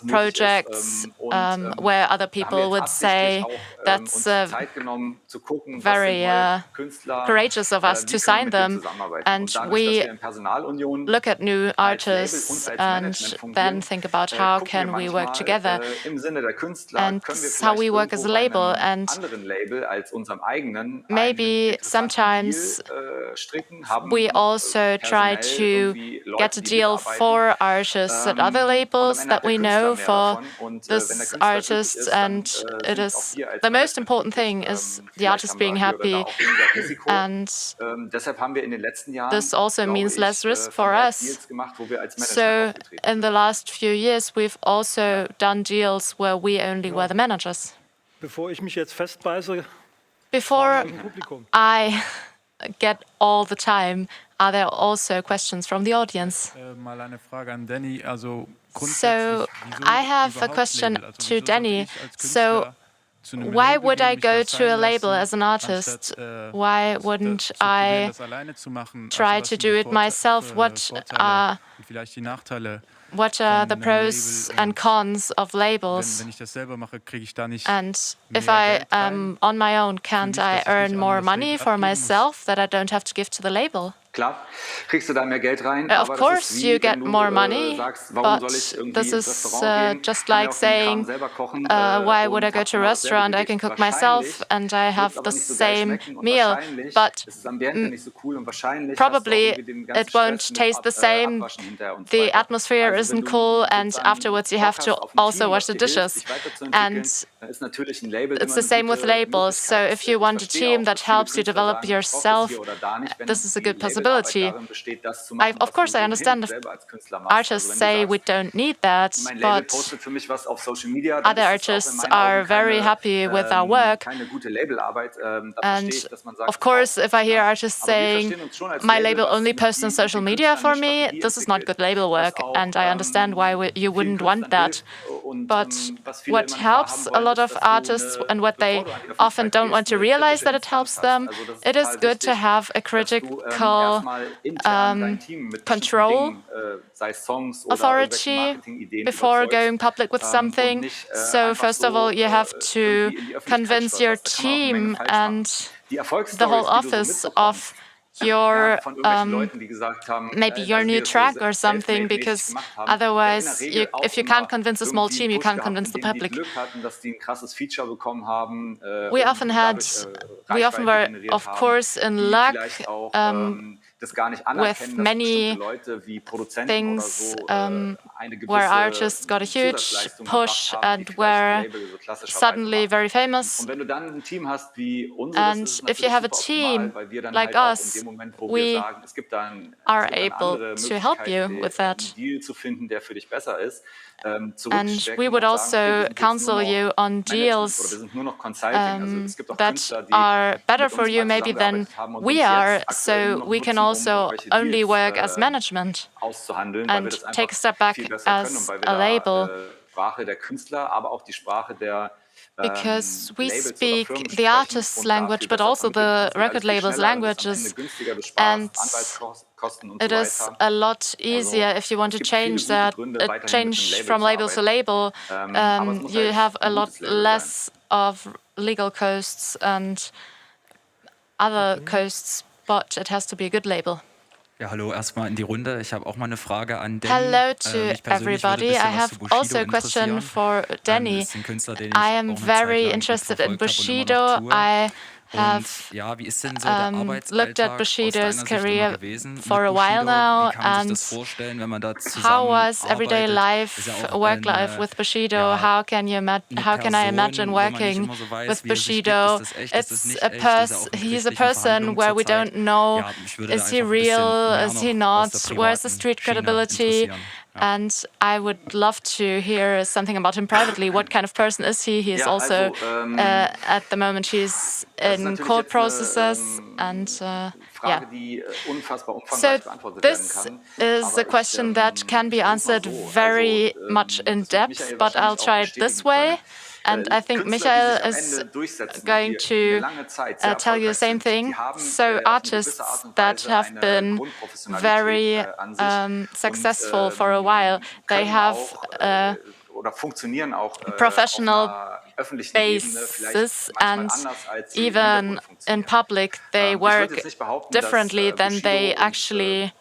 projects where other people would say that's very courageous of us to sign them. And we look at new artists and then think about how can we work together. And this is how we work as a label. And maybe sometimes we also try to get a deal for artists at other labels that we know for this artist, and it is the most important thing is the artist being happy, and this also means less risk for us. So in the last few years we've also done deals where we only were the managers. Bevor ich mich jetzt festbeiße, before I get all the time, are there also questions from the audience? So I have a question to Danny. So why would I go to a label as an artist? Why wouldn't I try to do it myself? What are the pros and cons of labels? And if I am on my own, can't I earn more money for myself that I don't have to give to the label? Of course you get more money, but this is just like saying, why would I go to a restaurant? I can cook myself and I have the same meal, but probably it won't taste the same. The atmosphere isn't cool, and afterwards you have to also wash the dishes. And it's the same with labels. So if you want a team that helps you develop yourself, this is a good possibility. Of course, I understand if artists say we don't need that, but other artists are very happy with our work. And of course, if I hear artists saying, my label only posts on social media for me, this is not good label work, and I understand why you wouldn't want that. But what helps a lot of artists, and what they often don't want to realize that it helps them, it is good to have a critical control authority before going public with something. So first of all, you have to convince your team and the whole office of your maybe your new track or something, because otherwise, if you can't convince a small team, you can't convince the public. We often were, of course, in luck with many things where artists got a huge push and were suddenly very famous. And if you have a team like us, we are able to help you with that. And we would also counsel you on deals that are better for you maybe than we are, so we can also only work as management and take a step back as a label. Because we speak the artist's language, but also the record label's languages, and it is a lot easier if you want to change that, change from label to label. You have a lot less of legal costs and other costs, but it has to be a good label. Ja, hallo erstmal in die Runde. Ich habe auch mal eine Frage an Danny. Hello to everybody. I have also a question for Danny. I am very interested in Bushido. I have looked at Bushido's career for a while now, and how was everyday life, work life with Bushido? How can I imagine working with Bushido? He's a person where we don't know, is he real, is he not, where's the street credibility? And I would love to hear something about him privately. What kind of person is he? He's also, at the moment, he's in court processes. And yeah. So this is a question that can be answered very much in depth, but I'll try it this way. And I think Michael is going to tell you the same thing. So artists that have been very successful for a while, they have professional basis, and even in public they work differently than they actually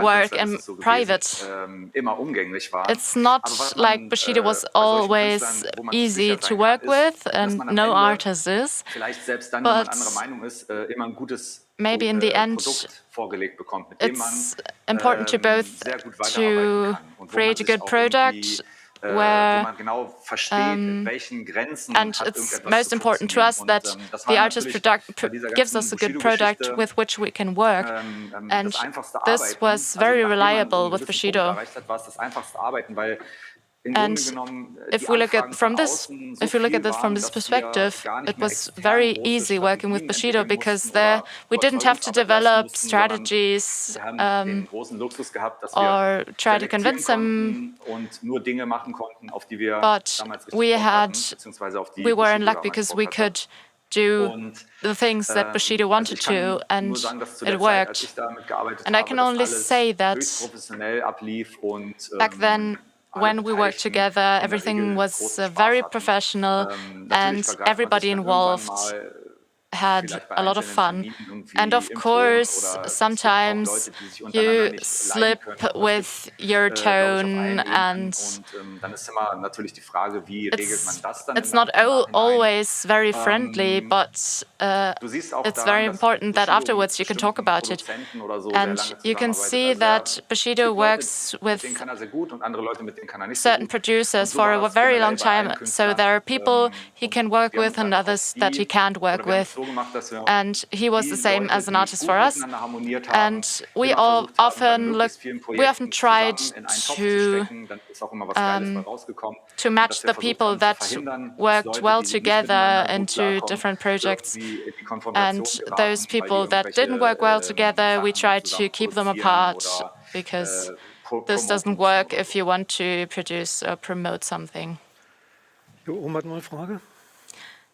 work in private. It's not like Bushido was always easy to work with, and no artist is, but maybe in the end it's important to both to create a good product where and it's most important to us that the artist gives us a good product with which we can work, and this was very reliable with Bushido. And if we look at this from this perspective, it was very easy working with Bushido because we didn't have to develop strategies or try to convince him. But we were in luck because we could do the things that Bushido wanted to, and it worked. And I can only say that back then, when we worked together, everything was very professional, and everybody involved had a lot of fun. And of course, sometimes you slip with your tone, and it's not always very friendly, but it's very important that afterwards you can talk about it. And you can see that Bushido works with certain producers for a very long time, so there are people he can work with and others that he can't work with. And he was the same as an artist for us. And we often tried to match the people that worked well together into different projects. And those people that didn't work well together, we tried to keep them apart, because this doesn't work if you want to produce or promote something.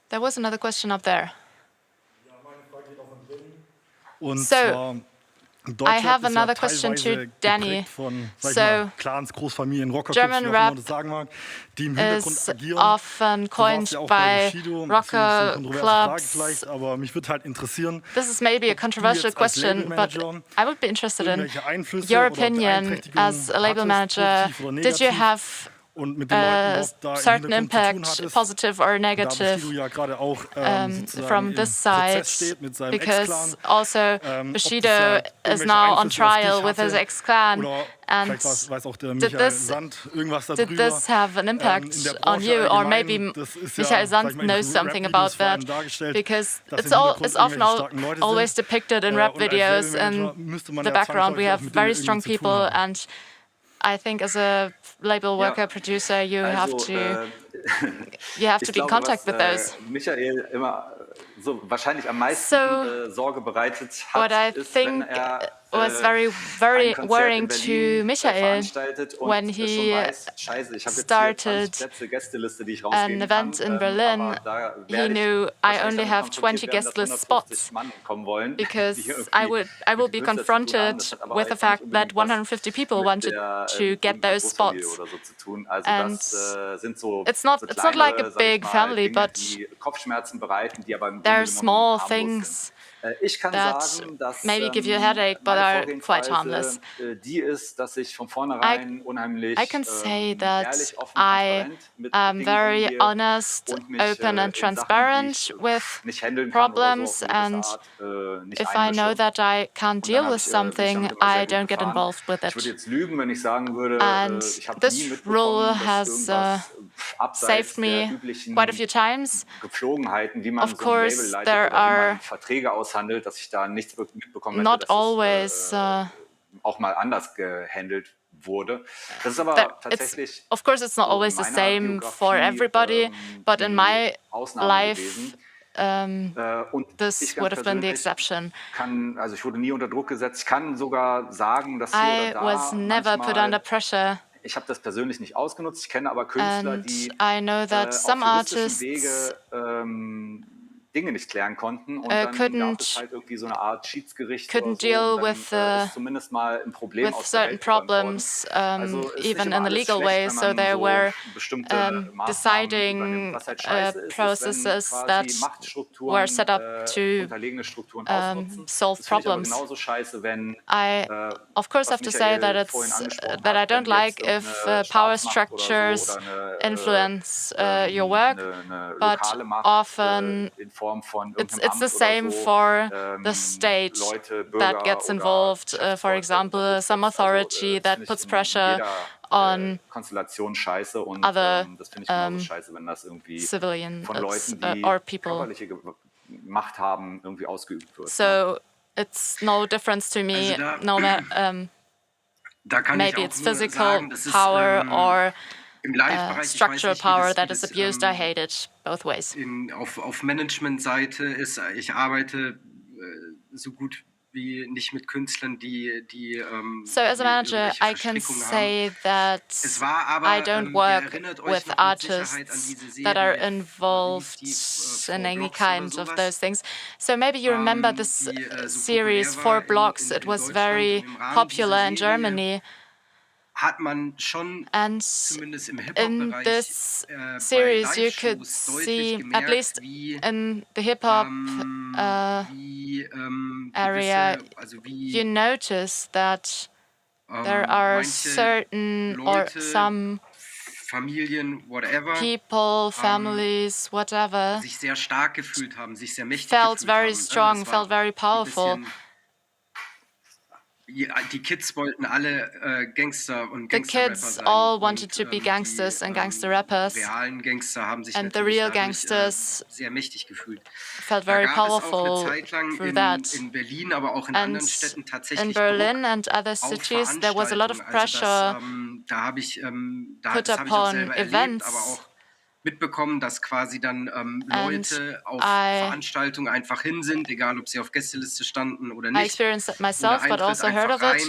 There was another question up there. Und so, I have another question to Danny. So, German rap is often coined by rocker clubs. This is maybe a controversial question, but I would be interested in your opinion as a label manager. Did you have certain impact, positive or negative, from this side? Because also Bushido is now on trial with his ex-clan, and did this have an impact on you? Or maybe Michael Sand knows something about that, because it's often always depicted in rap videos. In the background we have very strong people, and I think as a label worker, producer, you have to be in contact with those. Michael immer so wahrscheinlich am meisten Sorge bereitet hat, what I think was very worrying to Michael when he started an event in Berlin. He knew I only have 20 guest list spots, because I will be confronted with the fact that 150 people wanted to get those spots. And it's not like a big family, but there are small things that maybe give you a headache, but are quite harmless. I can say that I am very honest, open and transparent with problems, and if I know that I can't deal with something, I don't get involved with it. And this rule has saved me quite a few times. Of course, there are not always auch mal anders gehandelt wurde. Das ist aber tatsächlich, of course, it's not always the same for everybody, but in my life, this would have been the exception. Ich wurde nie unter Druck gesetzt. Ich kann sogar sagen, dass hier oder da was never put under pressure. Ich habe das persönlich nicht ausgenutzt. Ich kenne aber Künstler, die I know that some artists Dinge nicht klären konnten, und dann gab es halt irgendwie so eine Art Schiedsgericht oder so, deal und dann ist zumindest mal ein Problem with certain problems, even in a legal way. So there were deciding processes that were set up to solve problems. I, of course, have to say that that I don't like if power structures influence your work, but often it's the same for the state that gets involved. For example, some authority that puts pressure on other civilians or people. So it's no difference to me, no matter, maybe it's physical power or structural power that is abused. I hate it both ways. Auf Management-Seite ist, ich arbeite so gut wie nicht mit Künstlern, die So as a manager, I can say that I don't work with artists that are involved in any kind of those things. So maybe you remember this series, 4 Blocks. It was very popular in Germany. And in this series, you could see, at least in the hip-hop area, you notice that there are certain or some people, families, whatever, felt very strong, felt very powerful. Die Kids wollten alle Gangster und The kids all wanted to be gangsters and gangster rappers, realen Gangster haben sich and the real gangsters sehr mächtig gefühlt. felt very powerful through that. In Berlin, aber auch in And anderen Städten tatsächlich in Berlin and other cities, there was a lot of pressure put upon events mitbekommen, dass quasi dann Leute auf Veranstaltungen einfach hin sind, egal ob sie auf Gästeliste standen oder nicht. I experienced it myself, but also heard of it,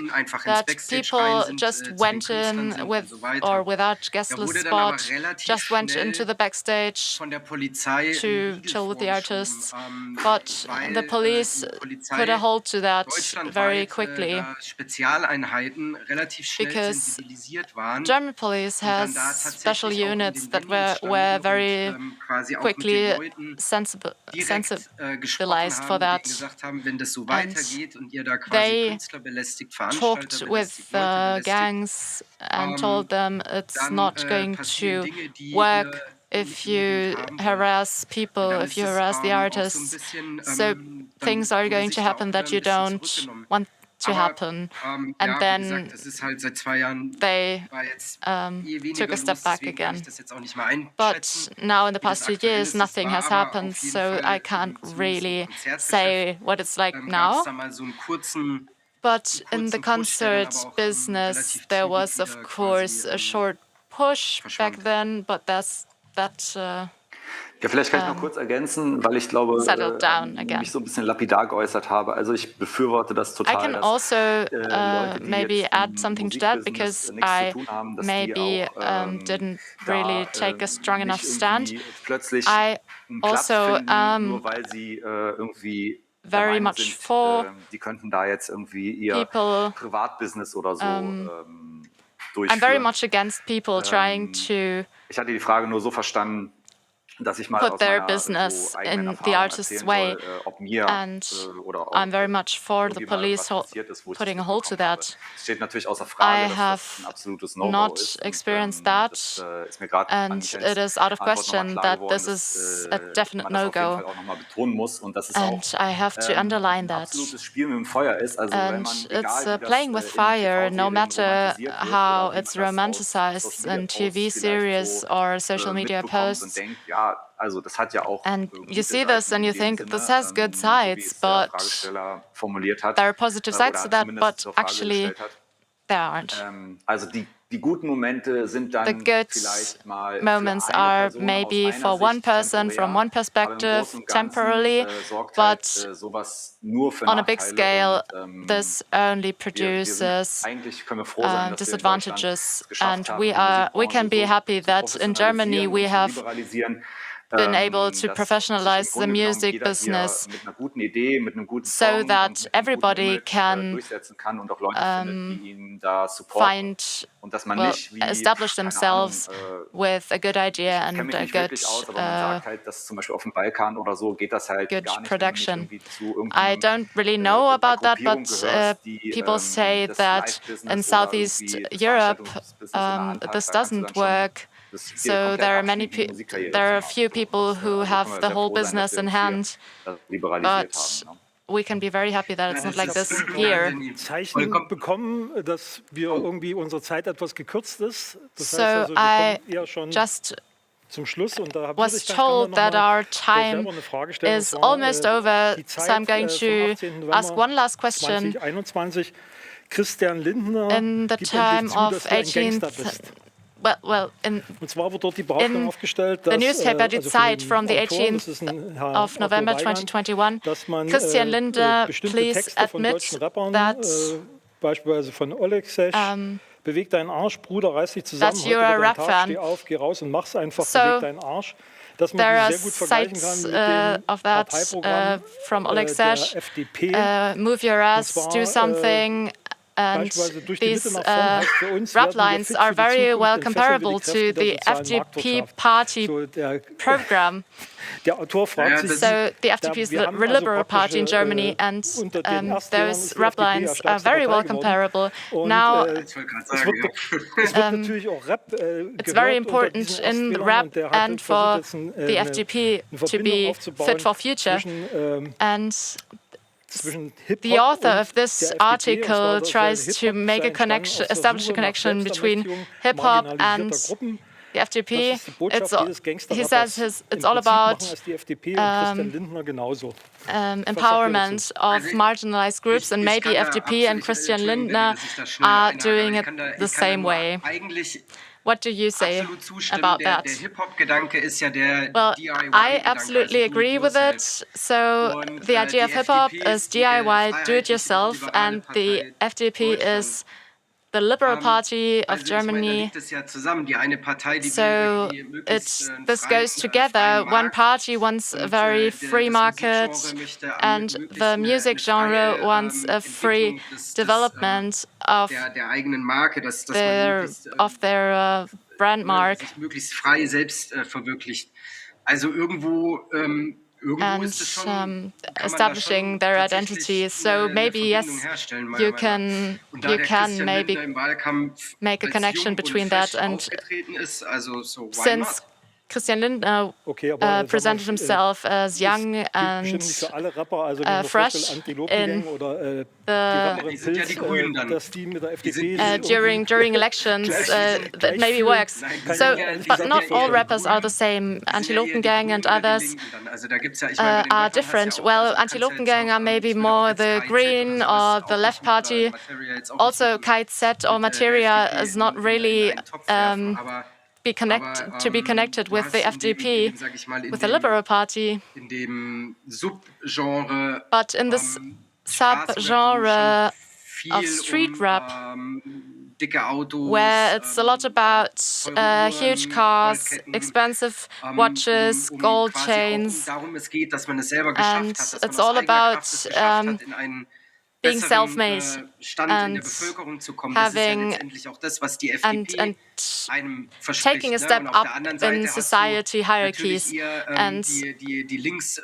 that people just went in with or without guest list spot, just went into the backstage to chill with the artists. But the police put a halt to that very quickly, because German police has special units that were very quickly sensibilized for that. And they talked with the gangs and told them it's not going to work if you harass people, if you harass the artists. So things are going to happen that you don't want to happen. And then they took a step back again. But now in the past 2 years, nothing has happened, so I can't really say what it's like now. But in the concert business, there was, of course, a short push back then, but that Ja, vielleicht kann ich noch kurz ergänzen, weil ich glaube, mich so ein bisschen lapidar geäußert habe. Also ich befürworte das total. I can also maybe add something to that, because I maybe didn't really take a strong enough stand. I also nur weil sie irgendwie very much for die könnten da jetzt irgendwie ihr Privatbusiness oder so durchführen. I'm very much against people trying to ich hatte die Frage nur so verstanden, dass ich mal put their business in the artist's way, and I'm very much for the police putting a halt to that. I have not experienced that, and it is out of question that this is a definite no-go, and I have to underline that. And it's playing with fire, no matter how it's romanticized in TV series or social media posts. And you see this and you think, this has good sides, but there are positive sides to that, but actually there aren't. Die guten Momente sind dann the good moments are maybe for one person from one perspective temporarily, but on a big scale, this only produces disadvantages. And we can be happy that in Germany we have been able to professionalize the music business so that everybody can establish themselves with a good idea and a good production. I don't really know about that, but people say that in Southeast Europe this doesn't work. So there are a few people who have the whole business in hand, but we can be very happy that it's not like this here. So I just was told that our time is almost over, so I'm going to ask one last question. In the time of 18th in the newspaper Die Zeit from the 18th of November 2021, Christian Lindner, please admit that that you're a rap fan. So there are sites of that from Oleg Sesh, move your ass, do something. And these rap lines are very well comparable to the FDP party program. So the FDP is the liberal party in Germany, and those rap lines are very well comparable. Now, it's very important in rap and for the FDP to be fit for future. And the author of this article tries to make a connection, establish a connection between hip hop and the FDP. He says it's all about empowerment of marginalized groups, and maybe FDP and Christian Lindner are doing it the same way. What do you say Absolut zustimmen. about Der that? Hip-Hop-Gedanke ist ja der Well, I DIY-Gedanke, absolutely also do agree it with it. yourself. So Und the idea die of hip-hop FDP is ist die DIY, do it freiheitliche yourself, liberale and the Partei FDP Deutschlands. is the Liberal Party of Also ich meine, da Germany. liegt es ja zusammen. Die eine Partei, die will So irgendwie möglichst this goes together. One party wants a very free market, and the music genre wants a free development of der eigenen Marke, dass man their brand mark. sich möglichst frei selbst verwirklicht. Also irgendwo ist es schon, kann man da establishing schon their tatsächlich identity. So maybe Verbindung yes, herstellen, you meiner Meinung nach. can Und da der Christian maybe Lindner im Wahlkampf make a als connection jung between und that fesch and aufgetreten ist, also so why since not? Christian Lindner presented himself as young and bestimmt nicht für alle Rapper, also wenn man fresh vorstellt, Antilopengang in oder die Rapperin sind ja die Grünen dann. dass die mit der FDP during elections that maybe works. So, but not all rappers are the same. Antilopen Gang and others Also da gibt's ja, ich meine, bei den are Rappern hast du different. ja auch, Well, also du kannst ja Antilopen jetzt Gang auch, are maybe ich würde auch more jetzt the KIZ Green oder or sowas the auch left nicht mit, party. Materia jetzt auch Also nicht mit KIZ or Materia FDP is not in really einen Topf werfen, be connected with the FDP, sag ich mal, with the Liberal Party. in dem Subgenre But in this subgenre of street rap, dicke Autos, where it's a lot about huge cars, expensive watches, gold chains, darum es geht, dass man es selber geschafft and hat, dass man it's aus all eigener about Kraft es geschafft hat, in einen being besseren self-made Stand in der and Bevölkerung zu kommen. Das ist ja having letztendlich auch das, was die FDP and einem verspricht. taking a Ne? step Und auf up der anderen in Seite hast du society hierarchies. natürlich eher And die links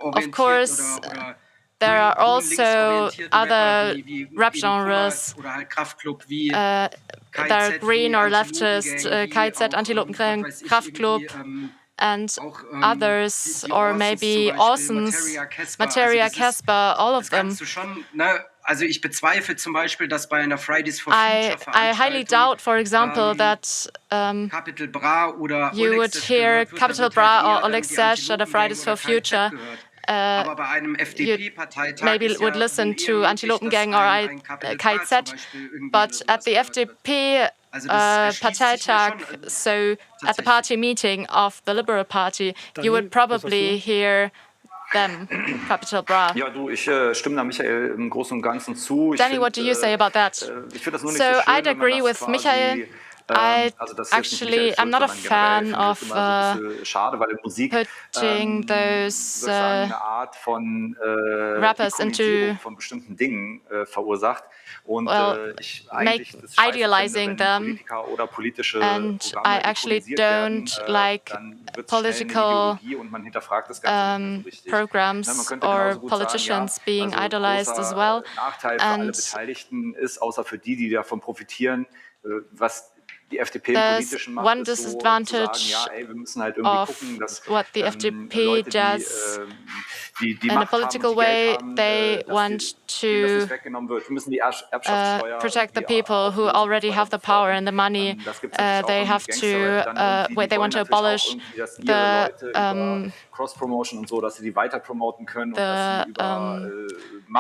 of course, there are also other rap genres that are green or leftist, KIZ, Antilopengang, Kraftklub, and others, or maybe Orsons, Materia, Casper, all of them. Also ich bezweifle zum Beispiel, dass bei einer Fridays for I Future highly doubt, for example, that Capital Bra oder you would hear Capital Bra or Oleg Sesh at a Fridays for Future. Aber bei einem You FDP-Parteitag maybe would listen to Antilopengang or KIZ, but at the FDP Parteitag, so at the party meeting of the Liberal Party, you would probably hear them, Capital Bra. Ja, du, ich stimme da Michael im Großen und Ganzen zu. Danny, what do you say about that? Ich finde das nur nicht So so schön, I'd agree with Michael. I'm not a fan of putting those rappers into idealizing them, and I actually don't like political programs or politicians being idolized as well. And there's one disadvantage of what the FDP does in a political way. They want to protect the people who already have the power and the money. They have to, they want to abolish the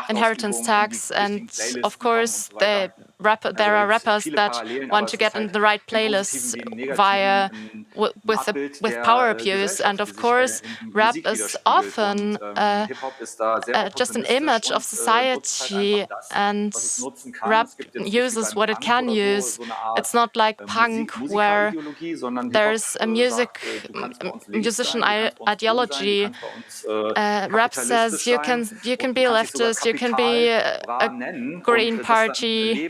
inheritance tax, and of course there are rappers that want to get in the right playlists via with power abuse, and of course rap is often just an image of society, and rap uses what it can use. It's not like punk where there's a musician ideology. Rap says you can be leftist, you can be a Green Party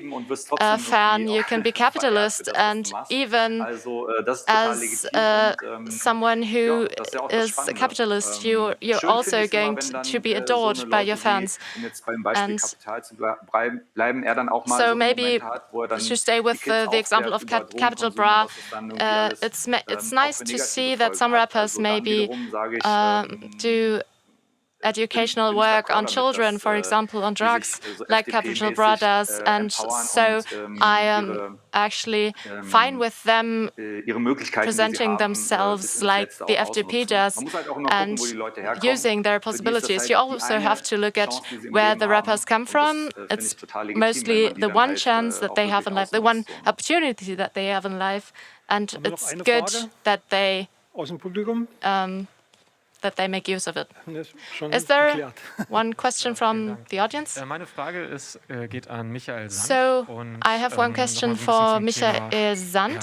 fan, you can be capitalist, and even as someone who is a capitalist, you're also going to be adored by your fans. And so maybe to stay with the example of Capital Bra, it's nice to see that some rappers maybe do educational work on children, for example, on drugs, like Capital Bra does, and so I am actually fine with them presenting themselves like the FDP does and using their possibilities. You also have to look at where the rappers come from. It's mostly the one chance that they have in life, the one opportunity that they have in life, and it's good that they make use of it. Is there one question from the audience? So I have one question for Michael Sand.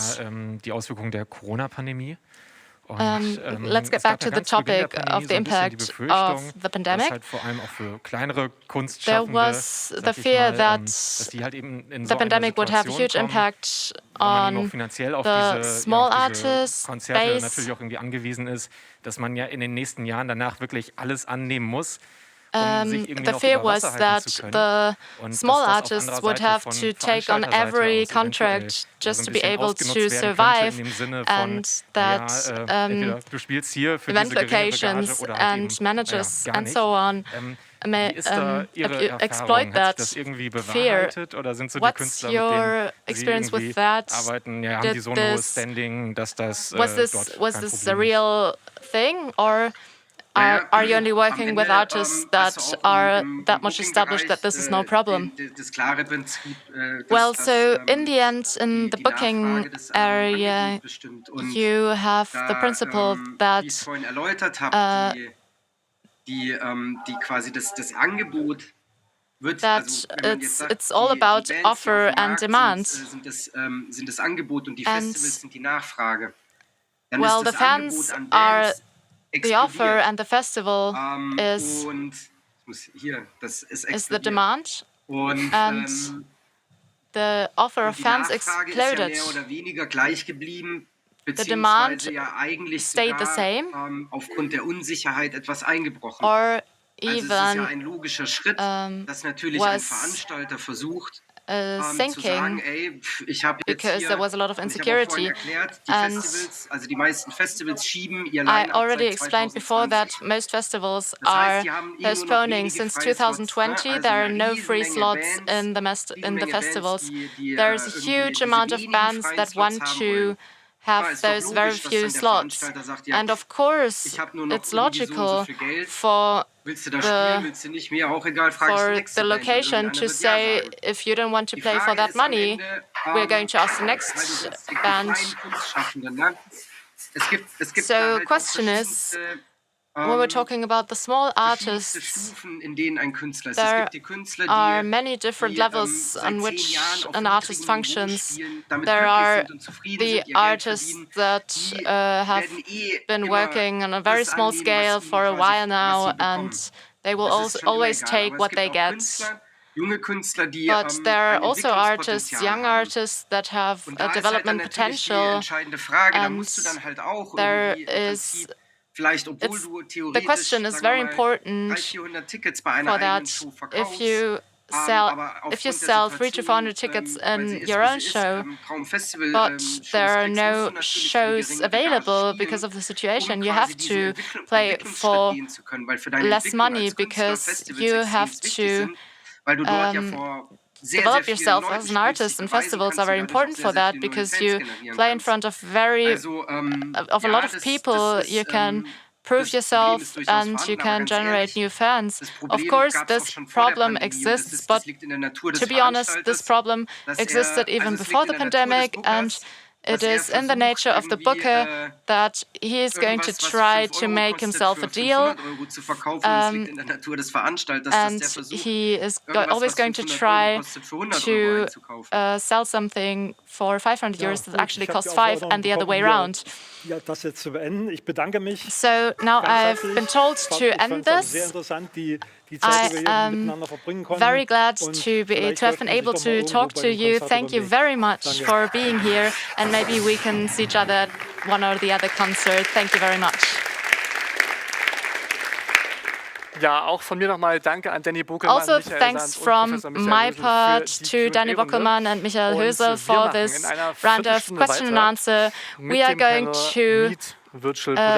Let's get back to the topic of the impact of the pandemic. There was the fear that the pandemic would have a huge impact on the small artist base. The fear was that the small artists would have to take on every contract just to be able to survive, and that event locations and managers and so on may exploit that fear. What's your experience with that? Was this a real thing, or are you only working with artists that are that much established that this is no problem? Well, so in the end, in the booking area, you have the principle that it's all about offer and demand. And, well, the fans are the offer, and the festival is the demand, and the offer of fans exploded. The demand stayed the same, or even was sinking because there was a lot of insecurity. And I already explained before that most festivals are postponing. Since 2020, there are no free slots in the festivals. There's a huge amount of bands that want to have those very few slots. And of course, it's logical for the location to say, if you don't want to play for that money, we're going to ask the next band. So the question is, when we're talking about the small artists, there are many different levels on which an artist functions. There are the artists that have been working on a very small scale for a while now, and they will always take what they get. But there are also artists, young artists, that have a development potential, and there is the question is very important for that. If you sell 300 to 400 tickets in your own show, but there are no shows available because of the situation, you have to play for less money because you have to develop yourself as an artist, and festivals are very important for that because you play in front of a lot of people. You can prove yourself and you can generate new fans. Of course, this problem exists, but to be honest, this problem existed even before the pandemic, and it is in the nature of the booker that he is going to try to make himself a deal, and he is always going to try to sell something for 500 euros that actually costs 5, and the other way around. So now I've been told to end this. I am very glad to have been able to talk to you. Thank you very much for being here, and maybe we can see each other at one or the other concert. Thank you very much. Ja, auch von mir nochmal danke an Danny Buckelmann. Also, thanks from my part to Danny Buckelmann and Michael Hösel for this round of question and answer. We are going to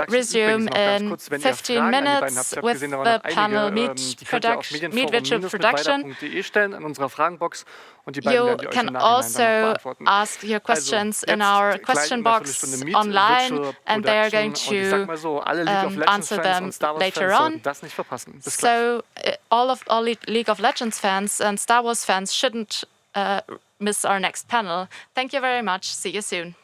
resume in 15 minutes with the panel Meet Virtual Production. You can also ask your questions in our question box online, and they are going to answer them later on. So all League of Legends fans and Star Wars fans shouldn't miss our next panel. Thank you very much. See you soon.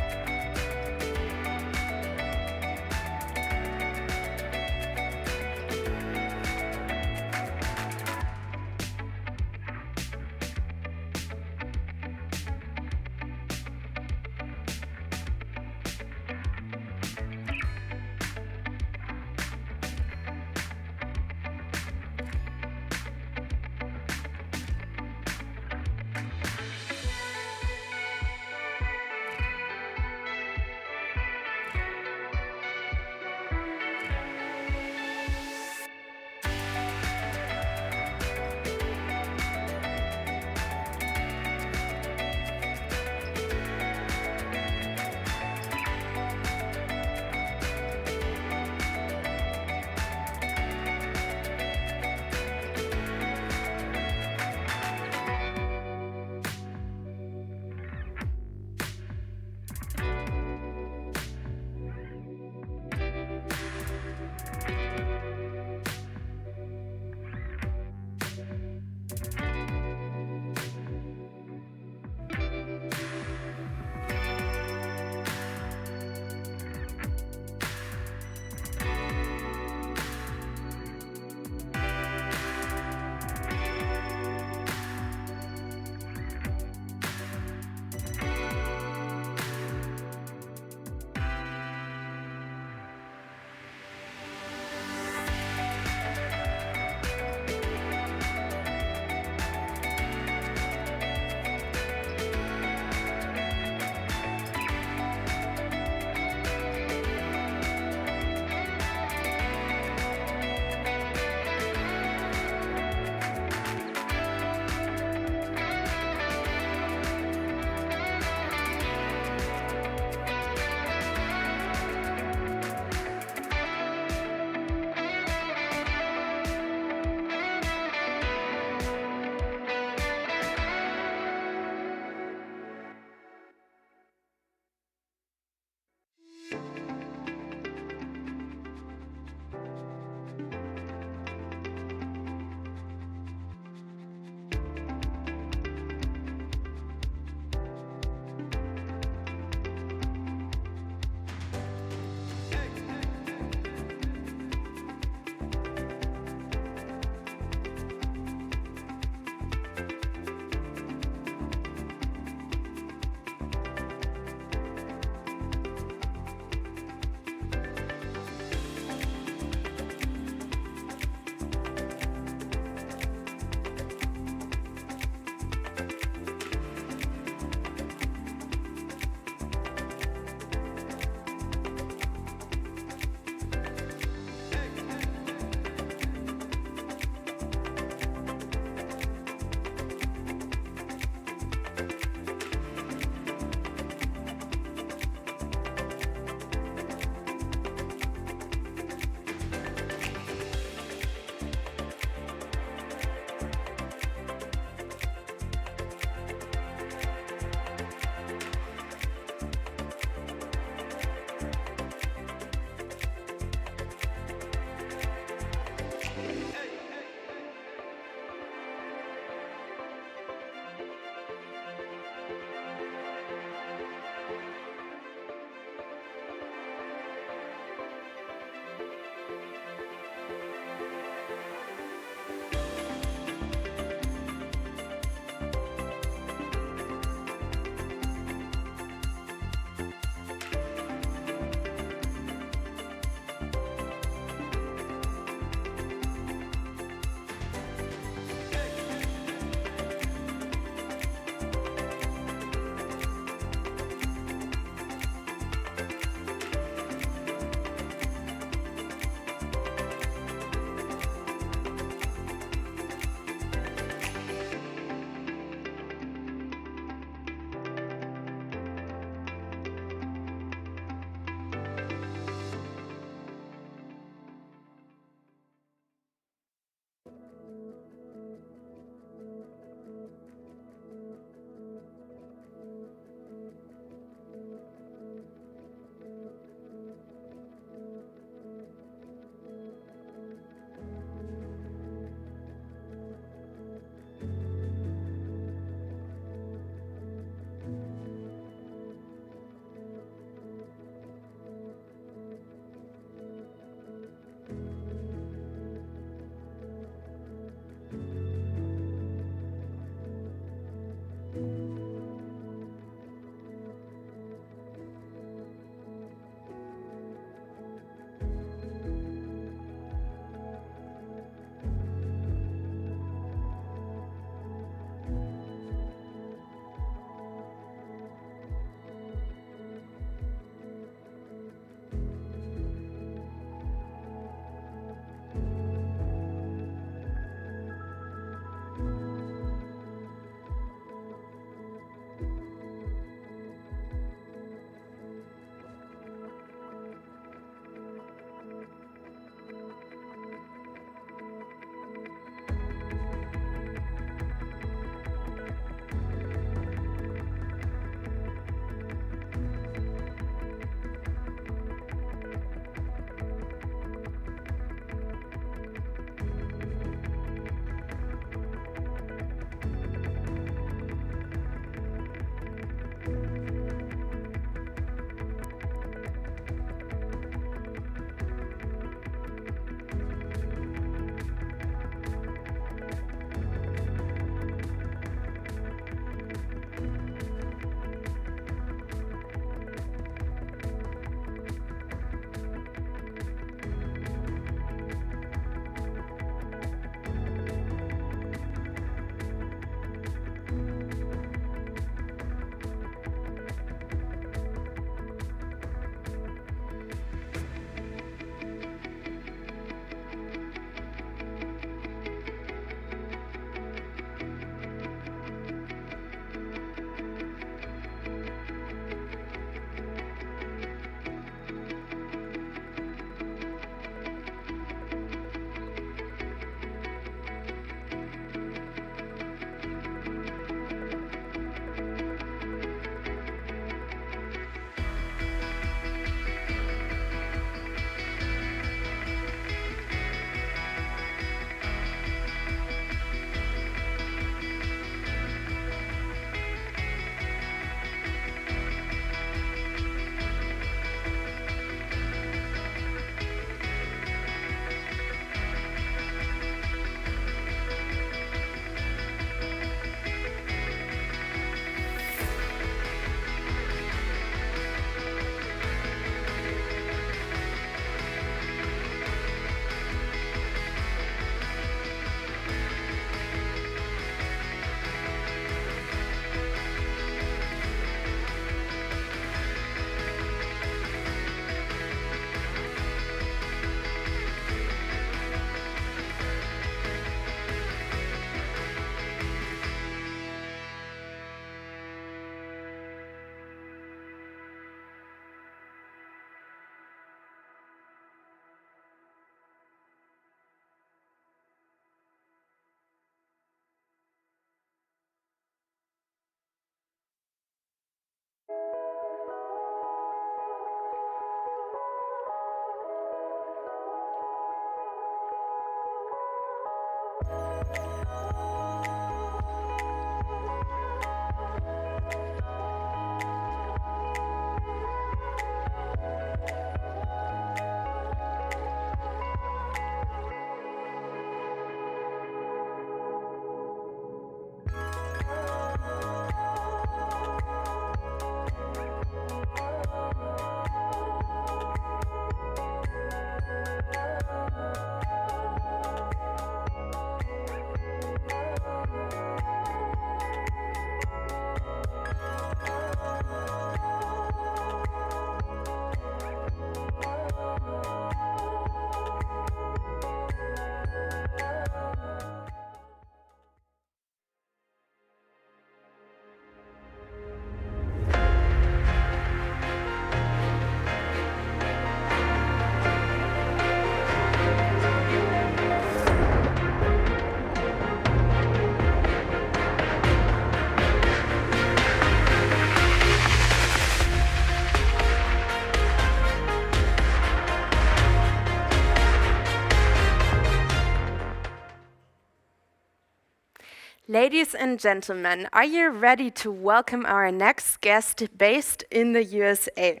Ladies and gentlemen, are you ready to welcome our next guest based in the USA?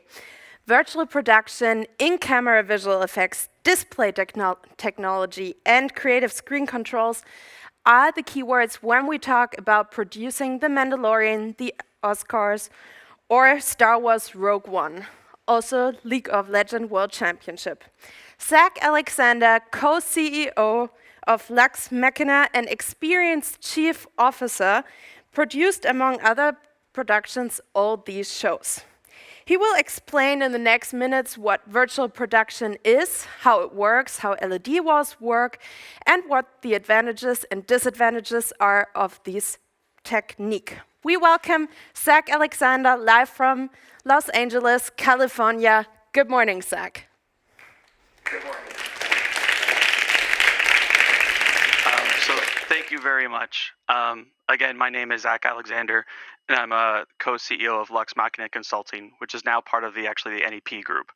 Virtual production, in-camera visual effects, display technology, and creative screen controls are the keywords when we talk about producing The Mandalorian, the Oscars, or Star Wars Rogue One, also League of Legends World Championship. Zach Alexander, co-CEO of Lux Machina and experienced chief officer, produced, among other productions, all these shows. He will explain in the next minutes what virtual production is, how it works, how LED walls work, and what the advantages and disadvantages are of this technique. We welcome Zach Alexander live from Los Angeles, California. Good morning, Zach. Good morning. Thank you very much. Again, my name is Zach Alexander, and I'm a co-CEO of Lux Machina Consulting, which is now part of the NEP group.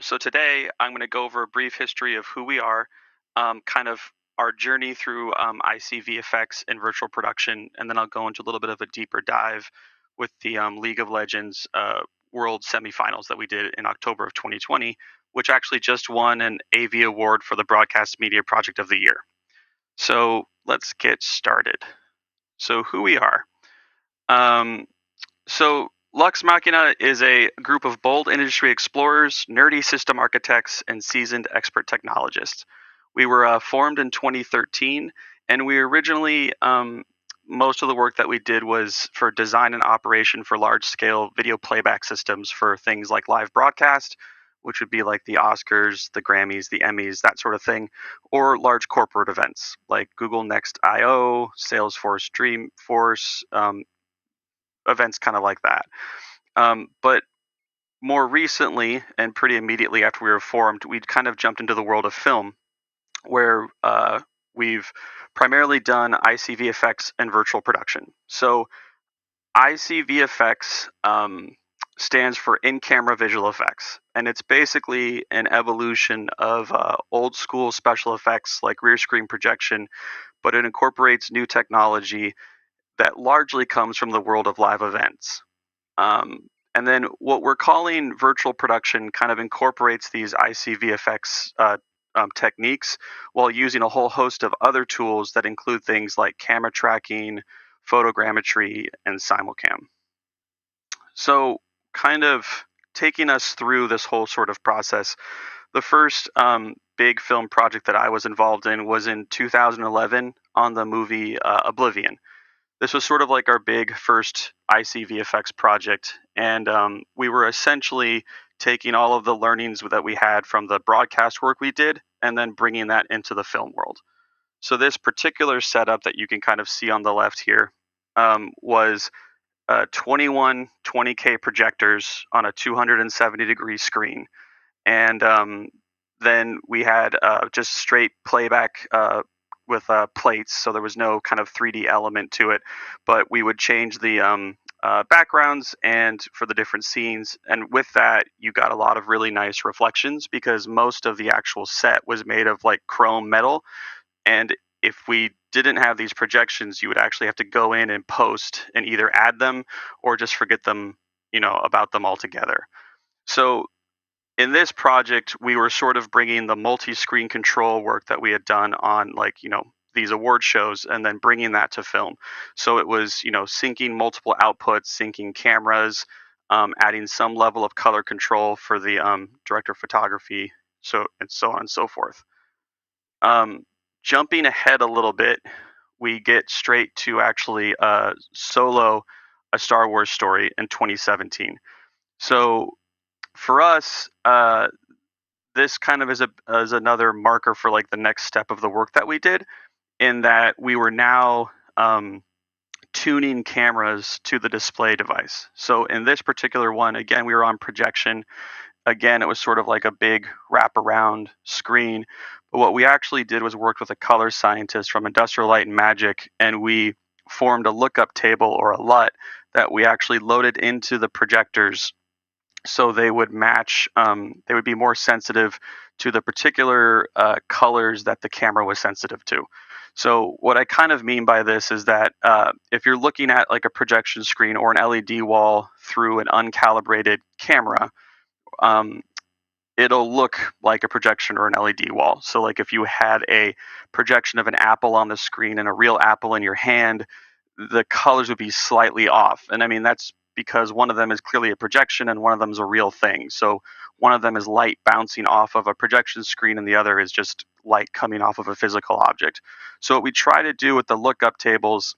So today, I'm going to go over a brief history of who we are, kind of our journey through ICV effects and virtual production, and then I'll go into a little bit of a deeper dive with the League of Legends World semifinals that we did in October of 2020, which actually just won an AV award for the Broadcast Media Project of the Year. So let's get started. So who we are. So Lux Machina is a group of bold industry explorers, nerdy system architects, and seasoned expert technologists. We were formed in 2013, and we originally, most of the work that we did was for design and operation for large-scale video playback systems for things like live broadcast, which would be like the Oscars, the Grammys, the Emmys, that sort of thing, or large corporate events like Google Next I/O, Salesforce Dreamforce, events kind of like that. But more recently, and pretty immediately after we were formed, we kind of jumped into the world of film, where we've primarily done ICV effects and virtual production. So ICV effects stands for in-camera visual effects, and it's basically an evolution of old school special effects like rear screen projection, but it incorporates new technology that largely comes from the world of live events. And then what we're calling virtual production kind of incorporates these ICV effects techniques while using a whole host of other tools that include things like camera tracking, photogrammetry, and simulcam. So kind of taking us through this whole sort of process, the first big film project that I was involved in was in 2011 on the movie Oblivion. This was sort of like our big first ICV effects project, and we were essentially taking all of the learnings that we had from the broadcast work we did and then bringing that into the film world. So this particular setup that you can kind of see on the left here was 21 20K projectors on a 270-degree screen. And then we had just straight playback with plates, so there was no kind of 3D element to it. But we would change the backgrounds and for the different scenes. And with that, you got a lot of really nice reflections because most of the actual set was made of like chrome metal. And if we didn't have these projections, you would actually have to go in and post and either add them or just forget them, about them altogether. So in this project, we were sort of bringing the multi-screen control work that we had done on these award shows and then bringing that to film. So it was, syncing multiple outputs, syncing cameras, adding some level of color control for the director of photography, so on and so forth. Jumping ahead a little bit, we get straight to actually Solo, a Star Wars story in 2017. So for us, this kind of is another marker for like the next step of the work that we did, in that we were now tuning cameras to the display device. So in this particular one, again, we were on projection. Again, it was sort of like a big wraparound screen. But what we actually did was worked with a color scientist from Industrial Light and Magic, and we formed a lookup table, or a LUT, that we actually loaded into the projectors so they would match, they would be more sensitive to the particular colors that the camera was sensitive to. So what I kind of mean by this is that if you're looking at like a projection screen or an LED wall through an uncalibrated camera, it'll look like a projection or an LED wall. So like if you had a projection of an apple on the screen and a real apple in your hand, the colors would be slightly off. And I mean, that's because one of them is clearly a projection and one of them is a real thing. So one of them is light bouncing off of a projection screen and the other is just light coming off of a physical object. So what we try to do with the lookup tables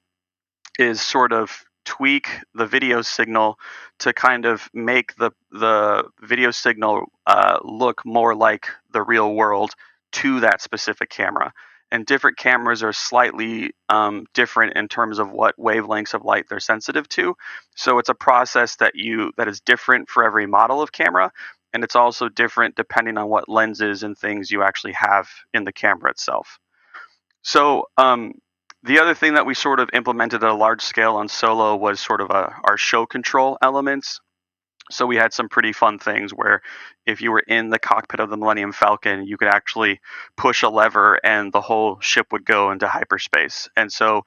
is sort of tweak the video signal to kind of make the video signal look more like the real world to that specific camera. And different cameras are slightly different in terms of what wavelengths of light they're sensitive to. So it's a process that is different for every model of camera, and it's also different depending on what lenses and things you actually have in the camera itself. So the other thing that we sort of implemented at a large scale on Solo was sort of our show control elements. So we had some pretty fun things where if you were in the cockpit of the Millennium Falcon, you could actually push a lever and the whole ship would go into hyperspace. And so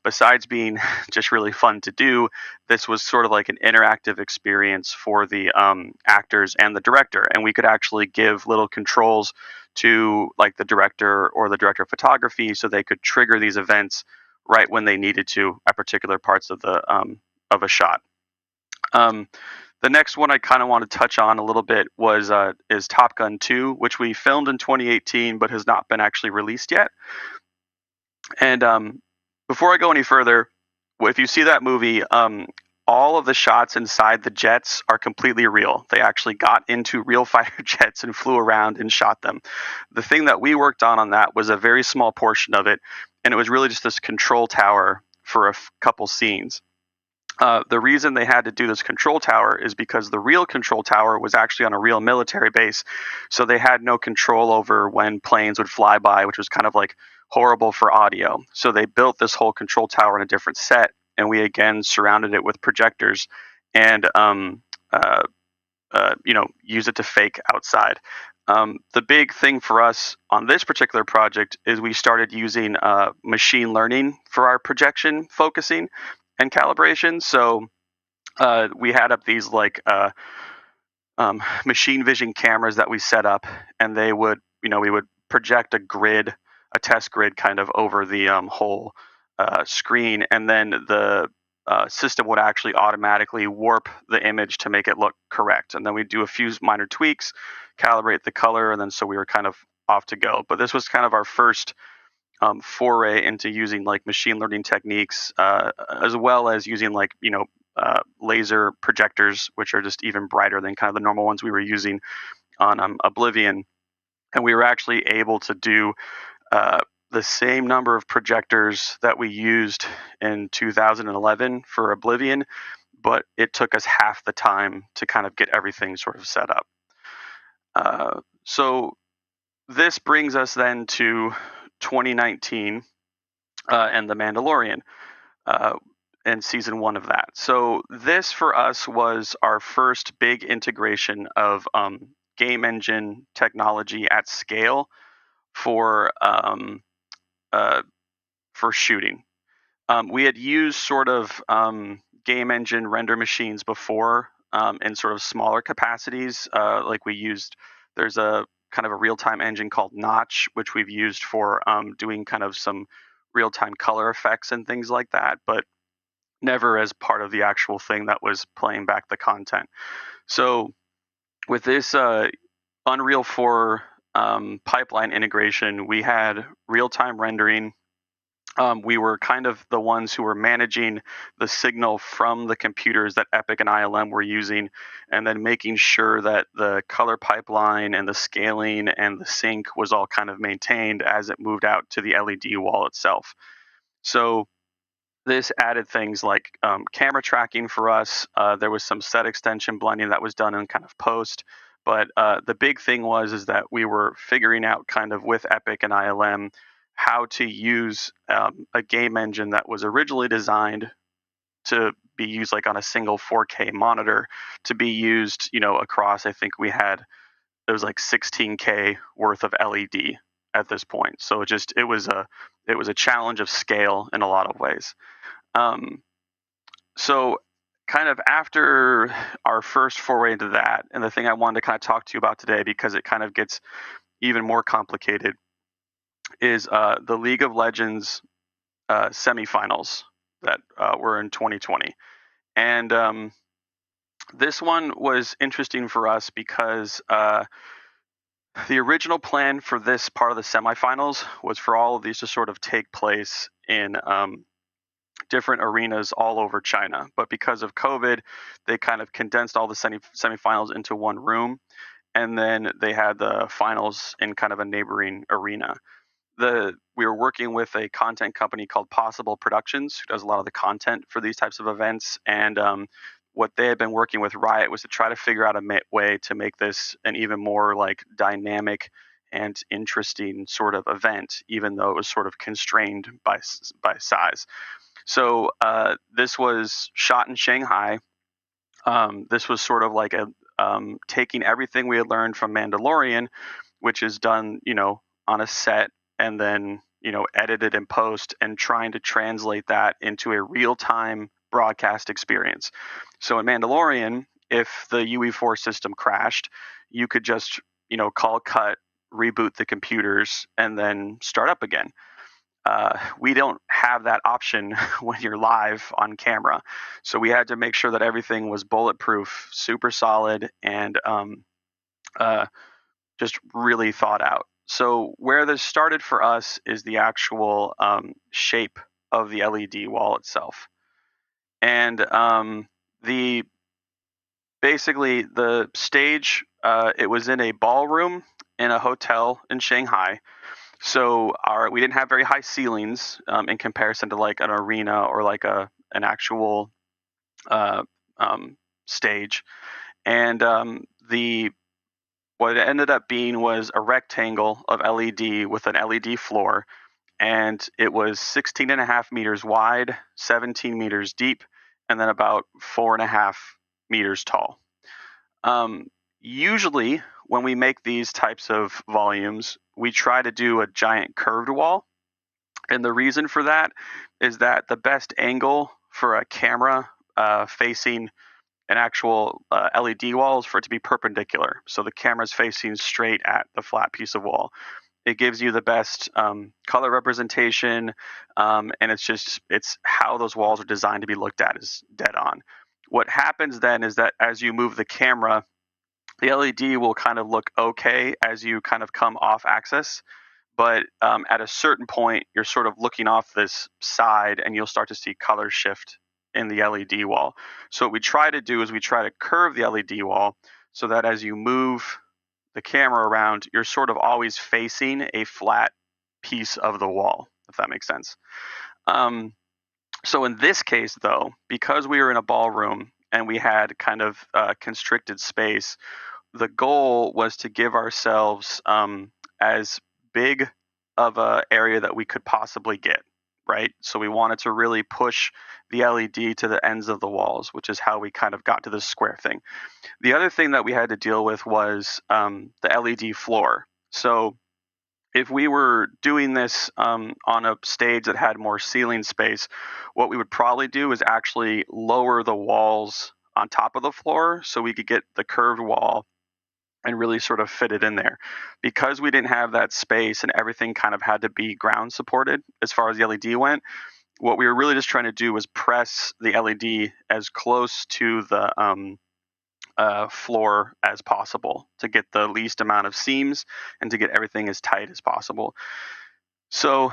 besides being just really fun to do, this was sort of like an interactive experience for the actors and the director. And we could actually give little controls to like the director or the director of photography so they could trigger these events right when they needed to at particular parts of a shot. The next one I kind of want to touch on a little bit is Top Gun 2, which we filmed in 2018 but has not been actually released yet. And before I go any further, if you see that movie, all of the shots inside the jets are completely real. They actually got into real fighter jets and flew around and shot them. The thing that we worked on that was a very small portion of it, and it was really just this control tower for a couple scenes. The reason they had to do this control tower is because the real control tower was actually on a real military base, so they had no control over when planes would fly by, which was kind of like horrible for audio. So they built this whole control tower in a different set, and we again surrounded it with projectors and use it to fake outside. The big thing for us on this particular project is we started using machine learning for our projection focusing and calibration. So we had up these like machine vision cameras that we set up, and they would, we would project a test grid kind of over the whole screen, and then the system would actually automatically warp the image to make it look correct. And then we'd do a few minor tweaks, calibrate the color, and then so we were kind of off to go. But this was kind of our first foray into using like machine learning techniques, as well as using like, laser projectors, which are just even brighter than kind of the normal ones we were using on Oblivion. And we were actually able to do the same number of projectors that we used in 2011 for Oblivion, but it took us half the time to kind of get everything sort of set up. So this brings us then to 2019 and The Mandalorian and season 1 of that. So this for us was our first big integration of game engine technology at scale for for shooting. We had used sort of game engine render machines before in sort of smaller capacities. Like there's a kind of a real-time engine called Notch, which we've used for doing kind of some real-time color effects and things like that, but never as part of the actual thing that was playing back the content. So with this Unreal 4 pipeline integration, we had real-time rendering. We were kind of the ones who were managing the signal from the computers that Epic and ILM were using, and then making sure that the color pipeline and the scaling and the sync was all kind of maintained as it moved out to the LED wall itself. So this added things like camera tracking for us. There was some set extension blending that was done in kind of post. But the big thing is that we were figuring out kind of with Epic and ILM how to use a game engine that was originally designed to be used like on a single 4K monitor to be used, across, I think it was like 16K worth of LED at this point. So it was a challenge of scale in a lot of ways. So kind of after our first foray into that, and the thing I wanted to kind of talk to you about today, because it kind of gets even more complicated, is the League of Legends semifinals that were in 2020. And this one was interesting for us because the original plan for this part of the semifinals was for all of these to sort of take place in different arenas all over China. But because of COVID, they kind of condensed all the semifinals into one room, and then they had the finals in kind of a neighboring arena. We were working with a content company called Possible Productions, who does a lot of the content for these types of events. And what they had been working with Riot was to try to figure out a way to make this an even more like dynamic and interesting sort of event, even though it was sort of constrained by size. So this was shot in Shanghai. This was sort of like taking everything we had learned from Mandalorian, which is done, on a set and then, edited in post, and trying to translate that into a real-time broadcast experience. So in Mandalorian, if the UE4 system crashed, you could just, call cut, reboot the computers, and then start up again. We don't have that option when you're live on camera. So we had to make sure that everything was bulletproof, super solid, and just really thought out. So where this started for us is the actual shape of the LED wall itself. And basically the stage, it was in a ballroom in a hotel in Shanghai. So we didn't have very high ceilings in comparison to like an arena or like an actual stage. And what it ended up being was a rectangle of LED with an LED floor, and it was 16.5 meters wide, 17 meters deep, and then about 4.5 meters tall. Usually, when we make these types of volumes, we try to do a giant curved wall. And the reason for that is that the best angle for a camera facing an actual LED wall is for it to be perpendicular. So the camera's facing straight at the flat piece of wall. It gives you the best color representation, and it's how those walls are designed to be looked at is dead on. What happens then is that as you move the camera, the LED will kind of look okay as you kind of come off axis, but at a certain point, you're sort of looking off this side and you'll start to see color shift in the LED wall. So what we try to do is we try to curve the LED wall so that as you move the camera around, you're sort of always facing a flat piece of the wall, if that makes sense. So in this case, though, because we were in a ballroom and we had kind of constricted space, the goal was to give ourselves as big of an area that we could possibly get, right? So we wanted to really push the LED to the ends of the walls, which is how we kind of got to this square thing. The other thing that we had to deal with was the LED floor. So if we were doing this on a stage that had more ceiling space, what we would probably do is actually lower the walls on top of the floor so we could get the curved wall and really sort of fit it in there. Because we didn't have that space and everything kind of had to be ground supported as far as the LED went, what we were really just trying to do was press the LED as close to the floor as possible to get the least amount of seams and to get everything as tight as possible. So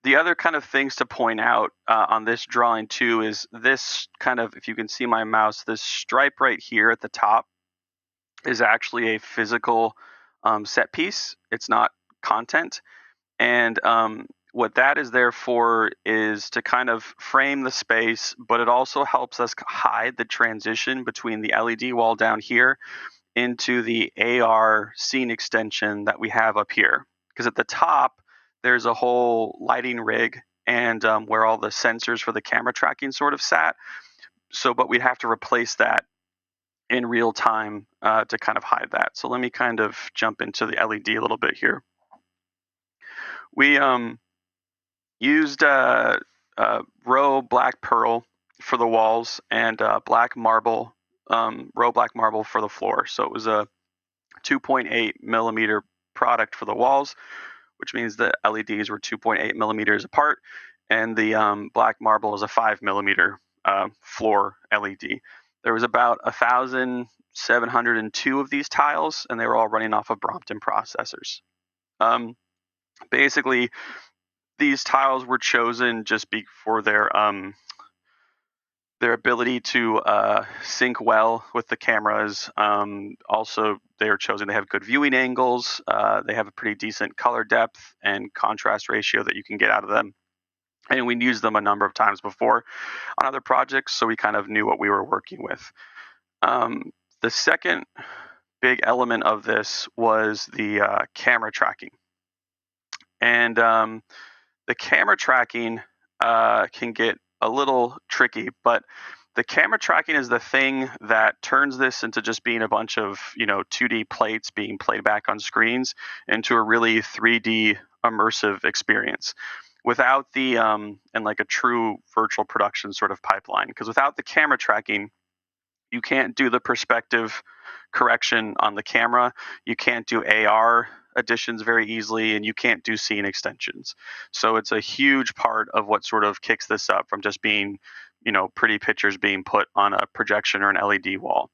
the other kind of things to point out on this drawing too is this kind of, if you can see my mouse, this stripe right here at the top is actually a physical set piece. It's not content. And what that is there for is to kind of frame the space, but it also helps us hide the transition between the LED wall down here into the AR scene extension that we have up here. Because at the top, there's a whole lighting rig and where all the sensors for the camera tracking sort of sat. So, but we'd have to replace that in real time to kind of hide that. So let me kind of jump into the LED a little bit here. We used row black pearl for the walls and black marble, row black marble for the floor. So it was a 2.8 millimeter product for the walls, which means the LEDs were 2.8 millimeters apart, and the black marble is a 5 millimeter floor LED. There was about 1,702 of these tiles, and they were all running off of Brompton processors. Basically, these tiles were chosen just for their ability to sync well with the cameras. Also, they are chosen. They have good viewing angles. They have a pretty decent color depth and contrast ratio that you can get out of them. And we used them a number of times before on other projects, so we kind of knew what we were working with. The second big element of this was the camera tracking. And the camera tracking can get a little tricky, but the camera tracking is the thing that turns this into just being a bunch of 2D plates being played back on screens into a really 3D immersive experience without the and like a true virtual production sort of pipeline. Because without the camera tracking, you can't do the perspective correction on the camera. You can't do AR additions very easily, and you can't do scene extensions. So it's a huge part of what sort of kicks this up from just being, pretty pictures being put on a projection or an LED wall.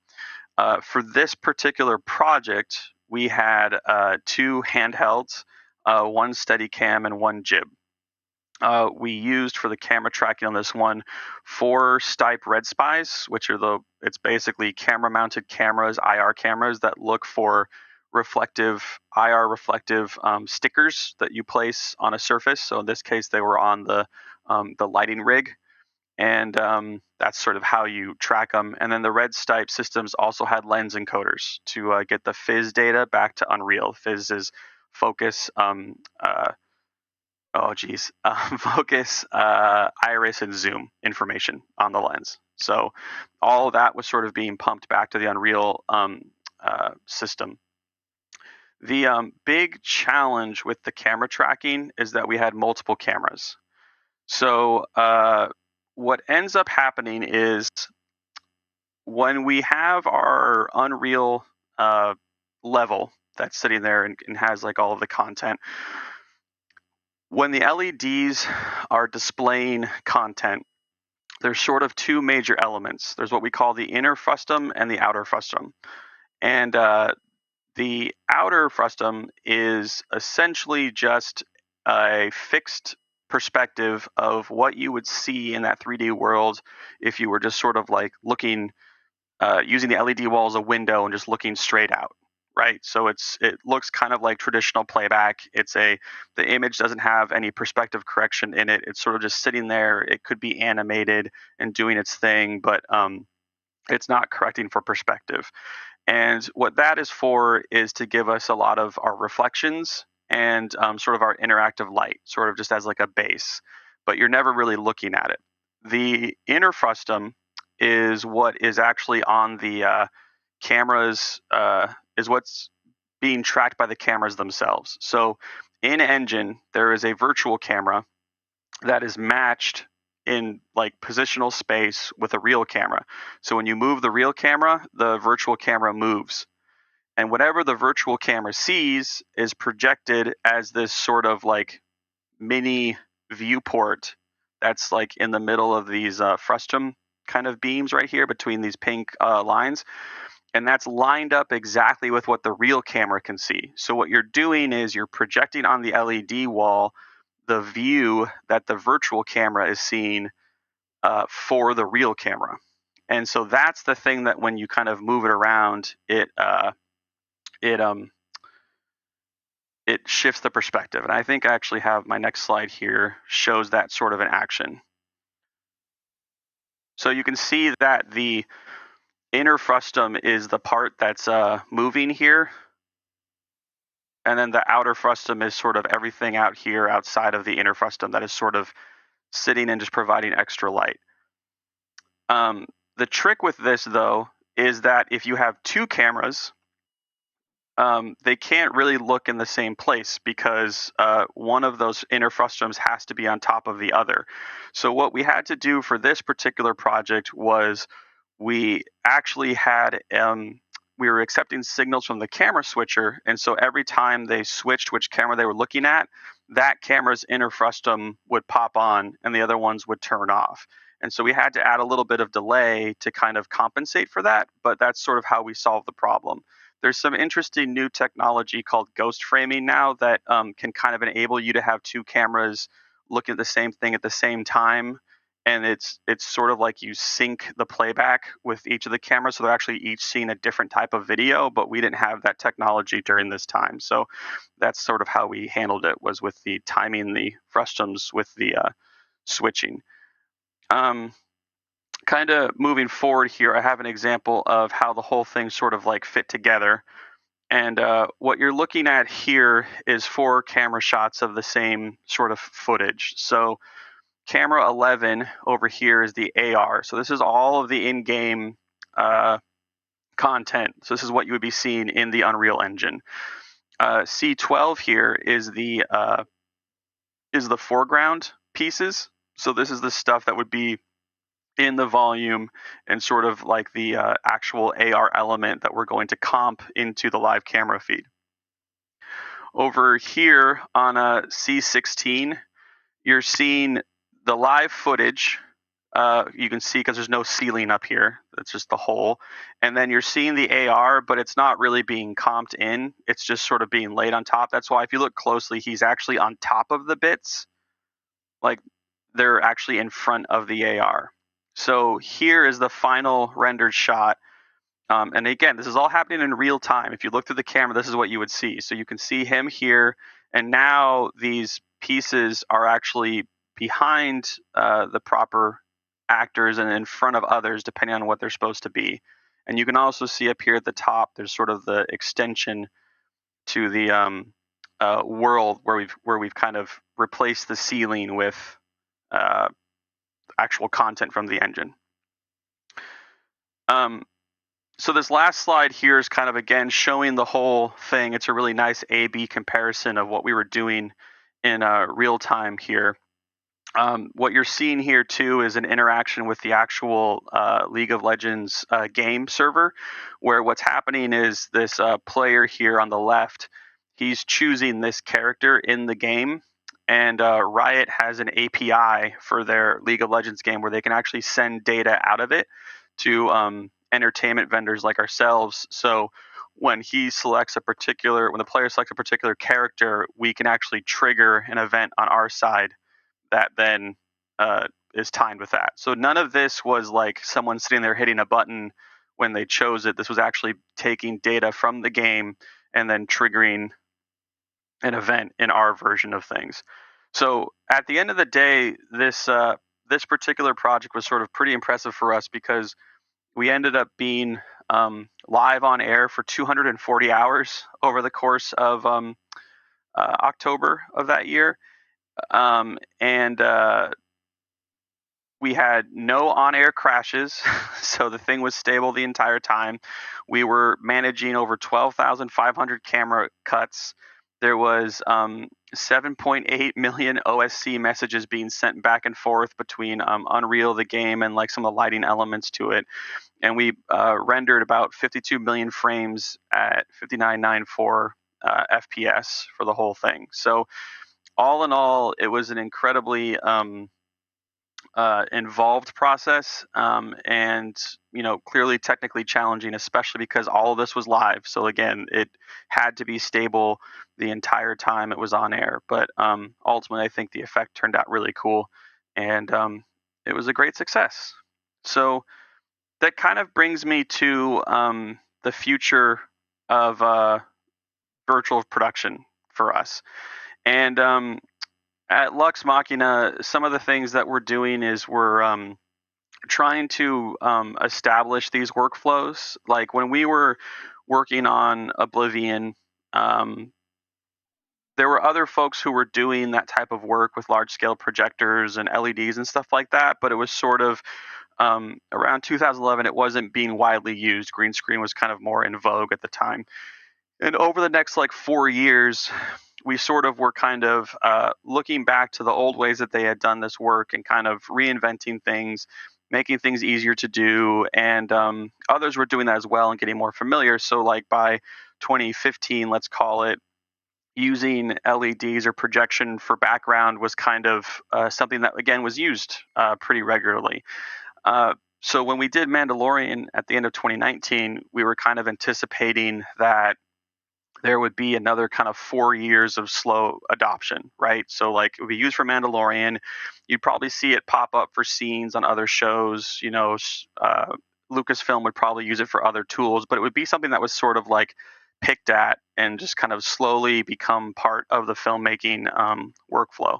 For this particular project, we had 2 handhelds, 1 Steadicam and 1 jib. We used for the camera tracking on this one 4 Stipe Red Spies, which are it's basically camera mounted cameras, IR cameras that look for IR reflective stickers that you place on a surface. So in this case, they were on the lighting rig, and that's sort of how you track them. And then the Red Stipe systems also had lens encoders to get the fizz data back to Unreal. Fizz is focus, focus, iris, and zoom information on the lens. So all of that was sort of being pumped back to the Unreal system. The big challenge with the camera tracking is that we had multiple cameras. So what ends up happening is when we have our Unreal level that's sitting there and has like all of the content, when the LEDs are displaying content, there's sort of 2 major elements. There's what we call the inner frustum and the outer frustum. And the outer frustum is essentially just a fixed perspective of what you would see in that 3D world if you were just sort of like looking, using the LED wall as a window and just looking straight out, right? So it looks kind of like traditional playback. The image doesn't have any perspective correction in it. It's sort of just sitting there. It could be animated and doing its thing, but it's not correcting for perspective. And what that is for is to give us a lot of our reflections and sort of our interactive light, sort of just as like a base, but you're never really looking at it. The inner frustum is what is actually on the cameras, is what's being tracked by the cameras themselves. So in engine, there is a virtual camera that is matched in like positional space with a real camera. So when you move the real camera, the virtual camera moves. And whatever the virtual camera sees is projected as this sort of like mini viewport that's like in the middle of these frustum kind of beams right here between these pink lines. And that's lined up exactly with what the real camera can see. So what you're doing is you're projecting on the LED wall the view that the virtual camera is seeing for the real camera. And so that's the thing that when you kind of move it around, it shifts the perspective. And I think I actually have my next slide here shows that sort of in action. So you can see that the inner frustum is the part that's moving here. And then the outer frustum is sort of everything out here outside of the inner frustum that is sort of sitting and just providing extra light. The trick with this, though, is that if you have two cameras, they can't really look in the same place because one of those inner frustums has to be on top of the other. So what we had to do for this particular project was we actually had we were accepting signals from the camera switcher, and so every time they switched which camera they were looking at, that camera's inner frustum would pop on and the other ones would turn off. And so we had to add a little bit of delay to kind of compensate for that, but that's sort of how we solved the problem. There's some interesting new technology called ghost framing now that can kind of enable you to have two cameras looking at the same thing at the same time. And it's sort of like you sync the playback with each of the cameras. So they're actually each seeing a different type of video, but we didn't have that technology during this time. So that's sort of how we handled it, was with the timing the frustums with the switching. Kind of moving forward here, I have an example of how the whole thing sort of like fit together. And what you're looking at here is 4 camera shots of the same sort of footage. So camera 11 over here is the AR. So this is all of the in-game content. So this is what you would be seeing in the Unreal Engine. C12 here is the foreground pieces. So this is the stuff that would be in the volume and sort of like the actual AR element that we're going to comp into the live camera feed. Over here on C16, you're seeing the live footage. You can see because there's no ceiling up here. It's just the hole. And then you're seeing the AR, but it's not really being comped in. It's just sort of being laid on top. That's why if you look closely, he's actually on top of the bits. Like they're actually in front of the AR. So here is the final rendered shot. And again, this is all happening in real time. If you look through the camera, this is what you would see. So you can see him here. And now these pieces are actually behind the proper actors and in front of others, depending on what they're supposed to be. And you can also see up here at the top, there's sort of the extension to the world where we've kind of replaced the ceiling with actual content from the engine. So this last slide here is kind of, again, showing the whole thing. It's a really nice A/B comparison of what we were doing in real time here. What you're seeing here, too, is an interaction with the actual League of Legends game server, where what's happening is this player here on the left, he's choosing this character in the game. And Riot has an API for their League of Legends game where they can actually send data out of it to entertainment vendors like ourselves. So when the player selects a particular character, we can actually trigger an event on our side that then is timed with that. So none of this was like someone sitting there hitting a button when they chose it. This was actually taking data from the game and then triggering an event in our version of things. So at the end of the day, this particular project was sort of pretty impressive for us because we ended up being live on air for 240 hours over the course of October of that year. And we had no on-air crashes, so the thing was stable the entire time. We were managing over 12,500 camera cuts. There was 7.8 million OSC messages being sent back and forth between Unreal, the game, and like some of the lighting elements to it. And we rendered about 52 million frames at 5994 FPS for the whole thing. So all in all, it was an incredibly involved process, and clearly technically challenging, especially because all of this was live. So again, it had to be stable the entire time it was on air. But ultimately, I think the effect turned out really cool, and it was a great success. So that kind of brings me to the future of virtual production for us. And at Lux Machina, some of the things that we're doing is we're trying to establish these workflows. Like when we were working on Oblivion, there were other folks who were doing that type of work with large-scale projectors and LEDs and stuff like that, but it was sort of around 2011, it wasn't being widely used. Green screen was kind of more in vogue at the time. And over the next 4 years, we sort of were kind of looking back to the old ways that they had done this work and kind of reinventing things, making things easier to do. And others were doing that as well and getting more familiar. So by 2015, let's call it, using LEDs or projection for background was kind of something that, again, was used pretty regularly. So when we did Mandalorian at the end of 2019, we were kind of anticipating that there would be another kind of 4 years of slow adoption, right? So it would be used for Mandalorian. You'd probably see it pop up for scenes on other shows. Lucasfilm would probably use it for other tools, but it would be something that was sort of picked at and just kind of slowly become part of the filmmaking workflow.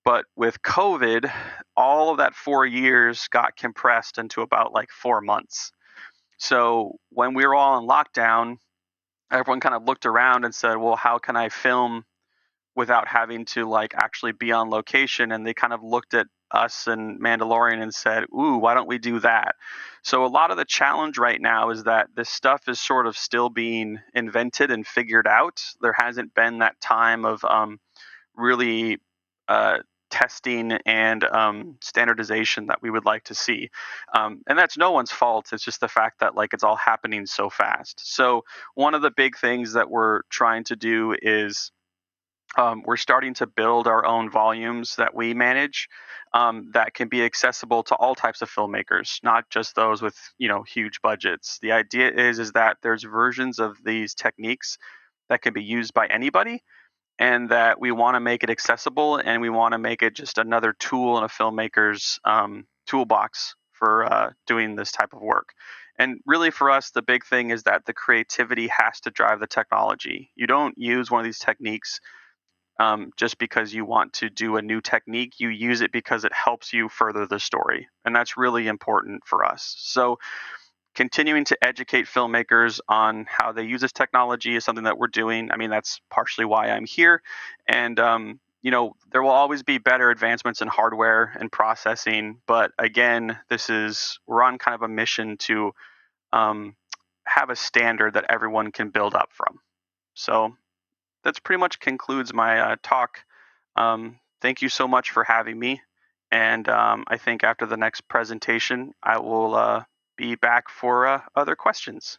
But with COVID, all of that 4 years got compressed into about 4 months. So when we were all in lockdown, everyone kind of looked around and said, well, how can I film without having to actually be on location? And they kind of looked at us and Mandalorian and said, ooh, why don't we do that? So a lot of the challenge right now is that this stuff is sort of still being invented and figured out. There hasn't been that time of really testing and standardization that we would like to see. And that's no one's fault. It's just the fact that it's all happening so fast. So one of the big things that we're trying to do is we're starting to build our own volumes that we manage that can be accessible to all types of filmmakers, not just those with huge budgets. The idea is that there's versions of these techniques that can be used by anybody, and that we want to make it accessible, and we want to make it just another tool in a filmmaker's toolbox for doing this type of work. And really for us, the big thing is that the creativity has to drive the technology. You don't use one of these techniques just because you want to do a new technique. You use it because it helps you further the story. And that's really important for us. So continuing to educate filmmakers on how they use this technology is something that we're doing. I mean, that's partially why I'm here. And, there will always be better advancements in hardware and processing. But again, we're on kind of a mission to have a standard that everyone can build up from. So that's pretty much concludes my talk. Thank you so much for having me. And I think after the next presentation, I will be back for other questions.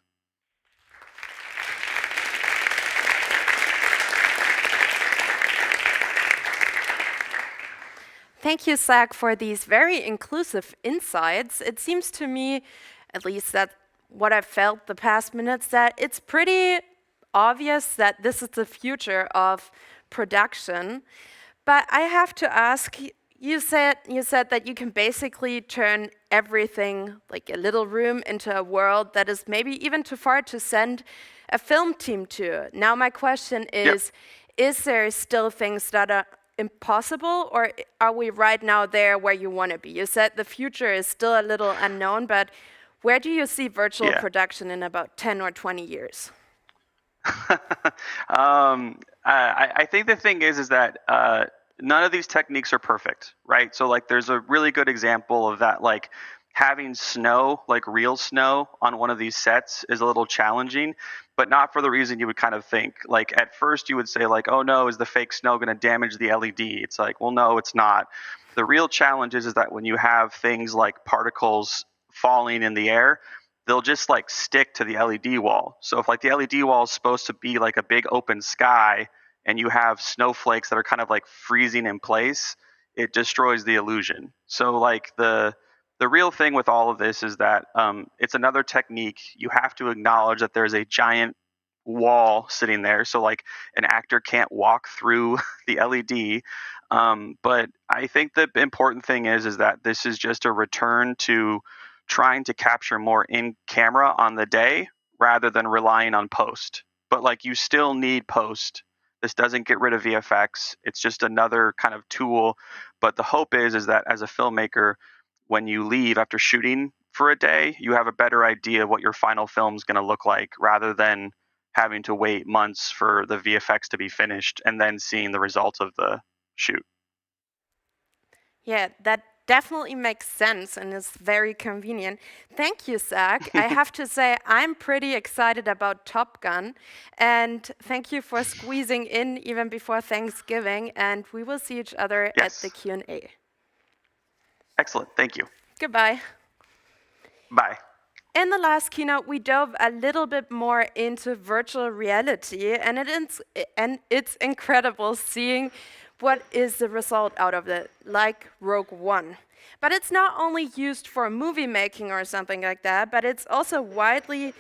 Thank you, Zach, for these very inclusive insights. It seems to me, at least that what I've felt the past minutes, that it's pretty obvious that this is the future of production. But I have to ask, you said that you can basically turn everything, like a little room, into a world that is maybe even too far to send a film team to. Now my question is there still things that are impossible, or are we right now there where you want to be? You said the future is still a little unknown, but where do you see virtual production in about 10 or 20 years? I think the thing is that none of these techniques are perfect, right? So like there's a really good example of that, like having snow, like real snow on one of these sets is a little challenging, but not for the reason you would kind of think. Like at first you would say like, oh no, is the fake snow going to damage the LED? It's like, well, no, it's not. The real challenge is that when you have things like particles falling in the air, they'll just like stick to the LED wall. So if like the LED wall is supposed to be like a big open sky and you have snowflakes that are kind of like freezing in place, it destroys the illusion. So like the real thing with all of this is that it's another technique. You have to acknowledge that there's a giant wall sitting there. So like an actor can't walk through the LED. But I think the important thing is that this is just a return to trying to capture more in camera on the day rather than relying on post. But like you still need post. This doesn't get rid of VFX. It's just another kind of tool. But the hope is that as a filmmaker, when you leave after shooting for a day, you have a better idea of what your final film is going to look like rather than having to wait months for the VFX to be finished and then seeing the results of the shoot. Yeah, that definitely makes sense and is very convenient. Thank you, Zach. I have to say I'm pretty excited about Top Gun, and thank you for squeezing in even before Thanksgiving, and we will see each other at the Q&A. Excellent. Thank you. Goodbye. Bye. In the last keynote, we dove a little bit more into virtual reality, and it's incredible seeing what is the result out of it, like Rogue One. But it's not only used for movie making or something like that, but it's also widely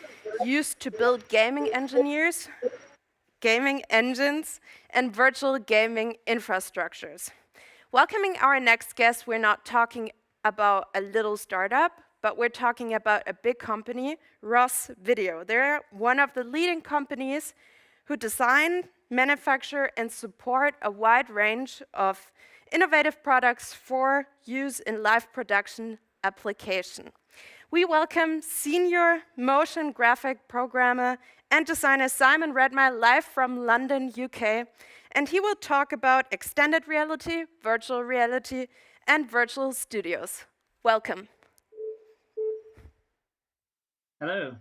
used to build gaming engines, and virtual gaming infrastructures. Welcoming our next guest, we're not talking about a little startup, but we're talking about a big company, Ross Video. They're one of the leading companies who design, manufacture, and support a wide range of innovative products for use in live production application. We welcome senior motion graphic programmer and designer Simon Redmire live from London, UK, and he will talk about extended reality, virtual reality, and virtual studios. Welcome. Hello.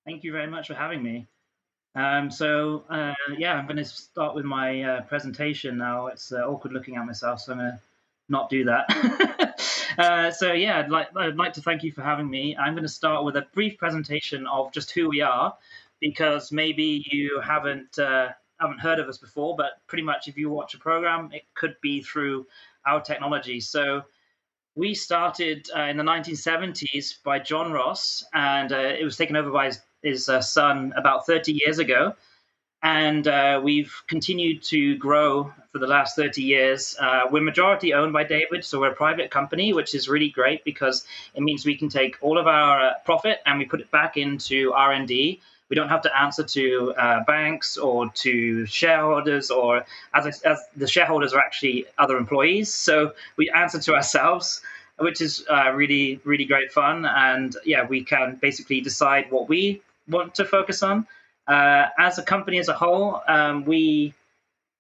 Thank you very much for having me. I'm going to start with my presentation now. It's awkward looking at myself, so I'm going to not do that. I'd like to thank you for having me. I'm going to start with a brief presentation of just who we are, because maybe you haven't heard of us before, but pretty much if you watch a program, it could be through our technology. So we started in the 1970s by John Ross, and it was taken over by his son about 30 years ago. And we've continued to grow for the last 30 years. We're majority owned by David, so we're a private company, which is really great because it means we can take all of our profit and we put it back into R&D. We don't have to answer to banks or to shareholders, or as the shareholders are actually other employees. So we answer to ourselves, which is really, really great fun. And yeah, we can basically decide what we want to focus on. As a company as a whole, we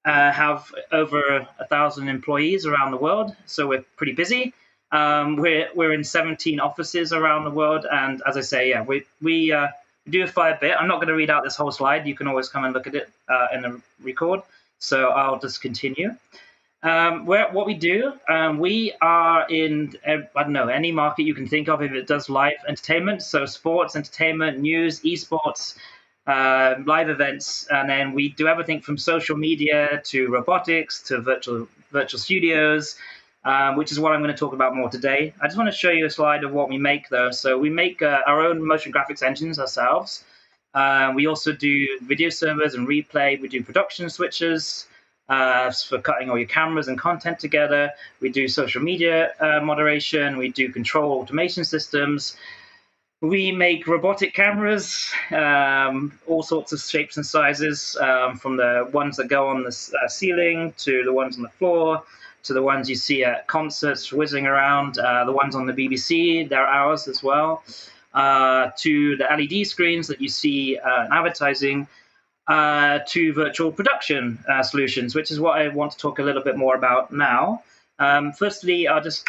have over 1,000 employees around the world, so we're pretty busy. We're in 17 offices around the world, and as I say, yeah, we do a fair bit. I'm not going to read out this whole slide. You can always come and look at it in the record, so I'll just continue. What we do, we are in, any market you can think of if it does live entertainment, so sports, entertainment, news, esports, live events, and then we do everything from social media to robotics to virtual studios, which is what I'm going to talk about more today. I just want to show you a slide of what we make, though. So we make our own motion graphics engines ourselves. We also do video servers and replay. We do production switches for cutting all your cameras and content together. We do social media moderation. We do control automation systems. We make robotic cameras, all sorts of shapes and sizes, from the ones that go on the ceiling to the ones on the floor, to the ones you see at concerts whizzing around, the ones on the BBC, they're ours as well, to the LED screens that you see in advertising. to virtual production solutions, which is what I want to talk a little bit more about now. Firstly, I'll just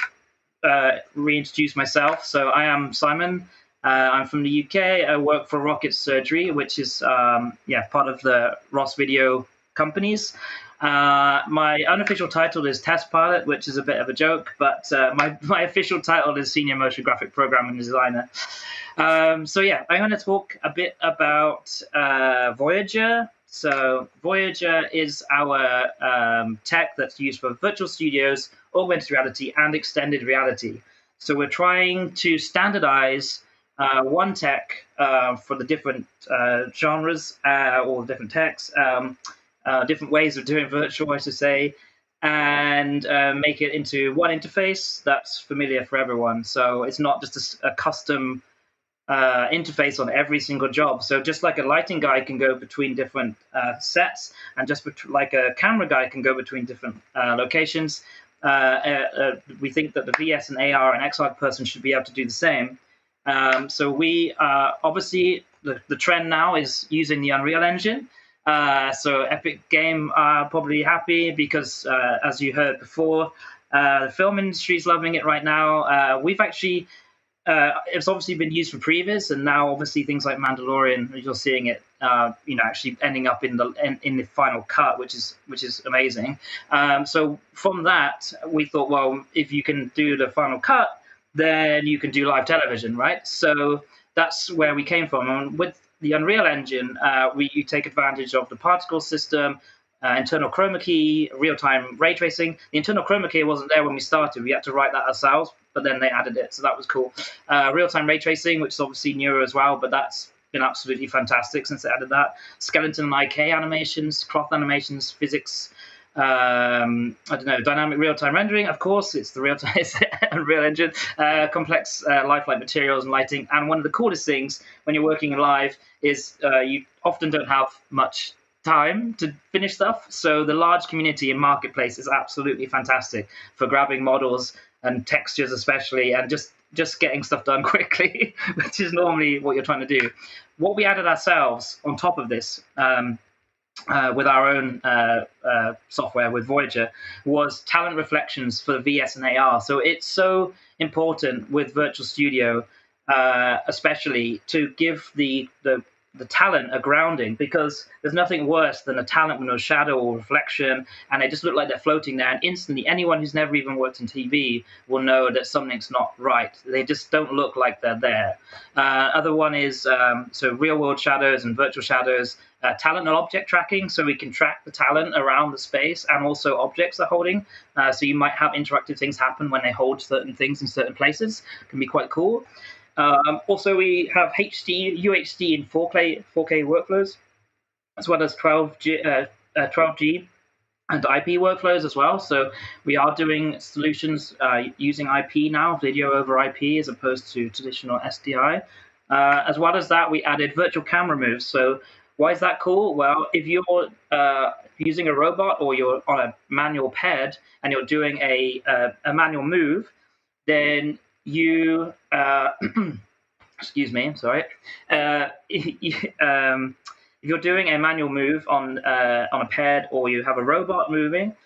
reintroduce myself. So I am Simon. I'm from the UK. I work for Rocket Surgery, which is part of the Ross Video companies. My unofficial title is test pilot, which is a bit of a joke, but my official title is senior motion graphic programmer and designer. I'm going to talk a bit about Voyager. So Voyager is our tech that's used for virtual studios, augmented reality, and extended reality. So we're trying to standardize one tech for the different genres or different techs, different ways of doing virtual, I should say, and make it into one interface that's familiar for everyone. So it's not just a custom interface on every single job. So just like a lighting guy can go between different sets, and just like a camera guy can go between different locations, we think that the VS and AR and XR person should be able to do the same. So we obviously the trend now is using the Unreal Engine. So Epic Game are probably happy because, as you heard before, the film industry is loving it right now. We've actually, it's obviously been used for previs, and now obviously things like Mandalorian, you're seeing it, actually ending up in the final cut, which is amazing. So from that, we thought, well, if you can do the final cut, then you can do live television, right? So that's where we came from. And with the Unreal Engine, you take advantage of the particle system, internal chroma key, real-time ray tracing. The internal chroma key wasn't there when we started. We had to write that ourselves, but then they added it, so that was cool. Real-time ray tracing, which is obviously newer as well, but that's been absolutely fantastic since they added that. Skeleton and IK animations, cloth animations, physics, dynamic real-time rendering, of course, it's the real-time Unreal Engine, complex lifelike materials and lighting. And one of the coolest things when you're working live is you often don't have much time to finish stuff. So the large community in Marketplace is absolutely fantastic for grabbing models and textures especially, and just getting stuff done quickly, which is normally what you're trying to do. What we added ourselves on top of this, with our own software with Voyager, was talent reflections for the VS and AR. So it's so important with Virtual Studio, especially to give the talent a grounding, because there's nothing worse than a talent with no shadow or reflection, and they just look like they're floating there, and instantly anyone who's never even worked in TV will know that something's not right. They just don't look like they're there. Other one is so real world shadows and virtual shadows, talent and object tracking, so we can track the talent around the space and also objects they're holding. So you might have interactive things happen when they hold certain things in certain places. It can be quite cool. Also, we have UHD in 4K workflows, as well as 12G and IP workflows as well. So we are doing solutions using IP now, video over IP, as opposed to traditional SDI. As well as that, we added virtual camera moves. So why is that cool? Well, if you're using a robot or you're on a manual pad and you're doing a manual move, then you excuse me, I'm sorry. If you're doing a manual move on a pad, or you have a robot moving,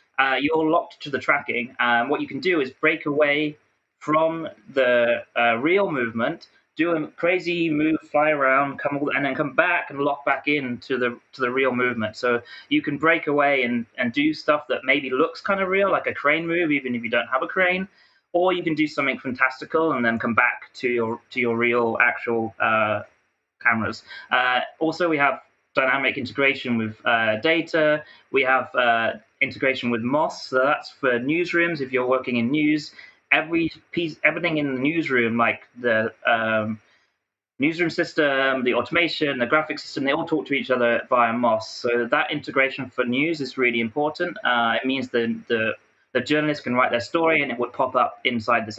you're locked to the tracking. What you can do is break away from the real movement, do a crazy move, fly around, and then come back and lock back into the real movement. So you can break away and do stuff that maybe looks kind of real, like a crane move, even if you don't have a crane. Or you can do something fantastical and then come back to your real actual cameras. Also, we have dynamic integration with data. We have integration with MOS, so that's for newsrooms. If you're working in news, everything in the newsroom, like the newsroom system, the automation, the graphics system, they all talk to each other via MOS. So that integration for news is really important. It means the journalist can write their story, and it would pop up inside this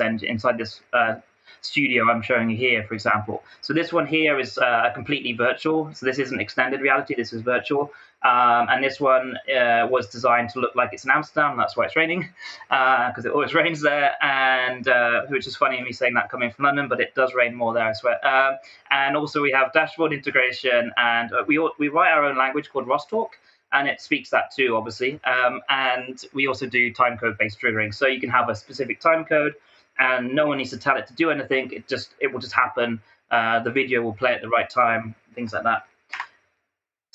studio I'm showing you here, for example. So this one here is completely virtual. So this isn't extended reality. This is virtual. And this one was designed to look like it's in Amsterdam. That's why it's raining, because it always rains there. And which is funny me saying that coming from London, but it does rain more there, I swear. And also we have dashboard integration, and we write our own language called Rosstalk, and it speaks that too, obviously. And we also do timecode-based triggering, so you can have a specific timecode, and no one needs to tell it to do anything. It will just happen. The video will play at the right time, things like that.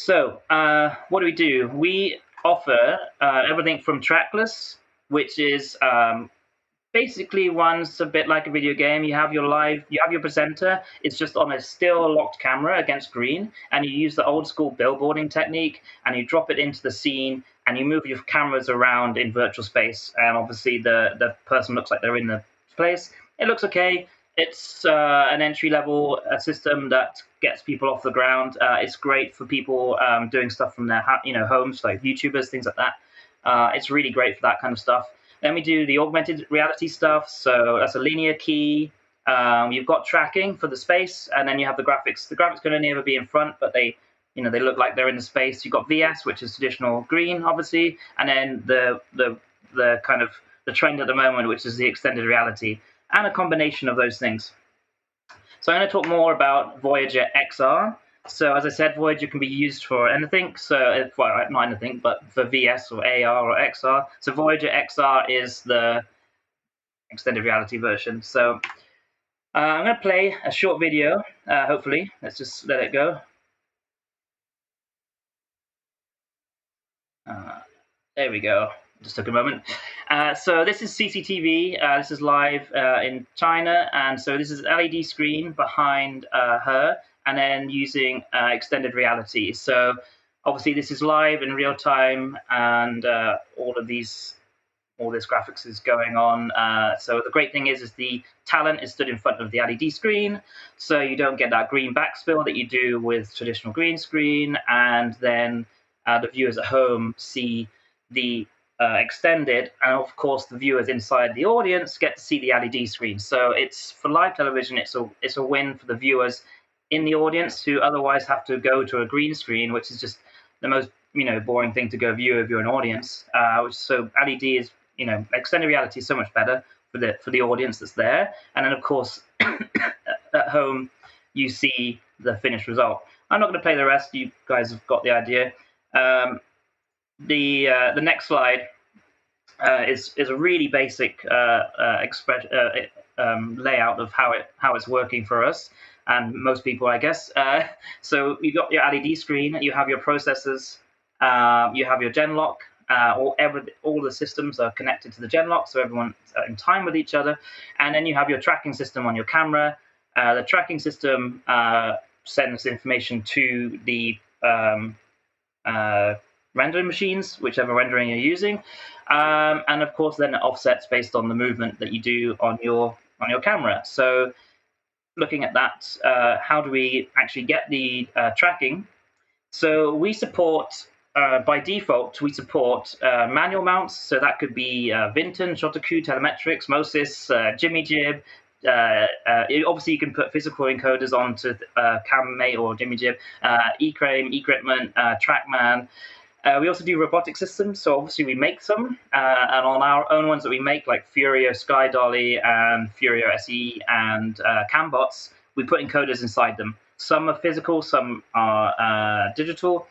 So what do? We offer everything from trackless, which is basically runs a bit like a video game. You have your presenter. It's just on a still locked camera against green, and you use the old school billboarding technique, and you drop it into the scene, and you move your cameras around in virtual space, and obviously the person looks like they're in the place. It looks okay. It's an entry-level system that gets people off the ground. It's great for people doing stuff from their homes, like YouTubers, things like that. It's really great for that kind of stuff. Then we do the augmented reality stuff. So that's a linear key. You've got tracking for the space, and then you have the graphics. The graphics can only ever be in front, but they look like they're in the space. You've got VS, which is traditional green, obviously, and then the kind of the trend at the moment, which is the extended reality, and a combination of those things. So I'm going to talk more about Voyager XR. So as I said, Voyager can be used for anything. So, well, not anything, but for VS or AR or XR. So Voyager XR is the extended reality version. So I'm going to play a short video, hopefully. Let's just let it go. There we go. Just took a moment. So this is CCTV. This is live in China, and so this is an LED screen behind her, and then using extended reality. So obviously this is live in real time, and all this graphics is going on. So the great thing is the talent is stood in front of the LED screen, so you don't get that green backspill that you do with traditional green screen, and then the viewers at home see the extended, and of course the viewers inside the audience get to see the LED screen. So it's for live television, it's a win for the viewers in the audience who otherwise have to go to a green screen, which is just the most boring thing to go view if you're an audience. So LED is extended reality is so much better for the audience that's there, and then of course at home you see the finished result. I'm not going to play the rest. You guys have got the idea. The next slide is a really basic layout of how it's working for us and most people, I guess. So you've got your LED screen, you have your processors, you have your Genlock. All the systems are connected to the Genlock, so everyone's in time with each other. And then you have your tracking system on your camera. The tracking system sends information to the rendering machines, whichever rendering you're using, and of course then it offsets based on the movement that you do on your camera. So looking at that, how do we actually get the tracking? So we support by default we support manual mounts, so that could be Vinton, Shotoku, Telemetrics, Mosis, Jimmy Jib. Obviously you can put physical encoders onto CamMate or Jimmy Jib, eCrane, equipment, TrackMan. We also do robotic systems, so obviously we make some, and on our own ones that we make, like Furio Sky Dolly and Furio SE and CamBots, we put encoders inside them. Some are physical, some are digital,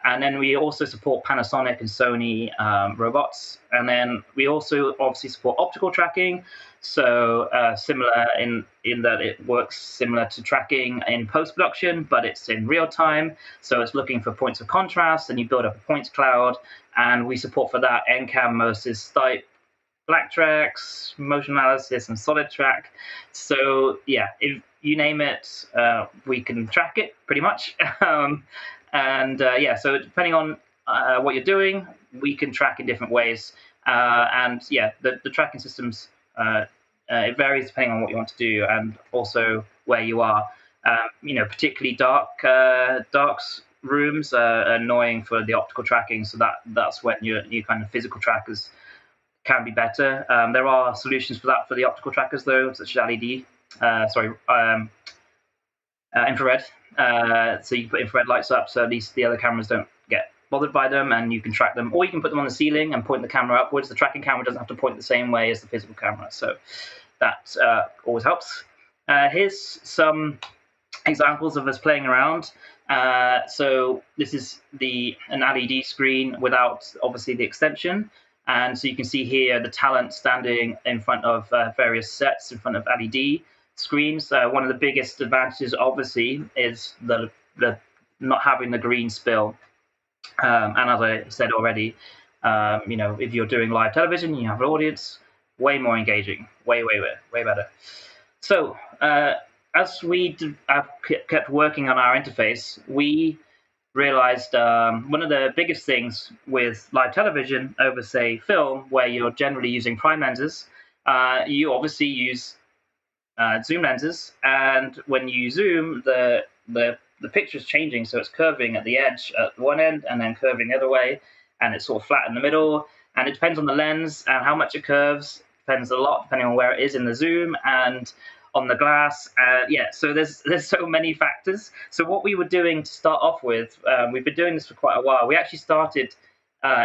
and then we also support Panasonic and Sony robots, and then we also obviously support optical tracking. So similar in that it works similar to tracking in post-production, but it's in real time. So it's looking for points of contrast, and you build up a points cloud. And we support for that NCAM, Mosis, Stipe, Blacktracks, motion analysis, and solid track. So yeah, if you name it, we can track it pretty much. Yeah, so depending on what you're doing, we can track in different ways. And yeah, the tracking systems, it varies depending on what you want to do and also where you are. Particularly dark rooms are annoying for the optical tracking, so that's when your kind of physical trackers can be better. There are solutions for that for the optical trackers though, such as LED. Infrared. So you put infrared lights up, so at least the other cameras don't get bothered by them, and you can track them. Or you can put them on the ceiling and point the camera upwards. The tracking camera doesn't have to point the same way as the physical camera, so that always helps. Here's some examples of us playing around. So this is an LED screen without, obviously, the extension. And so you can see here the talent standing in front of various sets, in front of LED screens. One of the biggest advantages, obviously, is the not having the green spill. And as I said already, if you're doing live television, you have an audience, way more engaging, way better. So as we kept working on our interface, we realized one of the biggest things with live television over, say, film, where you're generally using prime lenses, you obviously use zoom lenses, and when you zoom, the picture's changing, so it's curving at the edge at one end and then curving the other way, and it's sort of flat in the middle, and it depends on the lens and how much it curves, depends a lot depending on where it is in the zoom and on the glass. So there's so many factors. So what we were doing to start off with, we've been doing this for quite a while. We actually started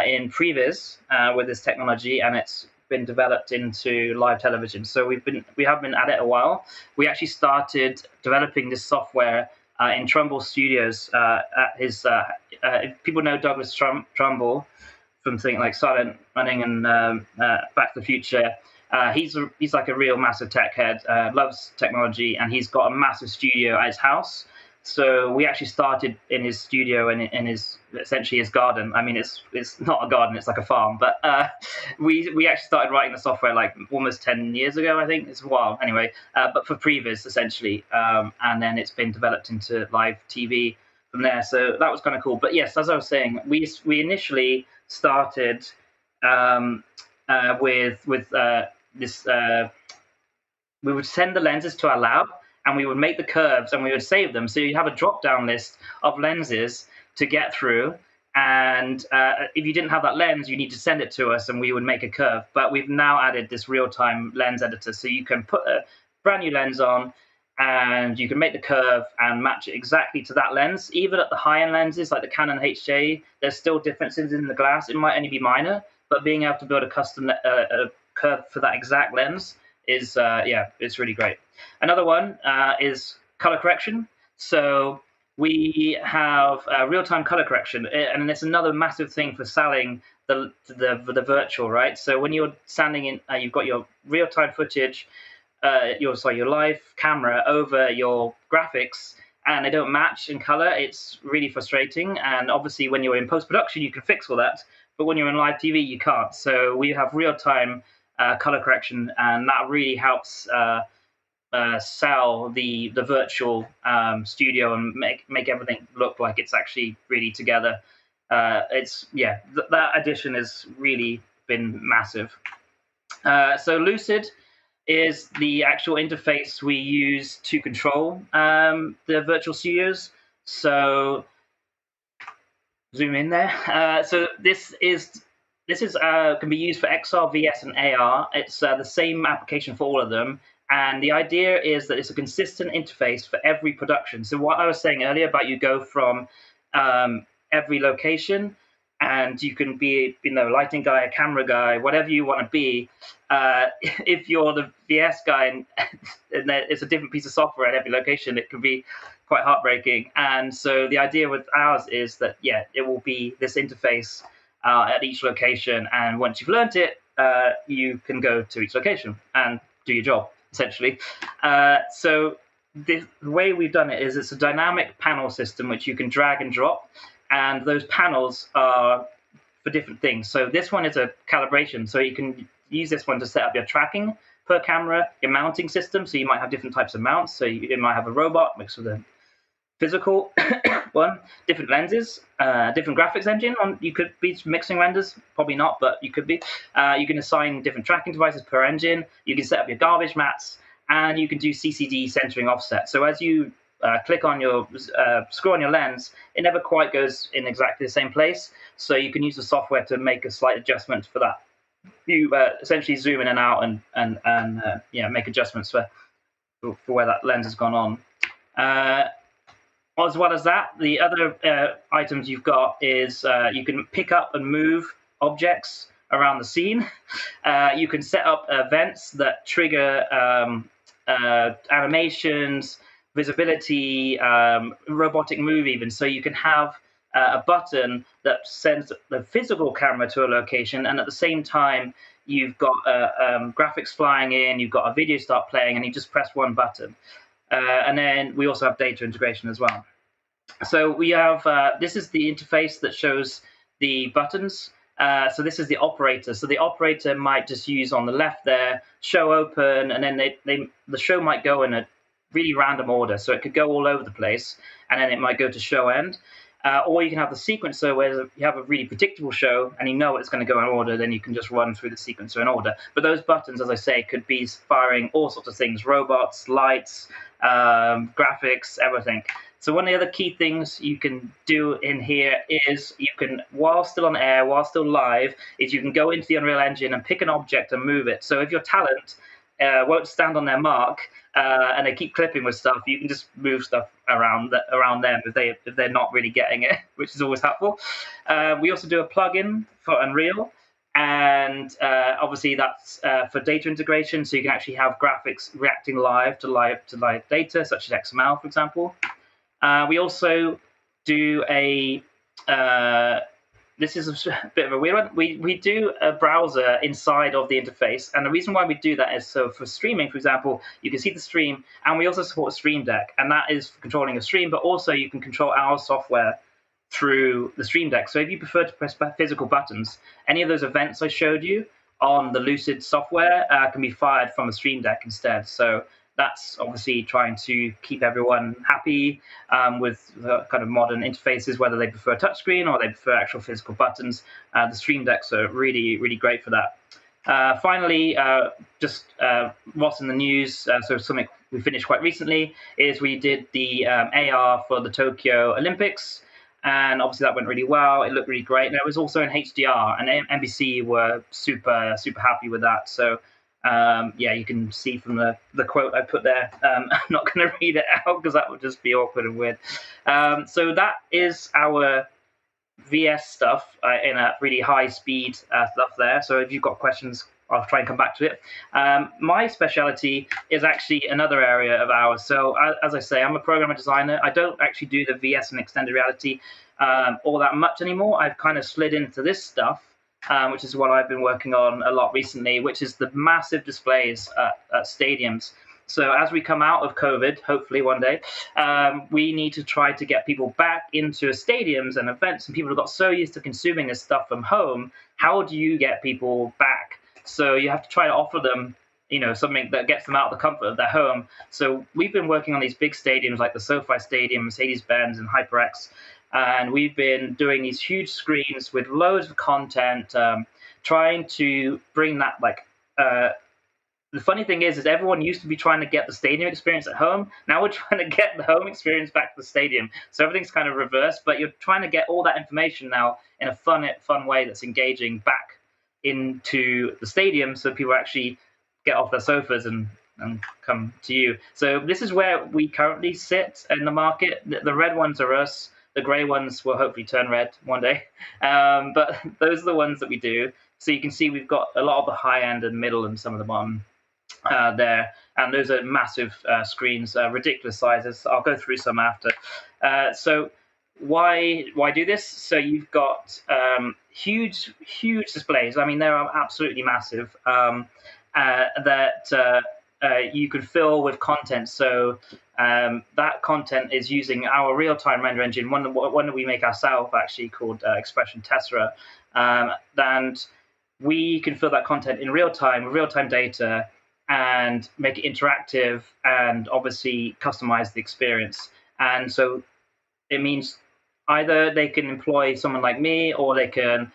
in previs with this technology, and it's been developed into live television. So we have been at it a while. We actually started developing this software in Trumbull Studios at his. If people know Douglas Trumbull from things like Silent Running and Back to the Future. He's like a real massive tech head, loves technology, and he's got a massive studio at his house. So we actually started in his studio and in his essentially his garden. I mean, it's not a garden; it's like a farm. But we actually started writing the software like almost 10 years ago. I think it's a while anyway. But for previs essentially, and then it's been developed into live TV from there. So that was kind of cool. But yes, as I was saying, we initially started with this. We would send the lenses to our lab, and we would make the curves, and we would save them. So you have a drop-down list of lenses to get through, and if you didn't have that lens, you need to send it to us, and we would make a curve. But we've now added this real-time lens editor, so you can put a brand new lens on, and you can make the curve and match it exactly to that lens. Even at the high-end lenses, like the Canon HJ, there's still differences in the glass. It might only be minor, but being able to build a custom curve for that exact lens is it's really great. Another one is color correction. So we have real-time color correction, and it's another massive thing for selling the virtual, right? So when you're standing in, you've got your real-time footage, your live camera over your graphics, and they don't match in color. It's really frustrating. And obviously, when you're in post-production, you can fix all that, but when you're in live TV, you can't. So we have real-time color correction, and that really helps sell the virtual studio and make everything look like it's actually really together. That addition has really been massive. So Lucid is the actual interface we use to control the virtual studios. So zoom in there. So this can be used for XR, VS, and AR. It's the same application for all of them. And the idea is that it's a consistent interface for every production. So what I was saying earlier about you go from every location, and you can be, lighting guy, a camera guy, whatever you want to be. If you're the VS guy and it's a different piece of software at every location, it can be quite heartbreaking. And so the idea with ours is that, it will be this interface at each location, and once you've learned it, you can go to each location and do your job, essentially. So the way we've done it is it's a dynamic panel system which you can drag and drop, and those panels are for different things. So this one is a calibration, so you can use this one to set up your tracking per camera, your mounting system, so you might have different types of mounts. So you might have a robot mixed with a physical one, different lenses, different graphics engine. You could be mixing renders, probably not, but you could be. You can assign different tracking devices per engine. You can set up your garbage mats, and you can do CCD centering offset. So as you click on your screw on your lens, it never quite goes in exactly the same place. So you can use the software to make a slight adjustment for that. You essentially zoom in and out and make adjustments for where that lens has gone on. As well as that, the other items you've got is you can pick up and move objects around the scene. You can set up events that trigger animations, visibility, robotic move even. So you can have a button that sends the physical camera to a location, and at the same time, you've got graphics flying in, you've got a video start playing, and you just press one button. And then we also have data integration as well. So we have, this is the interface that shows the buttons. So this is the operator. So the operator might just use on the left there, show open, and then the show might go in a really random order. So it could go all over the place, and then it might go to show end. Or you can have the sequencer where you have a really predictable show and you know it's going to go in order, then you can just run through the sequencer in order. But those buttons, as I say, could be firing all sorts of things, robots, lights, graphics, everything. So one of the other key things you can do in here is you can, while still on air, while still live, is you can go into the Unreal Engine and pick an object and move it. So if your talent won't stand on their mark and they keep clipping with stuff, you can just move stuff around them if they're not really getting it, which is always helpful. We also do a plugin for Unreal, and obviously that's for data integration, so you can actually have graphics reacting live to live data, such as XML, for example. We also do a this is a bit of a weird one. We do a browser inside of the interface, and the reason why we do that is so for streaming, for example, you can see the stream, and we also support Stream Deck, and that is for controlling a stream, but also you can control our software through the Stream Deck. So if you prefer to press physical buttons, any of those events I showed you on the Lucid software can be fired from a Stream Deck instead. So that's obviously trying to keep everyone happy with the kind of modern interfaces, whether they prefer touchscreen or they prefer actual physical buttons. The Stream Decks are really, really great for that. Finally, just what's in the news, so something we finished quite recently, is we did the AR for the Tokyo Olympics. And obviously that went really well. It looked really great. And it was also in HDR, and NBC were super, super happy with that. So yeah, you can see from the quote I put there. I'm not going to read it out because that would just be awkward and weird. So that is our VS stuff in a really high speed stuff there. So if you've got questions, I'll try and come back to it. My specialty is actually another area of ours. So as I say, I'm a programmer designer. I don't actually do the VS and extended reality all that much anymore. I've kind of slid into this stuff, which is what I've been working on a lot recently, which is the massive displays at stadiums. So as we come out of COVID, hopefully one day, we need to try to get people back into stadiums and events, and people have got so used to consuming this stuff from home. How do you get people back? So you have to try to offer them, something that gets them out of the comfort of their home. So we've been working on these big stadiums like the SoFi Stadium, Mercedes-Benz, and HyperX. And we've been doing these huge screens with loads of content, trying to bring that, the funny thing is everyone used to be trying to get the stadium experience at home. Now we're trying to get the home experience back to the stadium. So everything's kind of reversed, but you're trying to get all that information now in a fun way that's engaging back into the stadium, so people actually get off their sofas and come to you. So this is where we currently sit in the market. The red ones are us. The grey ones will hopefully turn red one day. But those are the ones that we do. So you can see we've got a lot of the high end and middle and some of the bottom there. And those are massive screens, ridiculous sizes. I'll go through some after. So why do this? So you've got huge displays. I mean, they are absolutely massive that you could fill with content. So that content is using our real-time render engine, one that we make ourselves actually, called Expression Tessera. And we can fill that content in real time with real-time data and make it interactive and obviously customize the experience. And so it means either they can employ someone like me, or they can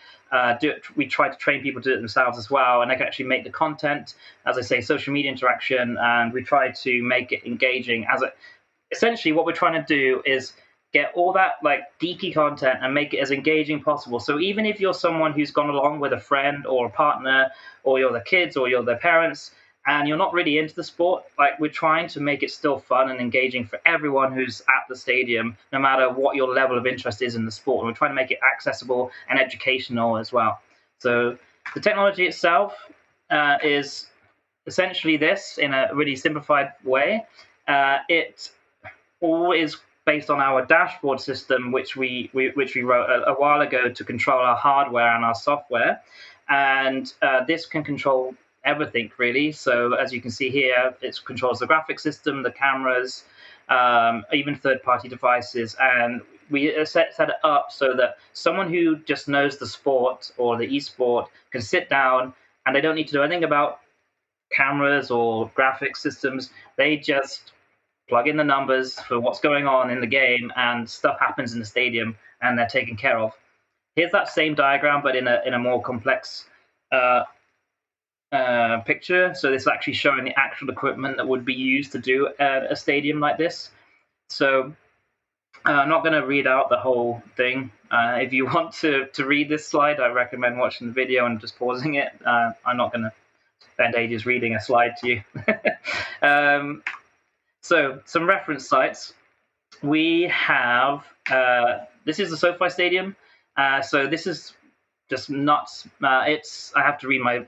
do it. We try to train people to do it themselves as well, and they can actually make the content, as I say, social media interaction, and we try to make it engaging. Essentially, what we're trying to do is get all that geeky content and make it as engaging possible. So even if you're someone who's gone along with a friend or a partner, or you're the kids, or you're their parents, and you're not really into the sport, like we're trying to make it still fun and engaging for everyone who's at the stadium, no matter what your level of interest is in the sport. And we're trying to make it accessible and educational as well. So the technology itself is essentially this in a really simplified way. It all is based on our dashboard system, which we wrote a while ago to control our hardware and our software. And this can control everything, really. So as you can see here, it controls the graphics system, the cameras, even third-party devices. And we set it up so that someone who just knows the sport or the e-sport can sit down and they don't need to know anything about cameras or graphics systems. They just plug in the numbers for what's going on in the game, and stuff happens in the stadium, and they're taken care of. Here's that same diagram, but in a more complex picture. So this is actually showing the actual equipment that would be used to do a stadium like this. So I'm not going to read out the whole thing. If you want to read this slide, I recommend watching the video and just pausing it. I'm not going to spend ages reading a slide to you. So some reference sites. We have, this is the SoFi Stadium. So this is just nuts. I have to read my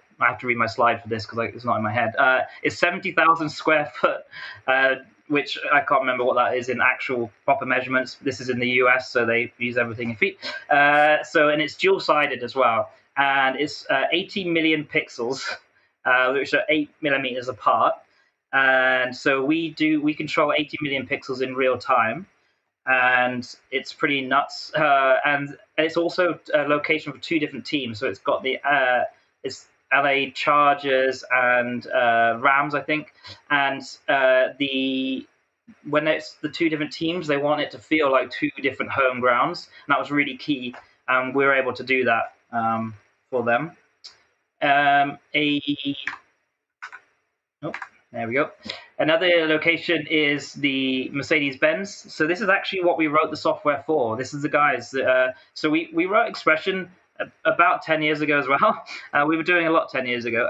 slide for this because it's not in my head. It's 70,000 square foot, which I can't remember what that is in actual proper measurements. This is in the US, so they use everything in feet. And it's dual-sided as well, and it's 80 million pixels, which are 8 millimeters apart. And so we control 80 million pixels in real time. And it's pretty nuts. And it's also a location for 2 different teams. So it's got it's LA Chargers and Rams, I think. And when it's the 2 different teams, they want it to feel like 2 different home grounds. And that was really key. And we were able to do that for them. There we go. Another location is the Mercedes-Benz. So this is actually what we wrote the software for. This is the guys. So we wrote Expression about 10 years ago as well. We were doing a lot 10 years ago.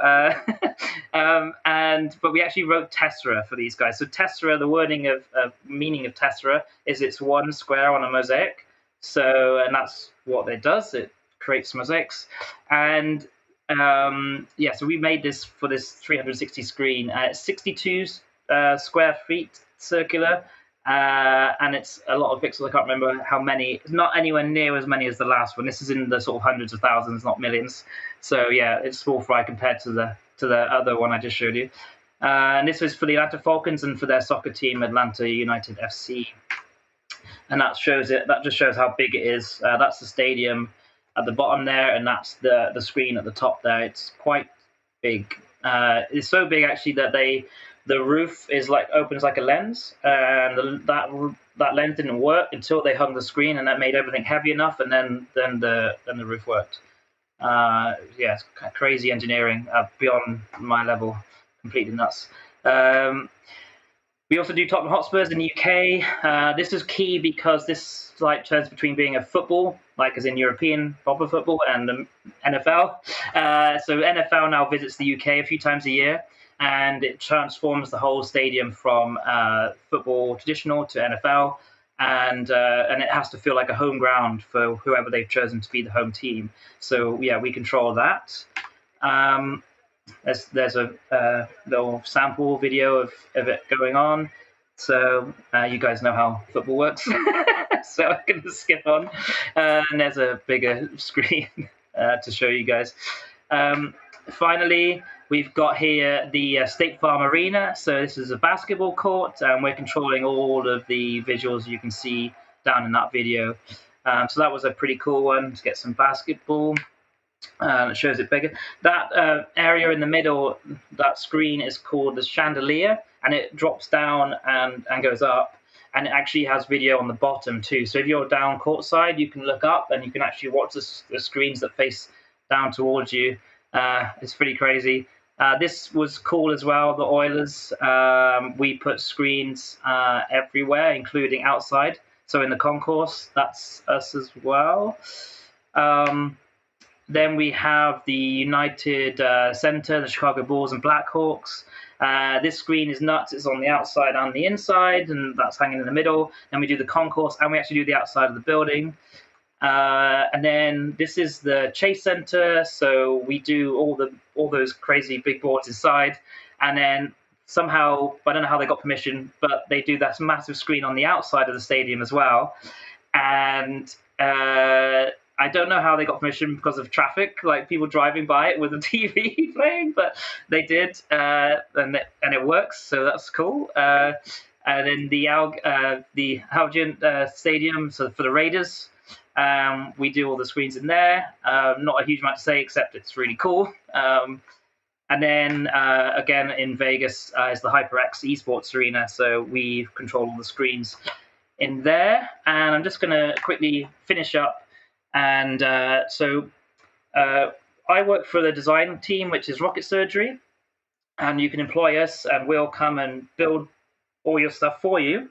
But we actually wrote Tessera for these guys. So Tessera, the meaning of Tessera is it's one square on a mosaic. And that's what it does. It creates mosaics. And so we made this for this 360 screen. It's 62 square feet circular, and it's a lot of pixels. I can't remember how many. It's not anywhere near as many as the last one. This is in the sort of hundreds of thousands, not millions. So yeah, it's small fry compared to the other one I just showed you. And this was for the Atlanta Falcons and for their soccer team, Atlanta United FC. And that shows it. That just shows how big it is. That's the stadium at the bottom there, and that's the screen at the top there. It's quite big. It's so big actually that the roof is opens like a lens, and that lens didn't work until they hung the screen, and that made everything heavy enough, and then the roof worked. It's crazy engineering beyond my level, completely nuts. We also do Tottenham Hotspurs in the UK. This is key because this turns between being a football, as in European proper football, and the NFL. So NFL now visits the UK a few times a year, and it transforms the whole stadium from football traditional to NFL, and it has to feel like a home ground for whoever they've chosen to be the home team. So yeah, we control that. There's a little sample video of it going on. So you guys know how football works. So I'm going to skip on. And there's a bigger screen to show you guys. Finally, we've got here the State Farm Arena. So this is a basketball court, and we're controlling all of the visuals you can see down in that video. So that was a pretty cool one to get some basketball. It shows it bigger. That area in the middle, that screen is called the chandelier, and it drops down and goes up, and it actually has video on the bottom too. So if you're down courtside, you can look up and you can actually watch the screens that face down towards you. It's pretty crazy. This was cool as well, the Oilers. We put screens everywhere, including outside. So in the concourse, that's us as well. Then we have the United Center, the Chicago Bulls and Blackhawks. This screen is nuts. It's on the outside and the inside, and that's hanging in the middle. Then we do the concourse, and we actually do the outside of the building. And then this is the Chase Center, so we do all those crazy big boards inside. And then somehow, I don't know how they got permission, but they do that massive screen on the outside of the stadium as well. And I don't know how they got permission because of traffic, like people driving by it with the TV playing, but they did, and it works, so that's cool. And then the Allegiant Stadium, so for the Raiders, we do all the screens in there. Not a huge amount to say, except it's really cool. And then again in Vegas is the HyperX Esports Arena, so we control all the screens in there. And I'm just going to quickly finish up. And so I work for the design team, which is Rocket Surgery, and you can employ us, and we'll come and build all your stuff for you,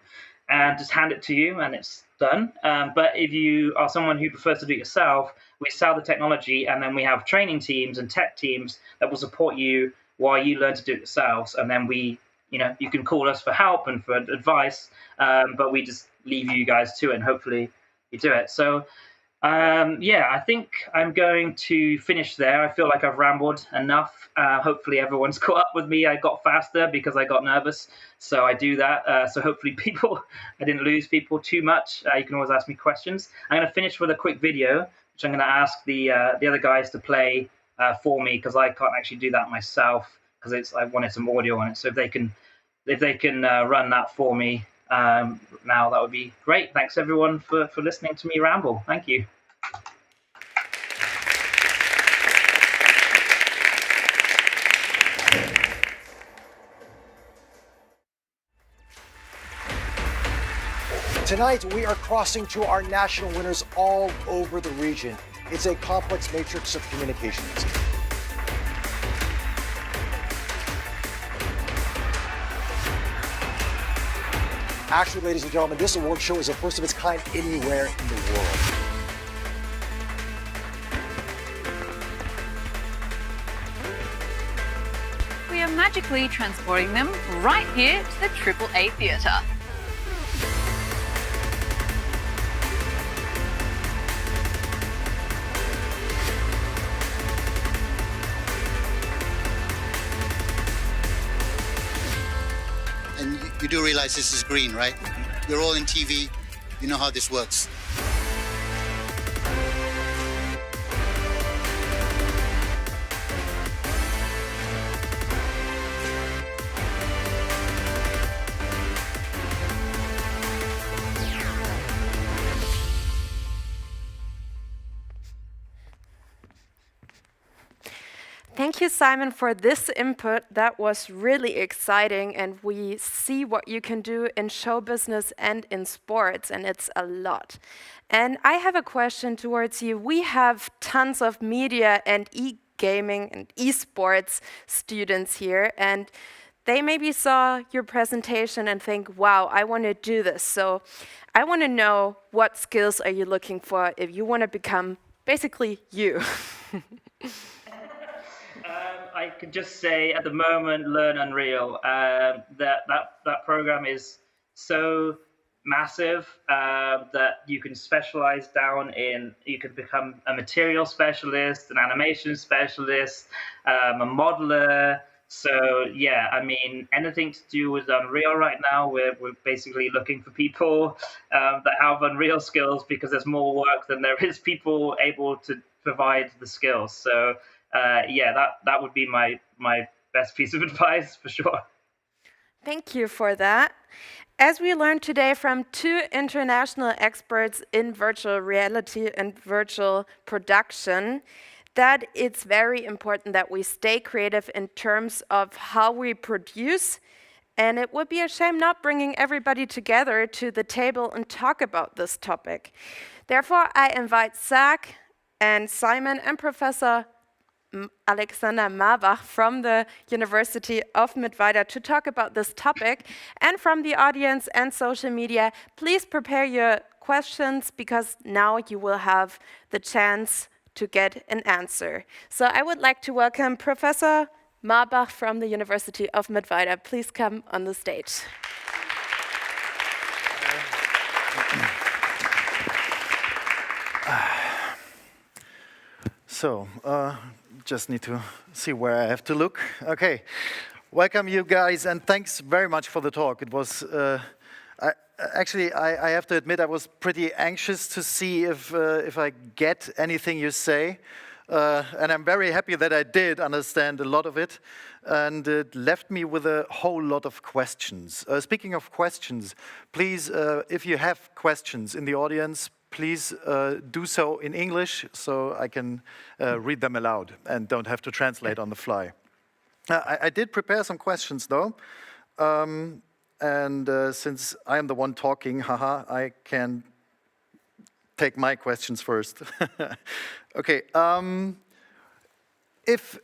and just hand it to you, and it's done. But if you are someone who prefers to do it yourself, we sell the technology, and then we have training teams and tech teams that will support you while you learn to do it yourselves. And then you can call us for help and for advice, but we just leave you guys to it, and hopefully you do it. So I think I'm going to finish there. I feel like I've rambled enough. Hopefully everyone's caught up with me. I got faster because I got nervous, so I do that. So hopefully I didn't lose people too much. You can always ask me questions. I'm going to finish with a quick video, which I'm going to ask the other guys to play for me, because I can't actually do that myself, because I wanted some audio on it. So if they can run that for me now, that would be great. Thanks everyone for listening to me ramble. Thank you. Tonight, we are crossing to our national winners all over the region. It's a complex matrix of communications. Actually, ladies and gentlemen, this award show is the first of its kind anywhere in the world. We are magically transporting them right here to the AAA Theatre. You do realize this is green, right? You're all in TV. You know how this works. Thank you, Simon, for this input. That was really exciting, and we see what you can do in show business and in sports, and it's a lot. And I have a question towards you. We have tons of media and e-gaming and esports students here, and they maybe saw your presentation and think, wow, I want to do this. So I want to know, what skills are you looking for if you want to become basically you? I could just say at the moment, learn Unreal. That program is so massive that you can specialize down in. You can become a material specialist, an animation specialist, a modeler. So yeah, I mean, anything to do with Unreal right now, we're basically looking for people that have Unreal skills, because there's more work than there is people able to provide the skills. So. That would be my best piece of advice for sure. Thank you for that. As we learned today from two international experts in virtual reality and virtual production, that it's very important that we stay creative in terms of how we produce, and it would be a shame not bringing everybody together to the table and talk about this topic. Therefore, I invite Zach and Simon and Professor Alexander Marbach from the University of Mittweida to talk about this topic. And from the audience and social media, please prepare your questions, because now you will have the chance to get an answer. So I would like to welcome Professor Marbach from the University of Mittweida. Please come on the stage. So, just need to see where I have to look. Okay, welcome you guys, and thanks very much for the talk. It was, I have to admit, I was pretty anxious to see if I get anything you say. And I'm very happy that I did understand a lot of it, and it left me with a whole lot of questions. Speaking of questions, please, if you have questions in the audience, please do so in English so I can read them aloud and don't have to translate on the fly. I did prepare some questions though, and since I am the one talking, I can take my questions first. Okay, if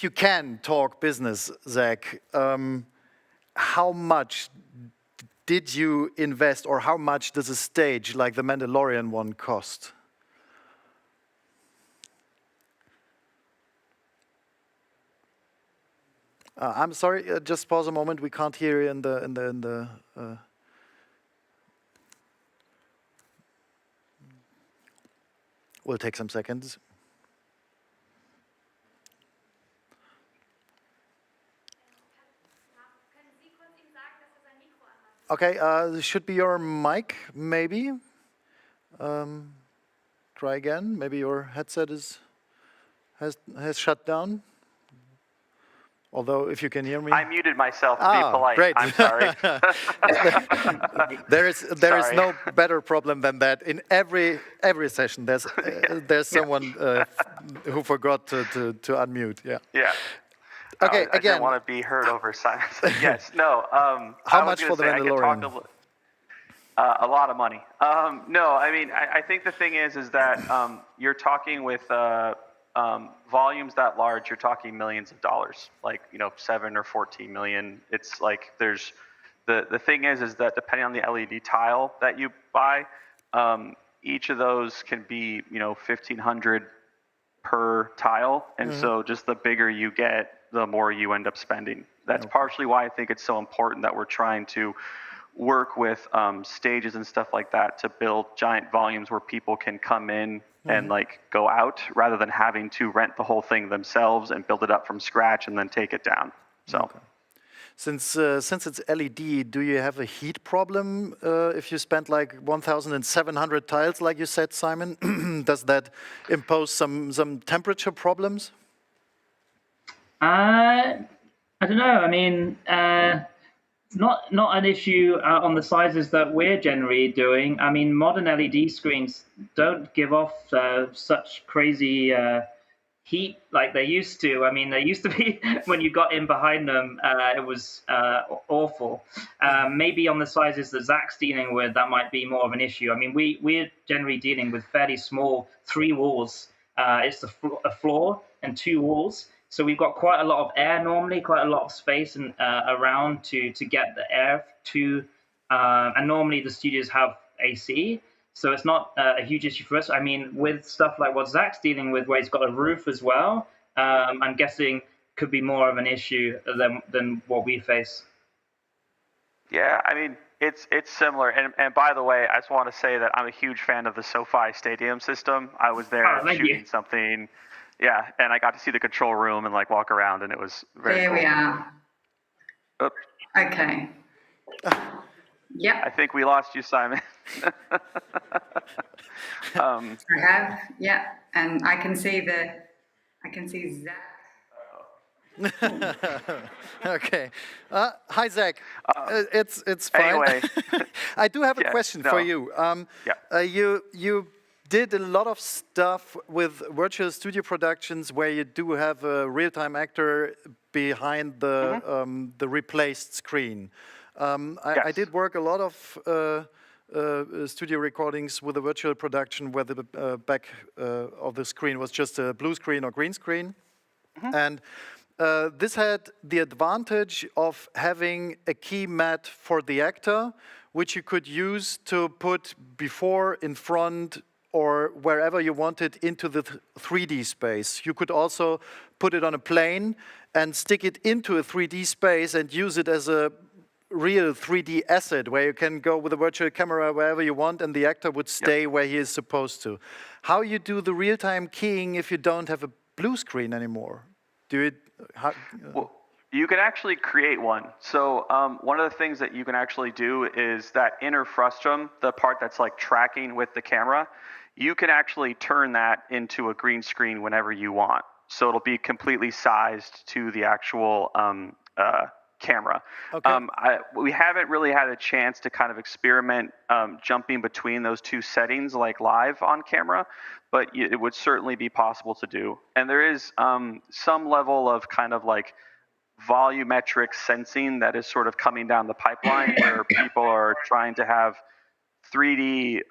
you can talk business, Zach, how much did you invest, or how much does a stage like the Mandalorian one cost? I'm sorry, just pause a moment. We can't hear you in the. We'll take some seconds. Okay, this should be your mic, maybe. Try again. Maybe your headset has shut down. Although, if you can hear me. I muted myself to be polite. Great. I'm sorry. There is no better problem than that. In every session, there's someone who forgot to unmute. Yeah. Yeah. Okay. I again. didn't want to be heard over silence. Yes. No. How much for the Mandalorian? A lot of money. No. I mean, I think the thing is that you're talking with. Volumes that large, you're talking millions of dollars, like 7 or 14 million. It's like there's the thing is that depending on the LED tile that you buy, each of those can be 1,500 per tile, and so just the bigger you get, the more you end up spending. That's partially why I think it's so important that we're trying to work with stages and stuff like that to build giant volumes where people can come in and like go out rather than having to rent the whole thing themselves and build it up from scratch and then take it down. So, since it's LED, do you have a heat problem if you spend like 1,700 tiles, like you said, Simon? Does that impose some temperature problems? I don't know. I mean, not an issue on the sizes that we're generally doing. I mean, modern LED screens don't give off such crazy heat like they used to. I mean, they used to be when you got in behind them, it was awful. Maybe on the sizes that Zach's dealing with, that might be more of an issue. I mean, we're generally dealing with fairly small 3 walls. It's a floor and 2 walls. So we've got quite a lot of air normally, quite a lot of space and around to get the air to, and normally the studios have AC, so it's not a huge issue for us. I mean, with stuff like what Zach's dealing with, where he's got a roof as well, I'm guessing could be more of an issue than what we face. Yeah, I mean, it's similar. And by the way, I just want to say that I'm a huge fan of the SoFi Stadium system. I was there shooting something. Yeah, and I got to see the control room and like walk around, and it was very cool. There we are. Oops. Okay. Yeah. I think we lost you, Simon. I have, yeah, and I can see Zach. Okay. Hi, Zach. It's fine. Anyway. I do have a question for you. You did a lot of stuff with virtual studio productions where you do have a real-time actor behind the replaced screen. I did work a lot of studio recordings with a virtual production where the back of the screen was just a blue screen or green screen. And this had the advantage of having a key mat for the actor, which you could use to put before, in front, or wherever you want it into the 3D space. You could also put it on a plane and stick it into a 3D space and use it as a real 3D asset where you can go with a virtual camera wherever you want and the actor would stay where he is supposed to. How you do the real-time keying if you don't have a blue screen anymore? Well, you can actually create one. So one of the things that you can actually do is that inner frustum, the part that's like tracking with the camera, you can actually turn that into a green screen whenever you want. So it'll be completely sized to the actual camera. Okay. We haven't really had a chance to kind of experiment jumping between those two settings like live on camera, but it would certainly be possible to do. And there is some level of kind of like volumetric sensing that is sort of coming down the pipeline where people are trying to have 3D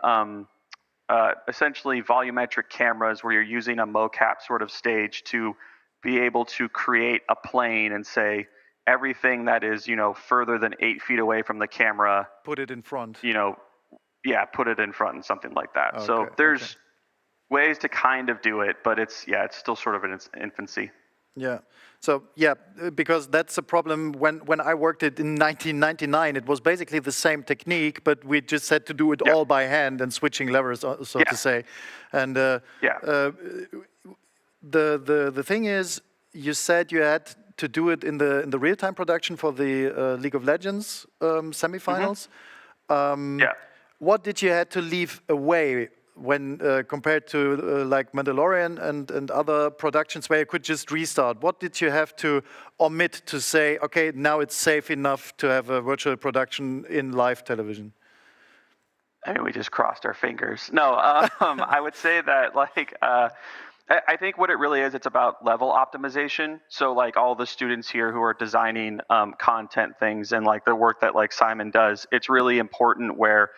essentially volumetric cameras where you're using a mocap sort of stage to be able to create a plane and say everything that is, further than 8 feet away from the camera. Put it in front. Put it in front and something like that. Okay, so there's ways to kind of do it, but it's still sort of in its infancy. Yeah. So because that's a problem. When I worked it in 1999, it was basically the same technique, but we just had to do it all by hand and switching levers, so to say. And the thing is, you said you had to do it in the real-time production for the League of Legends semifinals. What did you had to leave away when compared to like Mandalorian and other productions where you could just restart? What did you have to omit to say, okay, now it's safe enough to have a virtual production in live television? I mean, we just crossed our fingers. No, I would say that I think what it really is, it's about level optimization. So like all the students here who are designing content things and like the work that like Simon does, it's really important where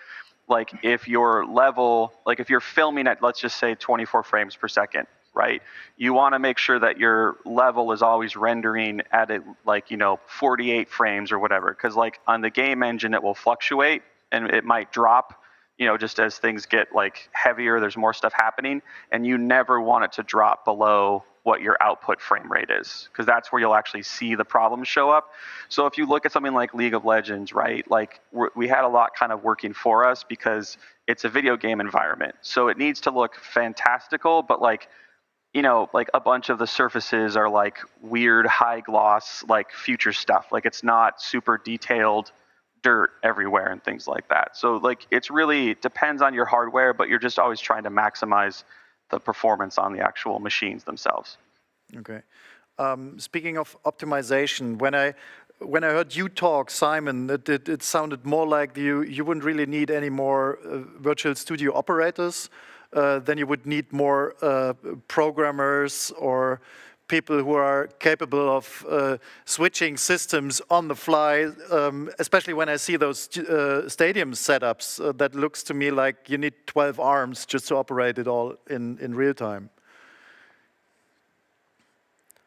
like if your level, like if you're filming at, let's just say 24 frames per second, right? You want to make sure that your level is always rendering at it like, 48 frames or whatever. Because like on the game engine, it will fluctuate and it might drop, just as things get like heavier, there's more stuff happening. And you never want it to drop below what your output frame rate is, because that's where you'll actually see the problems show up. So if you look at something like League of Legends, right, like we had a lot kind of working for us because it's a video game environment. So it needs to look fantastical, but like a bunch of the surfaces are like weird high gloss, like future stuff. Like it's not super detailed dirt everywhere and things like that. So like it's really depends on your hardware, but you're just always trying to maximize the performance on the actual machines themselves. Okay. Speaking of optimization, when I heard you talk, Simon, it sounded more like you wouldn't really need any more virtual studio operators. Then you would need more programmers or people who are capable of switching systems on the fly, especially when I see those stadium setups, that looks to me like you need 12 arms just to operate it all in real time.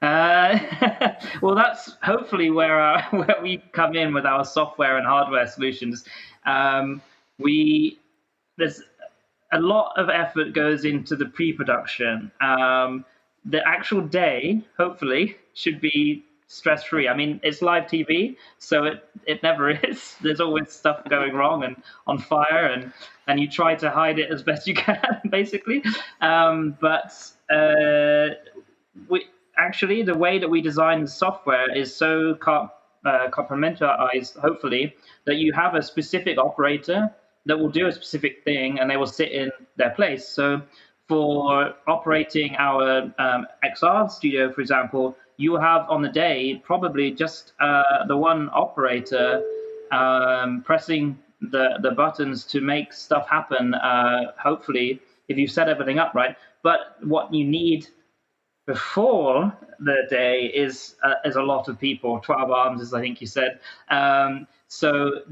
Well, that's hopefully where we come in with our software and hardware solutions. There's a lot of effort goes into the pre-production. The actual day, hopefully, should be stress-free. I mean, it's live TV, so it never is. There's always stuff going wrong and on fire, and you try to hide it as best you can, basically. But actually, the way that we design the software is so compartmentalized, hopefully, that you have a specific operator that will do a specific thing, and they will sit in their place. So for operating our XR studio, for example, you have on the day probably just the one operator pressing the buttons to make stuff happen, hopefully, if you set everything up right. But what you need before the day is a lot of people, 12 arms, as I think you said. So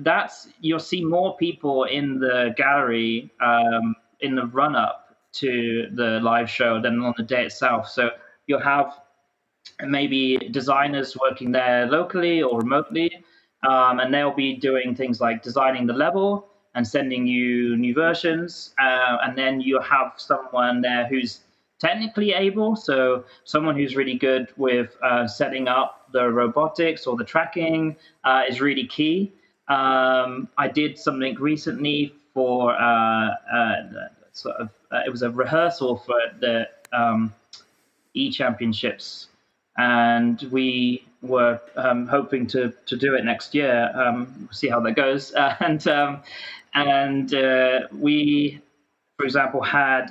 you'll see more people in the gallery in the run-up to the live show than on the day itself. So you'll have maybe designers working there locally or remotely, and they'll be doing things like designing the level, and sending you new versions. And then you have someone there who's technically able, so someone who's really good with setting up the robotics or the tracking is really key. I did something recently for it was a rehearsal for the E-Championships, and we were hoping to do it next year. See how that goes. And we, for example, had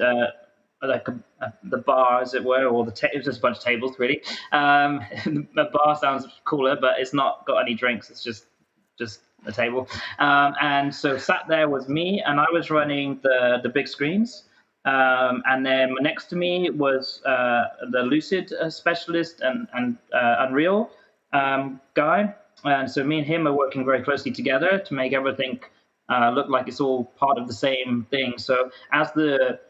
the bar, as it were, or it was just a bunch of tables, really. The bar sounds cooler, but it's not got any drinks. It's just a table. And so sat there was me, and I was running the big screens. And then next to me was the Lucid specialist and Unreal guy. And so me and him are working very closely together to make everything look like it's all part of the same thing. So as the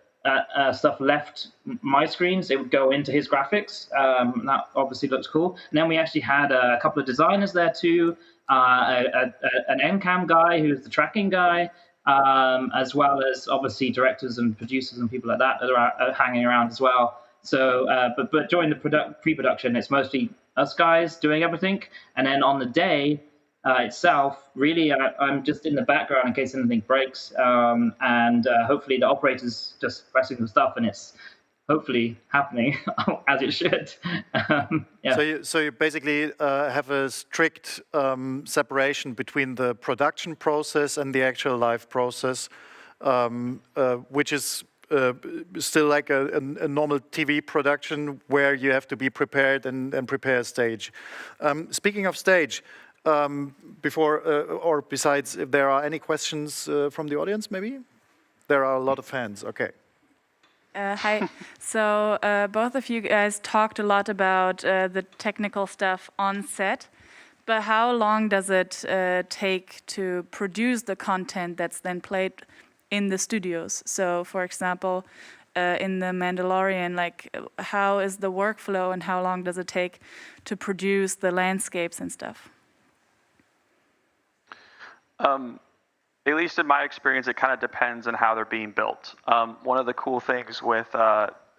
stuff left my screens, it would go into his graphics. That obviously looks cool. And then we actually had a couple of designers there too, an NCAM guy who's the tracking guy, as well as obviously directors and producers and people like that are hanging around as well. So, but during the pre-production, it's mostly us guys doing everything. And then on the day itself, really, I'm just in the background in case anything breaks. And hopefully the operator's just pressing the stuff and it's hopefully happening as it should. Yeah. So you basically have a strict separation between the production process and the actual live process, which is still like a normal TV production where you have to be prepared and prepare stage. Speaking of stage, before or besides, if there are any questions from the audience, maybe? There are a lot of hands, okay. Hi. So both of you guys talked a lot about the technical stuff on set, but how long does it take to produce the content that's then played in the studios? So, for example, in The Mandalorian, like how is the workflow and how long does it take to produce the landscapes and stuff? At least in my experience, it kind of depends on how they're being built. One of the cool things with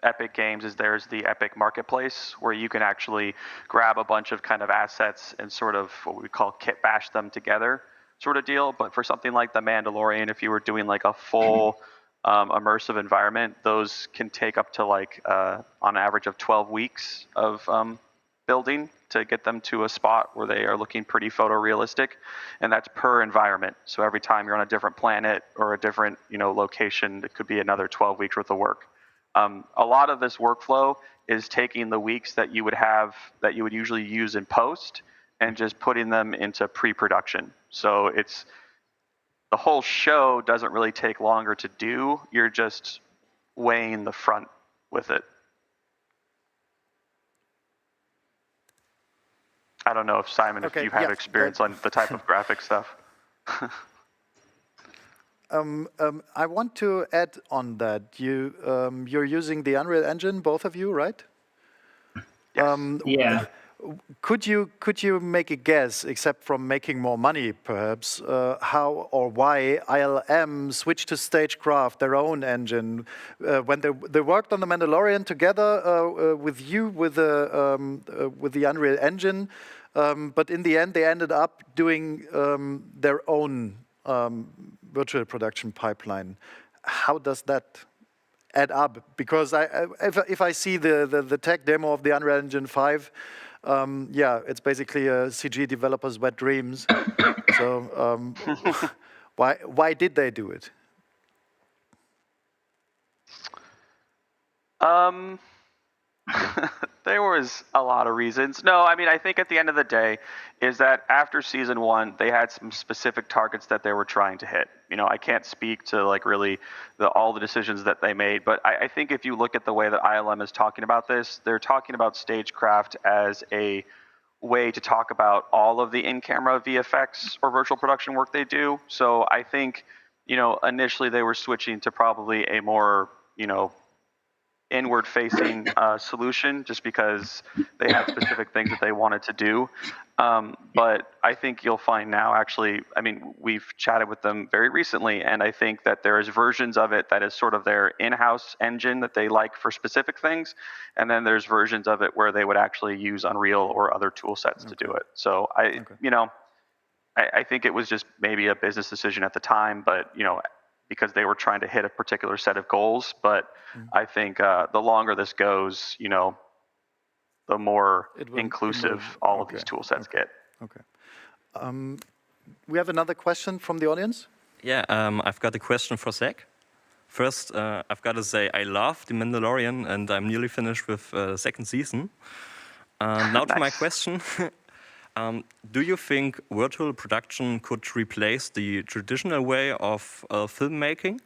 Epic Games is there's the Epic Marketplace, where you can actually grab a bunch of kind of assets and sort of what we call kit bash them together sort of deal. But for something like The Mandalorian, if you were doing like a full immersive environment, those can take up to like on average of 12 weeks of building to get them to a spot where they are looking pretty photorealistic, and that's per environment. So every time you're on a different planet or a different location, it could be another 12 weeks worth of work. A lot of this workflow is taking the weeks that you would usually use in post and just putting them into pre-production. So it's the whole show doesn't really take longer to do. You're just weighing the front with it. I don't know if Simon, if you have experience on the type of graphic stuff. I want to add on that. You're using the Unreal Engine, both of you, right? Yes. Yeah. Could you make a guess, except from making more money, perhaps, how or why ILM switched to Stagecraft, their own engine, when they worked on The Mandalorian together with you with the Unreal Engine, but in the end they ended up doing their own virtual production pipeline. How does that add up? Because if I see the tech demo of the Unreal Engine 5. Yeah, it's basically a CG developer's wet dreams. So why did they do it? There was a lot of reasons. No, I mean, I think at the end of the day is that after season 1, they had some specific targets that they were trying to hit. I can't speak to like really all the decisions that they made, but I think if you look at the way that ILM is talking about this, they're talking about Stagecraft as a way to talk about all of the in-camera VFX or virtual production work they do. So I think, initially they were switching to probably a more, inward-facing solution, just because they had specific things that they wanted to do. But I think you'll find now, actually, I mean, we've chatted with them very recently, and I think that there is versions of it that is sort of their in-house engine that they like for specific things, and then there's versions of it where they would actually use Unreal or other tool sets to do it. So I think it was just maybe a business decision at the time, but because they were trying to hit a particular set of goals. But I think the longer this goes, the more inclusive all of these tool sets get. Okay. We have another question from the audience. Yeah, I've got a question for Zach. First, I've got to say I love The Mandalorian, and I'm nearly finished with the second season. Now to my question. Do you think virtual production could replace the traditional way of filmmaking?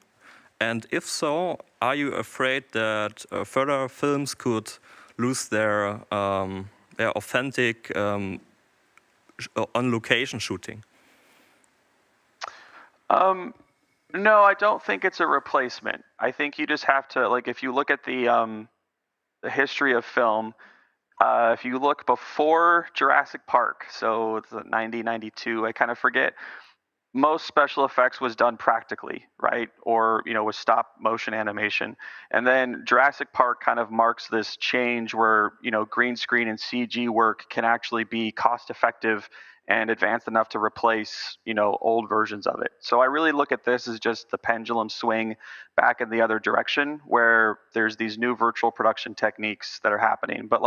And if so, are you afraid that further films could lose their authentic on-location shooting? No, I don't think it's a replacement. I think you just have to, if you look at the history of film, if you look before Jurassic Park, so it's 90, 92, I kind of forget, most special effects was done practically, right? Or, with stop motion animation. And then Jurassic Park kind of marks this change where, green screen and CG work can actually be cost effective and advanced enough to replace, old versions of it. So I really look at this as just the pendulum swing back in the other direction, where there's these new virtual production techniques that are happening. But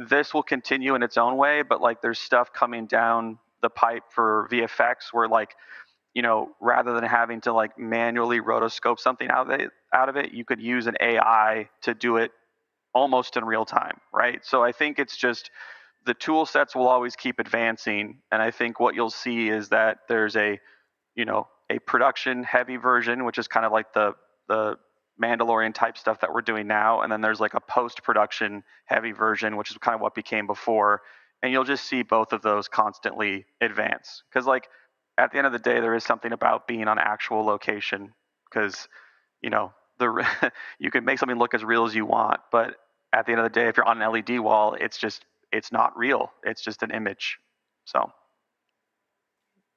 this will continue in its own way, but there's stuff coming down the pipe for VFX where rather than having to manually rotoscope something out of it, you could use an AI to do it almost in real time, right? So I think it's just the tool sets will always keep advancing, and I think what you'll see is that there's a production heavy version, which is kind of like the Mandalorian type stuff that we're doing now, and then there's a post-production heavy version, which is kind of what became before, and you'll just see both of those constantly advance. Because at the end of the day, there is something about being on actual location, because you can make something look as real as you want, but at the end of the day, if you're on an LED wall, it's not real. It's just an image. So.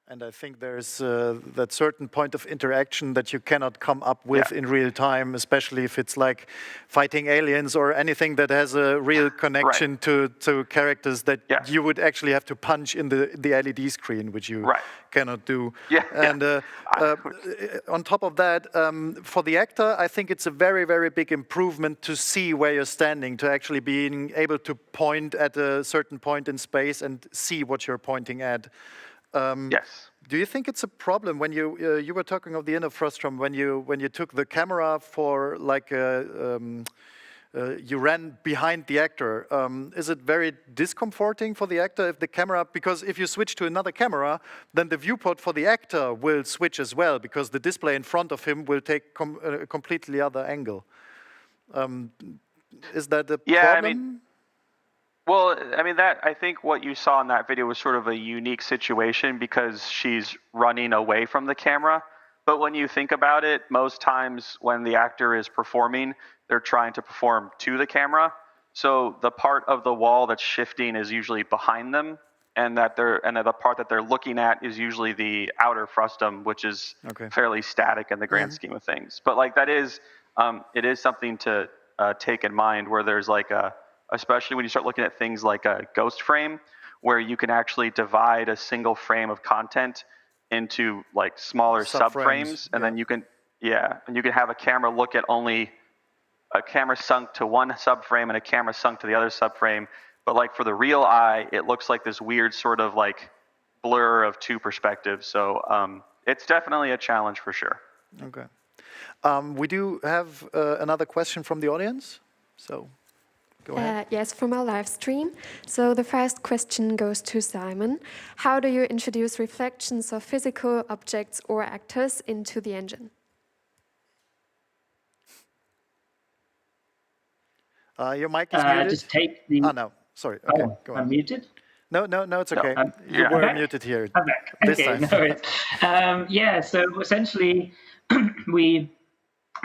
And I think there's that certain point of interaction that you cannot come up with in real time, especially if it's like fighting aliens or anything that has a real connection to characters that you would actually have to punch in the LED screen, which you cannot do. And on top of that, for the actor, I think it's a very, very big improvement to see where you're standing, to actually being able to point at a certain point in space and see what you're pointing at. Yes. Do you think it's a problem when you were talking of the end of Frostrom when you took the camera for you ran behind the actor? Is it very discomforting for the actor if the camera, because if you switch to another camera, then the viewport for the actor will switch as well, because the display in front of him will take a completely other angle. Is that a problem? I think what you saw in that video was sort of a unique situation because she's running away from the camera. But when you think about it, most times when the actor is performing, they're trying to perform to the camera. So the part of the wall that's shifting is usually behind them, and the part that they're looking at is usually the outer frustum, which is fairly static in the grand scheme of things. But it is something to take in mind, where there's especially when you start looking at things like a ghost frame, where you can actually divide a single frame of content into smaller subframes, and then you can have a camera look at only a camera sunk to one subframe and a camera sunk to the other subframe. But for the real eye, it looks like this weird sort of blur of two perspectives. So it's definitely a challenge for sure. Okay. We do have another question from the audience. So. Go ahead. Yes, from our live stream. So the first question goes to Simon. How do you introduce reflections of physical objects or actors into the engine? Your mic is muted. Just take the... Oh, no. Sorry. Okay, go on. I'm muted? No, it's okay. You were muted here. I'm back. This time. So essentially, we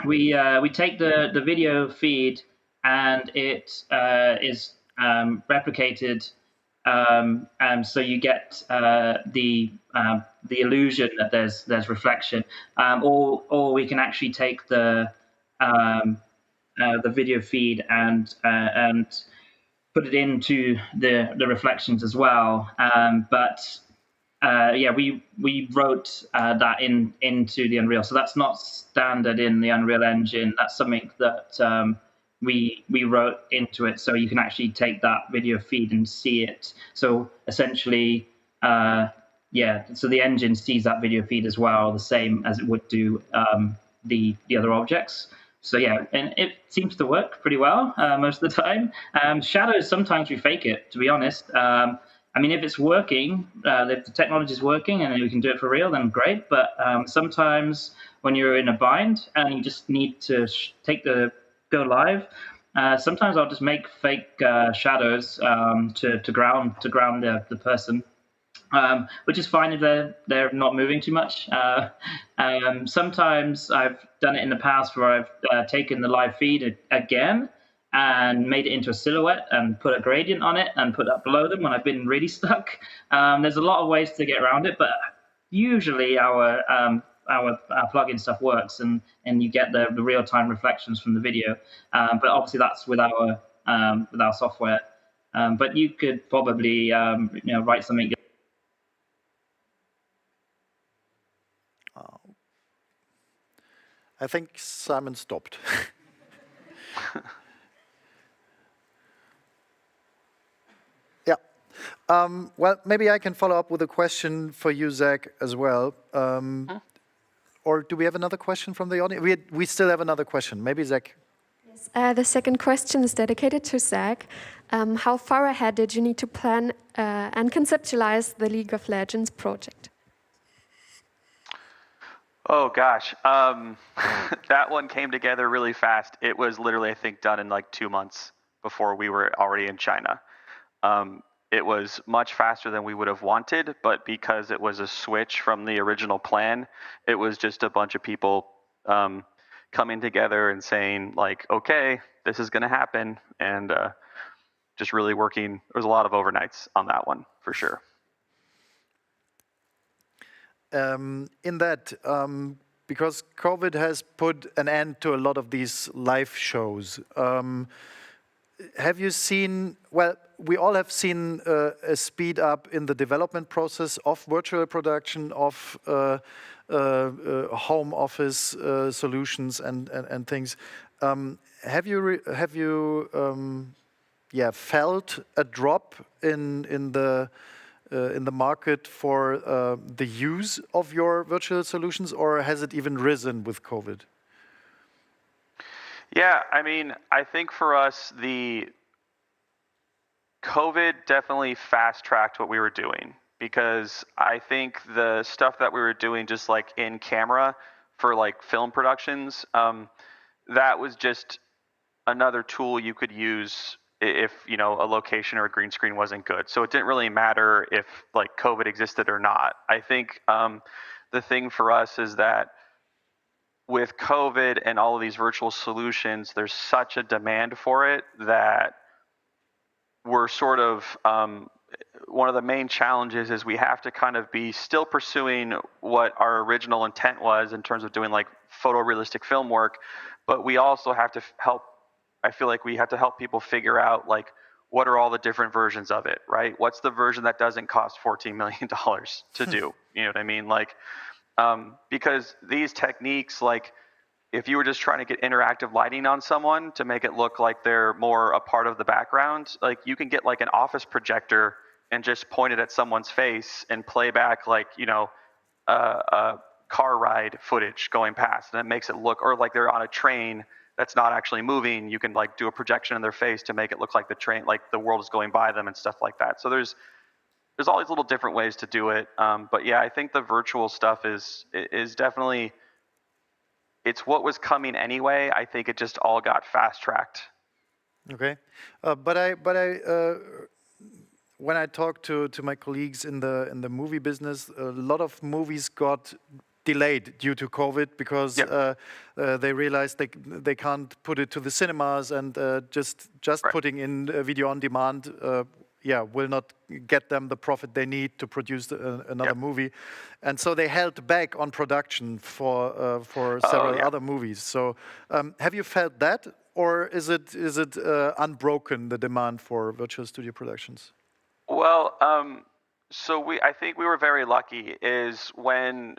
we take the video feed and it is replicated, and so you get the illusion that there's reflection, or we can actually take the video feed and put it into the reflections as well. But yeah, we wrote that into the Unreal, so that's not standard in the Unreal Engine. That's something that we wrote into it, so you can actually take that video feed and see it. So essentially, yeah, so the engine sees that video feed as well, the same as it would do the other objects. So yeah, and it seems to work pretty well most of the time. Shadows, sometimes we fake it, to be honest. I mean, if it's working, if the technology is working and we can do it for real, then great. But sometimes when you're in a bind and you just need to go live, sometimes I'll just make fake shadows to ground the person. Which is fine if they're not moving too much. Sometimes I've done it in the past where I've taken the live feed again and made it into a silhouette and put a gradient on it and put that below them when I've been really stuck. There's a lot of ways to get around it, but usually our plugin stuff works and you get the real-time reflections from the video. But obviously that's with our software. But you could probably write something. I think Simon stopped. Yeah. Well, maybe I can follow up with a question for you, Zach, as well. Or do we have another question from the audience? We still have another question. Maybe Zach. Yes. The second question is dedicated to Zach. How far ahead did you need to plan and conceptualize the League of Legends project? Oh gosh, that one came together really fast. It was literally, I think, done in like 2 months before we were already in China. It was much faster than we would have wanted, but because it was a switch from the original plan, it was just a bunch of people coming together and saying like, okay, this is going to happen, and just really working. There was a lot of overnights on that one, for sure. In that, because COVID has put an end to a lot of these live shows, have you seen, well, we all have seen a speed up in the development process of virtual production, of home office solutions and things. Have you felt a drop in the market for the use of your virtual solutions, or has it even risen with COVID? Yeah, I mean, I think for us, the COVID definitely fast-tracked what we were doing, because I think the stuff that we were doing just like in camera for like film productions, that was just another tool you could use if, you know, a location or a green screen wasn't good. So it didn't really matter if like COVID existed or not. I think the thing for us is that with COVID and all of these virtual solutions, there's such a demand for it that we're sort of, one of the main challenges is we have to kind of be still pursuing what our original intent was in terms of doing like photorealistic film work, but we also have to help, I feel like we have to help people figure out like what are all the different versions of it, right? What's the version that doesn't cost $14 million to do? You know what I mean? Like, because these techniques, like if you were just trying to get interactive lighting on someone to make it look like they're more a part of the background, like you can get like an office projector and just point it at someone's face and play back like, you know, a car ride footage going past, and it makes it look, or like they're on a train that's not actually moving, you can like do a projection in their face to make it look like the train, like the world is going by them and stuff like that. So there's all these little different ways to do it. But yeah, I think the virtual stuff is definitely, it's what was coming anyway. I think it just all got fast tracked. Okay, but I when I talk to my colleagues in the movie business, a lot of movies got delayed due to COVID because they realized they can't put it to the cinemas, and just putting in video on demand will not get them the profit they need to produce another movie, and so they held back on production for several other movies. So have you felt that, or is it unbroken, the demand for virtual studio productions? Well, so I think we were very lucky is when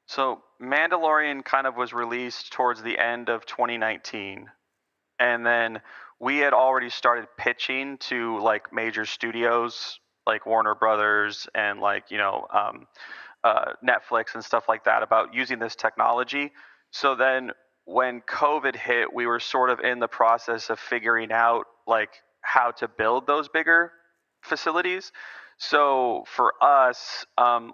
so Mandalorian kind of was released towards the end of 2019, and then we had already started pitching to like major studios like Warner Brothers and like Netflix and stuff like that about using this technology. So then when COVID hit, we were sort of in the process of figuring out like how to build those bigger facilities. So for us,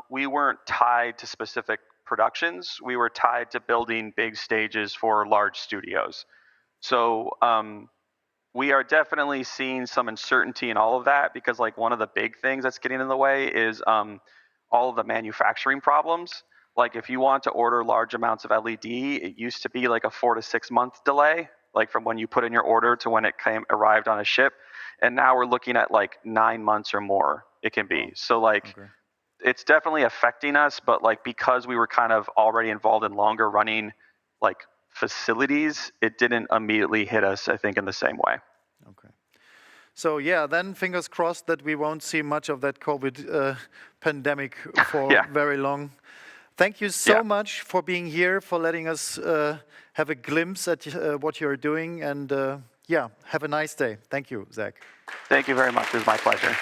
we weren't tied to specific productions. We were tied to building big stages for large studios. So we are definitely seeing some uncertainty in all of that, because like one of the big things that's getting in the way is all of the manufacturing problems. Like if you want to order large amounts of LED, it used to be like a 4 to 6 month delay, like from when you put in your order to when it arrived on a ship. And now we're looking at like 9 months or more it can be. So like it's definitely affecting us, but like because we were kind of already involved in longer running like facilities, it didn't immediately hit us, I think, in the same way. Okay. So yeah, then fingers crossed that we won't see much of that COVID pandemic for very long. Thank you so much for being here, for letting us have a glimpse at what you're doing, and have a nice day. Thank you, Zach. Thank you very much. It was my pleasure.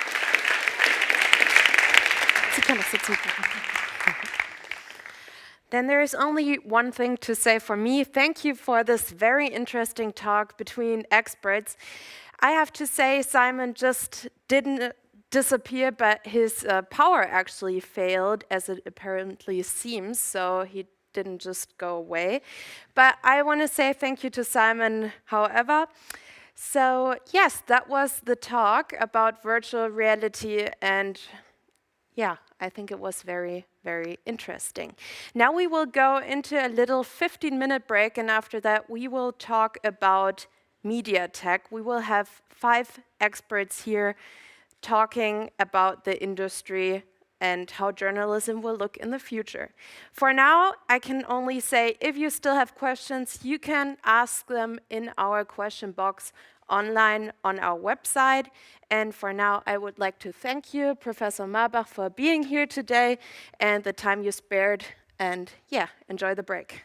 Then there is only one thing to say for me. Thank you for this very interesting talk between experts. I have to say, Simon just didn't disappear, but his power actually failed, as it apparently seems, so he didn't just go away. But I want to say thank you to Simon, however. So yes, that was the talk about virtual reality, and I think it was very, very interesting. Now we will go into a little 15-minute break, and after that we will talk about MEDIATECH. We will have 5 experts here talking about the industry and how journalism will look in the future. For now, I can only say, if you still have questions, you can ask them in our question box online on our website. And for now, I would like to thank you, Professor Marbach, for being here today and the time you spared. And enjoy the break.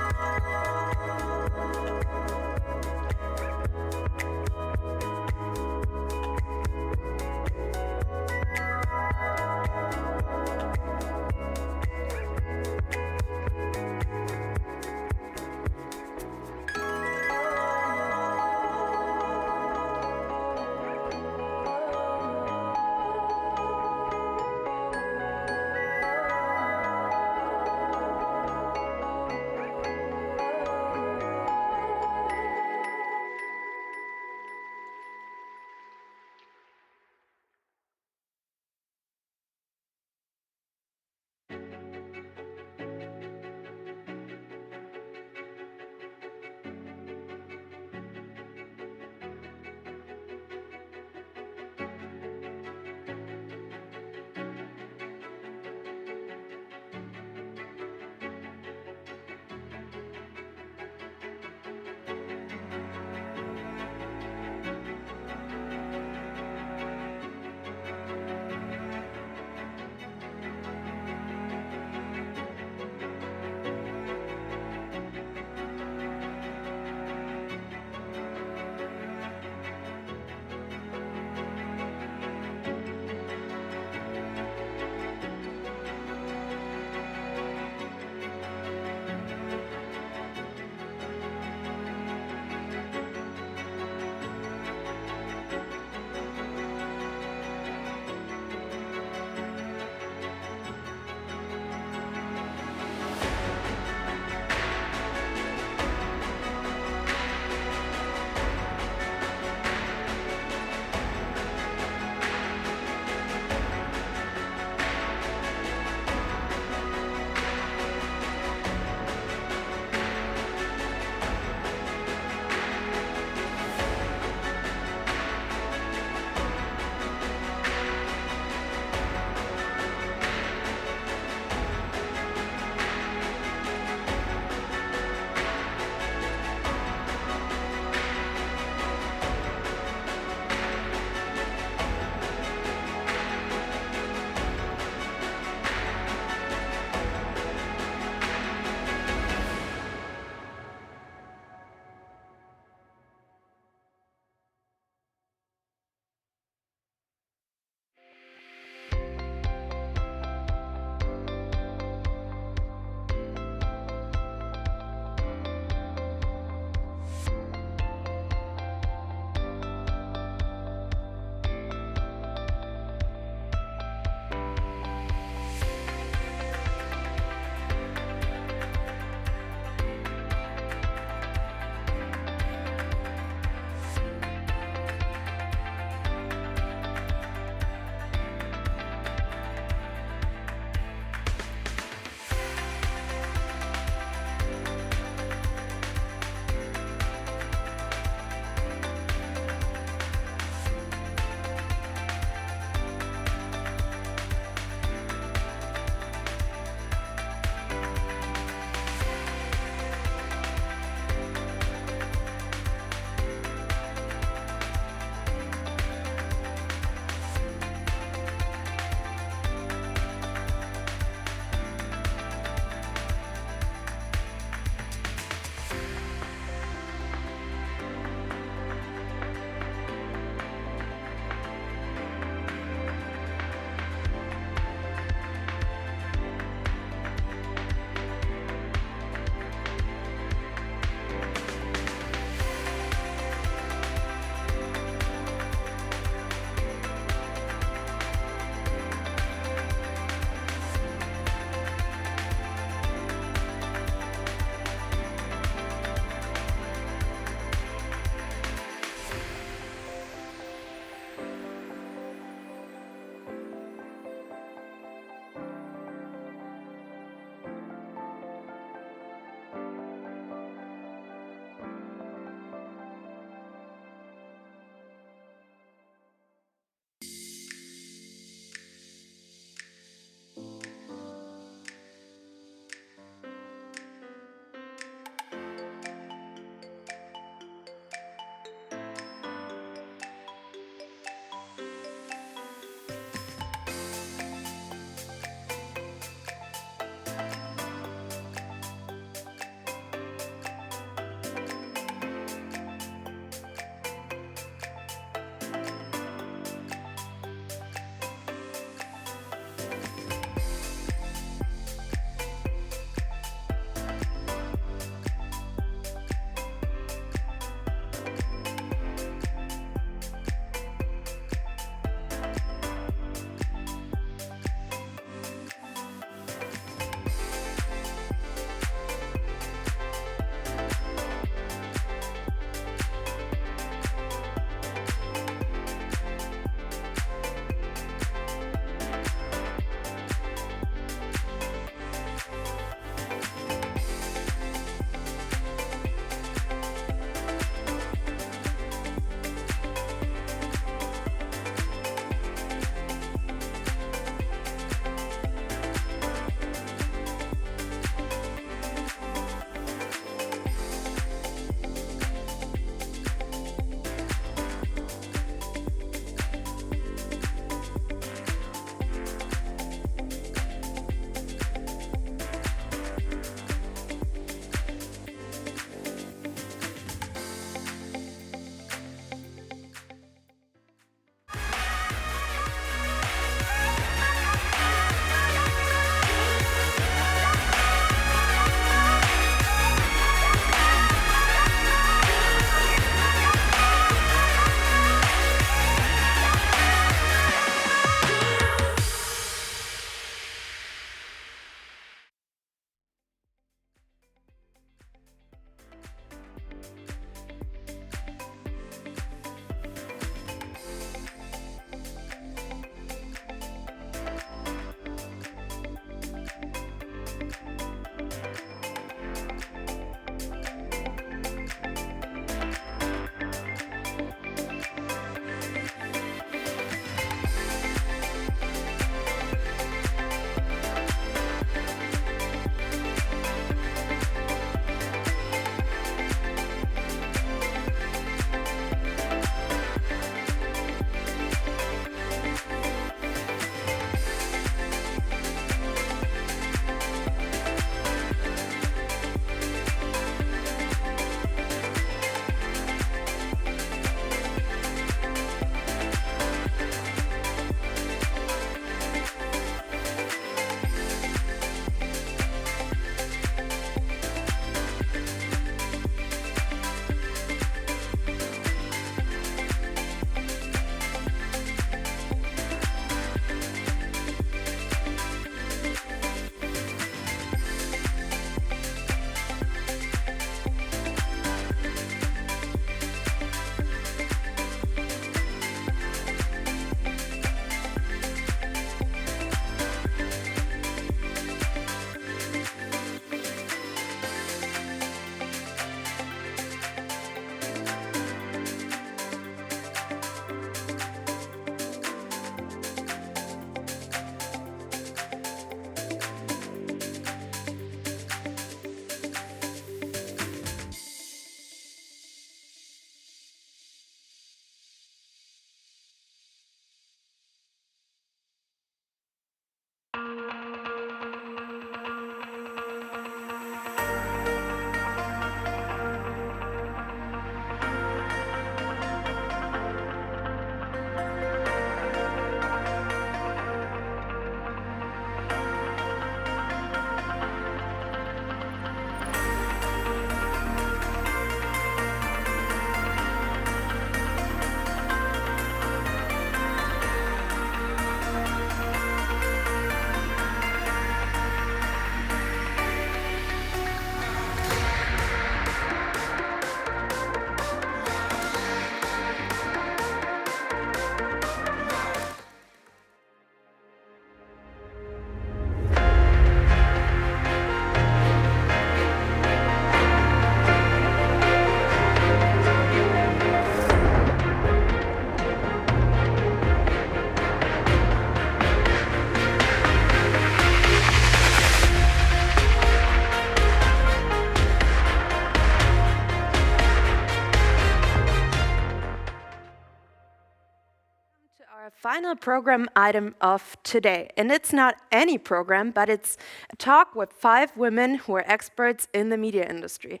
Our final program item of today, and it's not any program, but it's a talk with 5 women who are experts in the media industry.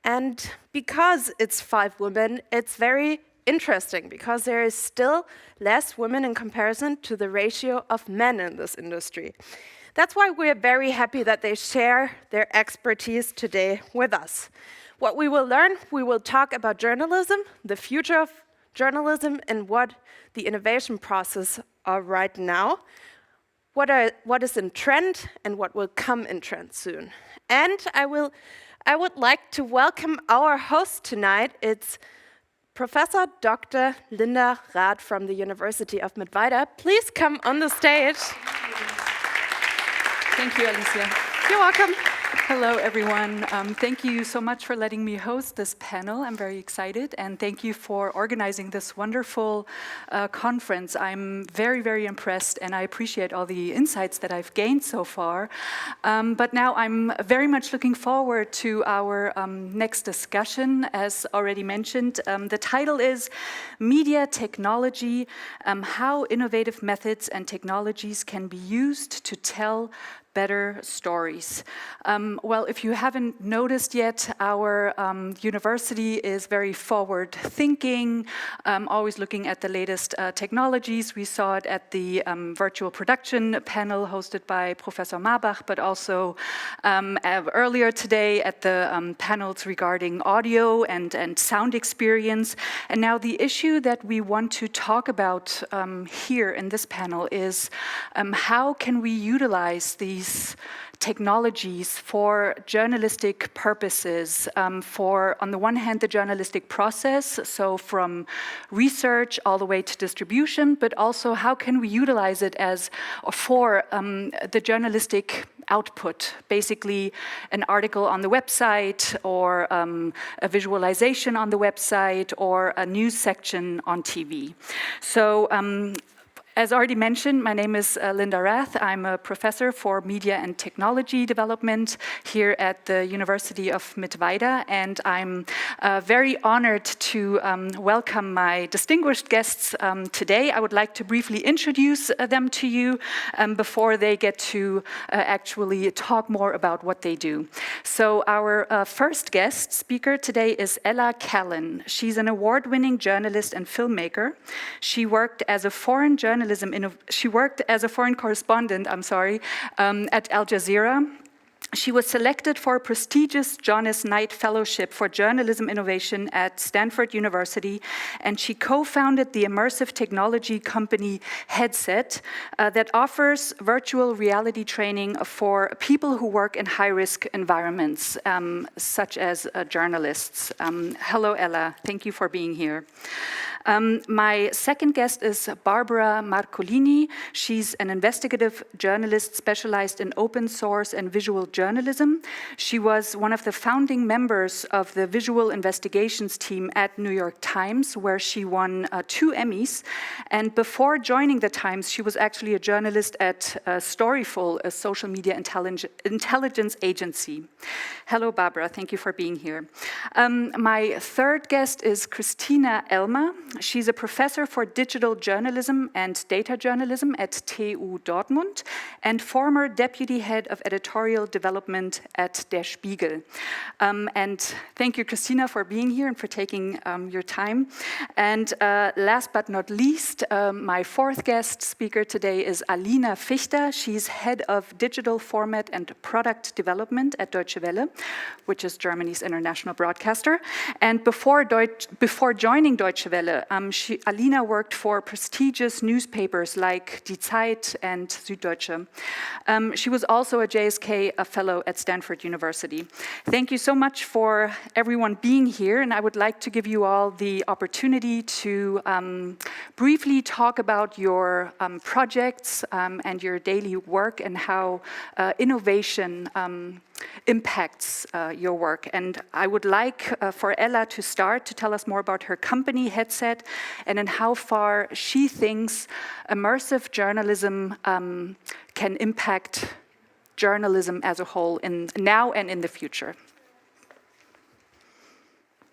And because it's 5 women, it's very interesting because there is still less women in comparison to the ratio of men in this industry. That's why we're very happy that they share their expertise today with us. What we will learn, we will talk about journalism, the future of journalism, and what the innovation process are right now, what is in trend, and what will come in trend soon. And I would like to welcome our host tonight. It's Professor Dr. Linda Rath from the University of Mittweida. Please come on the stage. Thank you, Alicia. You're welcome. Hello, everyone. Thank you so much for letting me host this panel. I'm very excited, and thank you for organizing this wonderful conference. I'm very, very impressed, and I appreciate all the insights that I've gained so far. But now I'm very much looking forward to our next discussion. As already mentioned, the title is Media Technology, How Innovative Methods and Technologies Can Be Used to Tell Better Stories. Well, if you haven't noticed yet, our university is very forward-thinking, always looking at the latest technologies. We saw it at the virtual production panel hosted by Professor Marbach, but also earlier today at the panels regarding audio and sound experience. And now the issue that we want to talk about here in this panel is how can we utilize these technologies for journalistic purposes, for, on the one hand, the journalistic process, so from research all the way to distribution, but also how can we utilize it for the journalistic output, basically an article on the website or a visualization on the website or a news section on TV. So as already mentioned, my name is Linda Rath. I'm a professor for media and technology development here at the University of Mittweida, and I'm very honored to welcome my distinguished guests today. I would like to briefly introduce them to you before they get to actually talk more about what they do. So our first guest speaker today is Ella Callan. She's an award-winning journalist and filmmaker. She worked as a foreign correspondent, at Al Jazeera. She was selected for a prestigious John S. Knight Fellowship for Journalism Innovation at Stanford University, and she co-founded the immersive technology company Headset that offers virtual reality training for people who work in high-risk environments, such as journalists. Hello, Ella. Thank you for being here. My second guest is Barbara Marcolini. She's an investigative journalist specialized in open source and visual journalism. She was one of the founding members of the visual investigations team at New York Times, where she won 2 Emmys. And before joining the Times, she was actually a journalist at Storyful, a social media intelligence agency. Hello, Barbara. Thank you for being here. My third guest is Christina Elmer. She's a professor for digital journalism and data journalism at TU Dortmund and former deputy head of editorial development at Der Spiegel. And thank you, Christina, for being here and for taking your time. And last but not least, my fourth guest speaker today is Alina Fichter. She's head of digital format and product development at Deutsche Welle, which is Germany's international broadcaster. And before joining Deutsche Welle, Alina worked for prestigious newspapers like Die Zeit and Süddeutsche. She was also a JSK fellow at Stanford University. Thank you so much for everyone being here, and I would like to give you all the opportunity to briefly talk about your projects and your daily work and how innovation impacts your work. And I would like for Ella to start to tell us more about her company, Headset, and in how far she thinks immersive journalism can impact journalism as a whole now and in the future.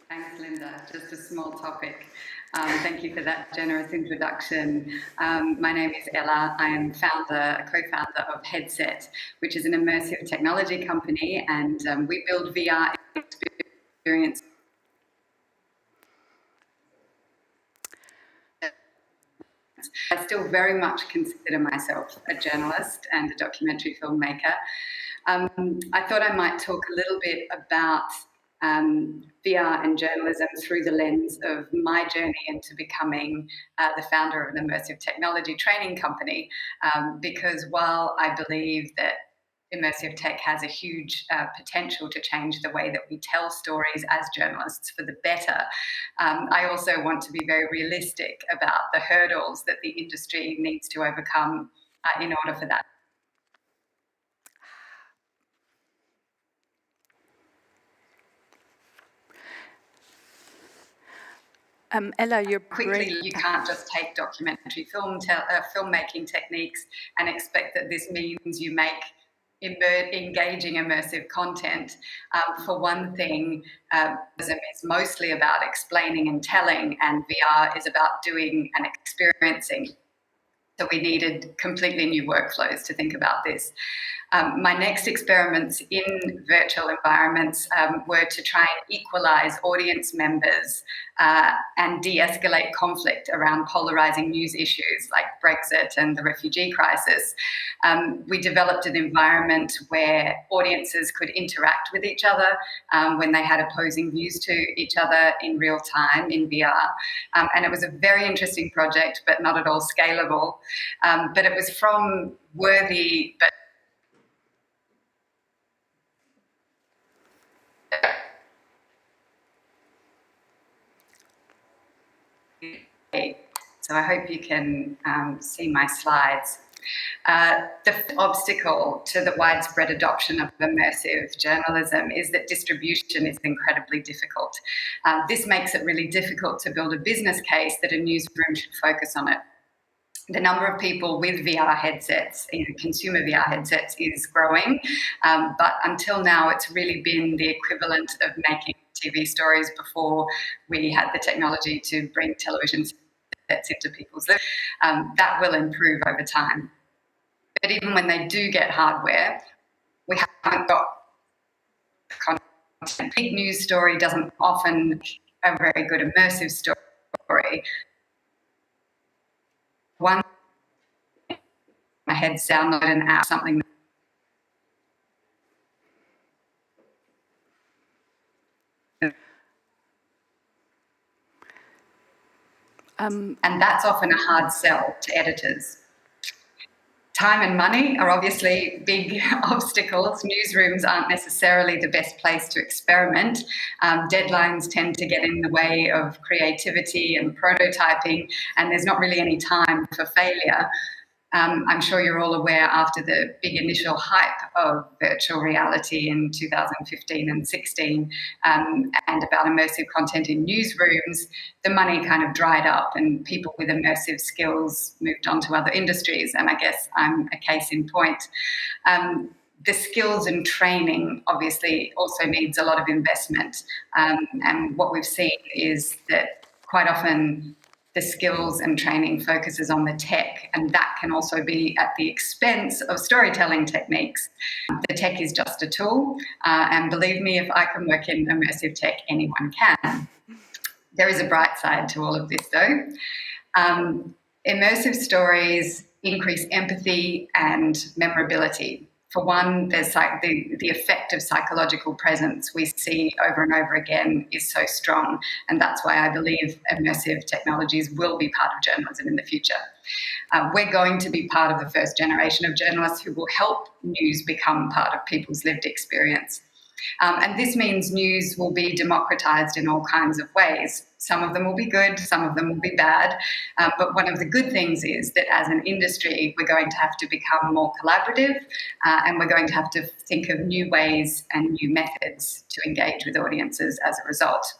Thanks, Linda. Just a small topic. Thank you for that generous introduction. My name is Ella. I am co-founder of Headset, which is an immersive technology company, and we build VR experience. I still very much consider myself a journalist and a documentary filmmaker. I thought I might talk a little bit about VR and journalism through the lens of my journey into becoming the founder of an immersive technology training company, because while I believe that immersive tech has a huge potential to change the way that we tell stories as journalists for the better, I also want to be very realistic about the hurdles that the industry needs to overcome in order for that. Ella, you're quickly. You can't just take documentary filmmaking techniques and expect that this means you make engaging immersive content. For one thing, it's mostly about explaining and telling, and VR is about doing and experiencing. So we needed completely new workflows to think about this. My next experiments in virtual environments were to try and equalize audience members and de-escalate conflict around polarizing news issues like Brexit and the refugee crisis. We developed an environment where audiences could interact with each other when they had opposing views to each other in real time in VR. And it was a very interesting project, but not at all scalable. But it was from worthy but so I hope you can see my slides. The obstacle to the widespread adoption of immersive journalism is that distribution is incredibly difficult. This makes it really difficult to build a business case that a newsroom should focus on it. The number of people with VR headsets, consumer VR headsets, is growing, but until now it's really been the equivalent of making TV stories before we had the technology to bring television sets into people's lives. That will improve over time. But even when they do get hardware, we haven't got content. A big news story doesn't often a very good immersive story. One, my head download an app, something. And that's often a hard sell to editors. Time and money are obviously big obstacles. Newsrooms aren't necessarily the best place to experiment. Deadlines tend to get in the way of creativity and prototyping, and there's not really any time for failure. I'm sure you're all aware, after the big initial hype of virtual reality in 2015 and 16 and about immersive content in newsrooms, the money kind of dried up and people with immersive skills moved on to other industries. And I guess I'm a case in point. The skills and training obviously also needs a lot of investment. And what we've seen is that quite often the skills and training focuses on the tech, and that can also be at the expense of storytelling techniques. The tech is just a tool, and believe me, if I can work in immersive tech, anyone can. There is a bright side to all of this, though. Immersive stories increase empathy and memorability. For one, there's the effect of psychological presence we see over and over again is so strong, and that's why I believe immersive technologies will be part of journalism in the future. We're going to be part of the first generation of journalists who will help news become part of people's lived experience. And this means news will be democratized in all kinds of ways. Some of them will be good, some of them will be bad. But one of the good things is that as an industry, we're going to have to become more collaborative, and we're going to have to think of new ways and new methods to engage with audiences as a result.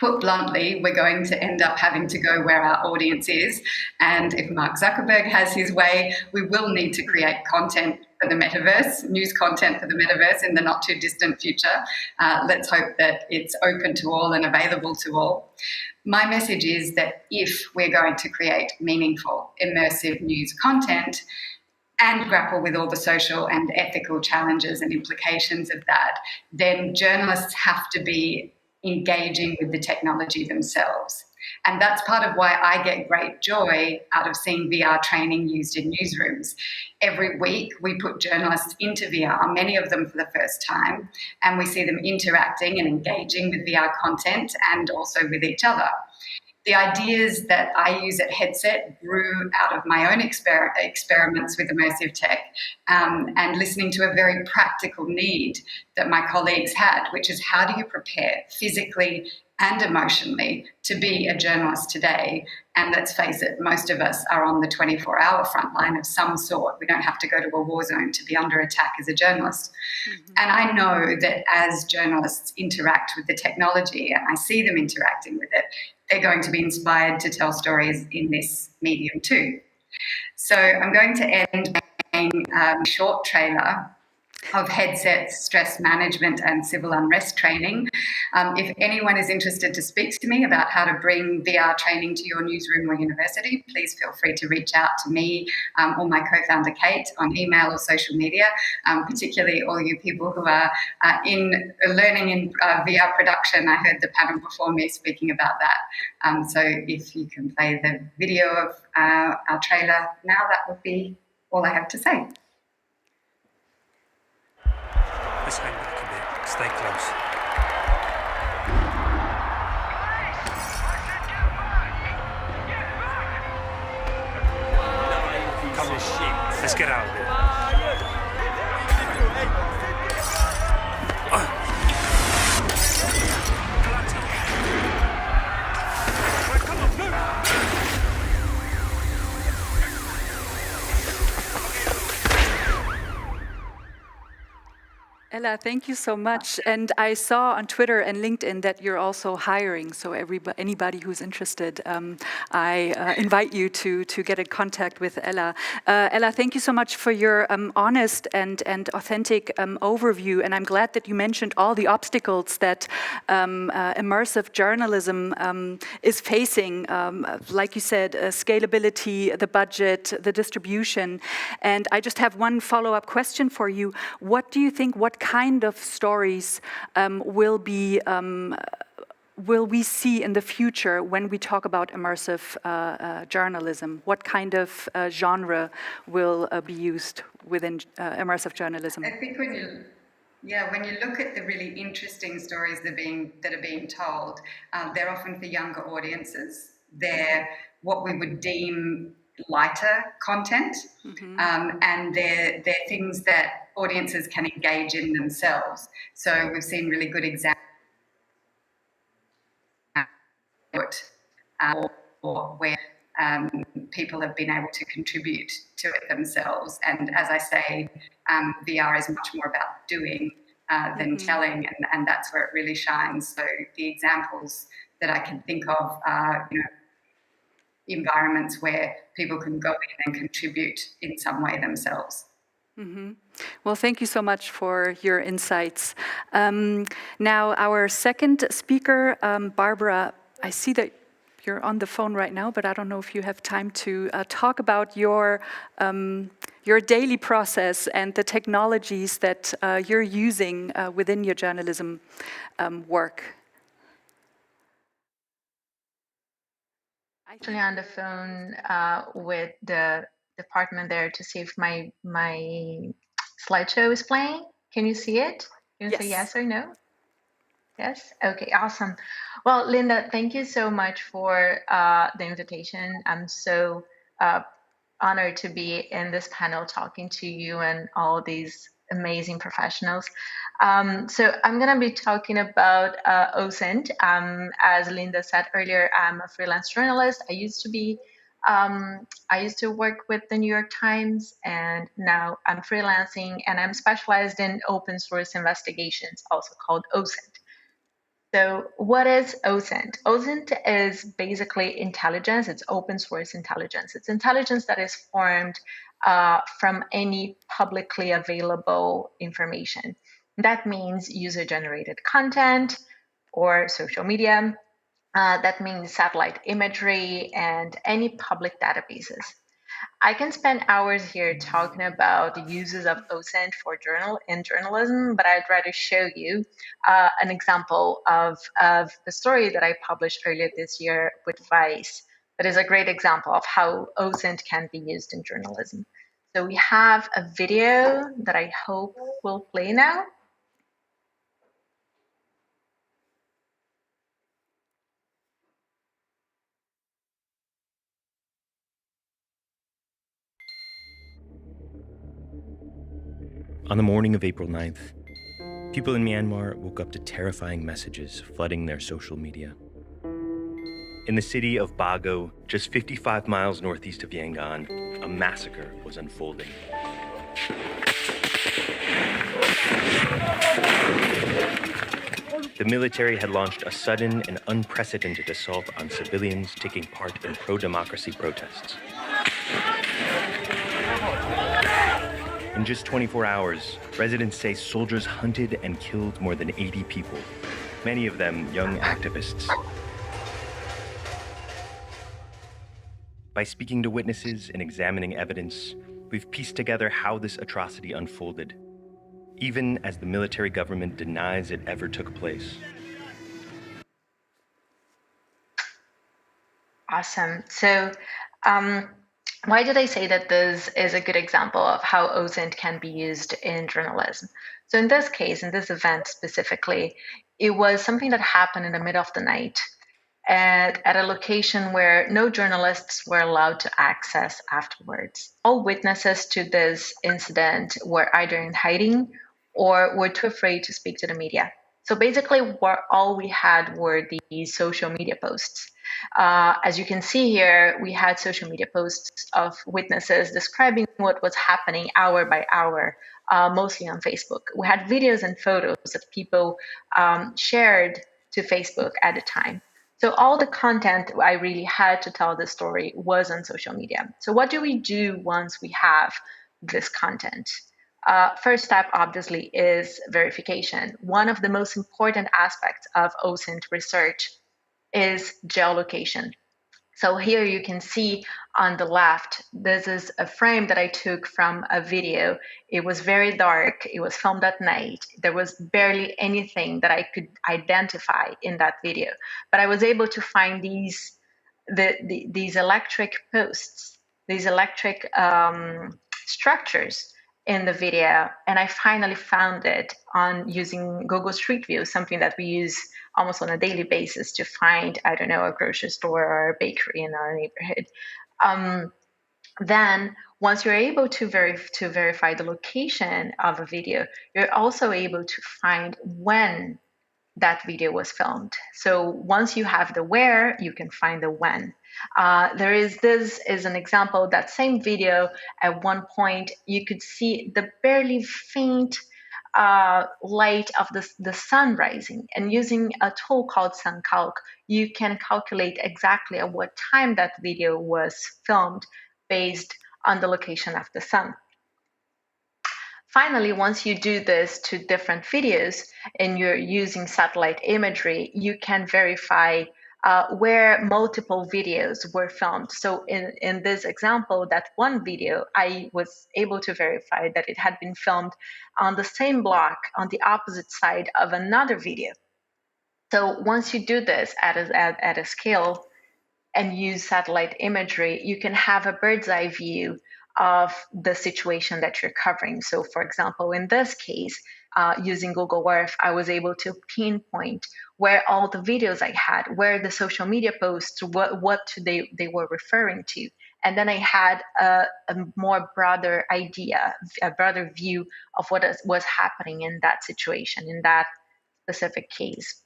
Put bluntly, we're going to end up having to go where our audience is. And if Mark Zuckerberg has his way, we will need to create content for the metaverse, news content for the metaverse in the not too distant future. Let's hope that it's open to all and available to all. My message is that if we're going to create meaningful, immersive news content and grapple with all the social and ethical challenges and implications of that, then journalists have to be engaging with the technology themselves. And that's part of why I get great joy out of seeing VR training used in newsrooms. Every week we put journalists into VR, many of them for the first time, and we see them interacting and engaging with VR content and also with each other. The ideas that I use at Headset grew out of my own experiments with immersive tech and listening to a very practical need that my colleagues had, which is how do you prepare physically and emotionally to be a journalist today? And let's face it, most of us are on the 24-hour front line of some sort. We don't have to go to a war zone to be under attack as a journalist. Mm-hmm. And I know that as journalists interact with the technology, and I see them interacting with it, they're going to be inspired to tell stories in this medium too. So I'm going to end by playing a short trailer of Headset's stress management and civil unrest training. If anyone is interested to speak to me about how to bring VR training to your newsroom or university, please feel free to reach out to me or my co-founder Kate on email or social media, particularly all you people who are learning in VR production. I heard the panel before me speaking about that. So if you can play the video of our trailer now, that would be all I have to say. Let's hang back a bit, stay close. Come on, let's get out of here. Ella, thank you so much. And I saw on Twitter and LinkedIn that you're also hiring. So anybody who's interested, I invite you to get in contact with Ella. Ella, thank you so much for your honest and authentic overview. And I'm glad that you mentioned all the obstacles that immersive journalism is facing. Like you said, scalability, the budget, the distribution. And I just have one follow-up question for you. What do you think, what kind of stories will we see in the future when we talk about immersive journalism? What kind of genre will be used within immersive journalism? I think when you look at the really interesting stories that are being told, they're often for younger audiences. They're what we would deem lighter content, and they're things that audiences can engage in themselves. So we've seen really good examples or where people have been able to contribute to it themselves. And as I say, VR is much more about doing than telling, and that's where it really shines. So the examples that I can think of are, environments where people can go in and contribute in some way themselves. Mm-hmm. Well, thank you so much for your insights. Now, our second speaker, Barbara, I see that you're on the phone right now, but I don't know if you have time to talk about your daily process and the technologies that you're using within your journalism work. Actually on the phone with the department there to see if my slideshow is playing. Can you see it? Can you say yes or no? Yes? Okay, awesome. Well, Linda, thank you so much for the invitation. I'm so honored to be in this panel talking to you and all these amazing professionals. So I'm going to be talking about OSINT. As Linda said earlier, I'm a freelance journalist. I used to work with the New York Times, and now I'm freelancing, and I'm specialized in open source investigations, also called OSINT. So what is OSINT? OSINT is basically intelligence. It's open source intelligence. It's intelligence that is formed from any publicly available information. That means user-generated content or social media. That means satellite imagery and any public databases. I can spend hours here talking about the uses of OSINT for journalism, but I'd rather show you an example of the story that I published earlier this year with Vice. That is a great example of how OSINT can be used in journalism. So we have a video that I hope will play now. On the morning of April 9th, people in Myanmar woke up to terrifying messages flooding their social media. In the city of Bago, just 55 miles northeast of Yangon, a massacre was unfolding. The military had launched a sudden and unprecedented assault on civilians taking part in pro-democracy protests. In just 24 hours, residents say soldiers hunted and killed more than 80 people, many of them young activists. By speaking to witnesses and examining evidence, we've pieced together how this atrocity unfolded, even as the military government denies it ever took place. Awesome. So, why did I say that this is a good example of how OSINT can be used in journalism? So in this case, in this event specifically, it was something that happened in the middle of the night at a location where no journalists were allowed to access afterwards. All witnesses to this incident were either in hiding or were too afraid to speak to the media. So basically, all we had were these social media posts. As you can see here, we had social media posts of witnesses describing what was happening hour by hour, mostly on Facebook. We had videos and photos that people shared to Facebook at the time. So all the content I really had to tell the story was on social media. So what do we do once we have this content? First step, obviously, is verification. One of the most important aspects of OSINT research is geolocation. So here you can see on the left, this is a frame that I took from a video. It was very dark. It was filmed at night. There was barely anything that I could identify in that video. But I was able to find these electric posts, these electric structures in the video, and I finally found it on using Google Street View, something that we use almost on a daily basis to find, I don't know, a grocery store or a bakery in our neighborhood. Then once you're able to verify the location of a video, you're also able to find when that video was filmed. So once you have the where, you can find the when. This is an example, that same video, at one point, you could see the barely faint light of the sun rising. And using a tool called SunCalc, you can calculate exactly at what time that video was filmed based on the location of the sun. Finally, once you do this to different videos and you're using satellite imagery, you can verify where multiple videos were filmed. So in this example, that one video, I was able to verify that it had been filmed on the same block on the opposite side of another video. So once you do this at a scale and use satellite imagery, you can have a bird's eye view of the situation that you're covering. So for example, in this case, using Google Earth, I was able to pinpoint where all the videos I had, where the social media posts, what they were referring to. And then I had a more broader idea, a broader view of what was happening in that situation, in that specific case.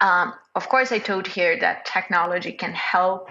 Of course, I told here that technology can help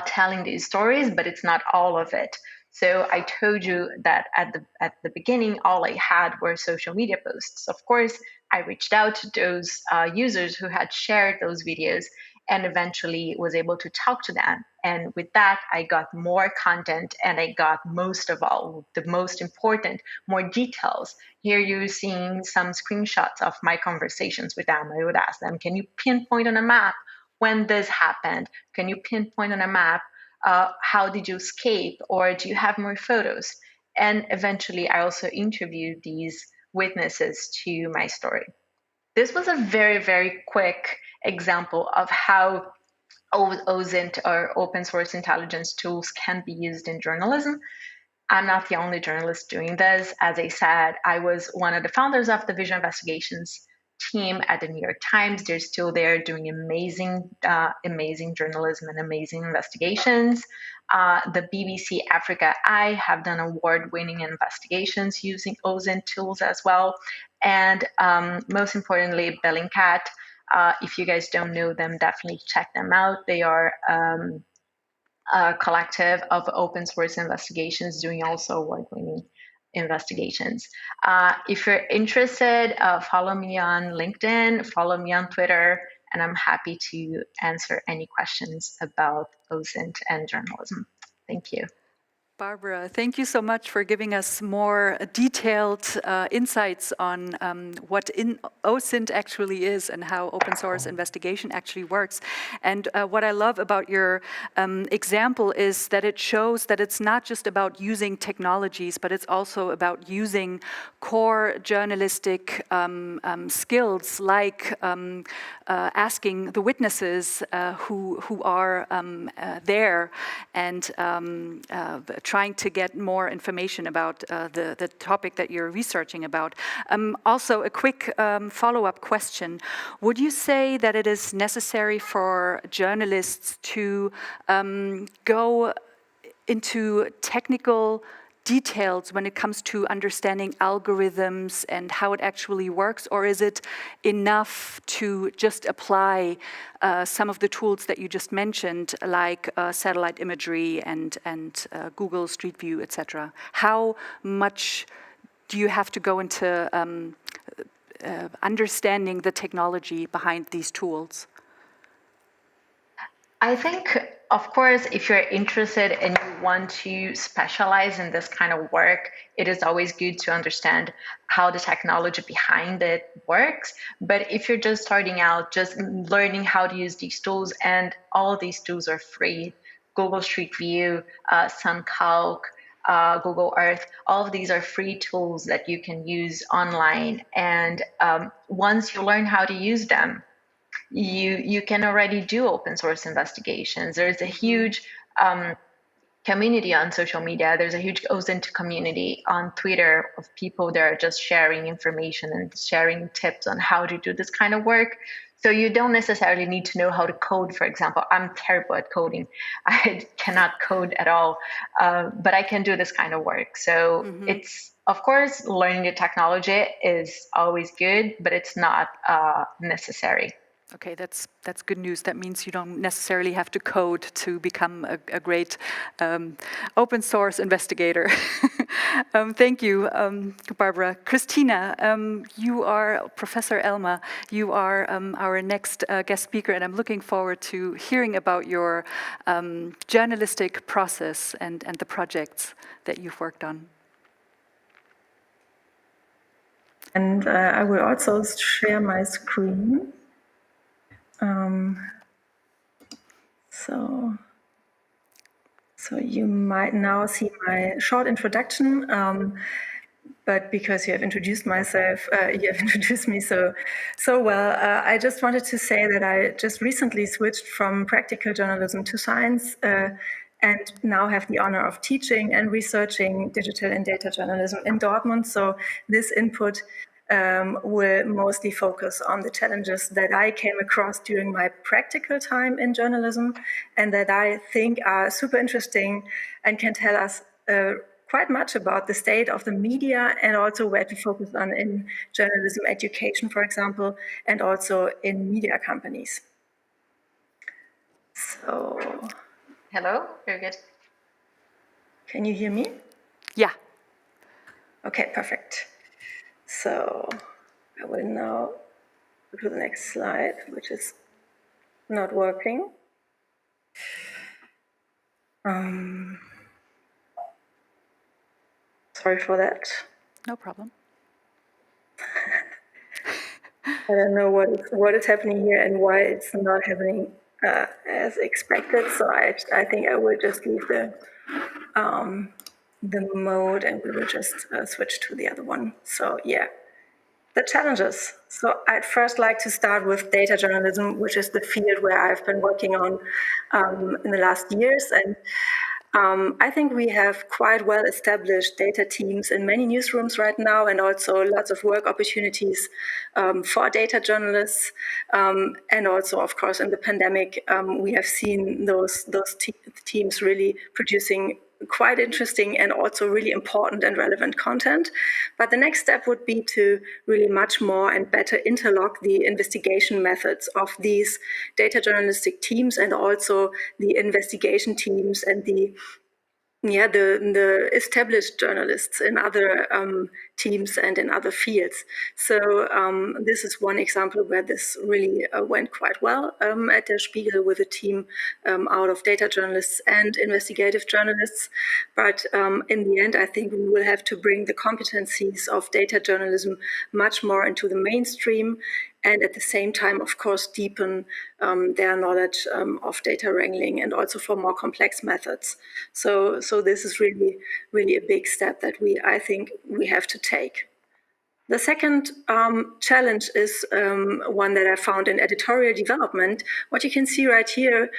telling these stories, but it's not all of it. So I told you that at the beginning, all I had were social media posts. Of course, I reached out to those users who had shared those videos and eventually was able to talk to them. And with that, I got more content, and I got, most of all, the most important, more details. Here you're seeing some screenshots of my conversations with them. I would ask them, can you pinpoint on a map when this happened? Can you pinpoint on a map how did you escape, or do you have more photos? And eventually, I also interviewed these witnesses to my story. This was a very, very quick example of how OSINT, or open source intelligence tools, can be used in journalism. I'm not the only journalist doing this. As I said, I was one of the founders of the Visual Investigations team at the New York Times. They're still there doing amazing journalism and amazing investigations. The BBC Africa Eye have done award-winning investigations using OSINT tools as well. And most importantly, Bellingcat. If you guys don't know them, definitely check them out. They are a collective of open source investigations doing also award-winning investigations. If you're interested, follow me on LinkedIn, follow me on Twitter, and I'm happy to answer any questions about OSINT and journalism. Thank you. Barbara, thank you so much for giving us more detailed insights on what OSINT actually is and how open source investigation actually works. And what I love about your example is that it shows that it's not just about using technologies, but it's also about using core journalistic skills, like asking the witnesses who are there and trying to get more information about the topic that you're researching about. Also, a quick follow-up question. Would you say that it is necessary for journalists to go into technical details when it comes to understanding algorithms and how it actually works, or is it enough to just apply some of the tools that you just mentioned, like satellite imagery and Google Street View, etc.? How much do you have to go into understanding the technology behind these tools? I think, of course, if you're interested and you want to specialize in this kind of work, it is always good to understand how the technology behind it works. But if you're just starting out, just learning how to use these tools, and all of these tools are free, Google Street View, SunCalc, Google Earth, all of these are free tools that you can use online. And once you learn how to use them, you can already do open source investigations. There's a huge community on social media. There's a huge OSINT community on Twitter of people that are just sharing information and sharing tips on how to do this kind of work. So you don't necessarily need to know how to code, for example. I'm terrible at coding. I cannot code at all, but I can do this kind of work. So it's, of course, learning the technology is always good, but it's not necessary. Okay, that's good news. That means you don't necessarily have to code to become a great open source investigator. Thank you, Barbara. Christina, you are, Professor Elma, you are our next guest speaker, and I'm looking forward to hearing about your journalistic process and the projects that you've worked on. And I will also share my screen. So you might now see my short introduction, but because you have introduced me so well, I just wanted to say that I just recently switched from practical journalism to science, and now have the honor of teaching and researching digital and data journalism in Dortmund. So this input will mostly focus on the challenges that I came across during my practical time in journalism, and that I think are super interesting and can tell us quite much about the state of the media, and also where to focus on in journalism education, for example, and also in media companies. So, hello, very good. Can you hear me? Yeah. Okay, perfect. So I will now go to the next slide, which is not working. Sorry for that. No problem. I don't know what is happening here and why it's not happening as expected. So I think I will just leave the mode and we will just switch to the other one. So yeah, the challenges. So I'd first like to start with data journalism, which is the field where I've been working on in the last years. And I think we have quite well established data teams in many newsrooms right now, and also lots of work opportunities for data journalists. And also, of course, in the pandemic, we have seen those teams really producing quite interesting and also really important and relevant content. But the next step would be to really much more and better interlock the investigation methods of these data journalistic teams and also the investigation teams and the established journalists in other teams and in other fields. So this is one example where this really went quite well at Der Spiegel with a team out of data journalists and investigative journalists. But in the end, I think we will have to bring the competencies of data journalism much more into the mainstream, and at the same time, of course, deepen their knowledge of data wrangling and also for more complex methods. So this is really, really a big step that I think we have to take. The second challenge is one that I found in editorial development. What you can see right here,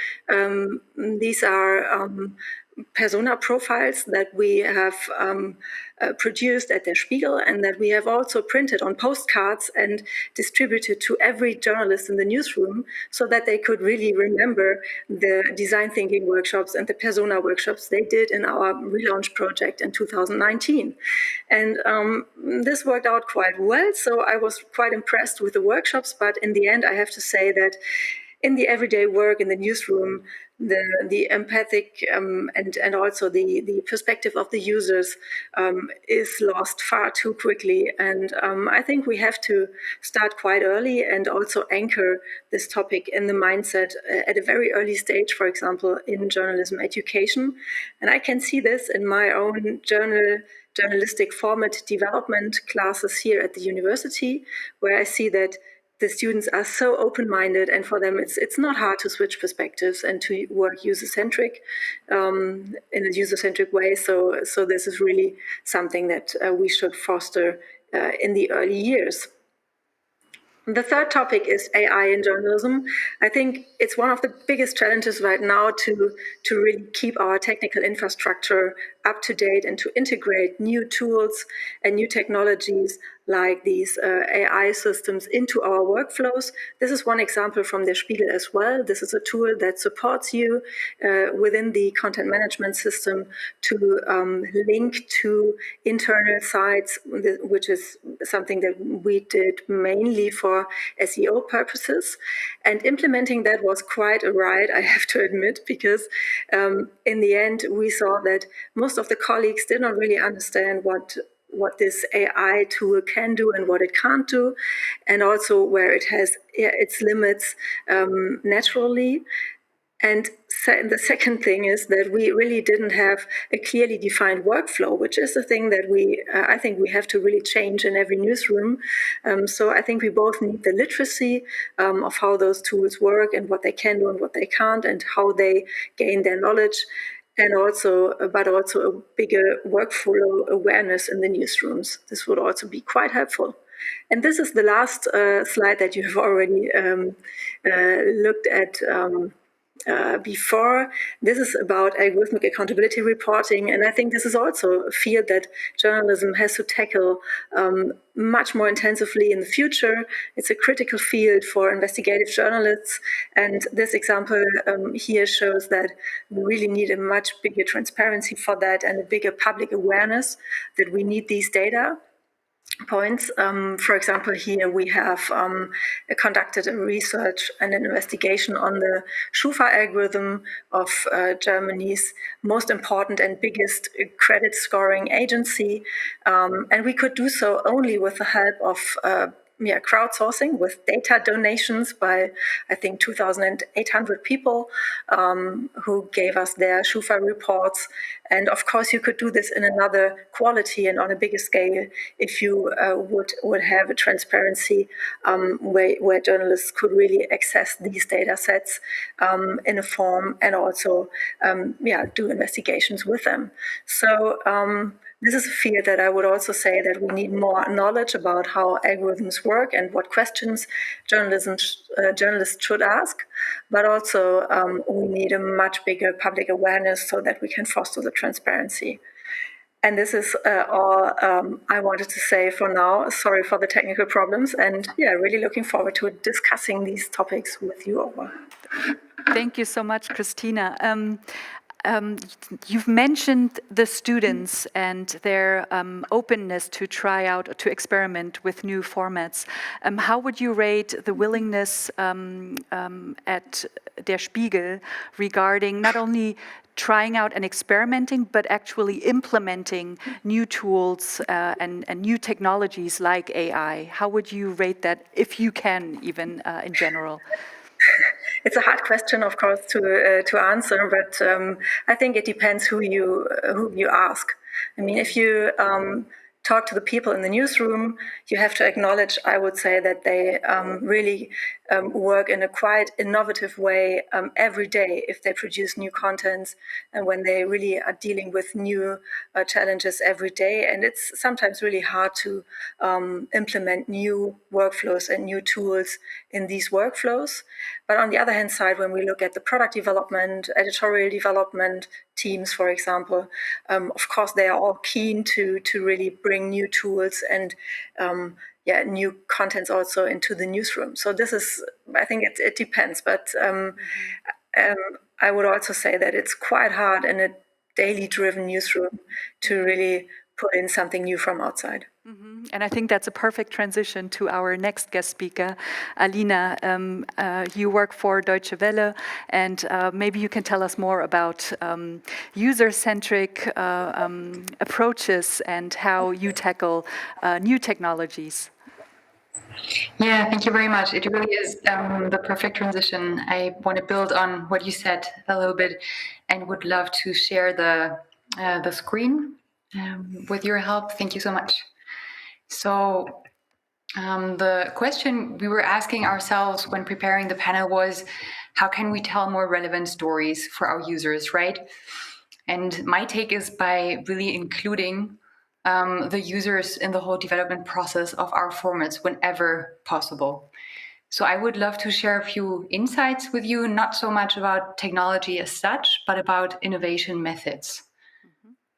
these are persona profiles that we have produced at Der Spiegel and that we have also printed on postcards and distributed to every journalist in the newsroom so that they could really remember the design thinking workshops and the persona workshops they did in our relaunch project in 2019. And this worked out quite well, so I was quite impressed with the workshops, but in the end I have to say that in the everyday work in the newsroom, the empathic and also the perspective of the users is lost far too quickly. And I think we have to start quite early and also anchor this topic in the mindset at a very early stage, for example, in journalism education. And I can see this in my own journalistic format development classes here at the university, where I see that the students are so open-minded, and for them it's not hard to switch perspectives and to work user-centric in a user-centric way. So this is really something that we should foster in the early years. The third topic is AI in journalism. I think it's one of the biggest challenges right now to really keep our technical infrastructure up to date and to integrate new tools and new technologies like these AI systems into our workflows. This is one example from Der Spiegel as well. This is a tool that supports you within the content management system to link to internal sites, which is something that we did mainly for SEO purposes. And implementing that was quite a ride, I have to admit, because in the end, we saw that most of the colleagues did not really understand what this AI tool can do and what it can't do, and also where it has its limits naturally. And the second thing is that we really didn't have a clearly defined workflow, which is a thing that I think we have to really change in every newsroom. So I think we both need the literacy of how those tools work and what they can do and what they can't and how they gain their knowledge. But also a bigger workflow awareness in the newsrooms. This would also be quite helpful. And this is the last slide that you have already looked at before. This is about algorithmic accountability reporting, and I think this is also a field that journalism has to tackle much more intensively in the future. It's a critical field for investigative journalists, and this example here shows that we really need a much bigger transparency for that and a bigger public awareness that we need these data. points. For example, here we have conducted a research and an investigation on the Schufa algorithm of Germany's most important and biggest credit scoring agency. And we could do so only with the help of crowdsourcing with data donations by, I think, 2,800 people who gave us their Schufa reports. And of course, you could do this in another quality and on a bigger scale if you would have a transparency where journalists could really access these data sets in a form and also do investigations with them. So this is a field that I would also say that we need more knowledge about how algorithms work and what questions journalists should ask, but also we need a much bigger public awareness so that we can foster the transparency. And this is all I wanted to say for now. Sorry for the technical problems, and really looking forward to discussing these topics with you all. Thank you so much, Christina. You've mentioned the students and their openness to try out or to experiment with new formats. How would you rate the willingness at Der Spiegel regarding not only trying out and experimenting, but actually implementing new tools and new technologies like AI? How would you rate that, if you can, even in general? It's a hard question, of course, to answer, but I think it depends who you ask. I mean, if you talk to the people in the newsroom, you have to acknowledge, I would say, that they really work in a quite innovative way every day if they produce new contents and when they really are dealing with new challenges every day. And it's sometimes really hard to implement new workflows and new tools in these workflows. But on the other hand side, when we look at the product development, editorial development teams, for example, of course, they are all keen to really bring new tools and new contents also into the newsroom. So this is, I think it depends, but I would also say that it's quite hard in a daily driven newsroom to really put in something new from outside. Mm-hmm. And I think that's a perfect transition to our next guest speaker, Alina. You work for Deutsche Welle, and maybe you can tell us more about user-centric approaches and how you tackle new technologies. Yeah, thank you very much. It really is the perfect transition. I want to build on what you said a little bit and would love to share the screen with your help. Thank you so much. So the question we were asking ourselves when preparing the panel was, how can we tell more relevant stories for our users, right? And my take is by really including the users in the whole development process of our formats whenever possible. So I would love to share a few insights with you, not so much about technology as such, but about innovation methods.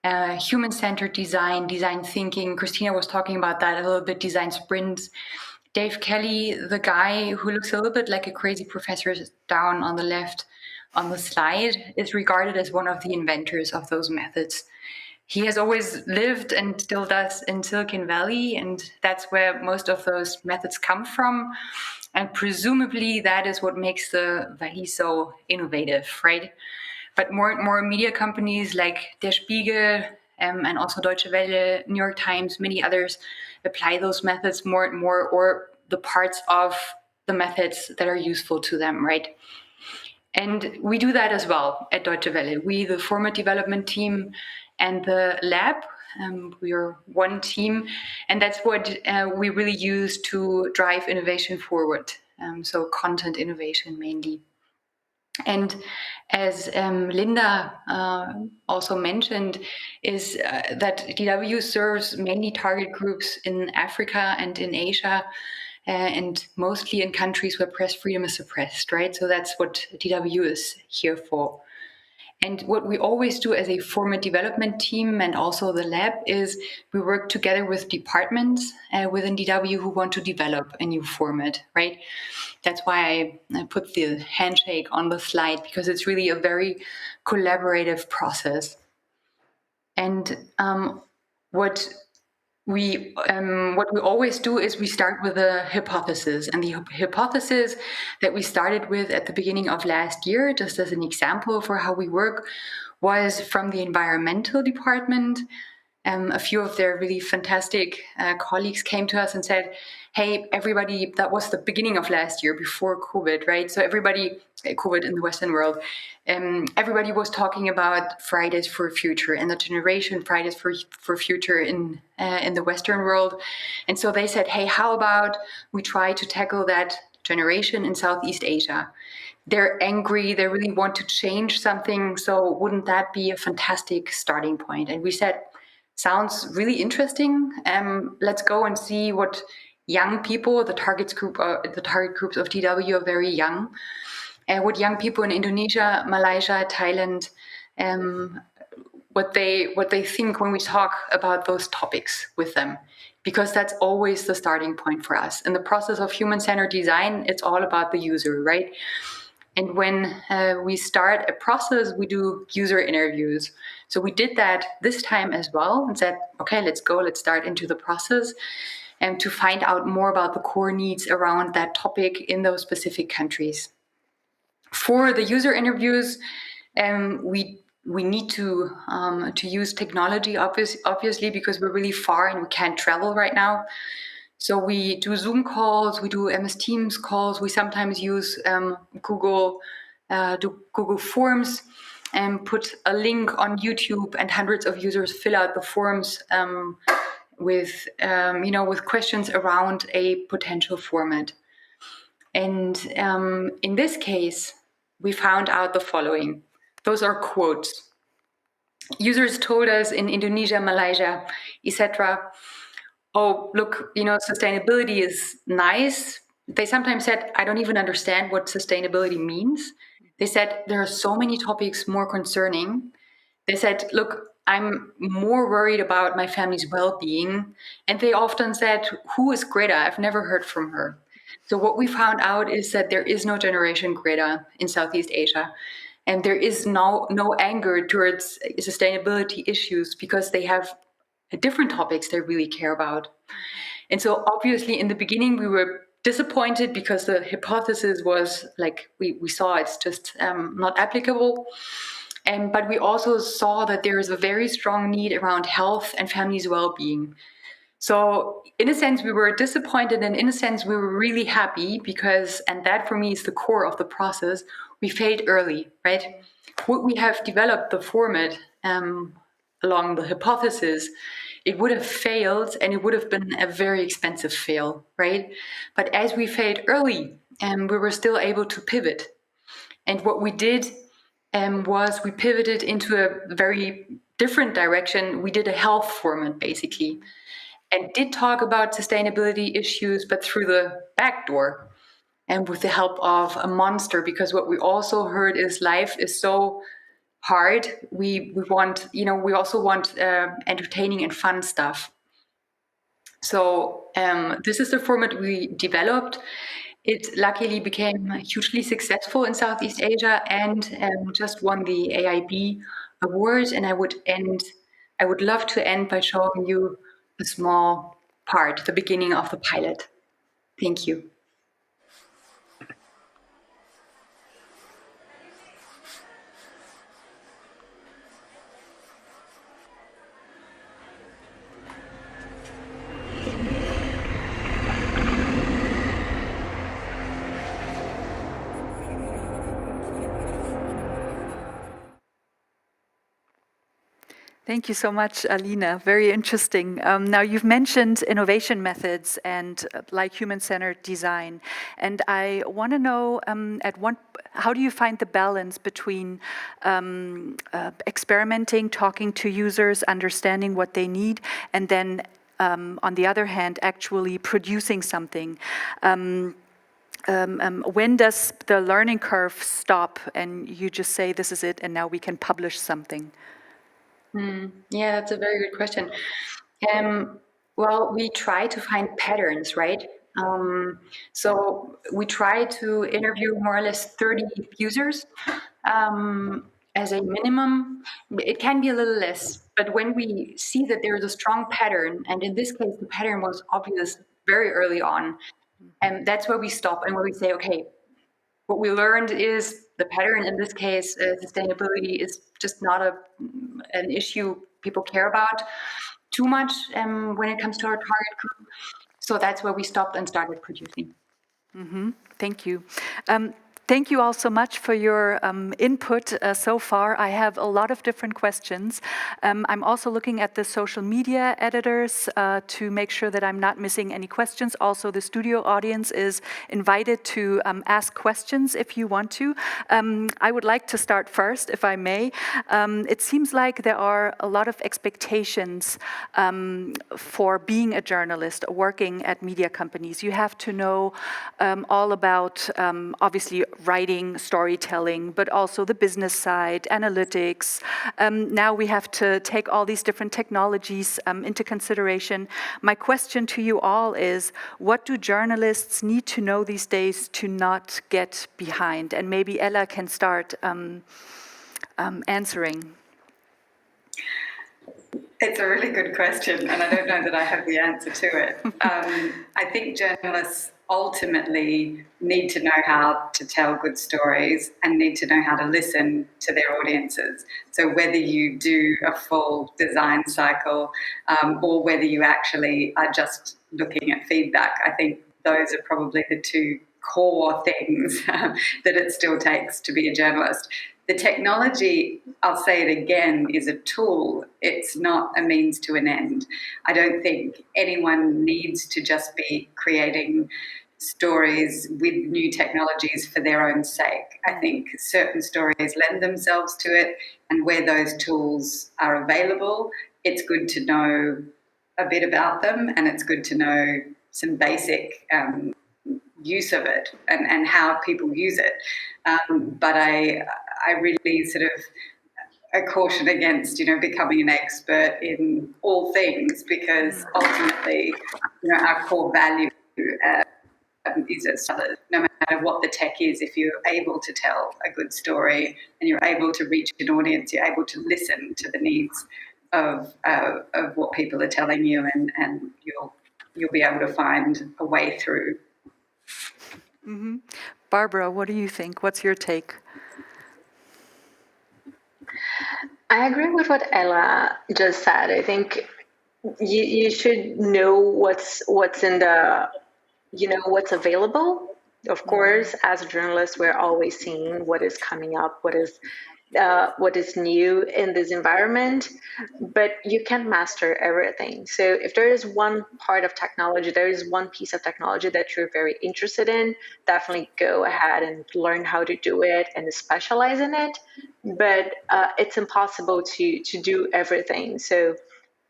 Human-centered design thinking. Christina was talking about that a little bit, design sprints. Dave Kelly, the guy who looks a little bit like a crazy professor down on the left on the slide, is regarded as one of the inventors of those methods. He has always lived and still does in Silicon Valley, and that's where most of those methods come from. And presumably that is what makes the Valley so innovative, right? But more and more media companies like Der Spiegel and also Deutsche Welle, New York Times, many others apply those methods more and more, or the parts of the methods that are useful to them, right? And we do that as well at Deutsche Welle. We, the format development team and the lab, we are one team, and that's what we really use to drive innovation forward. So content innovation mainly. And as Linda also mentioned, is that DW serves mainly target groups in Africa and in Asia, and mostly in countries where press freedom is suppressed, right? So that's what DW is here for. And what we always do as a format development team and also the lab is we work together with departments within DW who want to develop a new format, right? That's why I put the handshake on the slide, because it's really a very collaborative process. And what what we always do is we start with a hypothesis, and the hypothesis that we started with at the beginning of last year, just as an example for how we work, was from the environmental department. A few of their really fantastic colleagues came to us and said, hey, everybody, that was the beginning of last year before COVID, right? So everybody, COVID in the Western world, everybody was talking about Fridays for Future and the generation Fridays for Future in the Western world. And so they said, hey, how about we try to tackle that generation in Southeast Asia? They're angry, they really want to change something. So wouldn't that be a fantastic starting point? And we said, sounds really interesting. Let's go and see what young people, the target groups of TW are very young, what young people in Indonesia, Malaysia, Thailand, what they think when we talk about those topics with them, because that's always the starting point for us. In the process of human-centered design, it's all about the user, right? And when we start a process, we do user interviews. So we did that this time as well and said, okay, let's start into the process and to find out more about the core needs around that topic in those specific countries. For the user interviews, we need to use technology, obviously, because we're really far and we can't travel right now. So we do Zoom calls, we do MS Teams calls, we sometimes use Google Forms and put a link on YouTube, and hundreds of users fill out the forms with questions around a potential format. And in this case, we found out the following. Those are quotes. Users told us in Indonesia, Malaysia, etc., oh, look, sustainability is nice. They sometimes said, I don't even understand what sustainability means. They said, there are so many topics more concerning. They said, look, I'm more worried about my family's well-being. And they often said, who is Greta? I've never heard from her. So what we found out is that there is no generation Greta in Southeast Asia. And there is no anger towards sustainability issues because they have different topics they really care about. And so obviously in the beginning we were disappointed because the hypothesis was like, we saw it's just not applicable. But we also saw that there is a very strong need around health and families' well-being. So in a sense we were disappointed, and in a sense we were really happy because, and that for me is the core of the process, we failed early, right? Would we have developed the format along the hypothesis, it would have failed, and it would have been a very expensive fail, right? But as we failed early, we were still able to pivot. And what we did was we pivoted into a very different direction. We did a health format, basically, and did talk about sustainability issues, but through the back door and with the help of a monster, because what we also heard is life is so hard. We want, we also want entertaining and fun stuff. So this is the format we developed. It luckily became hugely successful in Southeast Asia and just won the AIB award. And I would love to end by showing you a small part, the beginning of the pilot. Thank you. Thank you so much, Alina. Very interesting. Now, you've mentioned innovation methods and like human-centered design. And I want to know, how do you find the balance between experimenting, talking to users, understanding what they need, and then, on the other hand, actually producing something? When does the learning curve stop and you just say, this is it, and now we can publish something? Yeah, that's a very good question. Well, we try to find patterns, right? So we try to interview more or less 30 users as a minimum, it can be a little less. But when we see that there is a strong pattern, and in this case, the pattern was obvious very early on, and that's where we stop and where we say, okay, what we learned is the pattern in this case, sustainability is just not an issue people care about too much when it comes to our target group. So that's where we stopped and started producing. Thank you. Thank you all so much for your input so far. I have a lot of different questions. I'm also looking at the social media editors to make sure that I'm not missing any questions. Also, the studio audience is invited to ask questions if you want to. I would like to start first, if I may. It seems like there are a lot of expectations for being a journalist, working at media companies. You have to know all about, obviously, writing, storytelling, but also the business side, analytics. Now we have to take all these different technologies into consideration. My question to you all is, what do journalists need to know these days to not get behind? And maybe Ella can start answering. It's a really good question, and I don't know that I have the answer to it. I think journalists ultimately need to know how to tell good stories and need to know how to listen to their audiences. So whether you do a full design cycle or whether you actually are just looking at feedback, I think those are probably the two core things that it still takes to be a journalist. The technology, I'll say it again, is a tool. It's not a means to an end. I don't think anyone needs to just be creating stories with new technologies for their own sake. I think certain stories lend themselves to it, and where those tools are available, it's good to know a bit about them, and it's good to know some basic use of it and how people use it. But I really sort of caution against, becoming an expert in all things, because ultimately, our core value is as no matter what the tech is, if you're able to tell a good story and you're able to reach an audience, you're able to listen to the needs of what people are telling you, and you'll be able to find a way through. Barbara, what do you think? What's your take? I agree with what Ella just said. I think you should know what's in the, what's available. Of course, as a journalist, we're always seeing what is coming up, what is new in this environment, but you can't master everything. So if there is one part of technology, there is one piece of technology that you're very interested in, definitely go ahead and learn how to do it and specialize in it. But it's impossible to do everything. So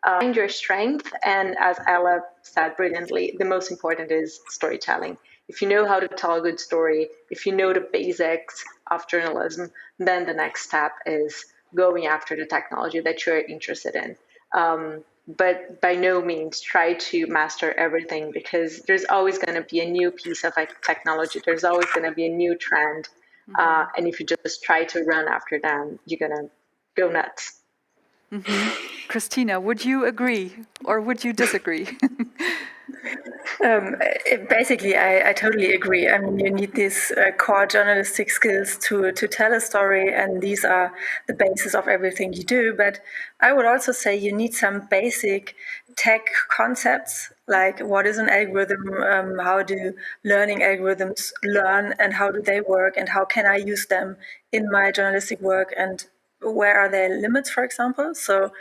find your strength, and as Ella said brilliantly, the most important is storytelling. If you know how to tell a good story, if you know the basics of journalism, then the next step is going after the technology that you're interested in. But by no means try to master everything, because there's always going to be a new piece of technology. There's always going to be a new trend. And if you just try to run after them, you're going to go nuts. Christina, would you agree or would you disagree? Basically, I totally agree. I mean, you need these core journalistic skills to tell a story, and these are the basis of everything you do. But I would also say you need some basic tech concepts, like what is an algorithm, how do learning algorithms learn, and how do they work, and how can I use them in my journalistic work, and where are their limits, for example. So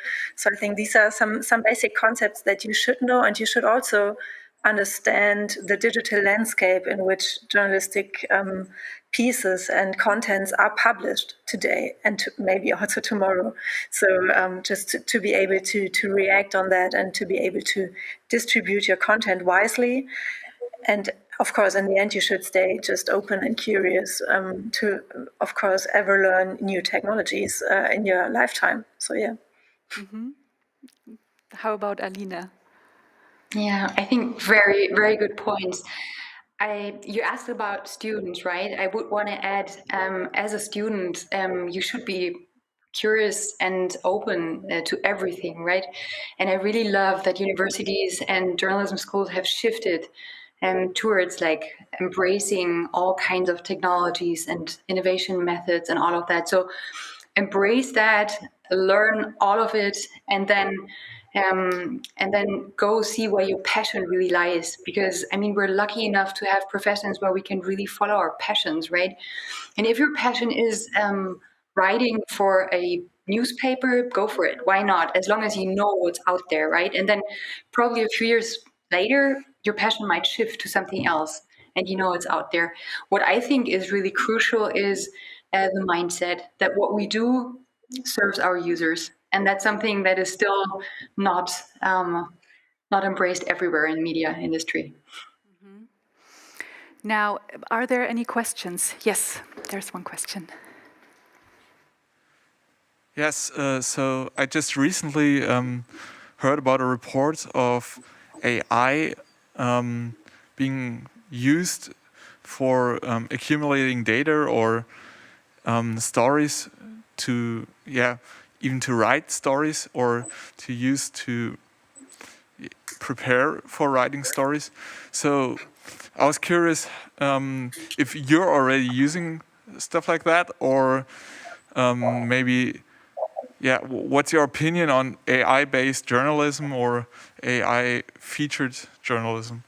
I think these are some basic concepts that you should know, and you should also understand the digital landscape in which journalistic pieces and contents are published today and maybe also tomorrow. So just to be able to react on that and to be able to distribute your content wisely. And of course, in the end, you should stay just open and curious to, of course, ever learn new technologies in your lifetime. So, yeah. How about Alina? Yeah, I think very, very good points. You asked about students, right? I would want to add, as a student, you should be curious and open to everything, right? And I really love that universities and journalism schools have shifted towards like embracing all kinds of technologies and innovation methods and all of that. So embrace that, learn all of it, and then go see where your passion really lies. Because I mean, we're lucky enough to have professions where we can really follow our passions, right? And if your passion is writing for a newspaper, go for it. Why not? As long as you know what's out there, right? And then probably a few years later, your passion might shift to something else, and you know it's out there. What I think is really crucial is the mindset that what we do serves our users, and that's something that is still not embraced everywhere in media industry. Now, are there any questions? Yes, there's one question. Yes, so I just recently heard about a report of AI being used for accumulating data or stories to, even to write stories or to use to prepare for writing stories. So I was curious if you're already using stuff like that, or maybe, what's your opinion on AI-based journalism or AI-featured journalism?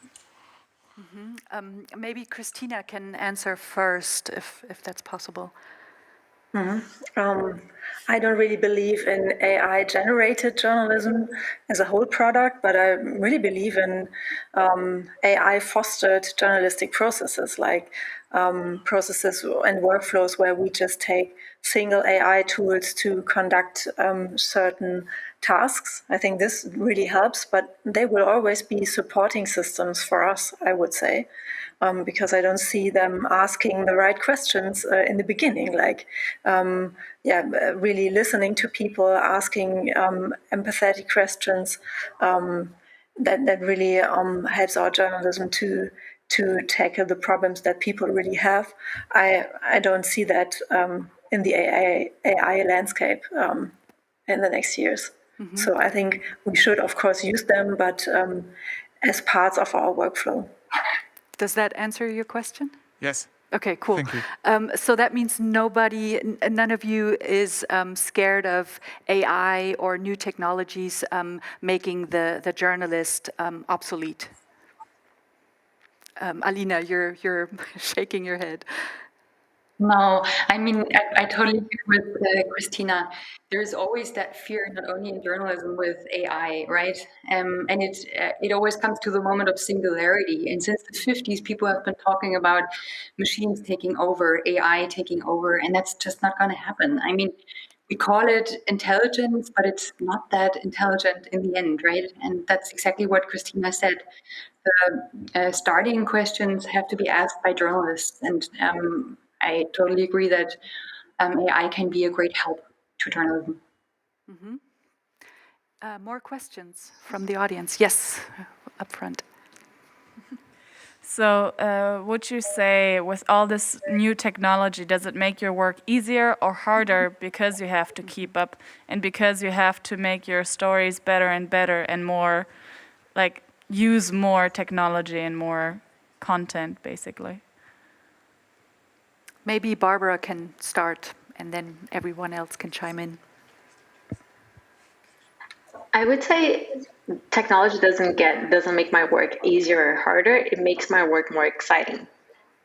Maybe Christina can answer first, if that's possible. I don't really believe in AI-generated journalism as a whole product, but I really believe in AI-fostered journalistic processes, like processes and workflows where we just take single AI tools to conduct certain tasks. I think this really helps, but they will always be supporting systems for us, I would say. Because I don't see them asking the right questions in the beginning, like really listening to people, asking empathetic questions. That really helps our journalism to tackle the problems that people really have. I don't see that in the AI landscape in the next years. So I think we should, of course, use them, but as parts of our workflow. Does that answer your question? Yes. Okay, cool. Thank you. So that means none of you is scared of AI or new technologies making the journalist obsolete. Alina, you're shaking your head. No, I mean, I totally agree with Christina. There's always that fear, not only in journalism with AI, right? And it always comes to the moment of singularity. And since the 50s, people have been talking about machines taking over, AI taking over, and that's just not going to happen. I mean, we call it intelligence, but it's not that intelligent in the end, right? And that's exactly what Christina said. The starting questions have to be asked by journalists, and I totally agree that AI can be a great help to journalism. More questions from the audience? Yes, up front. So would you say with all this new technology, does it make your work easier or harder because you have to keep up and because you have to make your stories better and better and more, like use more technology and more content, basically? Maybe Barbara can start and then everyone else can chime in. I would say technology doesn't make my work easier or harder. It makes my work more exciting.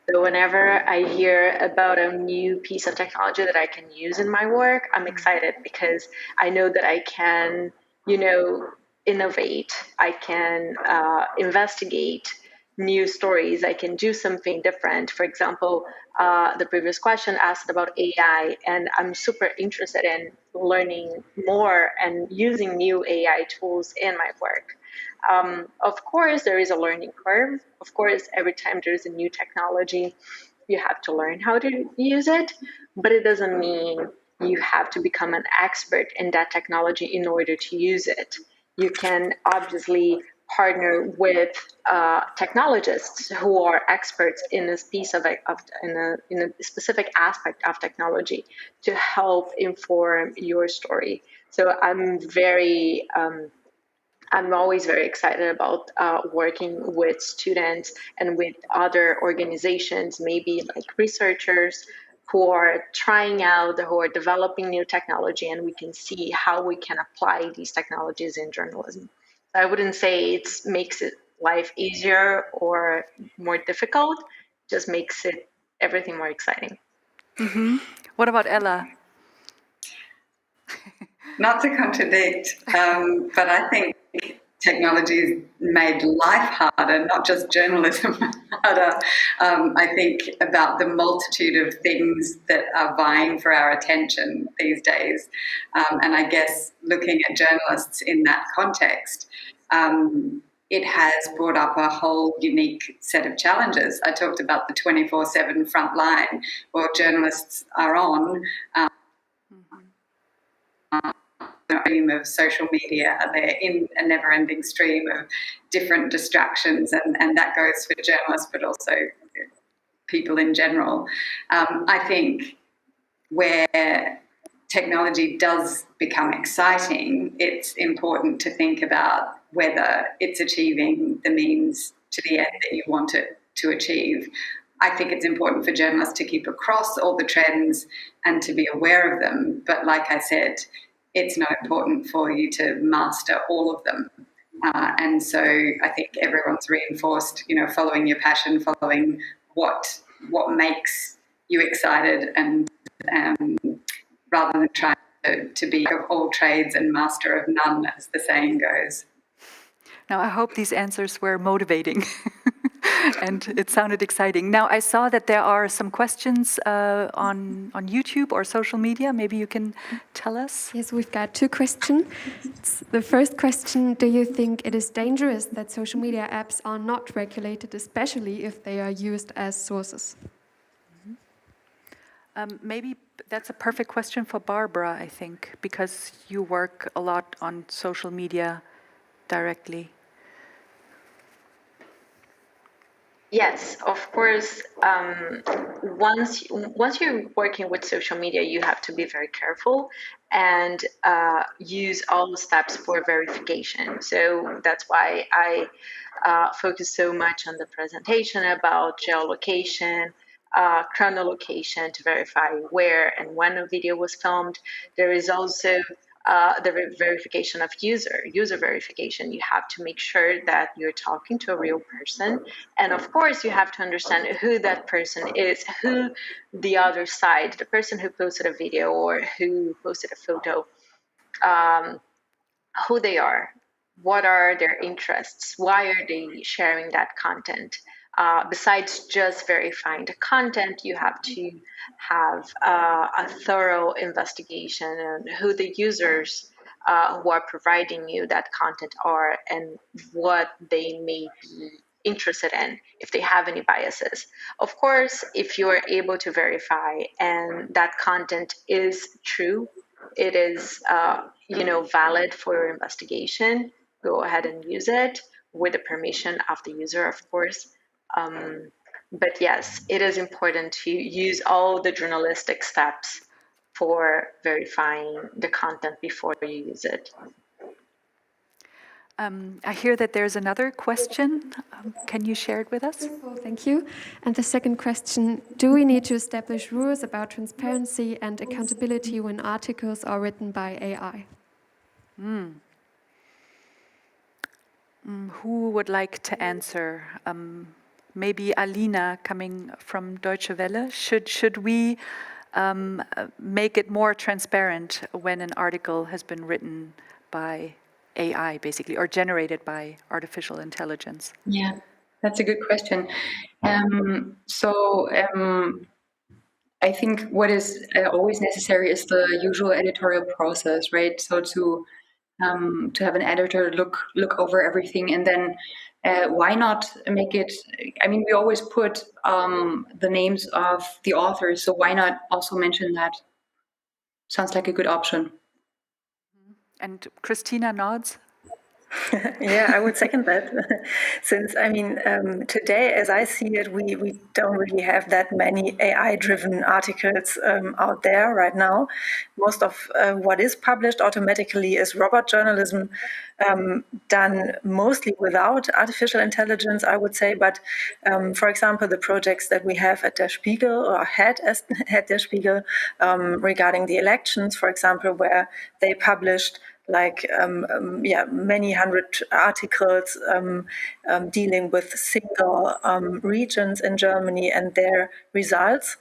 So whenever I hear about a new piece of technology that I can use in my work, I'm excited because I know that I can, innovate. I can investigate new stories. I can do something different. For example, the previous question asked about AI, and I'm super interested in learning more and using new AI tools in my work. Of course, there is a learning curve. Of course, every time there's a new technology, you have to learn how to use it, but it doesn't mean you have to become an expert in that technology in order to use it. You can obviously partner with technologists who are experts in this piece of in a specific aspect of technology to help inform your story. So I'm always very excited about working with students and with other organizations, maybe like researchers who are trying out, who are developing new technology, and we can see how we can apply these technologies in journalism. So I wouldn't say it makes life easier or more difficult, just makes it everything more exciting. Mm-hmm. What about Ella? Not to contradict, but I think technology has made life harder, not just journalism harder. I think about the multitude of things that are vying for our attention these days. And I guess looking at journalists in that context, it has brought up a whole unique set of challenges. I talked about the 24/7 front line, where journalists are on. Stream of social media, they're in a never-ending stream of different distractions, and that goes for journalists but also people in general. I think where technology does become exciting, it's important to think about whether it's achieving the means to the end that you want it to achieve. I think it's important for journalists to keep across all the trends and to be aware of them, but like I said, it's not important for you to master all of them. And so I think everyone's reinforced, following your passion, following what makes you excited, and rather than trying to be of all trades and master of none, as the saying goes. Now, I hope these answers were motivating. And it sounded exciting. Now, I saw that there are some questions on YouTube or social media. Maybe you can tell us? Yes, we've got 2 questions. The first question, do you think it is dangerous that social media apps are not regulated, especially if they are used as sources? Maybe that's a perfect question for Barbara, I think, because you work a lot on social media directly. Yes, of course. Once you're working with social media, you have to be very careful and use all the steps for verification. So that's why I focus so much on the presentation about geolocation, chronolocation to verify where and when a video was filmed. There is also the verification of user verification. You have to make sure that you're talking to a real person. And of course, you have to understand who that person is, who the other side, the person who posted a video or who posted a photo, who they are, what are their interests, why are they sharing that content. Besides just verifying the content, you have to have a thorough investigation on who the users who are providing you that content are and what they may be interested in, if they have any biases. Of course, if you are able to verify and that content is true, it is valid for your investigation, go ahead and use it with the permission of the user, of course. But yes, it is important to use all the journalistic steps for verifying the content before you use it. I hear that there's another question. Can you share it with us? Thank you. And the second question, do we need to establish rules about transparency and accountability when articles are written by AI? Who would like to answer? Maybe Alina, coming from Deutsche Welle. Should we make it more transparent when an article has been written by AI, basically, or generated by artificial intelligence? Yeah, that's a good question. I think what is always necessary is the usual editorial process, right? So to have an editor look over everything, and then why not make it? I mean, we always put the names of the authors, so why not also mention that? Sounds like a good option. And Christina nods. Yeah, I would second that. Since, I mean, today, as I see it, we don't really have that many AI-driven articles out there right now. Most of what is published automatically is robot journalism, done mostly without artificial intelligence, I would say. But for example, the projects that we have at Der Spiegel, or had Der Spiegel, regarding the elections, for example, where they published like many hundred articles dealing with single regions in Germany and their results.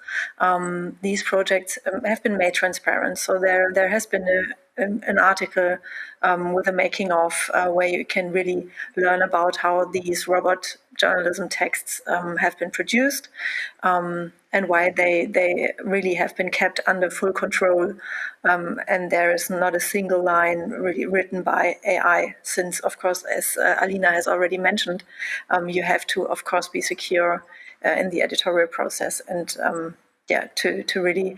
These projects have been made transparent. So there has been an article with a making of where you can really learn about how these robot journalism texts have been produced and why they really have been kept under full control. And there is not a single line really written by AI, since, of course, as Alina has already mentioned, you have to, of course, be secure in the editorial process and to really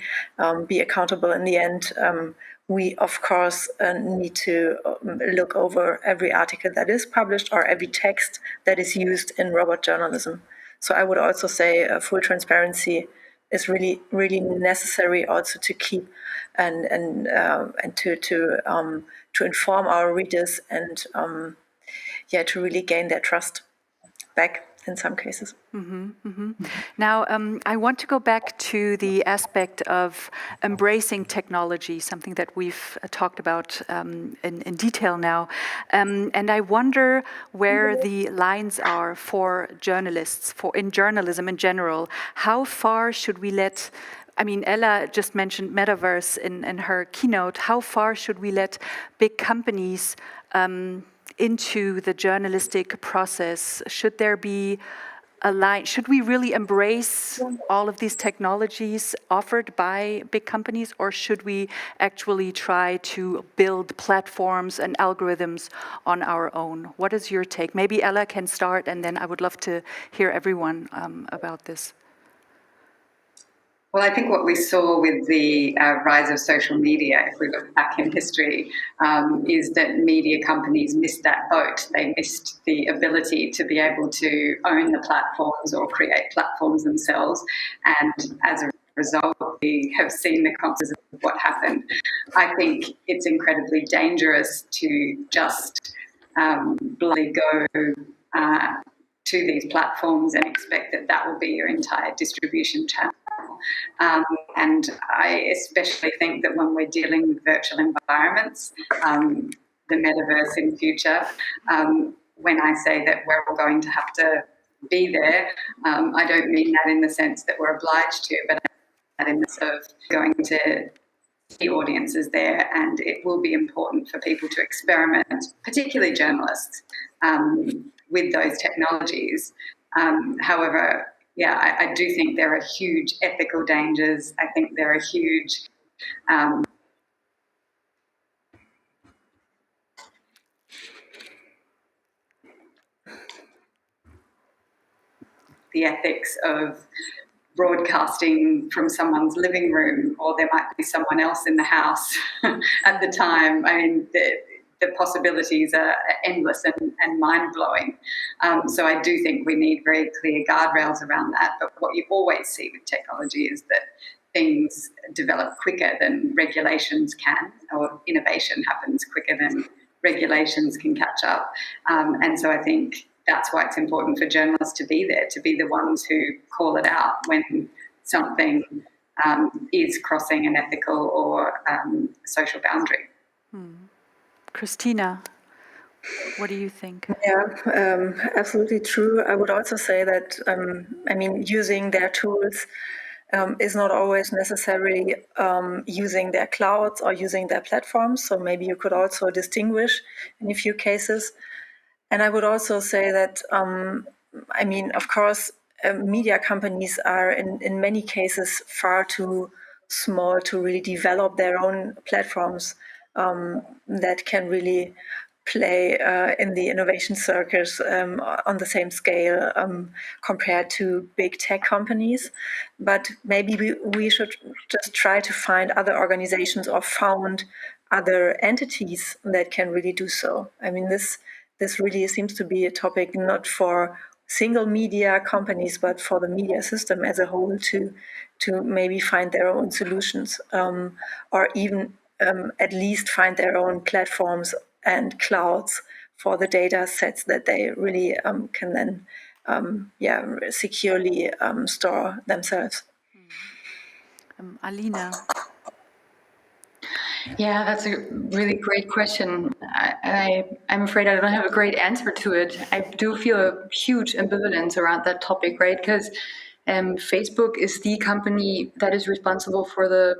be accountable in the end. We, of course, need to look over every article that is published or every text that is used in robot journalism. So I would also say full transparency is really, really necessary also to keep and to inform our readers and to really gain their trust back in some cases. Now, I want to go back to the aspect of embracing technology, something that we've talked about in detail now. And I wonder where the lines are for journalists, in journalism in general. How far should we let, I mean, Ella just mentioned metaverse in her keynote. How far should we let big companies into the journalistic process? Should there be a line? Should we really embrace all of these technologies offered by big companies, or should we actually try to build platforms and algorithms on our own? What is your take? Maybe Ella can start, and then I would love to hear everyone about this. Well, I think what we saw with the rise of social media, if we look back in history, is that media companies missed that boat. They missed the ability to be able to own the platforms or create platforms themselves. And as a result, we have seen the consequences of what happened. I think it's incredibly dangerous to just blindly go to these platforms and expect that that will be your entire distribution channel. And I especially think that when we're dealing with virtual environments, the metaverse in future, when I say that we're all going to have to be there, I don't mean that in the sense that we're obliged to, but in the sense of going to see audiences there, and it will be important for people to experiment, particularly journalists, with those technologies. However, I do think there are huge ethical dangers. I think there are huge the ethics of broadcasting from someone's living room, or there might be someone else in the house at the time. I mean, the possibilities are endless and mind-blowing. So I do think we need very clear guardrails around that. But what you always see with technology is that things develop quicker than regulations can, or innovation happens quicker than regulations can catch up. And so I think that's why it's important for journalists to be there, to be the ones who call it out when something is crossing an ethical or social boundary. Christina, what do you think? Yeah, absolutely true. I would also say that, using their tools is not always necessarily using their clouds or using their platforms. So maybe you could also distinguish in a few cases. And I would also say that, of course, media companies are in many cases far too small to really develop their own platforms that can really play in the innovation circus on the same scale compared to big tech companies. But maybe we should just try to find other organizations or found other entities that can really do so. I mean, this this really seems to be a topic not for single media companies, but for the media system as a whole to maybe find their own solutions, or even at least find their own platforms and clouds for the data sets that they really can then securely store themselves. Alina. Yeah, that's a really great question. I'm afraid I don't have a great answer to it. I do feel a huge ambivalence around that topic, right? Because Facebook is the company that is responsible for the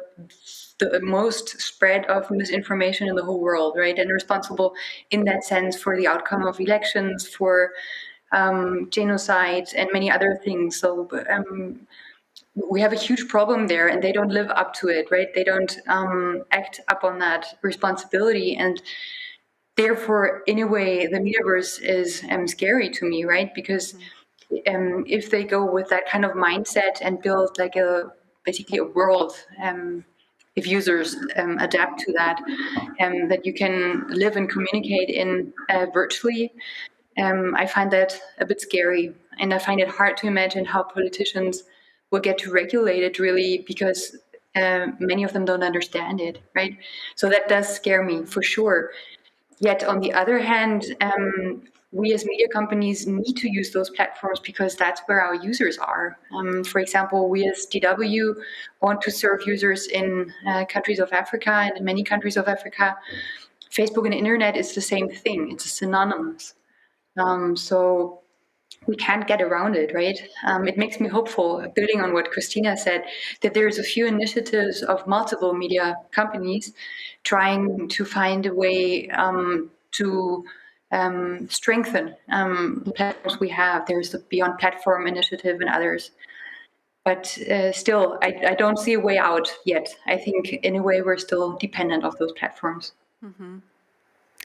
most spread of misinformation in the whole world, right? And responsible in that sense for the outcome of elections, for genocides and many other things. So we have a huge problem there, and they don't live up to it, right? They don't act upon that responsibility, and therefore, in a way, the metaverse is scary to me, right? Because if they go with that kind of mindset and build like basically a world, if users adapt to that, that you can live and communicate in virtually, I find that a bit scary, and I find it hard to imagine how politicians will get to regulate it really, because many of them don't understand it, right? So that does scare me for sure. Yet on the other hand, we as media companies need to use those platforms because that's where our users are. For example, we as DW want to serve users in countries of Africa and in many countries of Africa. Facebook and internet is the same thing. It's synonymous. So we can't get around it, right? It makes me hopeful, building on what Christina said, that there's a few initiatives of multiple media companies trying to find a way to strengthen the platforms we have. There's the Beyond Platform initiative and others. But still, I don't see a way out yet. I think in a way we're still dependent of those platforms. Mm-hmm.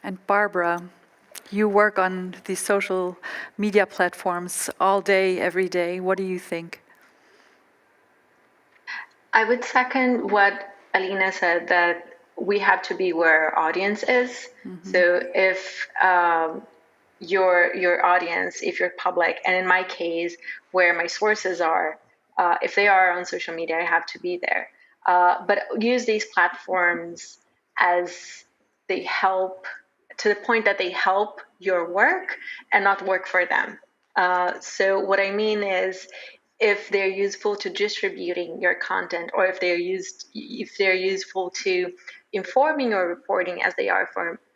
And Barbara, you work on these social media platforms all day, every day. What do you think? I would second what Alina said, that we have to be where our audience is. Mm-hmm. So if your audience, if you're public, and in my case, where my sources are, if they are on social media, I have to be there. But use these platforms as they help, to the point that they help your work and not work for them. So what I mean is, if they're useful to distributing your content, or if they're useful to informing or reporting, as they are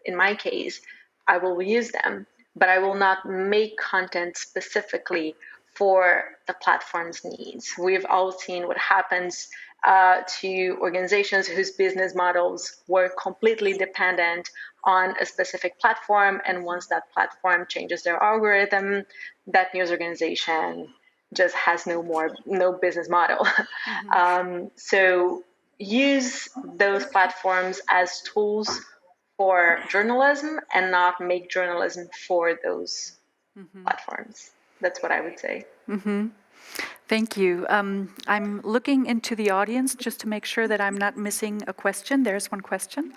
in my case, I will use them, but I will not make content specifically for the platform's needs. We've all seen what happens to organizations whose business models were completely dependent on a specific platform, and once that platform changes their algorithm, that news organization just has no business model. Mm-hmm. So use those platforms as tools for journalism and not make journalism for those platforms. That's what I would say. Mm-hmm. Thank you. I'm looking into the audience just to make sure that I'm not missing a question. There's one question.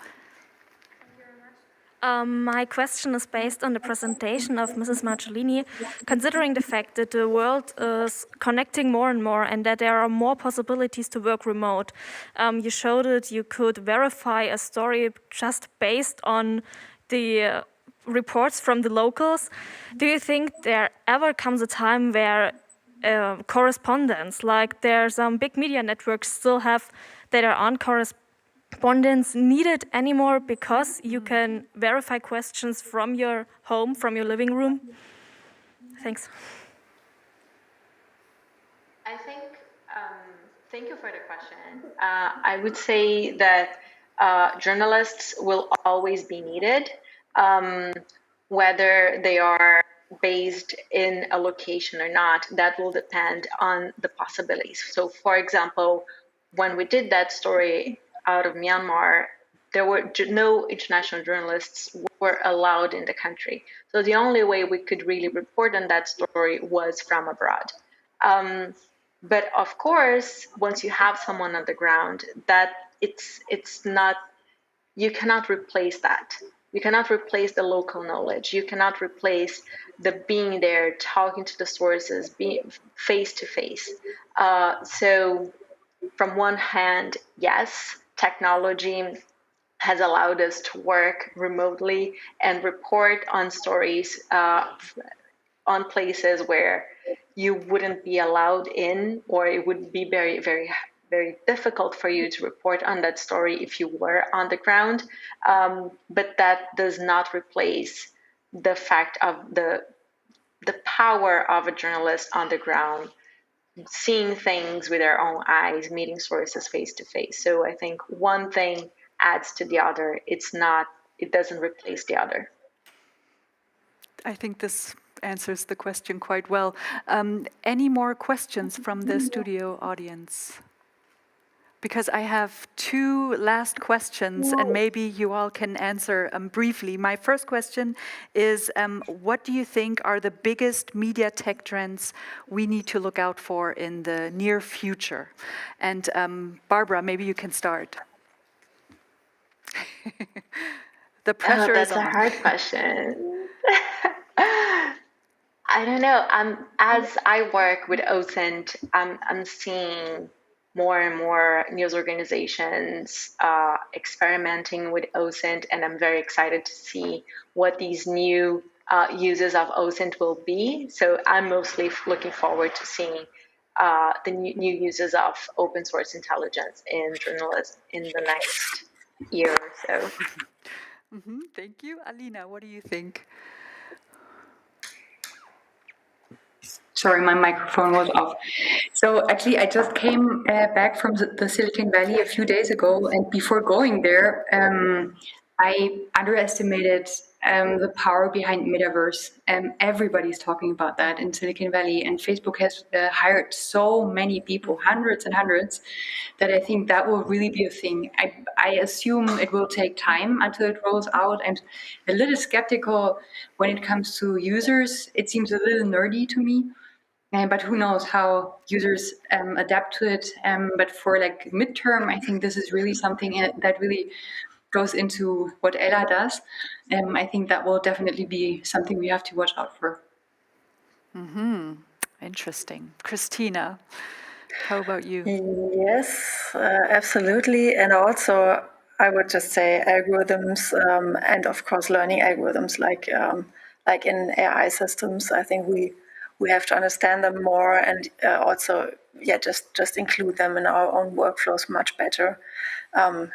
My question is based on the presentation of Mrs. Marcellini. Considering the fact that the world is connecting more and more and that there are more possibilities to work remote, you showed that you could verify a story just based on the reports from the locals. Do you think there ever comes a time where correspondence, like there's some big media networks still have that are on correspondence needed anymore because you can verify questions from your home, from your living room? Thanks. I think, thank you for the question. I would say that journalists will always be needed, whether they are based in a location or not. That will depend on the possibilities. So, for example, when we did that story out of Myanmar, there were no international journalists were allowed in the country. So the only way we could really report on that story was from abroad. But of course, once you have someone on the ground, that it's not, you cannot replace that. You cannot replace the local knowledge. You cannot replace the being there, talking to the sources, being face to face. So from one hand, yes, technology has allowed us to work remotely and report on stories on places where you wouldn't be allowed in, or it would be very, very, very difficult for you to report on that story if you were on the ground. But that does not replace the fact of the power of a journalist on the ground, seeing things with their own eyes, meeting sources face to face. So I think one thing adds to the other. It doesn't replace the other. I think this answers the question quite well. Any more questions from the studio audience? Because I have two last questions, and maybe you all can answer briefly. My first question is, what do you think are the biggest media tech trends we need to look out for in the near future? And Barbara, maybe you can start. The pressure is on. That's a hard question. I don't know. As I work with OSINT, I'm seeing more and more news organizations experimenting with OSINT, and I'm very excited to see what these new uses of OSINT will be. So I'm mostly looking forward to seeing the new uses of open source intelligence in journalism in the next year or so. Thank you. Alina, what do you think? Sorry, my microphone was off. So actually, I just came back from the Silicon Valley a few days ago, and before going there, I underestimated the power behind metaverse. Everybody's talking about that in Silicon Valley, and Facebook has hired so many people, hundreds and hundreds, that I think that will really be a thing. I assume it will take time until it rolls out. I'm a little skeptical when it comes to users. It seems a little nerdy to me. But who knows how users adapt to it. But for like midterm, I think this is really something that really goes into what Ella does. I think that will definitely be something we have to watch out for. Interesting. Christina, how about you? Yes, absolutely. And also, I would just say algorithms and of course learning algorithms like in AI systems. I think we have to understand them more and also, just include them in our own workflows much better,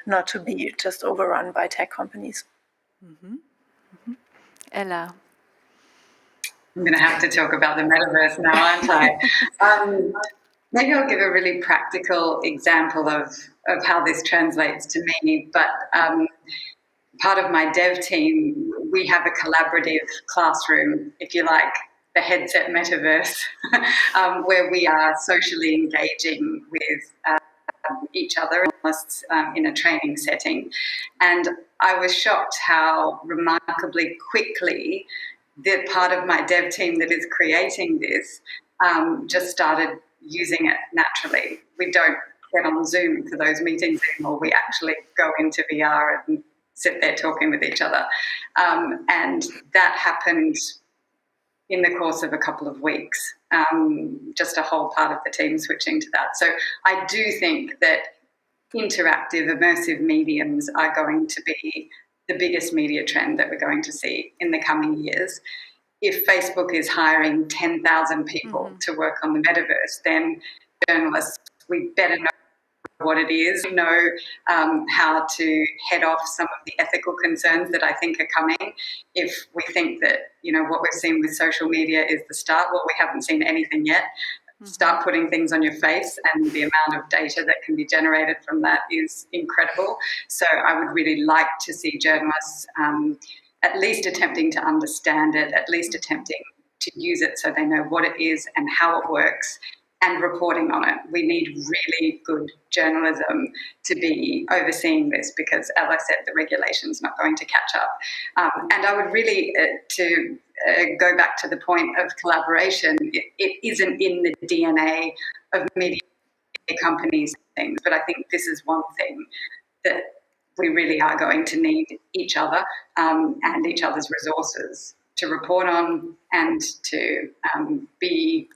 not to be just overrun by tech companies. Ella. I'm going to have to talk about the metaverse now, aren't I? Maybe I'll give a really practical example of how this translates to me. But part of my dev team, we have a collaborative classroom, if you like, the headset metaverse, where we are socially engaging with each other in a training setting. And I was shocked how remarkably quickly the part of my dev team that is creating this just started using it naturally. We don't get on Zoom for those meetings anymore. We actually go into VR and sit there talking with each other. And that happened in the course of a couple of weeks, just a whole part of the team switching to that. So I do think that interactive, immersive mediums are going to be the biggest media trend that we're going to see in the coming years. If Facebook is hiring 10,000 people to work on the metaverse, then journalists, we better know what it is, know how to head off some of the ethical concerns that I think are coming. If we think that, what we've seen with social media is the start, well, we haven't seen anything yet. Start putting things on your face, and the amount of data that can be generated from that is incredible. So I would really like to see journalists at least attempting to understand it, at least attempting to use it so they know what it is and how it works, and reporting on it. We need really good journalism to be overseeing this because, as I said, the regulation's not going to catch up. And I would really, to go back to the point of collaboration, it isn't in the DNA of media companies things, but I think this is one thing that we really are going to need each other and each other's resources to report on and to be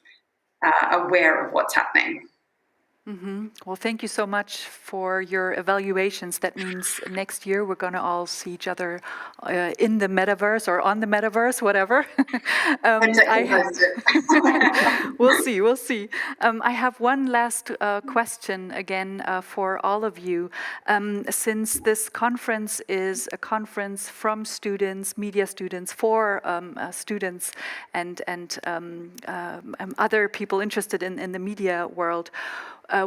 aware of what's happening. Mm-hmm. Well, thank you so much for your evaluations. That means next year we're going to all see each other in the metaverse or on the metaverse, whatever. We'll see. I have one last question again for all of you. Since this conference is a conference from students, media students, for students and other people interested in the media world,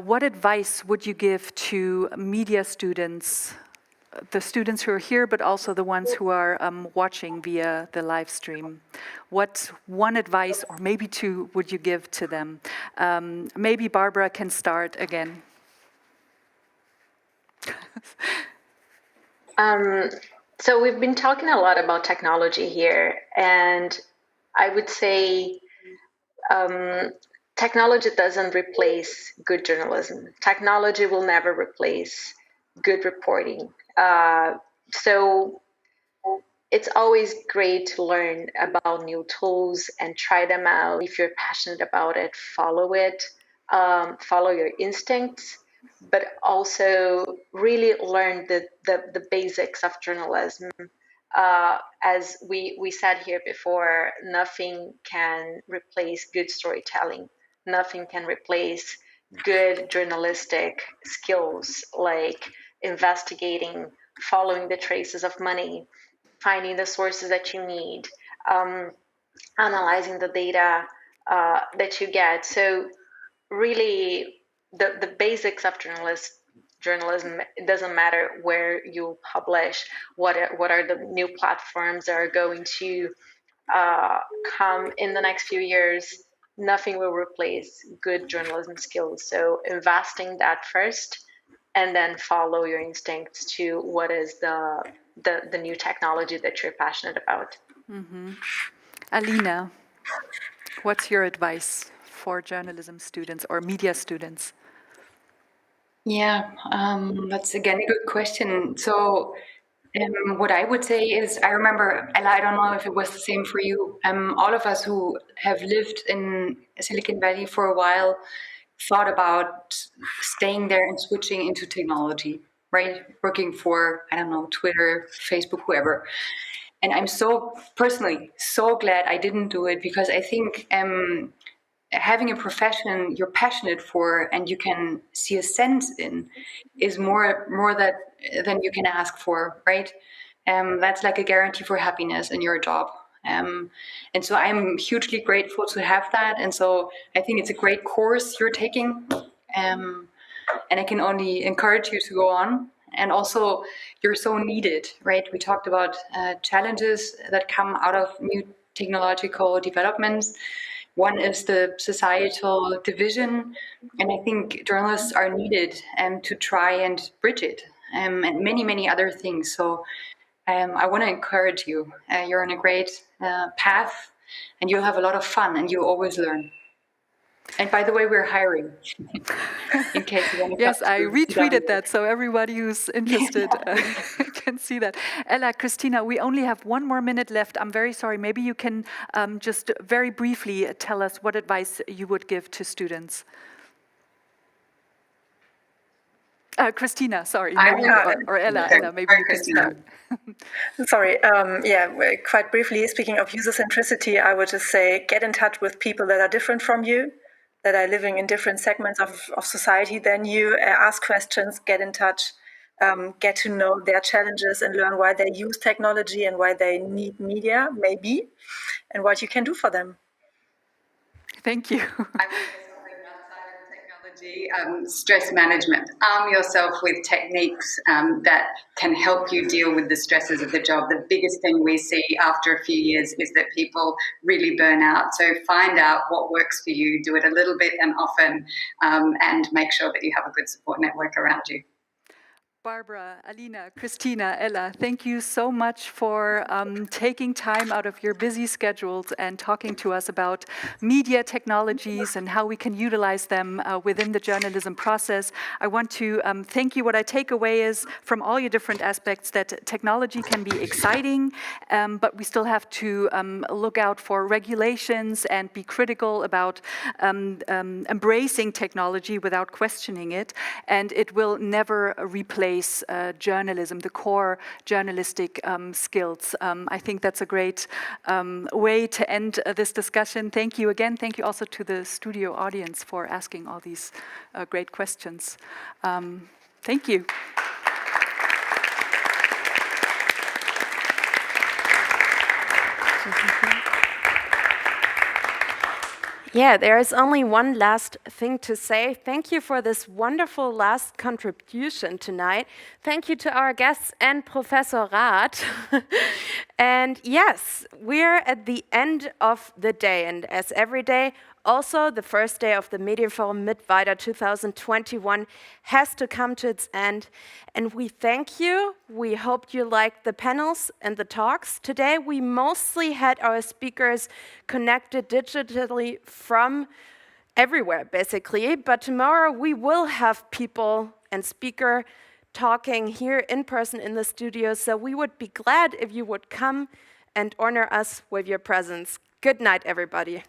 what advice would you give to media students, the students who are here, but also the ones who are watching via the live stream? What one advice, or maybe two, would you give to them? Maybe Barbara can start again. So we've been talking a lot about technology here, and I would say technology doesn't replace good journalism. Technology will never replace good reporting. So it's always great to learn about new tools and try them out. If you're passionate about it, follow it, follow your instincts, but also really learn the basics of journalism. As we said here before, nothing can replace good storytelling. Nothing can replace good journalistic skills like investigating, following the traces of money, finding the sources that you need, analyzing the data that you get. So really, the basics of journalism, it doesn't matter where you publish, what are the new platforms that are going to come in the next few years. Nothing will replace good journalism skills. So investing that first, and then follow your instincts to what is the new technology that you're passionate about. Mm-hmm. Alina, what's your advice for journalism students or media students? Yeah, that's again a good question. So what I would say is, I remember, Ella, I don't know if it was the same for you, all of us who have lived in Silicon Valley for a while thought about staying there and switching into technology, right? Working for, I don't know, Twitter, Facebook, whoever. And I'm personally so glad I didn't do it, because I think having a profession you're passionate for and you can see a sense in is more than you can ask for, right? That's like a guarantee for happiness in your job. And so I'm hugely grateful to have that. And so I think it's a great course you're taking. And I can only encourage you to go on. And also, you're so needed, right? We talked about challenges that come out of new technological developments. One is the societal division, and I think journalists are needed to try and bridge it, and many, many other things. So I want to encourage you. You're on a great path, and you'll have a lot of fun, and you always learn. And by the way, we're hiring. In case you want to. Yes, I retweeted that, so everybody who's interested can see that. Ella, Christina, we only have 1 more minute left. I'm very sorry. Maybe you can just very briefly tell us what advice you would give to students. Christina, sorry. Or Ella, maybe you can start. Sorry, quite briefly, speaking of user centricity, I would just say get in touch with people that are different from you, that are living in different segments of society than you. Ask questions, get in touch, get to know their challenges and learn why they use technology and why they need media, maybe, and what you can do for them. Thank you. Stress management. Arm yourself with techniques that can help you deal with the stresses of the job. The biggest thing we see after a few years is that people really burn out. So find out what works for you, do it a little bit and often, and make sure that you have a good support network around you. Barbara, Alina, Christina, Ella, thank you so much for taking time out of your busy schedules and talking to us about media technologies and how we can utilize them within the journalism process. I want to thank you. What I take away is from all your different aspects that technology can be exciting, but we still have to look out for regulations and be critical about embracing technology without questioning it, and it will never replace journalism, the core journalistic skills. I think that's a great way to end this discussion. Thank you again. Thank you also to the studio audience for asking all these great questions. Thank you. Yeah, there is only one last thing to say. Thank you for this wonderful last contribution tonight. Thank you to our guests and Professor Rath. And yes, we're at the end of the day. And as every day, also the first day of the Medienforum Mittweida 2021 has to come to its end. And we thank you. We hope you liked the panels and the talks. Today, we mostly had our speakers connected digitally from everywhere, basically. But tomorrow, we will have people and speaker talking here in person in the studio. So we would be glad if you would come and honor us with your presence. Good night, everybody.